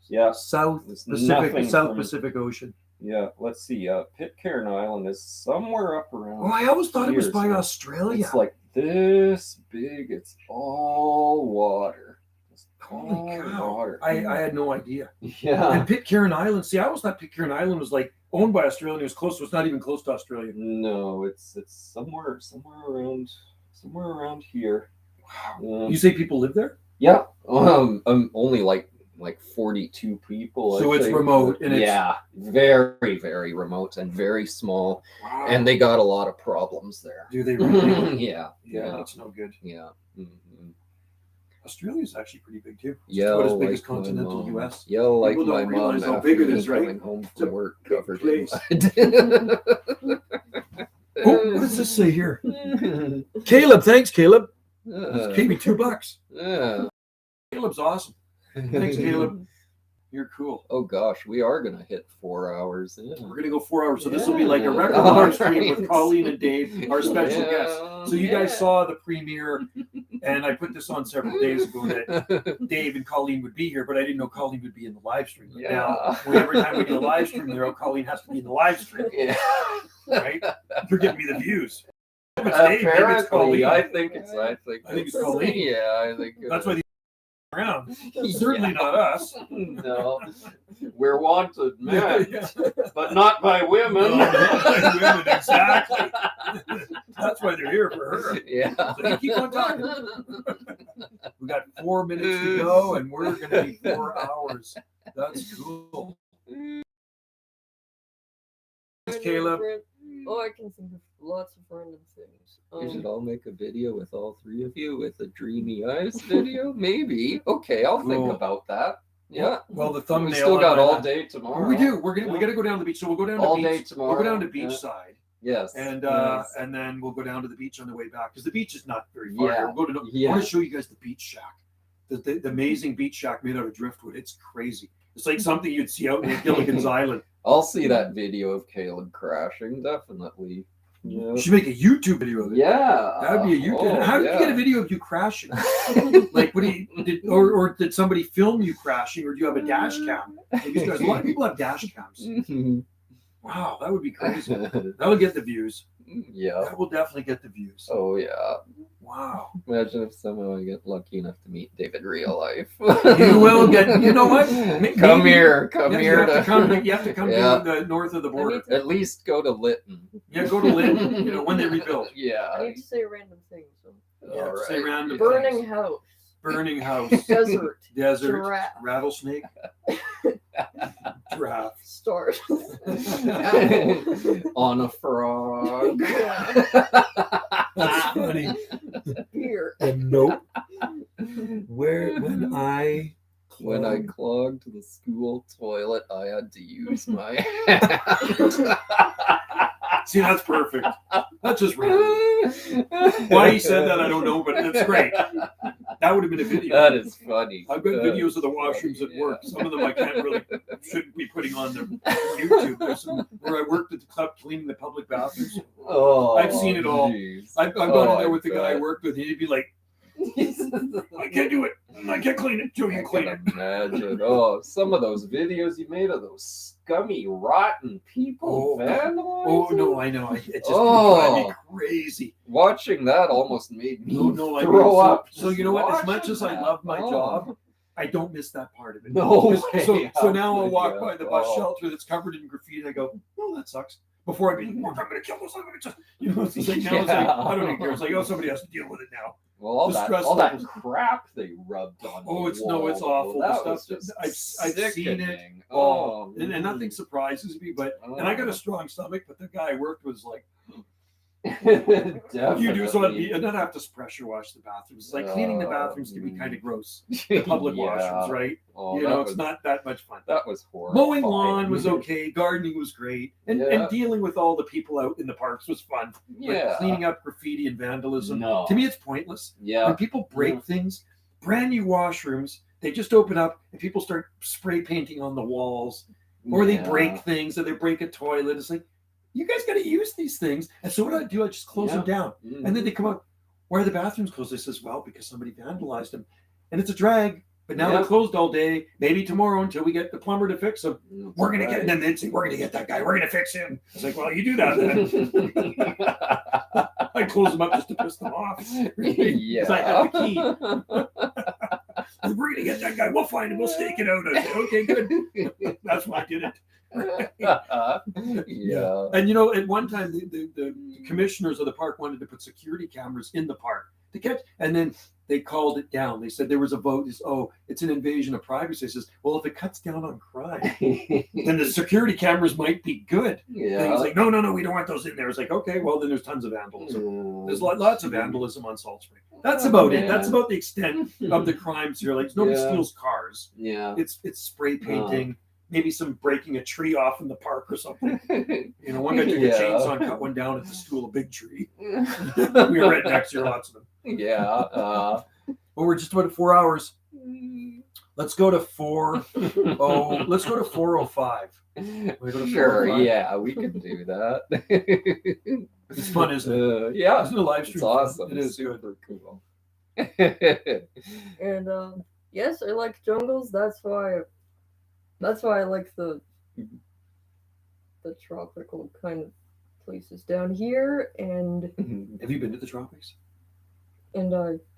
Yeah. South It's Pacific, nothing South from- Pacific Ocean. Yeah. Let's see. Pitcairn Island is somewhere up around. Oh, I always thought it was here, by so Australia. It's like this big. It's all water. It's Holy all cow. water. I had no idea. Yeah. And Pitcairn Island. See, I always thought Pitcairn Island was like owned by Australia. It was close. So it's not even close to Australia. No, it's somewhere around here. Wow. You say people live there? Yeah. Only like 42 people. So I it's think. remote and it's- yeah, very, very remote and very small, Wow. and they got a lot of problems there. do they really? Yeah. Yeah, that's no good. Yeah. Mhm. Australia's actually pretty big too. It's Yeah, about as big as like my continental mom. US. Yeah, like People my don't mom realize how after big it me is, right? coming home It's a from work big covered in place. mud. Oh, what does this say here? Caleb, thanks, Caleb. Gave me $2. Yeah. Caleb's awesome. Thanks, Caleb. You're cool. Oh gosh, we are gonna hit 4 hours. Yeah. We're gonna go 4 hours, so this will be like a Yeah. record All live stream with right. Colleen and Dave, our special Yeah. guests. So you guys saw the premiere, and I put this on several days ago that Dave and Colleen would be here, but I didn't know Colleen would be in the live stream. But now, every time we do a live stream, there, Colleen has to be in the live stream, Yeah. right? You're giving me the views. If it's Dave, maybe it's Apparently, Colleen. I think it's Colleen. Yeah, I think That's why they're around. Certainly not us. No, we're wanted men, but not by women. No, not by women, exactly. That's why they're here for her. Yeah. So you keep on talking. We got 4 minutes to go, and we're going to be 4 hours. That's cool. Thanks, Caleb. Oh, I can think of lots of random things. We should all make a video with all three of you with a Dreamy Eyes video. Maybe. Okay, I'll think Cool. about that. Yeah. Well, the thumbnail. We still on got my all lap- day tomorrow. We do. We got to go down to the beach. So we'll go down to All beach. day tomorrow. We'll go down to Yeah. beachside, Yes. and yes. and then we'll go down to the beach on the way back because the beach is not very far. Yeah. We'll go to. I Yeah. want to show you guys the beach shack, the amazing beach shack made out of driftwood. It's crazy. It's like something you'd see out in Gilligan's Island. I'll see that video of Caleb crashing, definitely. Yeah. You should make a YouTube video of it. Yeah. That'd be a YouTube. Oh, How did yeah. you get a video of you crashing? Like, what do you did, or did somebody film you crashing, or do you have a dash cam? These guys, a lot of people have dash cams. Mhm. Wow, that would be crazy. That would get the views. Yeah. That will definitely get the views. Oh yeah. Wow. Imagine if somehow I get lucky enough to meet David real life. You will get. You know what? Come Maybe- here. Come Yeah, here. you have to come Yeah. to the north of the border. At least go to Lytton. Yeah, go to Lynn. You know, when they rebuild. Yeah. I need to say random things. So. Yeah, All say right. random Burning things. house. Burning house. Desert. Desert. Giraffe. Rattlesnake. Giraffe. Stars. On a frog. That's funny. Beer. And nope. When I clogged the school toilet, I had to use my hand. See, that's perfect. That's just random. Why he said that, I don't know, but that's great. That would have been a video. That is funny. I've got videos of the washrooms at work. Some of them I shouldn't be putting on the YouTube. There's some where I worked at the club cleaning the public bathrooms. Oh, I've seen it all. geez. I've gone in there with the bet. guy I worked with, and he'd be like, I can't do it. I can't clean it. Joe, you I can clean can it. imagine. Oh, some of those videos you made of those scummy, rotten people Oh, vandalizing. Oh, no, I know. It just Oh. drive me crazy. Watching that almost made me No, I throw mean, up. So you know what? As watching much as I that. love my Oh. job, I don't miss that part of it. No Because- way. So now I'll How walk could by you? the bus Oh. shelter that's covered in graffiti, and I go, oh, that sucks. Before I'd be like, I'm going to kill this. I'm going to just, you know, it's like, now it's like, I don't even care. It's like, oh, somebody has to deal with it now. Well, all The that, stress all that levels. crap they rubbed on. Oh, the it's no, it's wall. awful. That The was stuff just I've seen it. sickening. Oh, and nothing surprises me, but and I got a Oh. strong stomach, but the guy I worked with was like, Definitely. you do so, and then I have to pressure wash the bathrooms. It's like cleaning the bathrooms can be kind of gross. The public Yeah. washrooms, right? Oh, You that know, was, it's not that much fun. That was horrible. Mowing lawn was okay. Gardening was great. And Yeah. dealing with all the people out in the parks was fun. But Yeah. cleaning up graffiti and vandalism, No. to me, it's pointless. Yeah. When people break things, brand new washrooms, they just open up and people start spray painting on the walls, or they Yeah. break things, or they break a toilet. It's like, you guys got to use these things. And so what I do, I just close them down. Mm. And then they come out, why are the bathrooms closed? I says, well, because somebody vandalized them. And it's a drag, but now Yeah. they're closed all day. Maybe tomorrow until we get the plumber to fix them. That's We're going to get, right. and then they'd say, we're going to get that guy. We're going to fix him. It's like, well, you do that then. I close them up just to piss them off. Yeah. 'Cause I have the key. We're going to get that guy. We'll find him. We'll stake it out. I say, okay, good. That's why I did it. Yeah. And you know, at one time, the commissioners of the park wanted to put security cameras in the park to catch, and then they called it down. They said there was a vote. It's an invasion of privacy. I says, well, if it cuts down on crime, then the security cameras might be good. And Yeah. he's like, no, we don't want those in there. It's like, okay, well, then there's tons of vandalism. There's lots of vandalism on Salt Spring. That's about it. That's about the extent of the crimes here. Like nobody Yeah. steals cars. Yeah. It's spray painting. Maybe some breaking a tree off in the park or something. You know, one guy took a chainsaw and cut one down at the school, a big tree. We were right next to lots of them. Yeah. Well, we're just about at 4 hours. Let's go to 4:00. Let's go to 4:05. We go to Sure. 4:05? Yeah, we can do that. It's fun, isn't it? Yeah. Isn't it a live stream? It's awesome. It is super cool. And yes, I like jungles. That's why I like the tropical kind of places down here. And Have you been to the tropics? I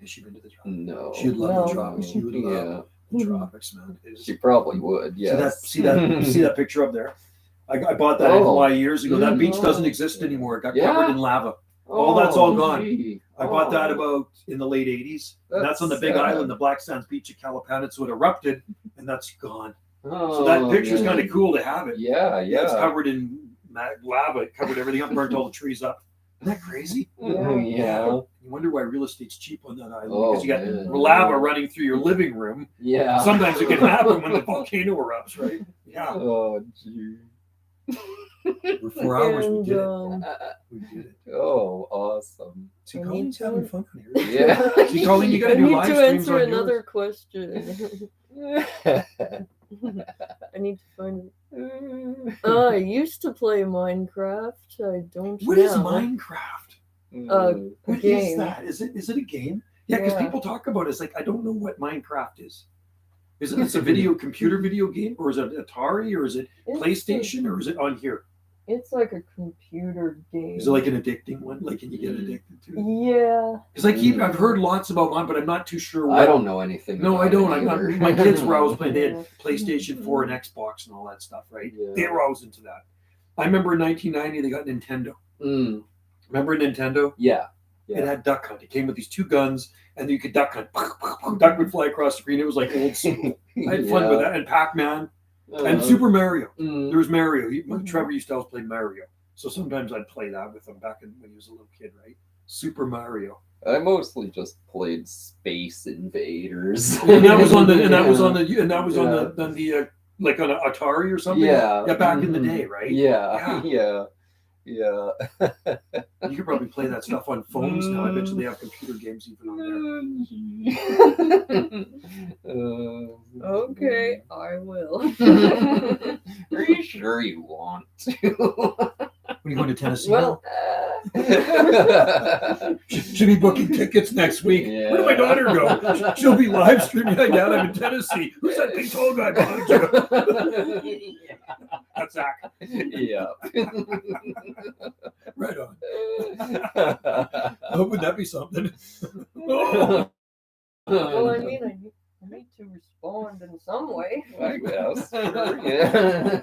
Has she been to the tropics? No. She'd love the No. tropics. She would love the tropics, man. It is- She probably would. Yes. See that picture up there? I bought that in Oh. Hawaii years ago. That beach Oh. doesn't exist anymore. It got Yeah. covered in lava. All that's all gone. Gee. I bought that Oh. about in the late 80s. And that's on the big sad. island, the Black Sands Beach at Calapanet. So it erupted, and that's gone. Oh, So that picture's yeah. kind of cool to have it. Yeah, It's yeah. covered in lava. It covered everything up, burnt all the trees up. Isn't that crazy? Yeah. You wonder why real estate's cheap on that island, Oh, because you got man. lava running through your living room. Yeah. Sometimes it can happen when the volcano erupts, right? Yeah. Oh, gee. For 4 hours, we and, did it. We did it. Oh, awesome. See, I Colleen's need having to- fun on here. Yeah. See, Colleen, you got to I do need live to streams answer on yours. another question. I need to find it. I used to play Minecraft. I don't What now. is Minecraft? Mm. A What is game. that? Is it a game? Yeah, because Yeah. people talk about it. It's like I don't know what Minecraft is. Is it a computer video game, or is it Atari, or is it It's PlayStation, or is it on here? It's like a computer game. Is it like an addicting one? Like, can you get addicted to it? Yeah. Because I've heard lots about mine, but I'm not too sure. I don't know anything. No, I about don't. it either. My kids were always playing. They Yeah. had PlayStation 4 and Xbox and all that stuff, right? Yeah. They were always into that. I remember in 1990 they got Nintendo. Mm, Remember Nintendo? yeah. It had duck hunt. It came with these two guns, and you could duck hunt. Duck would fly across the screen. It was like old school. I had fun with that. And Pac-Man and Super Mario. Mm, There was Mario. Trevor used to always play Mario. So sometimes I'd play that with him back when he was a little kid, right? Super Mario. I mostly just played Space Invaders. And that was on the like on an Atari or something. Yeah. Yeah, back in the day, right? Yeah. Yeah. Yeah. You could probably play that stuff on phones now. I bet you they have computer games even on there. Okay, I will. Are you sure you want to? When you going to Tennessee? Well, Should be booking tickets next week. Yeah. Where did my daughter go? She'll be live streaming. Hi, Dad, I'm in Tennessee. Who's that big tall guy behind you? That's Zach. Yeah. Right on. Oh, would that be something? Oh. well, I mean, I need to respond in some way. I guess. Sure, yeah.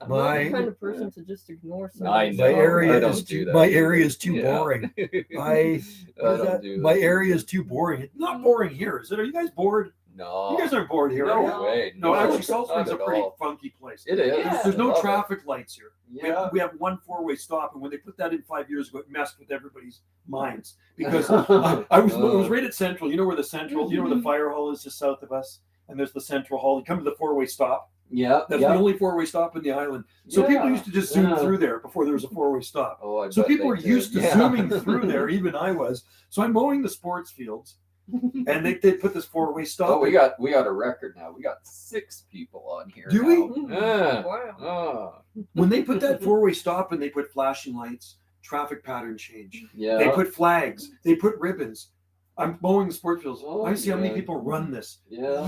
I'm not the kind of person to just ignore something. I know. I don't do that. My area is too Yeah. boring. I don't do My that. area is too boring. It's not boring here, is it? Are you guys bored? No. You guys aren't bored here, No are you? way. No, actually, Salt Springs is a not at pretty all. funky place. It is. Yeah. There's no Love it. traffic lights here. Yeah. We have one four-way stop, and when they put that in 5 years ago, it messed with everybody's minds because I was right at Central. You know where the Central, you know where the fire hall is just south of us, and there's the Central Hall. You come to the four-way stop. Yeah. That's yeah. the only four-way stop in the island. So people Yeah. used to just zoom Yeah. through there before there was a four-way stop. Oh, I So bet people they were did. used to Yeah. zooming through there. Even I was. So I'm mowing the sports fields, and they put this four-way stop. Oh, we in. got a record now. We got 6 people on here. Do now. we? Yeah. Wow. Oh, When they put that four-way stop and they put flashing lights, traffic pattern change. yeah. They put flags. They put ribbons. I'm mowing the sports fields. Oh, I see how many yeah. people run this. Yeah.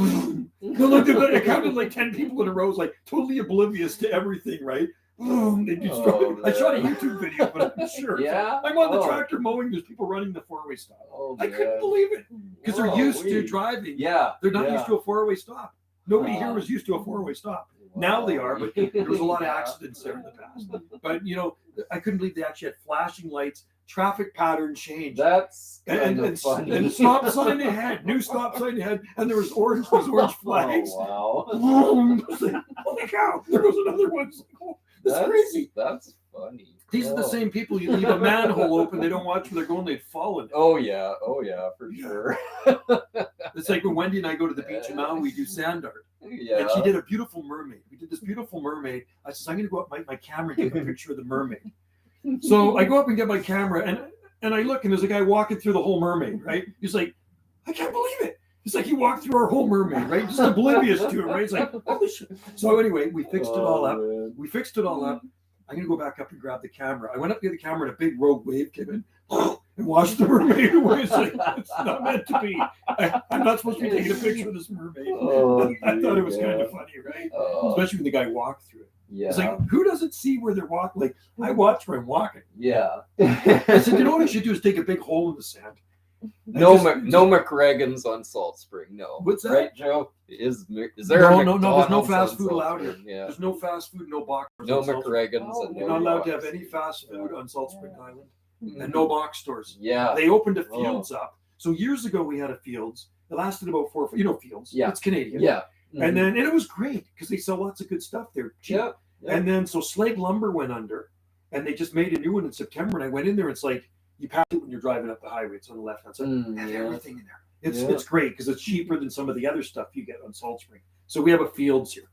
No, look, I counted like 10 people in a row, like totally oblivious to everything, right? They destroy. Oh, I shot a man. YouTube video, but I'm sure. Yeah. I'm on the Oh. tractor mowing. There's people running the four-way stop. Oh, I couldn't man. believe it because they're Oh, used to wee. driving. Yeah. They're not yeah. used to a four-way stop. Nobody here Wow. was used to a four-way stop. Now they are, but there was a lot of accidents there in the past. But I couldn't believe they actually had flashing lights, traffic pattern change, That's and, kind and, of funny. and stop sign ahead, new stop sign ahead, and there was these orange flags. Oh, wow. Boom. I was like, holy cow! There goes another one. It's like, oh, that's crazy. That's funny. These are the Oh. same people. You leave a manhole open, they don't watch where they're going, they'd fall in it. Oh yeah, for Yeah. sure. It's like when Wendy and I go to the beach in Maui, we do sand art. Yeah. And she did a beautiful mermaid. We did this beautiful mermaid. I said, I'm going to go up my camera and take a picture of the mermaid. So I go up and get my camera, and I look, and there's a guy walking through the whole mermaid, right? He's like, I can't believe it. It's like he walked through our whole mermaid, right? Just oblivious to it, right? It's like, holy shit. So anyway, we fixed it all up. Man. We fixed it all up. I'm going to go back up and grab the camera. I went up to get the camera, and a big rogue wave came in and washed the mermaid away. It's like, it's not meant to be. I'm not supposed to be taking a picture of this mermaid. Oh, I thought it was yeah. kind of funny, right? Oh, Especially when the guy walked through it. yeah. It's like, who doesn't see where they're walking? Like, I watch where I'm walking. yeah. I said, you know what I should do is take a big hole in the sand. No, Just- no McRegan's on Salt Spring. No. What's that? Right, Joe? Is there? No, a no, no, there's no McDonald's fast on food Salt allowed here. Spring? Yeah. There's no fast food, no box. No on Salt Spring. McRegan's and no You're not allowed to have Ross. any fast food on Salt Spring Island, Mhm. and no box stores. Yeah. They opened a Oh. Fields up. So years ago we had a Fields. It lasted about 4. Fields. Yeah. It's Canadian. Yeah. And then it was great because they sell lots of good stuff there. Cheap. Yeah. Yeah. And then so Slag Lumber went under, and they just made a new one in September. And I went in there. It's like you pass it when you're driving up the highway. It's on the left hand side. They have yeah. everything in there. It's Yeah. it's great because it's cheaper than some of the other stuff you get on Salt Spring. So we have a Fields here.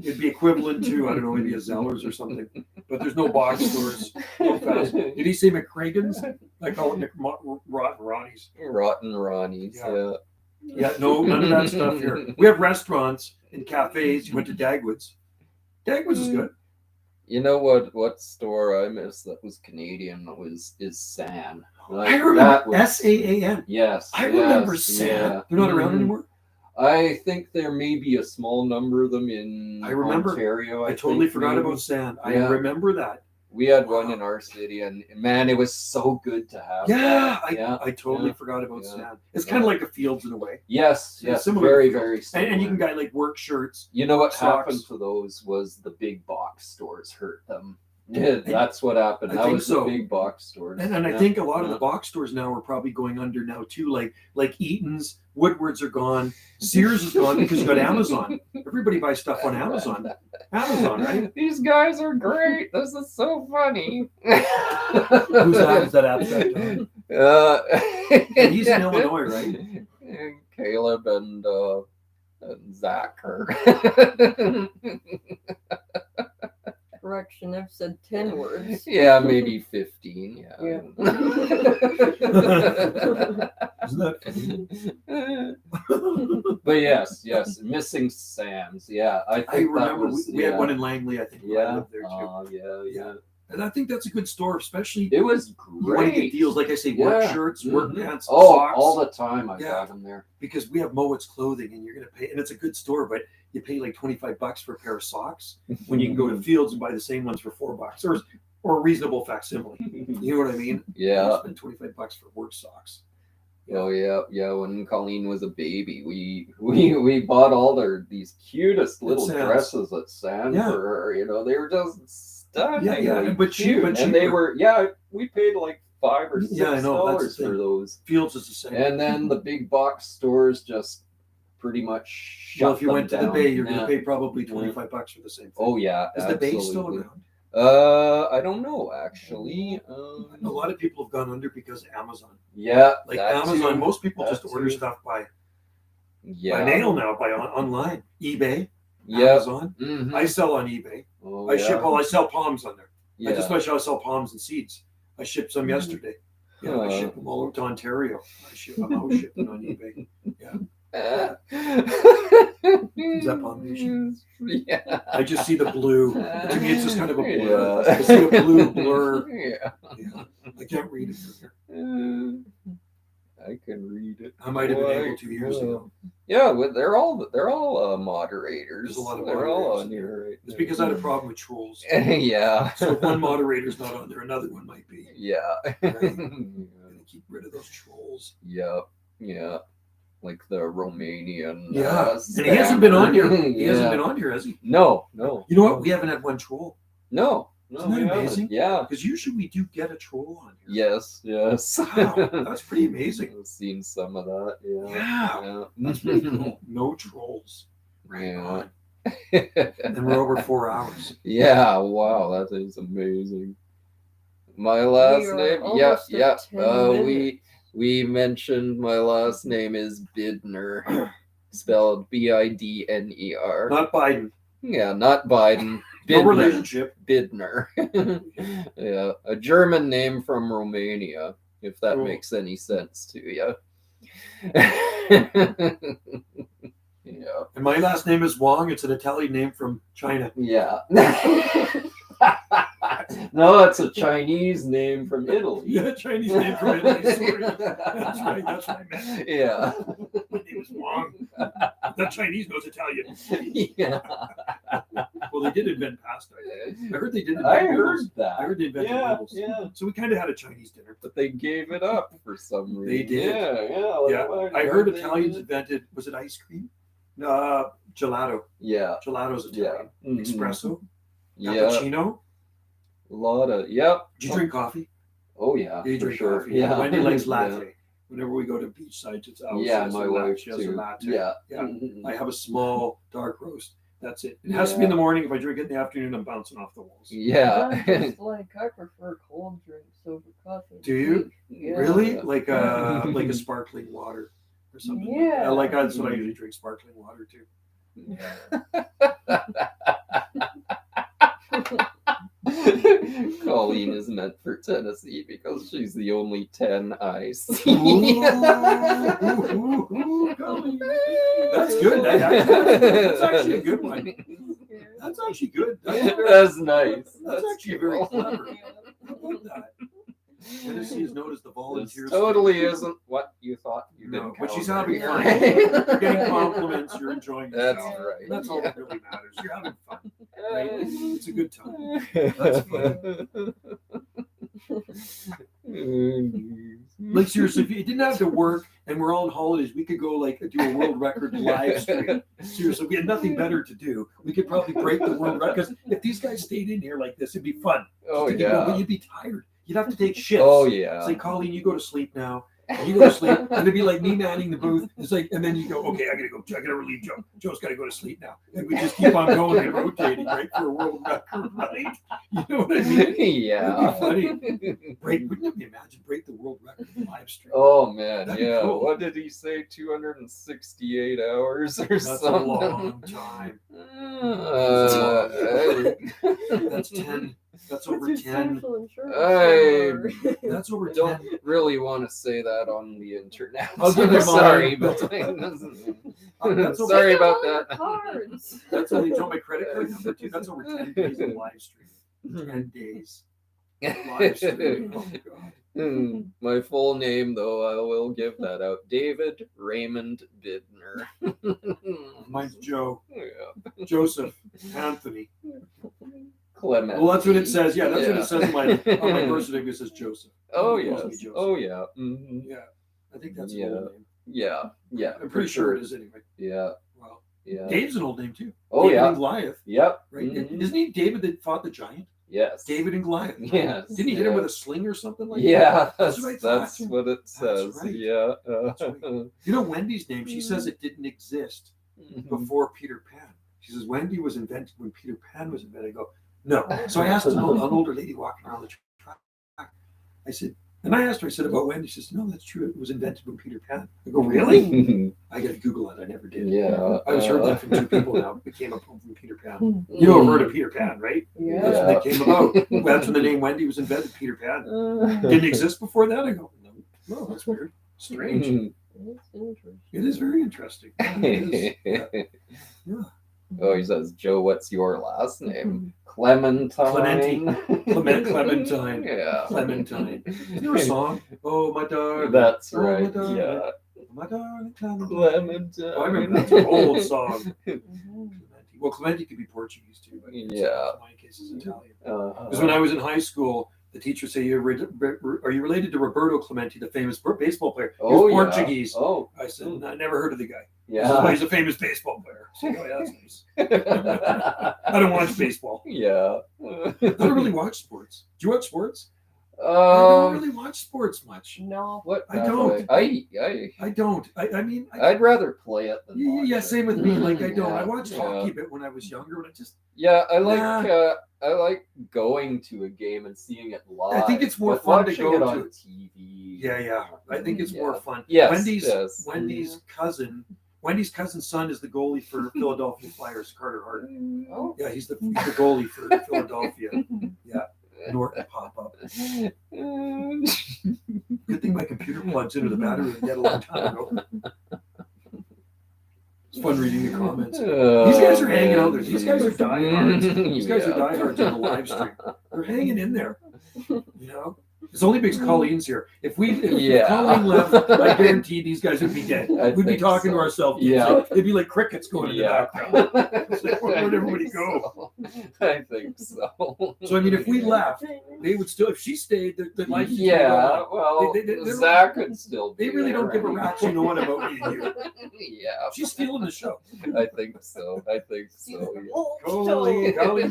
It'd be equivalent to I don't know maybe a Zellers or something, but there's no box stores. No fast. Did he say McRagan's? I call it Rotten Ronnie's. Rotten Ronnie's. Yeah. Yeah. Yeah, no, none of that stuff here. We have restaurants and cafes. You went to Dagwood's. Dagwood's is good. You know what store I miss that was Canadian is San. Like, I that remember was- SAAN. Yes. I remember yes, San. yeah. They're not around Mhm. anymore. I think there may be a small number of them in I remember. Ontario. I totally think, forgot maybe. about sand. I Yeah. remember that. We had one in our city, and man, it was so good to have. Yeah, that. I totally yeah. forgot about Yeah. sand. It's kind of like a Fields in a way. Yes, Yeah, yes, similar very, to Fields. very similar. And you can get like work shirts. You know what socks. happened to those was the big box stores hurt them. Yeah, that's what happened. I That think was so. the big box stores. And I Yeah, think a lot of yeah. the box stores now are probably going under now too. Like Eaton's, Woodward's are gone. Sears is gone because you got Amazon. Everybody buys stuff on Amazon. Amazon, right? These guys are great. This is so funny. Who's that? Is that abstract? John? And he's in Illinois, right? Caleb and Zach are. Correction, I've said 10 words. Yeah, maybe 15. Yeah. Yeah. Isn't that funny? But yes, missing Sam's. Yeah, I think I remember that was, we had one in Langley, I think. Where I Yeah. lived there too. Yeah. And I think that's a good store, especially It was you want to get great. deals. Like I say, work Yeah. shirts, work Mhm. pants, Oh, socks. all the time I Yeah. got them there. Because we have Mowat's clothing and you're going to pay, and it's a good store, but you pay like $25 for a pair of socks when you can go to Fields and buy the same ones for $4 or a reasonable facsimile. You know what I mean? Yeah. You spend $25 for work socks. Oh yeah. When Colleen was a baby, we bought all these cutest little Sam's. dresses at Sam Yeah. for her. You know, they were just stunning. Yeah, but cheap, cute. but And they cheaper. were we paid like $5 or $6 Yeah, I know, that's the for thing. those. Fields is the same. And then the big box stores just pretty much shut well, if you them went to the down. Bay, you're going Yeah. to pay probably $25 for the same thing. Oh yeah, Is the Bay still absolutely. around? I don't know actually. A lot of people have gone under because of Amazon. Yeah, Like that Amazon, too. most people just That order too. stuff by Yeah. mail now, by online, eBay, Yeah. Amazon. Mhm. I sell on eBay. Oh, I sell palms on there. Yeah. I just wish I sell palms and seeds. I shipped some Mhm. yesterday. Yeah, I ship them all over to Ontario. I'm always shipping on eBay. Is that Polynesian? Yeah. I just see the blue. To me, it's just kind of a blur. Yeah. I see a blue blur. Yeah. Yeah. I can't read it from here. I can read it. I might have been able 2 years ago. Yeah, well, they're all moderators. There's a lot of They're all moderators. on here. Right? It's because I had a problem with trolls. Yeah. So if one moderator's not on there, another one might be. Yeah. I'm gonna keep rid of those trolls. Yeah. Yeah. Like the Romanian. Yeah, and he hasn't been on here. He Yeah. hasn't been on here, has he? No. You know what? We haven't had one troll. No. Isn't that we haven't. amazing? Yeah. Because usually we do get a troll on here. Yes. Yes. Wow, that's pretty amazing. I've seen some of that. Yeah. Yeah, that's pretty cool. No trolls. Right Yeah. on. And we're over 4 hours. Yeah, wow, that is amazing. My last We are name, almost yeah. at 10 We mentioned my last name is Bidner, spelled Bidner. Not Biden. Yeah, not Biden. No Bidner. relationship. Bidner. Yeah, a German name from Romania, if that Cool. makes any sense to you. Yeah. And my last name is Wong. It's an Italian name from China. Yeah. No, it's a Chinese name from Italy. Yeah, Chinese name from Italy. Sorry. That's right. That's what I meant. Yeah. My name is Wong. The Chinese knows Italian. Yeah. Well, they did invent pasta. I heard they did invent I noodles. heard that. I heard they invented Yeah, noodles. yeah. So we kind of had a Chinese dinner. But they gave it up for some reason. They did. Yeah. Yeah, I heard Italians invented, was it ice cream? Gelato. Yeah. Gelato's Italian. Mhm. Espresso. Yeah. Cappuccino. A lot of, yep. Did you drink coffee? Oh, yeah. Yeah, you for drink sure. coffee. Yeah. Wendy likes Yeah. latte. Whenever we go to beachside, it's always Yeah, has my a latte. wife She has a too. latte. Yeah. Yeah. Mhm. I have a small dark roast. That's it. It has to be in the morning. If I drink it in the afternoon, I'm bouncing off the walls. Yeah. I'm just like, I prefer cold drinks over coffee. and Do you? tea. Yeah. Really? Like a sparkling water or something. Yeah. Like that's what I usually drink, sparkling water too. Colleen is meant for Tennessee because she's the only 10 I see. Ooh, Colleen. That's good. That's actually a good one. That's actually good. That's nice. That's actually very cool. clever. I love that. Tennessee is known as the volunteer This state. totally isn't what you thought you No, didn't but she's count, having fun. right? You're getting compliments. You're enjoying That's yourself. right. And that's all yeah. that really matters. You're having fun. Right? It's a good time. That's Like seriously, if you didn't have to work and we're all on holidays, we could go like do a world record live stream. Seriously, we had nothing better to do. We could probably break the world record because if these guys stayed in here like this, it'd be fun. Oh Just to keep going, but yeah. you'd be tired. You'd have to take shifts. Oh yeah. Say, Colleen, you go to sleep now. You go to sleep, and it'd be like me manning the booth. It's like, and then you go, okay, I gotta go. I gotta relieve Joe. Joe's gotta go to sleep now, and we just keep on going and rotating, right, for a world record, right? You know what I mean? Yeah. It'd be Break. Wouldn't you imagine break the world record in live stream? Oh man, That'd be yeah. cool. What did he say? 268 hours or That's something? a long time. That's 10. That's over What's your 10. social insurance I number? That's over don't 10. really want to say that on the internet. I'll give you Sorry, mine. but That's over- sorry Look at about all your that. Cards. That's only on my credit card number too. That's over 10 days of live stream. 10 days live stream. Oh God. My full name, though, I will give that out. David Raymond Bidner. Mine's Joe, Yeah. Joseph, Anthony. Clement. Well, that's what it says. Yeah, that's what it says on my birth certificate. It says Joseph. Oh It yes. must be Joseph. Oh yeah. Mhm. Yeah, I think that's an Yeah. old name. Yeah. Yeah. I'm for pretty sure it is anyway. Yeah. Well, Yeah. Dave's an old name too. Oh David yeah. and Goliath, Yep. right? Mhm. Isn't he David that fought the giant? Yes. David and Goliath. Yes. Didn't he hit him yeah. with a sling or something like that? Yeah, That's that's, what I thought. that's what it says. right. Yeah. That's right. You know Wendy's name? She says it didn't exist before Peter Pan. She says Wendy was invented when Peter Pan was invented. I go, no. So I asked an older lady walking around the track. I said, and I asked her, I said about Wendy. She says, no, that's true. It was invented when Peter Pan. I go, really? I got to Google it. I never did. Yeah. I just heard that from two people now. It came up from Peter Pan. You know, I've heard of Peter Pan, right? Yeah. That's when they came about. That's when the name Wendy was invented. Peter Pan didn't exist before that. I go, no, that's weird, strange. That's interesting. It is very interesting. It is. Yeah. Oh, he says, Joe, what's your last name? Clementine. Clementine. Yeah. Clementine. Is there a song? Oh, my darling. That's Oh, my right. darling. Yeah. My darling Clementine. Clementine. Oh, I remember that's an old song. Mhm. Well, Clemente could be Portuguese too, but Yeah. in my case, it's Italian. Uh-huh. Because when I was in high school, the teacher said, "Are you related to Roberto Clemente, the famous baseball player? He was Oh, yeah. Portuguese." Oh, I said, "I never heard of the guy. yeah. He's a famous baseball player." I said, "Oh, yeah, that's nice." I don't watch baseball. Yeah. I don't really watch sports. Do you watch sports? I don't really watch sports much. No. What? I don't. I don't. I mean, I'd rather play it than watch yeah, it. same with me. Like I don't. I Yeah, watched yeah. hockey a bit when I was younger, but I just Yeah, I like Nah. I like going to a game and seeing it live. I think it's more but fun to watching go it to on it. TV. yeah. I think it's more fun. Yes, Wendy's yes. Wendy's cousin's son is the goalie for Philadelphia Flyers, Carter Hart. Oh. Yeah, he's the goalie for Philadelphia. Yeah, Norton pop up. Good thing my computer plugs into the battery yet a long time ago. It's fun reading the comments. These guys are hanging out there. These guys are diehards. These guys are diehards on the live stream. They're hanging in there. You know? It's only because Colleen's here. If Yeah. Colleen left, I guarantee these guys would be dead. I We'd be think talking to so. ourselves. Yeah. It'd be like crickets going in the background. It's like, where'd everybody go? I think so. So I mean, if we left, they would still. If she stayed, the life. would go Yeah, on. well, they're- Zach could still be They really there don't give a anyway. rat's you know what about me and you. Yeah, She's stealing the show. I think so. Colleen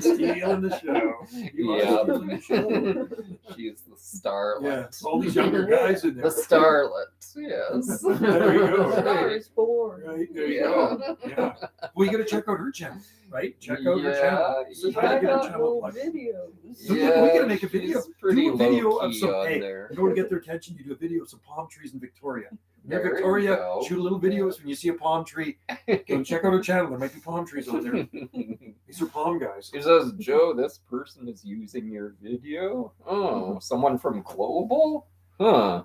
stealing the show. You are Yeah. stealing the show. She's the starlet. Yeah, all these younger guys in there. The starlet, yes. There you go. Star is born. Right, there you go. Yeah. Well, you got to check out her channel, right? Check out her Yeah, channel. yeah. Try to Check get her out channel old plugged. videos. So we gotta make a video. She's pretty Do a video low of key some- on hey, there. In order to get their attention, you do a video of some palm trees in Victoria. Near There you Victoria, go. shoot a little videos when you see a palm tree. Go check out her channel. There might be palm trees on there. These are palm guys. It says, Joe, this person is using your video. Oh, someone from Global? Huh.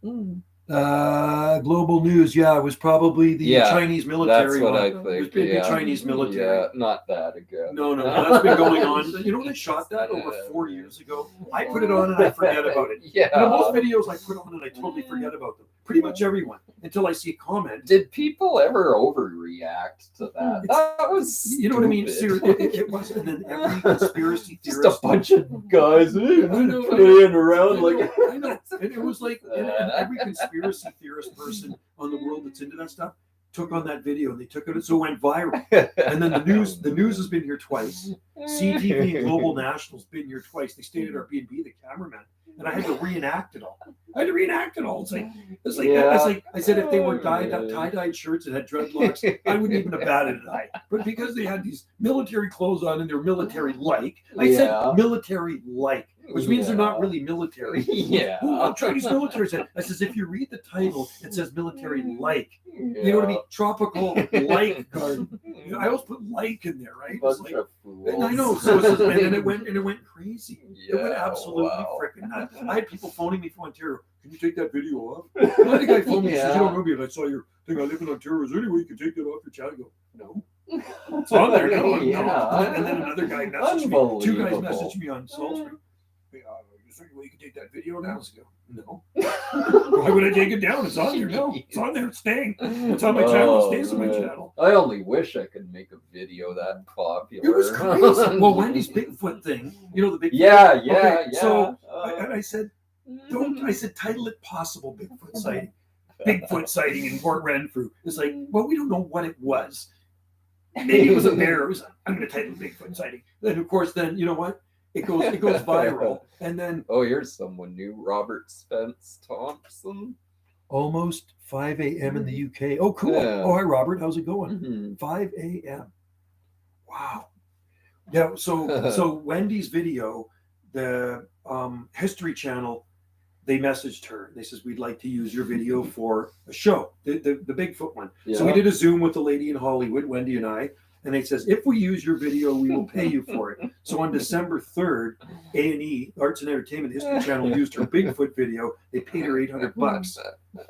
Mm. Global news. Yeah, it was probably the Yeah, Chinese military That's what one. I It was think. big Yeah. Chinese military. Yeah, not that again. No, that's been going on. You know, they shot that over 4 years ago. I put it on and I forget about it. Yeah. You know, most videos I put on and I totally forget about them. Pretty much everyone until I see a comment. Did people ever overreact to that? That was You know what I mean? stupid. Seriously, it was. And then every conspiracy Just theorist. a bunch of guys playing around like. I know. And it was like, and every conspiracy theorist person on the world that's into that stuff took on that video and they took it, so it went viral. And then the news has been here twice. CTV and Global National's been here twice. They stayed at our B&B, the cameraman, and I had to reenact it all. It's like I said, if they were tie-dyed shirts and had dreadlocks, I wouldn't even have batted an eye. But because they had these military clothes on and they're military-like, I said military-like, which means they're not really military. Yeah. Oh, Chinese military said. I says, if you read the title, it says military-like. You know what I mean? Tropical like garden. You know, I always put like in there, right? It's like, and I know. So it's just, and it went crazy. It went absolutely freaking nuts. I had people phoning me from Ontario. Can you take that video off? Another guy phoned me. He says, you don't know me, and I saw your thing. I live in Ontario. Is there any way you can take that off your channel? I go, no. It's on there. No. And then another guy messaged me. 2 guys messaged me on Salisbury. Is there any way you can take that video down? I go, no. Why would I take it down? It's on there. No, it's on there. It's staying. It's on my channel. It stays on my channel. I only wish I could make a video that popular. It was crazy. Well, Wendy's Bigfoot thing, you know, the Bigfoot. Yeah. So I said, title it Possible Bigfoot Sighting. Bigfoot sighting in Port Renfrew. It's like, well, we don't know what it was. Maybe it was a bear. I'm going to title it Bigfoot sighting. Then, of course, you know what? It goes viral. And then... Oh, here's someone new. Robert Spence Thompson. Almost 5 a.m. in the UK. Oh, cool. Yeah. Oh, hi, Robert. How's it going? Mm-hmm. 5 a.m. Wow. Yeah, so Wendy's video, the History Channel, they messaged her. They says, we'd like to use your video for a show, the Bigfoot one. Yeah. So we did a Zoom with the lady in Hollywood, Wendy and I, and they says, if we use your video, we will pay you for it. So on December 3rd, A&E, Arts and Entertainment History Channel, used her Bigfoot video. They paid her $800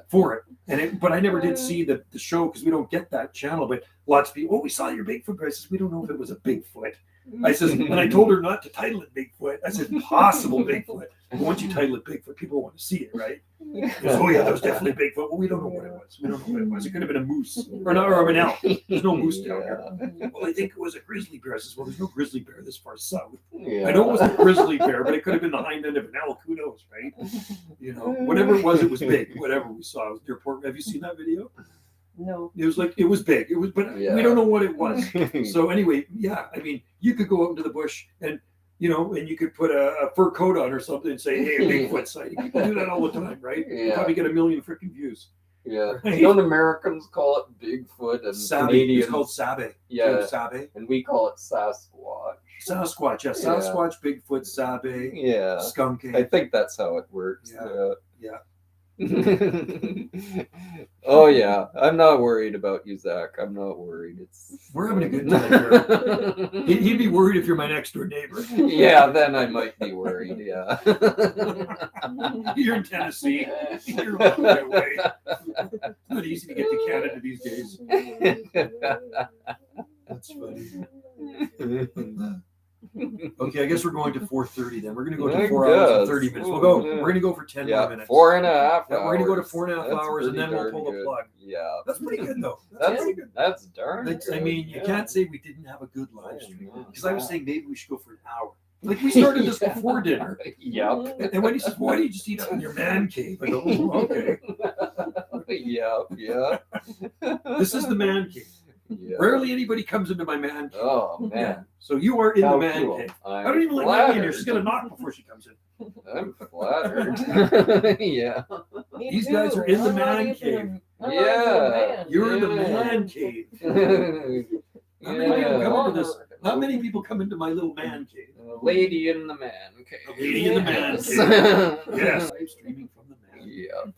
for it. But I never did see the show because we don't get that channel. But lots of people, we saw your Bigfoot. I says, we don't know if it was a Bigfoot. I says, and I told her not to title it Bigfoot. I said, Possible Bigfoot. But once you title it Bigfoot, people want to see it, right? Goes, oh yeah, that was definitely Bigfoot. Well, we don't know what it was. We don't know what it was. It could have been a moose or an elk. There's no moose down here. Well, I think it was a grizzly bear. I says, well, there's no grizzly bear this far south. I know it was a grizzly bear, but it could have been the hind end of an elk. Who knows, right? You know, whatever it was big. Whatever we saw, it was near Port. Have you seen that video? No. It was big. It was, but we don't know what it was. So anyway, yeah. I mean, you could go out into the bush and, you know, and you could put a fur coat on or something and say, hey, Bigfoot sighting. People do that all the time, right? You probably get 1 million freaking views. Yeah. Right? Don't Americans call it Bigfoot and Canadians? It's called Sabe. Yeah. Sabe. And we call it Sasquatch. Sasquatch, yeah. Sasquatch, Bigfoot, Sabe. Yeah. Skunk. I think that's how it works. Yeah. Oh yeah, I'm not worried about you, Zach. I'm not worried. We're having a good time here. He'd be worried if you're my next door neighbor. Yeah, then I might be worried. Yeah. You're in Tennessee. You're a long way away. It's not easy to get to Canada these days. That's funny. Okay, I guess we're going to 4:30 then. We're going to go to 4 hours and 30 minutes. We're going to go for 10 more minutes. 4.5 hours. We're going to go to 4.5 hours and then we'll pull the plug. Yeah. That's pretty good though. That's darn good. I mean, you can't say we didn't have a good live stream. Because I was saying maybe we should go for an hour. Like we started this before dinner. Yep. And when he says, why do you just eat up in your man cave? I go, oh, okay. Yeah. This is the man cave. Yeah. Rarely anybody comes into my man cave. Oh man! Yeah. So you are in the man cave. I don't even let Maggie in here. She's gonna knock before she comes in. I'm flattered. Yeah. These guys are in the man cave. Yeah. You're in the man cave. How many people come into my little man cave? A lady in the man cave. A lady in the man cave. Yes. Live streaming from the man. Yeah.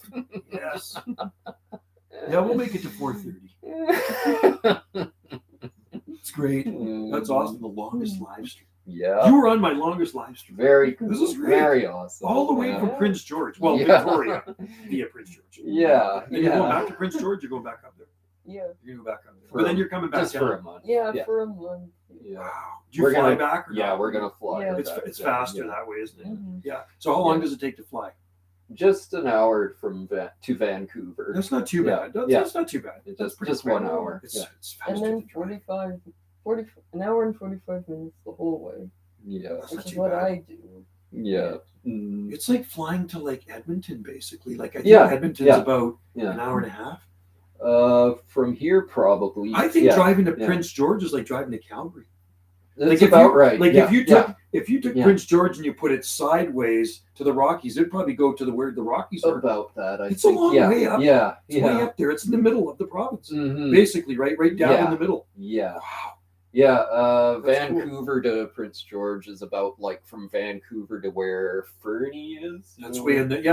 Yes. Yeah, we'll make it to 4:30. It's great. That's awesome. The longest live stream. Yeah. You were on my longest live stream. Very cool. This is great. Very awesome. All the way Yeah. from Prince George. Well, Yeah. Victoria via Prince George. Yeah. And you're going back to Prince George, you're going back up there. Yeah. You're going back up there. For But then a- you're coming back Just down. for a month. Yeah, Yeah. for a month. Yeah. Wow. Do you We're fly gonna- back? Or Yeah, not? we're gonna fly. Yeah. It's, back, it's yeah, faster yeah. that way, isn't it? Mhm. Yeah. So how long Yeah. does it take to fly? Just an hour from to Vancouver. That's not too Yeah. bad. That's, Yeah. that's not too bad. It's That's pretty just quick. 1 hour. It's, Yeah. it's faster And then than driving. 40, an hour and 45 minutes the whole way, Yeah. That's not which is too what bad. I do. Yeah. Mm, It's like flying to like Edmonton, basically. Like I think Yeah. Edmonton's Yeah. about yeah. an hour and a half. From here probably. I think yeah. driving to Yeah. Prince George is like driving to Calgary. That's Like about if you, right. Like yeah. if you took Yeah. Prince George and you put it sideways to the Rockies, it'd probably go to where the Rockies yeah. are. About that, I It's think. a long yeah. way up. Yeah. It's way up there. It's in the middle of the province, Mhm. basically, right down Yeah. in the middle. Yeah. Wow. Yeah, That's cool. Vancouver to Prince George is about like from Vancouver to where Fernie is. you That's know? way in the That's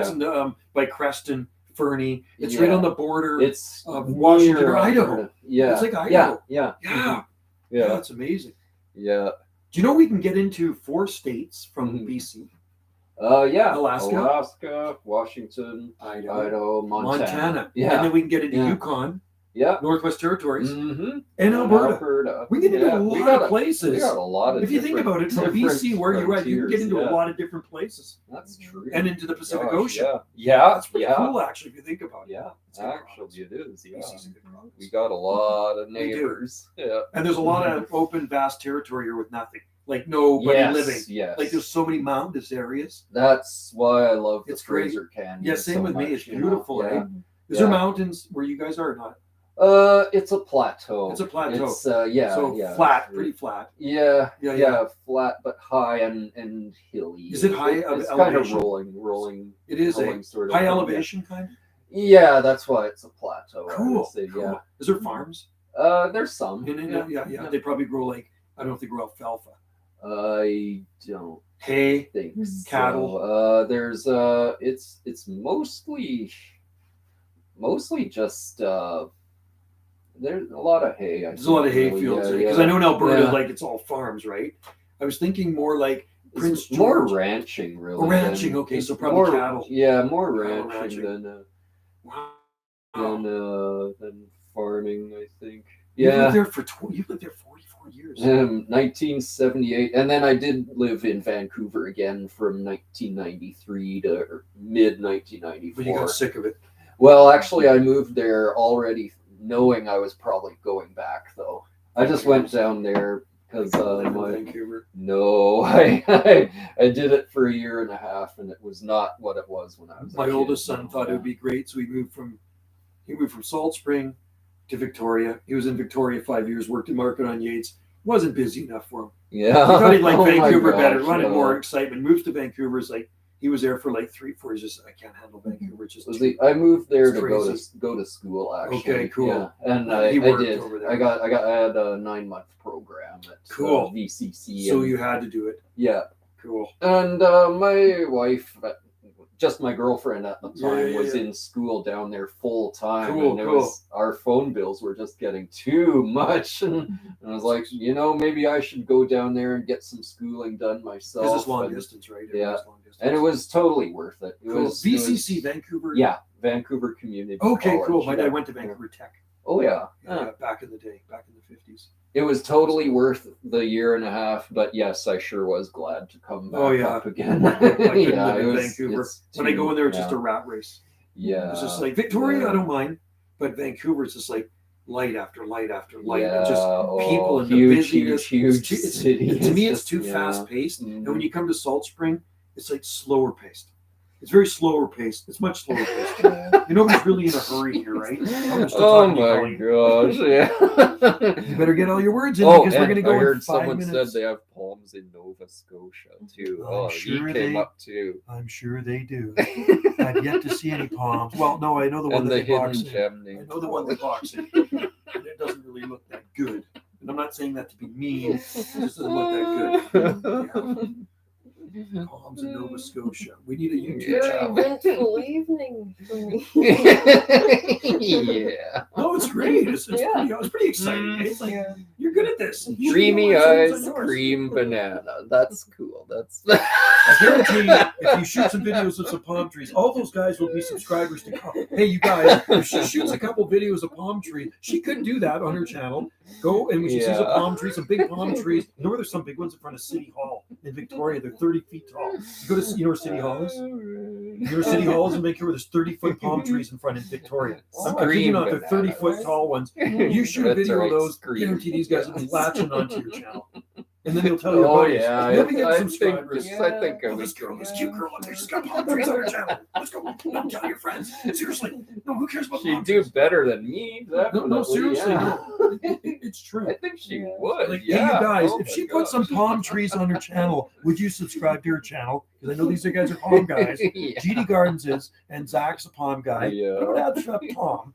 Yeah. in the by Creston, Fernie. It's right Yeah. on the border. It's of Washington near or Idaho. Alberta. Yeah, It's like Idaho. Yeah, yeah, yeah, yeah, that's amazing. yeah. Do you know we can get into 4 states from Mhm. BC? Yeah. Alaska? Washington, Idaho, Idaho, Montana. and Yeah, then we can get into Yeah. Yukon, yeah. Northwest Territories, Mm-hmm. and Alberta. We get into a lot of places. We got a lot of. If you think different- about it, from different BC where you're at, you can get frontiers, into yeah. a lot of different places, That's true. and into the Pacific Gosh, Ocean. Yeah, yeah, That's pretty yeah. cool, actually, if you think about it. Yeah, It's a good province. actually, it is. Yeah, BC's a good province. we got a lot of We do. neighbors. Yeah, And there's a lot of open, vast territory here with nothing, like nobody yes, living. Yes, Like there's so many mountainous areas. that's why I love the It's great. Fraser Canyon. Yeah, same so with me. much, It's you know? beautiful, Yeah. eh? Is there Yeah. mountains where you guys are or not? It's a plateau. It's a plateau. It's yeah, so yeah. flat, pretty flat. Yeah, Yeah, yeah, flat but high and hilly. Is it high It's kind of elevation? rolling. It is a rolling sort of high thing, yeah. elevation kind. Yeah, that's why it's a plateau. I would Cool. say, cool. yeah. Is there farms? There's some. In it? Yeah. They probably grow like I don't know if they grow alfalfa. I don't Hay. think so. Cattle. There's it's mostly just there's a lot of hay. There's a lot of hay fields because I know in Alberta, Yeah. like it's all farms, right? I was thinking more like Prince It's more George. ranching, really. Oh, ranching, than- okay, so it's probably more, cattle. Yeah, more Cattle ranching ranching. Wow. than farming, I think. You lived Yeah. there for you lived there 44 years. 1978, and then I did live in Vancouver again from 1993 to mid But you got 1994. sick of it. Well, actually, I moved there already knowing I was probably going back, though. I just went down there because Live in my Vancouver. no, I did it for a year and a half, and it was not what it was when I was. a My kid. oldest son thought it would be great, so he moved from Salt Spring to Victoria. He was in Victoria 5 years, worked in Market on Yates. Wasn't busy enough for him. Yeah, He thought he'd like Oh my Vancouver better, gosh, wanted yeah. more excitement. Moves to Vancouver. Is like he was there for like 3-4 years. Just I can't handle Vancouver. It's just Was the- I moved there It's to crazy. go to school actually. Okay, cool. Yeah. And Yeah, I he worked did. over there. I had a 9-month program at Cool. VCC. so and- you had to do it. yeah. Cool. And my wife, just my girlfriend at the time, Yeah. was in school down there full time. Cool, and it cool. was our phone bills were just getting too much. And I was like, maybe I should go down there and get some schooling done myself. Because it's long and, distance, right? Yeah. Everything's long distance. and it was totally worth it. It cool. was VCC it was- Vancouver. yeah, Vancouver Community Okay, College. cool. My yeah. dad went to Vancouver Tech. Oh yeah. Back in the day, back in the 50s. It was totally worth the year and a half, but yes, I sure was glad to come back Oh, yeah. up again. I couldn't Yeah, live it in was- Vancouver. it's When I go in there, it's yeah. just a rat race. Yeah. It's just like Victoria, yeah. I don't mind, but Vancouver, it's just like light after light after light. Yeah, And just people and the huge, busyness. huge It's too- it's- city. to me, It's it's too just- fast paced. Mhm. And when you come to Salt Spring, it's like slower paced. It's very slower paced. It's much slower paced. Yeah. Nobody's really in a hurry here, right? I'm still Oh talking to you, my Colleen. gosh! You Yeah. better get all your words in Oh, because we're and going to I go in heard 5 someone minutes. said they have palms in Nova Scotia too. I'm Oh, sure he came they- up too. I'm sure they do. I've yet to see any palms. Well, no, I know the one And that the they box hidden in. gem I named know the one that box in. And it doesn't really look that good. And I'm not saying that to be mean. It just doesn't look that good. Yeah. Palms in Nova Scotia. We need a YouTube Very channel. eventful evening for me. yeah. No, it's great. It's Yeah. pretty exciting. It's like Yeah. you're good good at this. You should Dreamy do live streams Eyes on yours. Cream Banana. That's cool. That's I guarantee you, if you shoot some videos of some palm trees, all those guys will be subscribers to come. Hey, you guys, if she shoots a couple videos of palm trees, she could do that on her channel. Go and when she sees a Yeah. palm tree, some big palm trees. You know, there's some big ones in front of City Hall in Victoria. They're 30 feet tall. You go to, you know where City Hall is? You know where City Hall is in Vancouver? There's 30-foot palm trees in front in Victoria. I'm kidding you not, they're 30-foot tall ones. You shoot a That's video right, of those, scream. guarantee these guys will be latching onto your channel. And then they'll tell your Oh buddies. yeah, You'll be getting I subscribers. think I think I Oh, was this cute girl up there, she's got palm trees on her channel. Let's go. No, tell your friends. Seriously. No, who cares about She'd palm do trees? better than me. No, Definitely. seriously, yeah. no. It's true. I think she Yeah. would. Like, yeah. hey, you guys, Oh if my she put some gosh. palm trees on her channel, would you subscribe to her channel? Because I know these guys are palm guys. yeah. GD Gardens is, and Zach's a palm guy. Yeah. I don't have to shut Palm,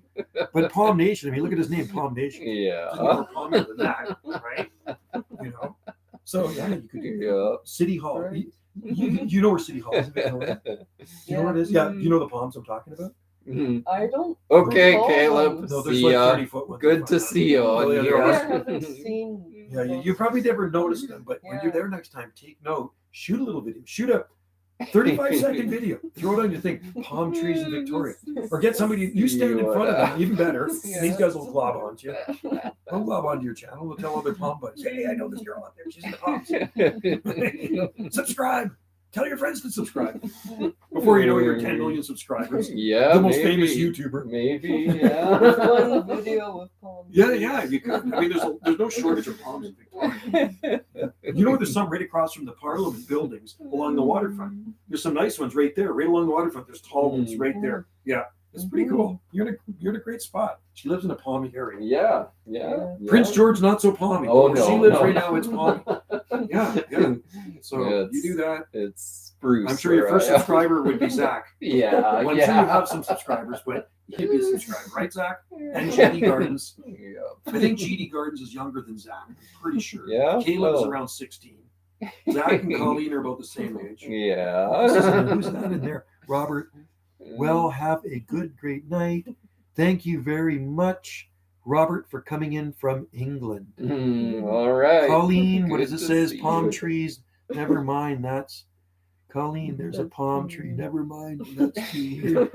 but Palm Nation. I mean, look at his name, Palm Nation. Yeah. It's more palmier than that, right? You know. So yeah, you could do Yeah. City Hall. Right. You know where City Hall is in Victoria? You know where it is? Yeah. You know the palms I'm talking about? Mhm. I don't. Okay, recall Caleb. those. No, there's See like ya. 30-foot ones. Good to see you Oh, on yeah, I there are. here. haven't seen. Yeah, you those. probably never noticed them, but when Yeah. you're there next time, take note. Shoot a little video. Shoot a 35-second video. Throw it on your thing. Palm trees in Victoria. Or get somebody, you stand in front of them, even better. Yeah. These guys will glob onto you. They'll glob onto your channel. They'll tell other palm buddies, hey, I know this girl out there. She's in the palms. Subscribe. Tell your friends to subscribe. Before you know it, you're 10 million subscribers. Yeah, The most maybe. famous YouTuber. Maybe, There's yeah. one video with palms. Yeah, you could. I mean, there's no shortage of palms in Victoria. You know, there's some right across from the Parliament buildings along the waterfront. There's some nice ones right there, right along the waterfront. There's tall ones right there. Yeah, it's pretty cool. You're in a great spot. She lives in a palmy area. Yeah. Prince George, not so palmy. Oh, Where no, she lives no. right now, it's palmy. Yeah. So Yeah, you do that. It's spruce. I'm sure your where first I am. subscriber would be Zach. Yeah, Well, I'm sure you have some subscribers, but he'd be a subscriber, right, Zach? And GD Gardens. Yeah. I think GD Gardens is younger than Zach. I'm pretty sure. Yeah? Caleb's Oh. around 16. Zach and Colleen are about the same age. Yeah. Who's that in there? Robert. Well, have a great night. Thank you very much, Robert, for coming in from England. All right. Colleen, what Good does it to says? see Palm you. trees. Never mind. That's Colleen. There's a palm tree. Never mind. That's you.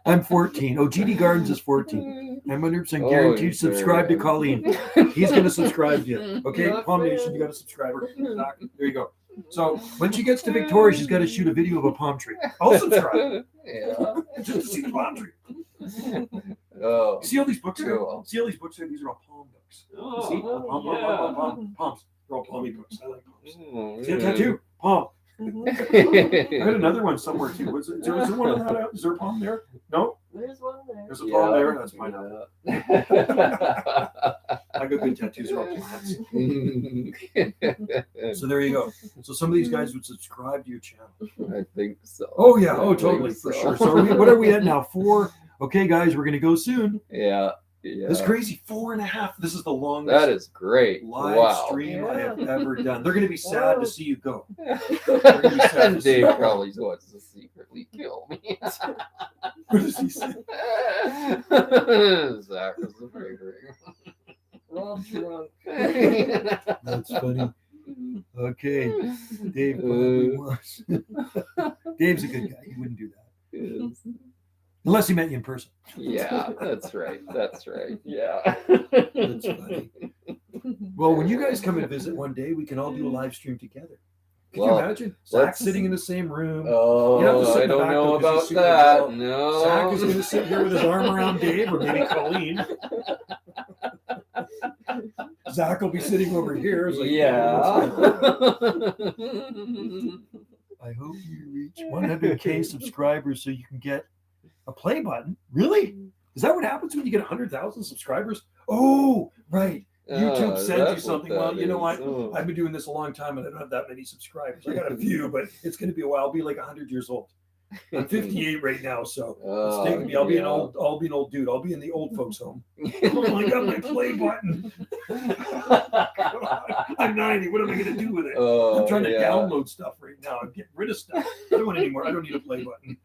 I'm 14. Oh, GD Gardens is 14. I'm 100% Oh, guaranteed. he's Subscribe to very- Colleen. He's going to subscribe to you. Okay, Yeah, Palm fair. Nation, you got a subscriber. Zach, there you go. So when she gets to Victoria, she's got to shoot a video of a palm tree. I'll subscribe Yeah. just to see the palm tree. Oh. See all these books are? Cool. See all these books are? These are all palm books. Oh, See? yeah. Palms. They're all palmy books. I like palms. Oh, See a yeah. tattoo? Palm. I had another one somewhere too. Was it? Is there one of that? Is there a palm there? No. There's one there. There's a palm there. That's fine. Yeah. I got good tattoos. They're all plants. So there you go. So some of these guys would subscribe to your channel. I think so. Oh yeah. I Oh think totally for so. sure. So what are we at now? 4. Okay, guys, we're gonna go soon. Yeah. That's crazy. 4.5. This is the longest That is great. live Wow. stream I have Yeah. ever done. They're gonna be sad Wow. to see you go. And Dave probably wants to secretly kill me. What does he say? Zach was the favorite. We're all drunk. That's funny. Okay, Dave probably was. Dave's a good guy. He wouldn't do that unless he met you in person. Yeah, that's right. That's right. Yeah. That's funny. Well, when you guys come and visit one day, we can all do a live stream together. Can Well, you imagine? Zach let's- sitting in the same room. You have to Oh, sit I in the don't back, know though, 'cause about he's super that. tall. No. Zach is going to sit here with his arm around Dave, or maybe Colleen. Zach will be sitting over here. It's like, Yeah. I hope you reach 100K subscribers so you can get a play button. Really? Is that what happens when you get 100,000 subscribers? Oh, right. YouTube sends you that's what something. that Well, you know is. what? Oh. I've been doing this a long time and I don't have that many subscribers. I got a few, but it's going to be a while. I'll be like 100 years old. I'm 58 right now, so it's taking me. I'll be an old dude. I'll be in the old folks' home. Oh my god, my play button. I'm 90. What am I going to do with it? I'm trying to download stuff right now. I'm getting rid of stuff. I don't want any more. I don't need a play button.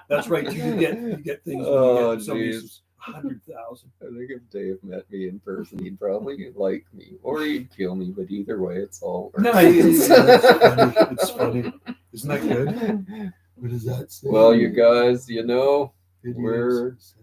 That's right. You get things. When you get somebody's 100,000. I think if Dave met me in person, he'd probably like me, or he'd kill me. But either way, it's all. Nice. That's funny. It's funny. Isn't that good? What does that say? Well, you guys, Videos, we're 17.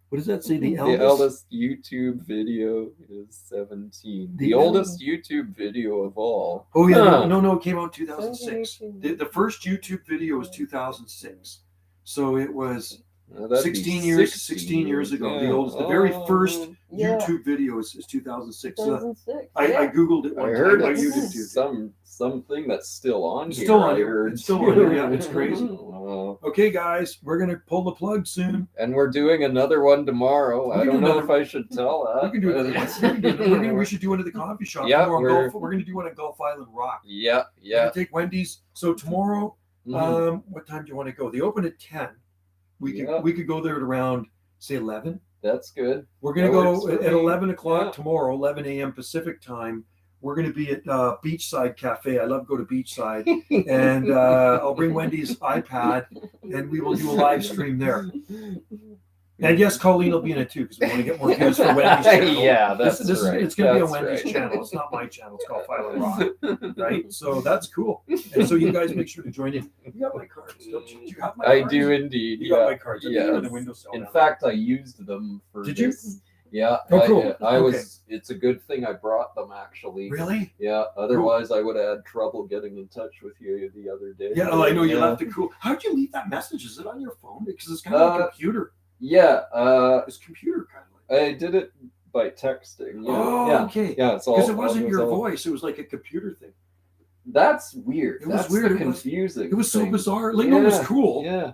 What does that say? The the eldest? eldest YouTube video is 17. The oldest YouTube video of all. Oh yeah, Huh. no, it came out in 2006. 17. The first YouTube video was 2006, so it was That'd be 16 years ago. The oldest, the very first Yeah. YouTube video is 2006. So 2006. I yeah. googled it I one heard time on it's YouTube. something that's still on It's here. still on I here. heard. It's still on here, yeah, it's crazy. Wow. Okay, guys, we're gonna pull the plug soon. And we're doing another one tomorrow. We I can don't do know another- if I should tell that. We can do another one. We should do one at the coffee shop Yeah, tomorrow. we're- We're gonna do one at Gulf Island Rock. Yeah, We're yeah. gonna take Wendy's. So tomorrow, Mhm. what time do you want to go? They open at 10. Yeah. We could go there at around say 11. That's good. We're gonna That works go for at me. 11 o'clock Yeah. tomorrow, 11 a.m. Pacific time. We're gonna be at Beachside Cafe. I love to go to Beachside, and I'll bring Wendy's iPad, and we will do a live stream there. And yes, Colleen will be in it too because we want to get more views for Wendy's channel. Yeah, that's this right. It's going to be on That's Wendy's right. channel. It's not my channel. It's called File and Rock, right? So that's cool. And so you guys make sure to join in. You got my cards, don't you? Do you have my I cards? do indeed. You yeah. got my cards. I think they're in the Yes. windowsill In now. fact, I used them for Did you? this. Yeah. Oh, cool. I Okay. was. It's a good thing I brought them actually. Really? Yeah. Otherwise, I would have had trouble getting in touch with you the other day. Yeah, I know you Yeah. left it cool. How'd you leave that message? Is it on your phone? Because it's kind of like a computer. Yeah. It's computer kind of like. I did it by texting. Yeah. Oh, yeah. okay. Yeah. It's all. Because it wasn't all- your all- voice. It was like a computer thing. That's weird. It was That's weird. The It was- confusing. It was so thing. bizarre. Lingo was Yeah, cool. Yeah.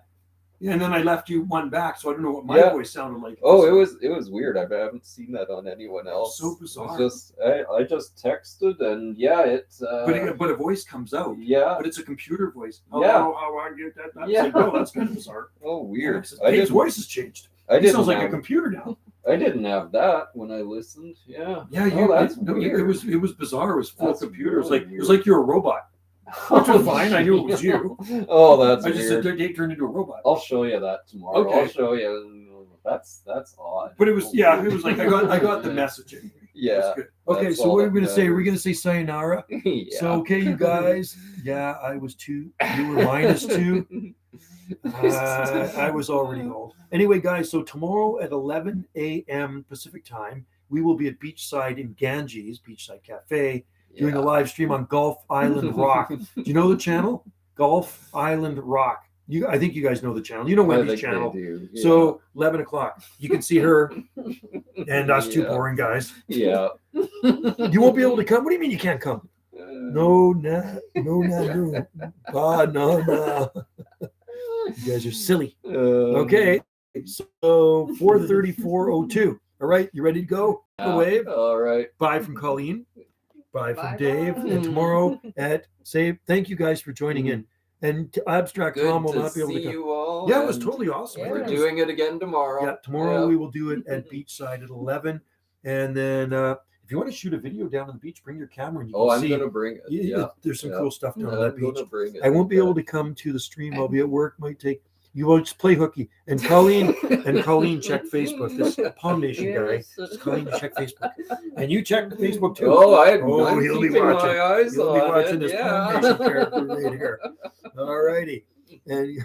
Yeah, and then I left you one back, so I don't know what my Yeah. voice sounded like. Oh, it was weird. I haven't seen that on anyone else. So bizarre. It's just I just texted and yeah, it's But a voice comes out. yeah. But it's a computer voice. Yeah. How I get that? That's Yeah. like, oh, that's kind of bizarre. Oh, weird. Dave's voice has changed. I He didn't sounds like a have, computer now. I didn't have that when I listened. Yeah. Yeah, Oh, that's it weird. was bizarre. It was full That's of computers. really Like it was like you're a robot. Which was fine. I knew it was you. Oh, that's I just weird. said Dave turned into a robot. I'll show you that tomorrow. Okay. I'll show you. That's odd. But it was it was like I got the message anyway. It was Yeah. good. Okay, That's so all what are that we gonna say? Are we matters. gonna say sayonara? Yeah. So okay, you guys. Yeah, I was 2. You were -2. I was already old. Anyway, guys, so tomorrow at 11 a.m. Pacific time, we will be at Beachside in Ganges, Beachside Cafe, doing a live stream on Gulf Island Rock. Do you know the channel? Gulf Island Rock. I think you guys know the channel. You know I Wendy's think channel. they do. Yeah. So 11 o'clock, you can see her and us two Yeah. boring guys. yeah. You won't be able to come. What do you mean you can't come? No. God, no. You guys are silly. Okay, so 4:34:02. All right, you ready to go? The wave. All right. Bye from Colleen. Bye from Bye-bye. Dave. And tomorrow thank you guys for joining in. And Abstract Good Tom will to not be able to see come. you all. Yeah, it was and totally awesome. Yeah. We're It was- doing it again tomorrow. Yeah, tomorrow Yeah. we will do it at Beachside at 11. And then if you want to shoot a video down on the beach, bring your camera and you Oh, can I'm see. gonna bring it. Yeah. There's some Yeah. cool stuff down on I'm that beach. gonna bring it. I won't be able to come to the stream. I'll be at work. Might take. You will just play hooky. And Colleen check Facebook. This Palm Nation guy. Colleen, check Facebook. And you check Facebook too. Oh, Oh, I'm he'll be keeping watching. my eyes You'll be on watching it. this Yeah. Palm Nation character right here. All righty. And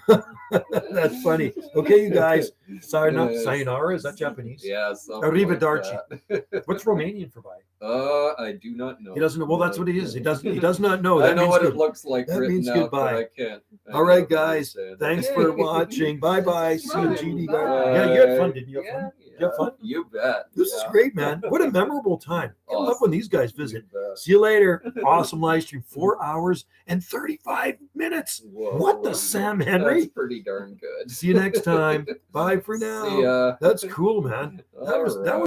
that's funny. Okay, you guys. Sayonara. Is that Japanese? Yeah. something Arrivederci. like that. What's Romanian for bye? I do not know. He doesn't know. Well, that's what he is. He does not know. I That know means what good. it looks like That written means out, goodbye. but I can't. All right, don't guys. understand it. Thanks for watching. Bye bye. See you, Bye. GD. Bye. Yeah, you had fun, didn't you? Have fun? Yeah. You have fun? You bet. This is Yeah. great, man. What a memorable time. I love when these guys visit. You bet. See you later. Awesome live stream. 4 hours and 35 minutes. Whoa. What the Sam Henry? That's pretty darn good. See you next time. Bye for now. See ya. That's cool, man. That was